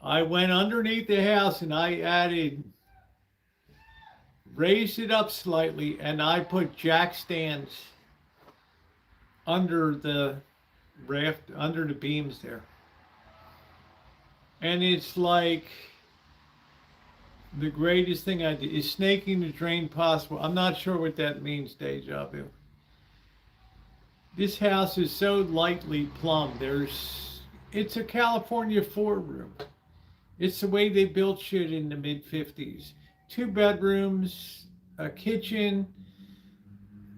I went underneath the house and I raised it up slightly, and I put jack stands under the raft, under the beams there. And it's like, The greatest thing I did is snaking the drain possible. I'm not sure what that means, deja vu. This house is so lightly plumbed. It's a California 4-room. It's the way they built shit in the mid-50s. 2 bedrooms, a kitchen,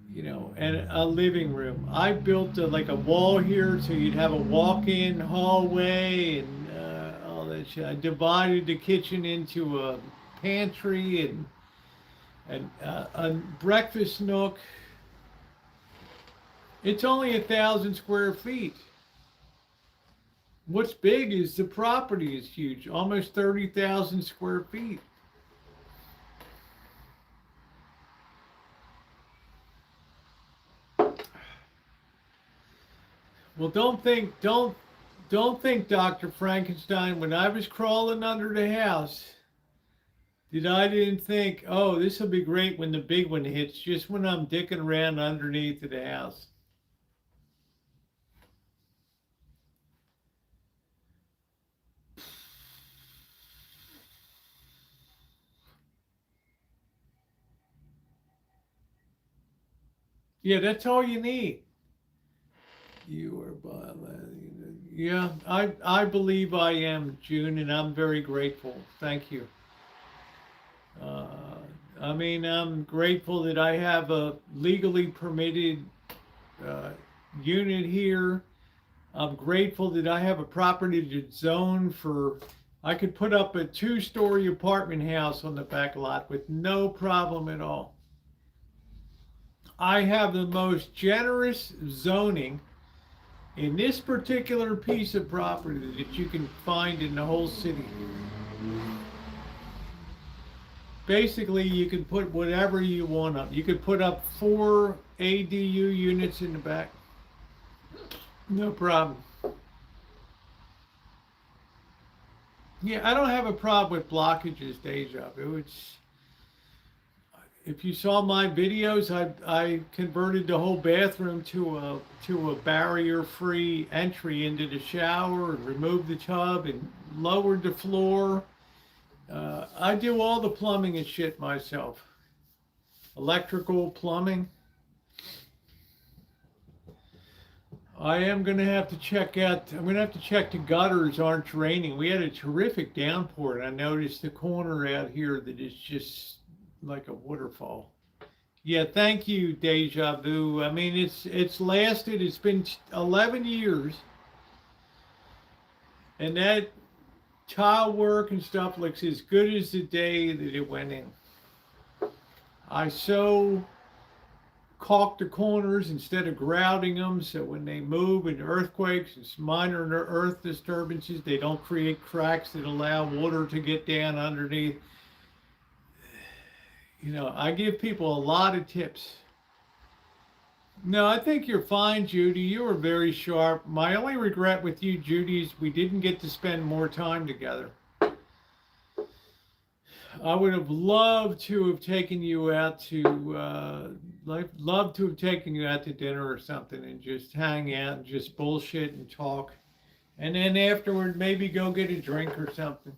you know, and a living room. I built like a wall here so you'd have a walk-in hallway and all that shit. I divided the kitchen into a pantry and a breakfast nook. It's only 1,000 square feet. What's big is the property is huge, almost 30,000 square feet. Well, don't think, Dr. Frankenstein, when I was crawling under the house, I didn't think, oh, this will be great when the big one hits, just when I'm dicking around underneath of the house. Yeah, that's all you need. You are by, yeah, I believe I am, June, and I'm very grateful. Thank you. I mean, I'm grateful that I have a legally permitted unit here. I'm grateful that I have a property that's zoned for, I could put up a 2-story apartment house on the back lot with no problem at all. I have the most generous zoning in this particular piece of property that you can find in the whole city. Basically, you can put whatever you want up. You could put up 4 ADU units in the back. No problem. Yeah, I don't have a problem with blockages, deja vu. If you saw my videos, I converted the whole bathroom to a barrier-free entry into the shower and removed the tub and lowered the floor. I do all the plumbing and shit myself. Electrical, plumbing. I am going to have to check out, I'm going to have to check the gutters aren't draining. We had a terrific downpour, and I noticed the corner out here that is just like a waterfall. Yeah, thank you, Deja Vu. I mean, it's lasted, it's been 11 years, and that tile work and stuff looks as good as the day that it went in. I so caulk the corners instead of grouting them, so when they move in earthquakes and minor earth disturbances, they don't create cracks that allow water to get down underneath. You know, I give people a lot of tips. No, I think you're fine, Judy. You were very sharp. My only regret with you, Judy, is we didn't get to spend more time together. I would have loved to have taken you out to, loved to have taken you out to dinner or something and just hang out and just bullshit and talk. And then afterward, maybe go get a drink or something.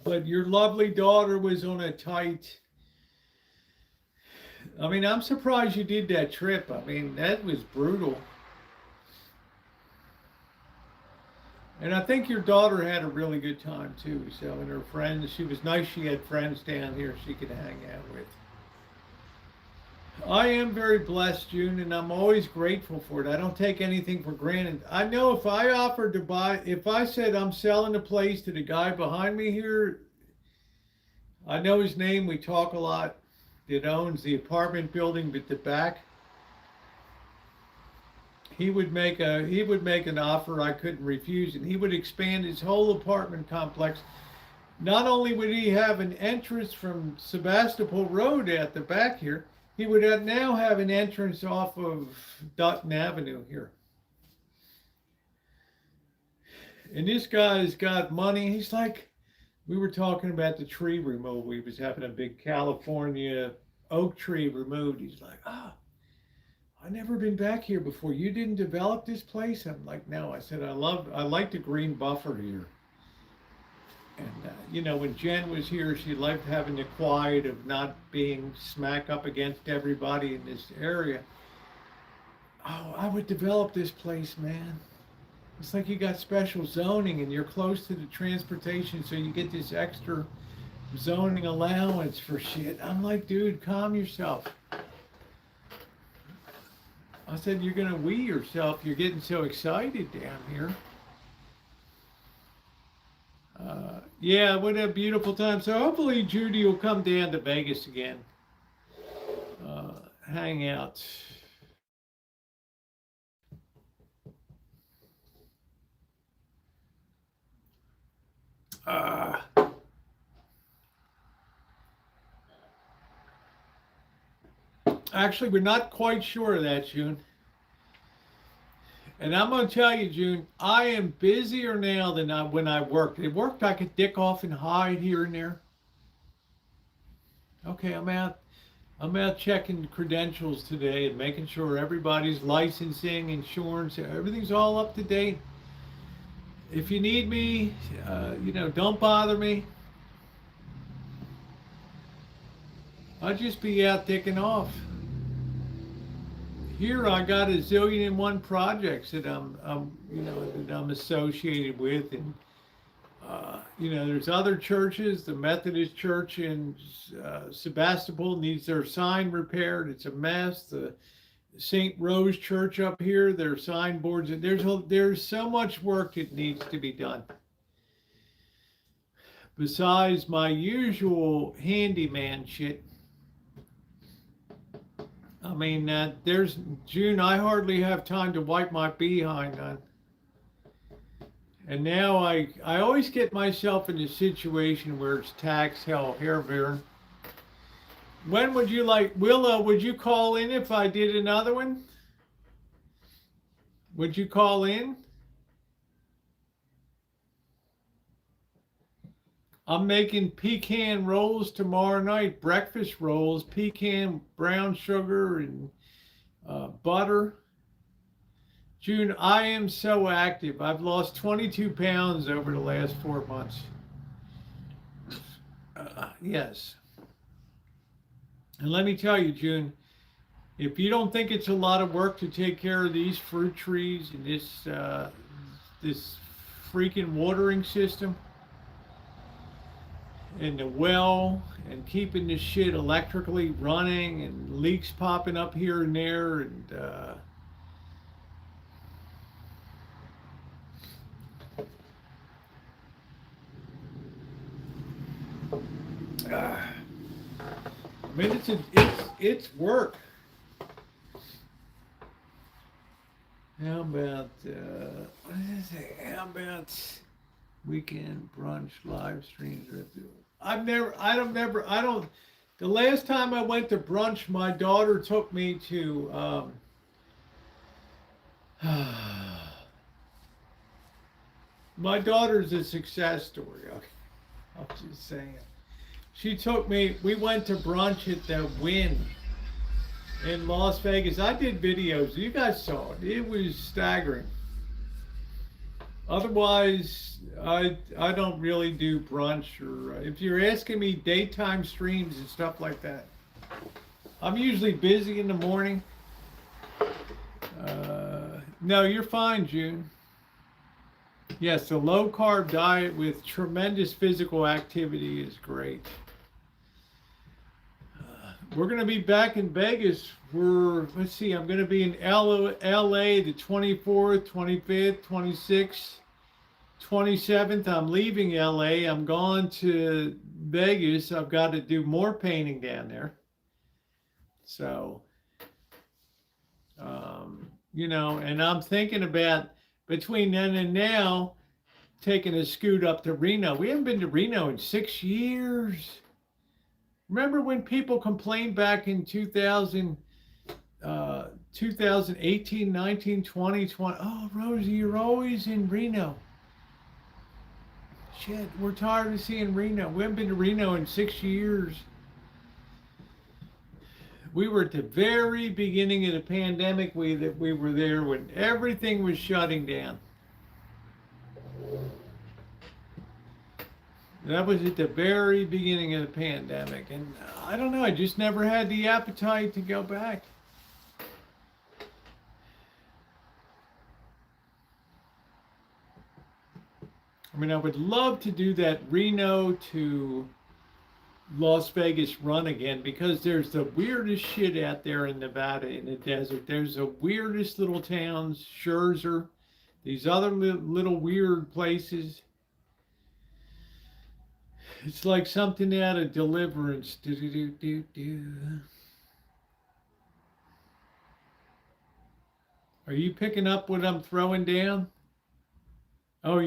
But your lovely daughter was on a tight, I mean, I'm surprised you did that trip. I mean, that was brutal. And I think your daughter had a really good time too. So, and her friends, she was nice. She had friends down here she could hang out with. I am very blessed, June, and I'm always grateful for it. I don't take anything for granted. I know if I offered to buy, if I said I'm selling a place to the guy behind me here, I know his name, we talk a lot, that owns the apartment building at the back. He would make an offer I couldn't refuse, and he would expand his whole apartment complex. Not only would he have an entrance from Sebastopol Road at the back here, he would now have an entrance off of Dutton Avenue here. And this guy's got money. He's like, we were talking about the tree removal. He was having a big California oak tree removed. He's like, I've never been back here before. You didn't develop this place? I'm like, no. I said, I like the green buffer here. And, you know, when Jen was here, she liked having the quiet of not being smack up against everybody in this area. Oh, I would develop this place, man. It's like you got special zoning and you're close to the transportation, so you get this extra zoning allowance for shit. I'm like, dude, calm yourself. I said, you're gonna wee yourself. You're getting so excited down here. Yeah, what a beautiful time. So hopefully Judy will come down to Vegas again. Hang out. Actually, we're not quite sure of that, June. And I'm going to tell you, June, I am busier now than when I worked. It worked, I could dick off and hide here and there. Okay, I'm out checking credentials today and making sure everybody's licensing, insurance, everything's all up to date. If you need me, you know, don't bother me. I'll just be out dicking off. Here I got a zillion and one projects that I'm associated with, and you know, there's other churches. The Methodist Church in Sebastopol needs their sign repaired. It's a mess. The St. Rose Church up here, their signboards. There's so much work that needs to be done. Besides my usual handyman shit. I mean, there's June, I hardly have time to wipe my behind on. And now I always get myself in a situation where it's tax hell here. When would you like, Willow, would you call in if I did another one? Would you call in? I'm making pecan rolls tomorrow night, breakfast rolls, pecan, brown sugar, and butter. June, I am so active. I've lost 22 pounds over the last 4 months. Yes. And let me tell you, June, if you don't think it's a lot of work to take care of these fruit trees and this freaking watering system, and the well, and keeping this shit electrically running, and leaks popping up here and there, and I mean, it's work. How about weekend brunch live streams? The last time I went to brunch, my daughter took me to my daughter's a success story. Okay. I'm just saying. We went to brunch at the Wynn in Las Vegas. I did videos. You guys saw it. It was staggering. Otherwise, I don't really do brunch, or if you're asking me daytime streams and stuff like that. I'm usually busy in the morning. No, you're fine, June. Yes, a low carb diet with tremendous physical activity is great. We're going to be back in Vegas for, let's see, I'm going to be in LA the 24th, 25th, 26th, 27th. I'm leaving LA. I'm going to Vegas. I've got to do more painting down there. So, you know, and I'm thinking about between then and now taking a scoot up to Reno. We haven't been to Reno in 6 years. Remember when people complained back in 2018, 19, 20, 20, oh, Rosie, you're always in Reno. Shit, we're tired of seeing Reno. We haven't been to Reno in 6 years. We were at the very beginning of the pandemic. We were there when everything was shutting down. That was at the very beginning of the pandemic, and I don't know, I just never had the appetite to go back. I mean, I would love to do that Reno to Las Vegas run again, because there's the weirdest shit out there in Nevada in the desert. There's the weirdest little towns, Scherzer, these other little weird places. It's like something out of Deliverance. Do, do, do, do, do. Are you picking up what I'm throwing down? Oh,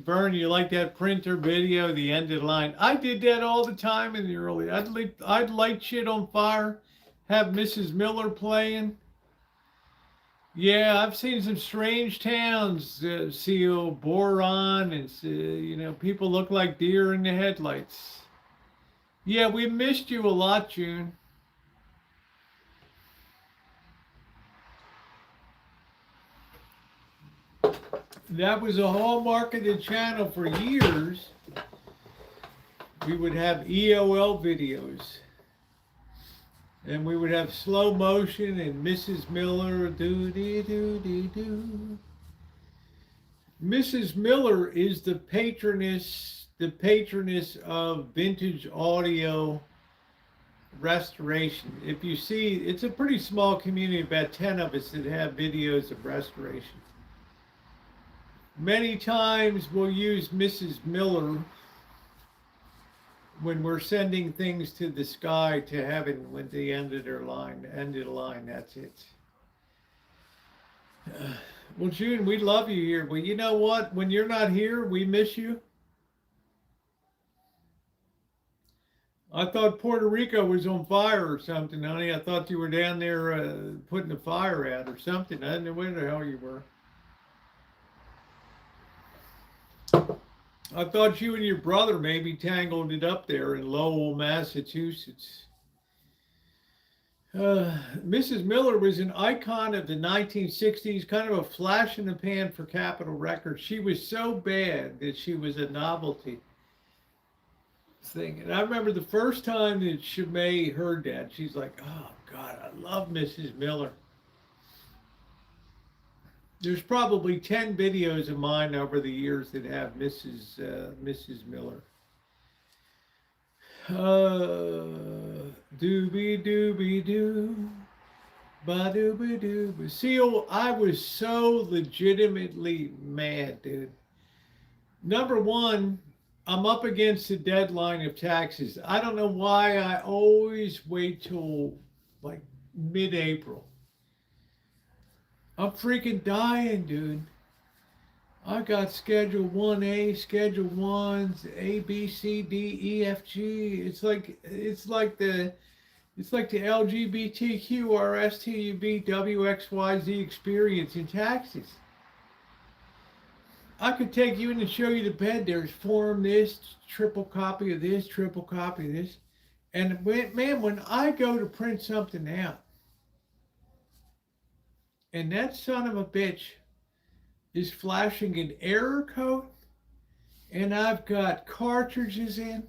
Vern, you like that printer video, the end of the line? I did that all the time in the early. I'd light shit on fire, have Mrs. Miller playing. Yeah, I've seen some strange towns, seal boron, and people look like deer in the headlights. Yeah, we missed you a lot, June. That was a hallmark of the channel for years. We would have EOL videos. And we would have slow motion and Mrs. Miller, do-dee-do-dee-do. Mrs. Miller is the patroness of vintage audio restoration. If you see, it's a pretty small community, about 10 of us that have videos of restoration. Many times we'll use Mrs. Miller when we're sending things to the sky, to heaven, when the end of the line, that's it. Well, June, we love you here. Well, you know what? When you're not here, we miss you. I thought Puerto Rico was on fire or something, honey. I thought you were down there putting the fire out or something. I didn't know where the hell you were. I thought you and your brother maybe tangled it up there in Lowell, Massachusetts. Mrs. Miller was an icon of the 1960s, kind of a flash in the pan for Capitol Records. She was so bad that she was a novelty thing. And I remember the first time that Shimei heard that, she's like, oh, God, I love Mrs. Miller. There's probably 10 videos of mine over the years that have Mrs. Miller. Doobie doobie doo, ba doobie doo. Seal, I was so legitimately mad, dude. Number one, I'm up against the deadline of taxes. I don't know why I always wait till like mid-April. I'm freaking dying, dude. I got Schedule 1A, Schedule 1s, A, B, C, D, E, F, G. It's like the LGBTQ, R, S, T, U, V, W, X, Y, Z experience in taxes. I could take you in and show you the bed. There's form this, triple copy of this, triple copy of this. And man, when I go to print something out, and that son of a bitch is flashing an error code, and I've got cartridges in,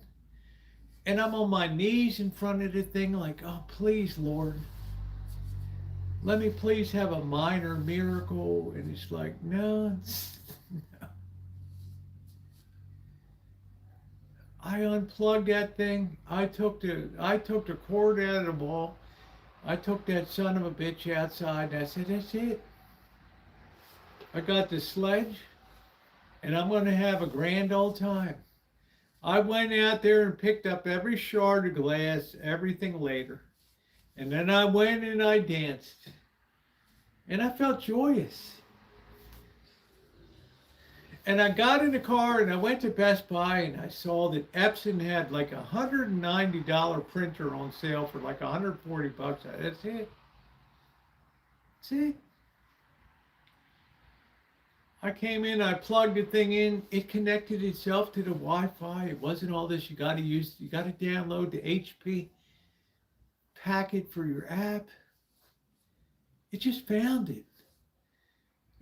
and I'm on my knees in front of the thing like, oh, please, Lord, let me please have a minor miracle. And it's like, no. I unplugged that thing. I took the cord out of the wall. I took that son of a bitch outside, and I said, that's it. I got the sledge, and I'm going to have a grand old time. I went out there and picked up every shard of glass, everything later. And then I went and I danced. And I felt joyous. And I got in the car and I went to Best Buy and I saw that Epson had like a $190 printer on sale for like $140. That's it. That's it. I came in, I plugged the thing in, it connected itself to the Wi-Fi. It wasn't all this, you got to download the HP packet for your app. It just found it.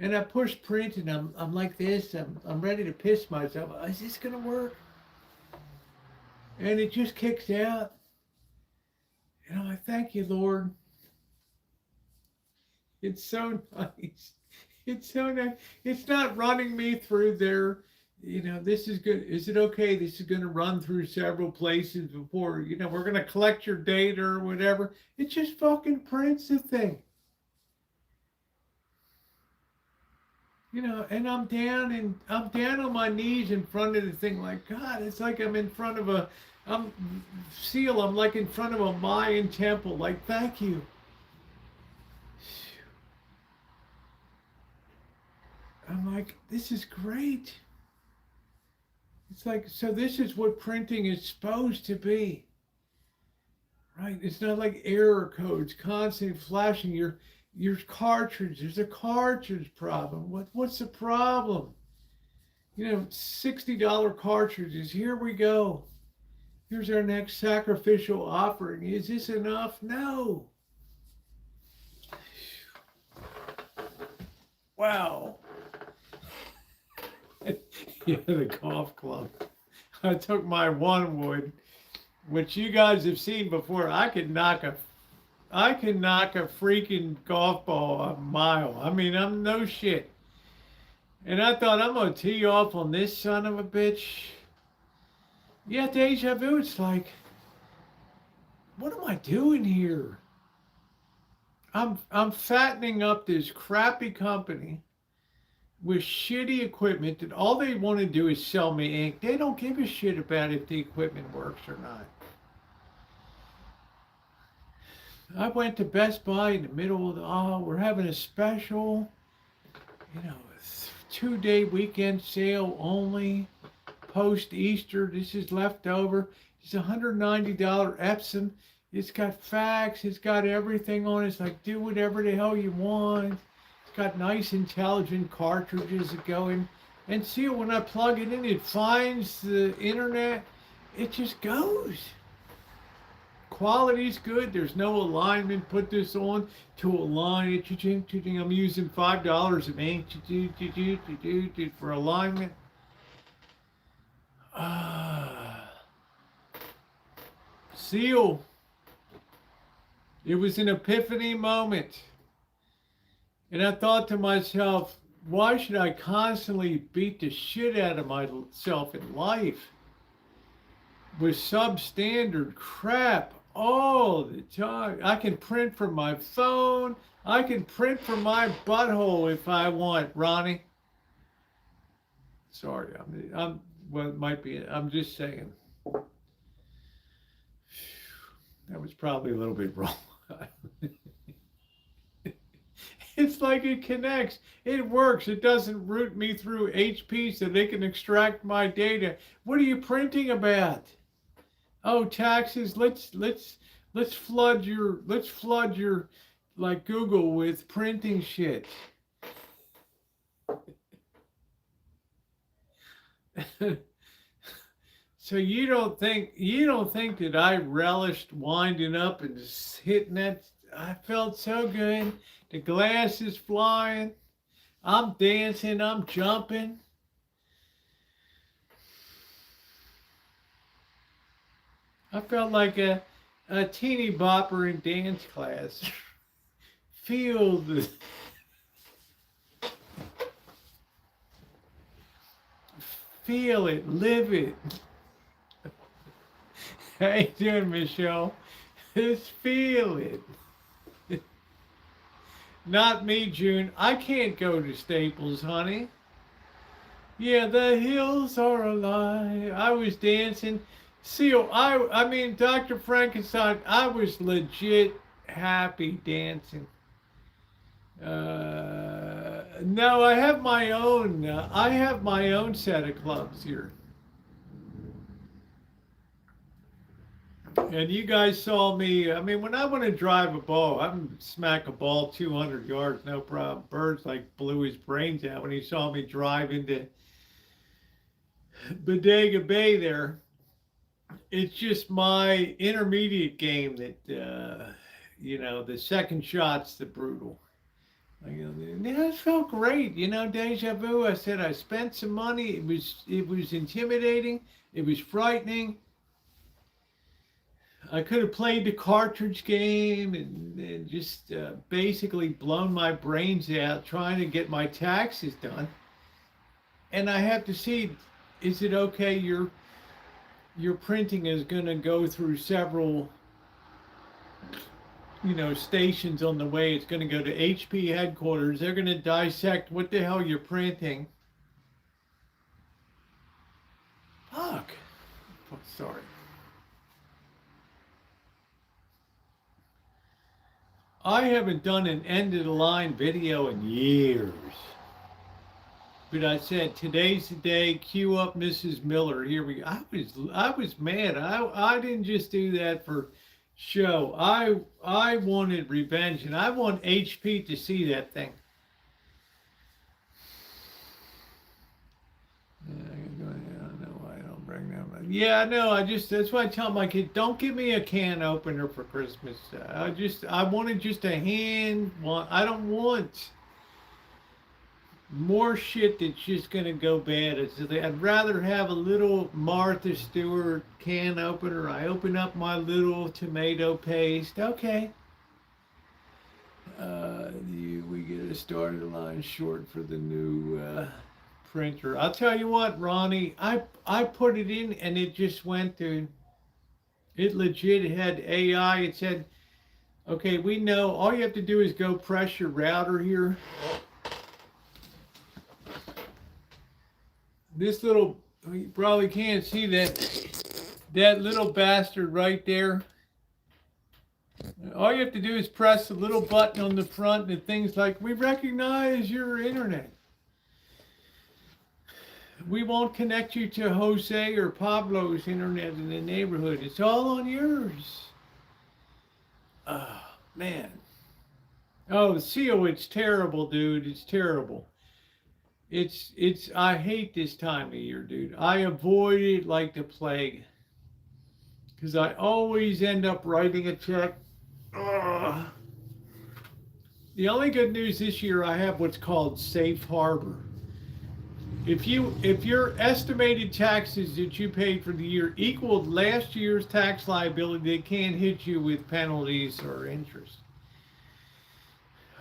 And I push print and I'm like this, I'm ready to piss myself. Is this gonna work? and it just kicks out. And I'm like, thank you, Lord. It's so nice. It's so nice. It's not running me through there. This is good. Is it okay? This is going to run through several places before, we're going to collect your data or whatever. It just fucking prints the thing. And I'm down on my knees in front of the thing like, God, it's like I'm in front of I'm like in front of a Mayan temple. Like, thank you. I'm like, this is great. It's like, so this is what printing is supposed to be, right? It's not like error codes constantly flashing your cartridge. There's a cartridge problem. What's the problem? $60 cartridges. Here we go. Here's our next sacrificial offering. Is this enough? No. Wow. Yeah, the golf club. I took my one wood, which you guys have seen before. I can knock a freaking golf ball a mile. I mean, I'm no shit. And I thought, I'm gonna tee off on this son of a bitch. Yeah, deja vu. It's like, what am I doing here? I'm fattening up this crappy company with shitty equipment that all they want to do is sell me ink. They don't give a shit about if the equipment works or not. I went to Best Buy in the middle of we're having a special, 2-day weekend sale only, post-Easter. This is leftover. It's $190 Epsom. It's got fax. It's got everything on it. It's like, do whatever the hell you want. Got nice intelligent cartridges that go in, and see, when I plug it in, it finds the internet. It just goes. Quality's good. There's no alignment. Put this on to align it. I'm using $5 of ink for alignment. Seal. It was an epiphany moment. And I thought to myself, why should I constantly beat the shit out of myself in life with substandard crap all the time? I can print from my phone. I can print from my butthole if I want, Ronnie. Sorry, well, it might be, I'm just saying. That was probably a little bit wrong. It's like it connects. It works. It doesn't route me through HP so they can extract my data. What are you printing about? Oh, taxes. Let's flood your like Google with printing shit. So you don't think that I relished winding up and just hitting that? I felt so good. The glass is flying. I'm dancing. I'm jumping. I felt like a teeny bopper in dance class. Feel it, live it. How you doing, Michelle? Just feel it. Not me, June. I can't go to Staples, honey. Yeah, the hills are alive. I was dancing. Seal, I mean, Dr. Frankenstein, I was legit happy dancing. No, I have my own set of clubs here. And you guys saw me, I mean, when I want to drive a ball, I can smack a ball 200 yards, no problem. Bird's like blew his brains out when he saw me drive into Bodega Bay there. It's just my intermediate game that, the second shot's the brutal. It felt great, deja vu. I said I spent some money. It was intimidating. It was frightening. I could have played the cartridge game and just basically blown my brains out trying to get my taxes done. And I have to see, is it okay? Your printing is going to go through several, stations on the way. It's going to go to HP headquarters. They're going to dissect what the hell you're printing. Fuck. Sorry. I haven't done an end of the line video in years. But I said, today's the day, cue up Mrs. Miller. Here we go. I was mad. I didn't just do that for show. I wanted revenge, and I want HP to see that thing. Yeah, I know. That's why I tell my kid, don't give me a can opener for Christmas. I wanted just a hand one. I don't want more shit that's just gonna go bad. I'd rather have a little Martha Stewart can opener. I open up my little tomato paste. Okay. We get a starter line short for the new printer. I'll tell you what, Ronnie, I put it in and it just went to, it legit had AI. It said, okay, we know all you have to do is go press your router here. This little, you probably can't see that little bastard right there. All you have to do is press the little button on the front and things like, we recognize your internet. We won't connect you to Jose or Pablo's internet in the neighborhood. It's all on yours. Oh, man. Oh, CO, it's terrible, dude. It's terrible. I hate this time of year, dude. I avoid it like the plague. Because I always end up writing a check. Ugh. The only good news this year, I have what's called safe harbor. If your estimated taxes that you paid for the year equaled last year's tax liability, they can't hit you with penalties or interest.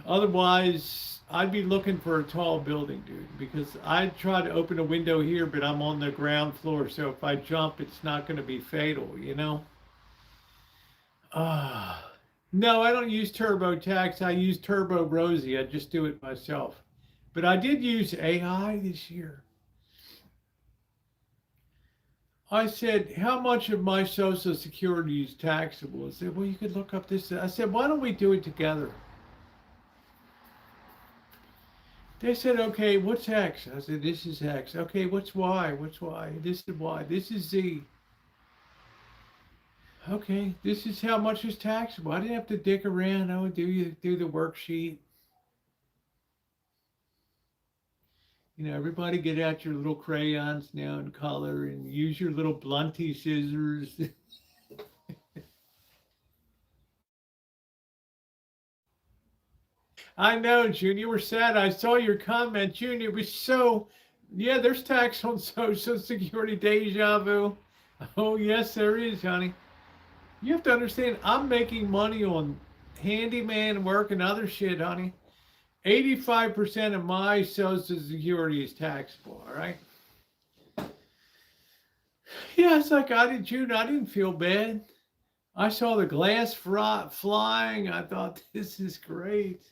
Otherwise, I'd be looking for a tall building, dude, because I try to open a window here, but I'm on the ground floor, so if I jump, it's not going to be fatal, No, I don't use TurboTax. I use Turbo Rosie. I just do it myself. But I did use AI this year. I said, how much of my Social Security is taxable? I said, well, you could look up this. I said, why don't we do it together? They said, okay, what's X? I said, this is X. Okay, what's Y? What's Y? This is Y. This is Z. Okay, this is how much is taxable. I didn't have to dick around. I would do the worksheet. Everybody get out your little crayons now and color and use your little blunty scissors. I know, June, you were sad. I saw your comment, June. It was so, yeah, there's tax on Social Security, deja vu. Oh, yes, there is, honey. You have to understand, I'm making money on handyman work and other shit, honey. 85% of my Social Security is taxable, all right? Yeah, it's like I did, June. I didn't feel bad. I saw the glass flying. I thought, this is great.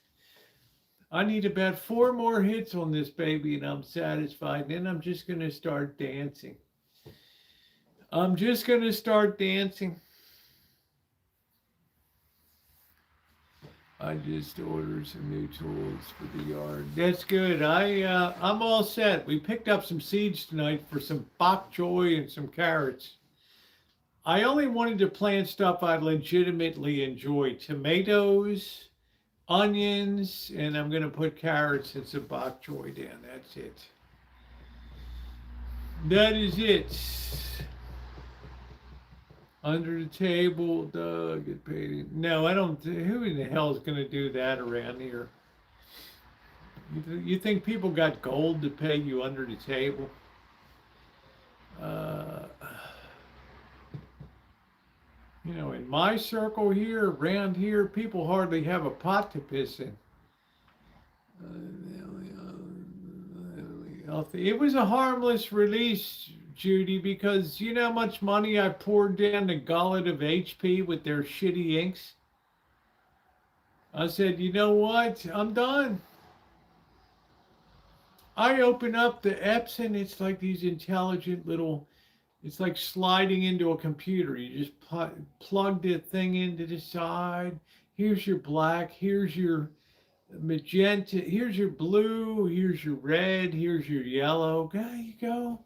I need about 4 more hits on this baby and I'm satisfied. Then I'm just going to start dancing. I'm just going to start dancing. I just ordered some new tools for the yard. That's good. I'm all set. We picked up some seeds tonight for some bok choy and some carrots. I only wanted to plant stuff I legitimately enjoy. Tomatoes, onions, and I'm going to put carrots and some bok choy down. That's it. That is it. Under the table, Doug, get paid. No, I don't. Who in the hell is going to do that around here? You think people got gold to pay you under the table? You know, in my circle here, around here, people hardly have a pot to piss in. It was a harmless release, Judy, because you know how much money I poured down the gullet of HP with their shitty inks? I said, you know what? I'm done. I open up the Epson, it's like these intelligent little, it's like sliding into a computer. You just plug the thing into the side. Here's your black, here's your magenta, here's your blue, here's your red, here's your yellow. There you go.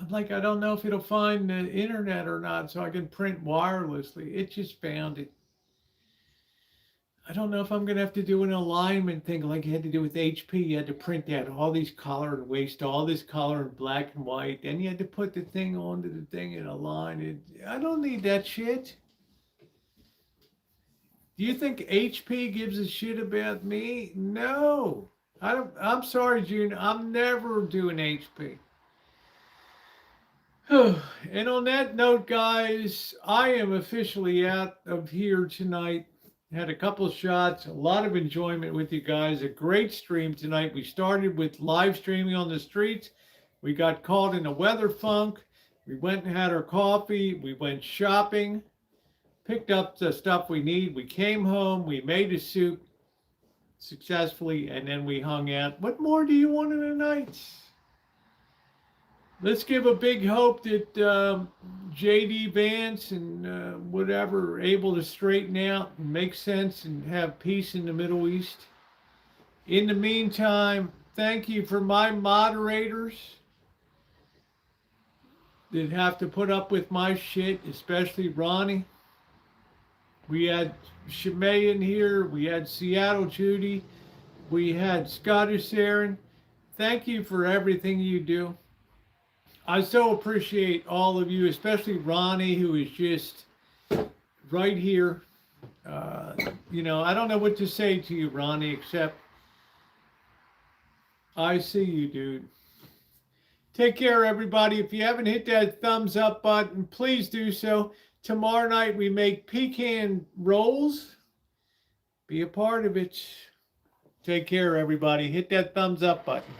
I'm like, I don't know if it'll find the internet or not, so I can print wirelessly. It just found it. I don't know if I'm going to have to do an alignment thing like you had to do with HP. You had to print out all these color and waste all this color in black and white. Then you had to put the thing onto the thing and align it. I don't need that shit. Do you think HP gives a shit about me? No. I'm sorry, June. I'm never doing HP. And on that note, guys, I am officially out of here tonight. Had a couple of shots, a lot of enjoyment with you guys. A great stream tonight. We started with live streaming on the streets. We got caught in a weather funk. We went and had our coffee. We went shopping, picked up the stuff we need. We came home. We made a soup successfully, and then we hung out. What more do you want in a night? Let's give a big hope that J.D. Vance and whatever are able to straighten out and make sense and have peace in the Middle East. In the meantime, thank you for my moderators that have to put up with my shit, especially Ronnie. We had Shemay in here. We had Seattle Judy. We had Scottish Aaron. Thank you for everything you do. I so appreciate all of you, especially Ronnie, who is just right here. You know, I don't know what to say to you, Ronnie, except I see you, dude. Take care, everybody. If you haven't hit that thumbs up button, please do so. Tomorrow night we make pecan rolls. Be a part of it. Take care, everybody. Hit that thumbs up button.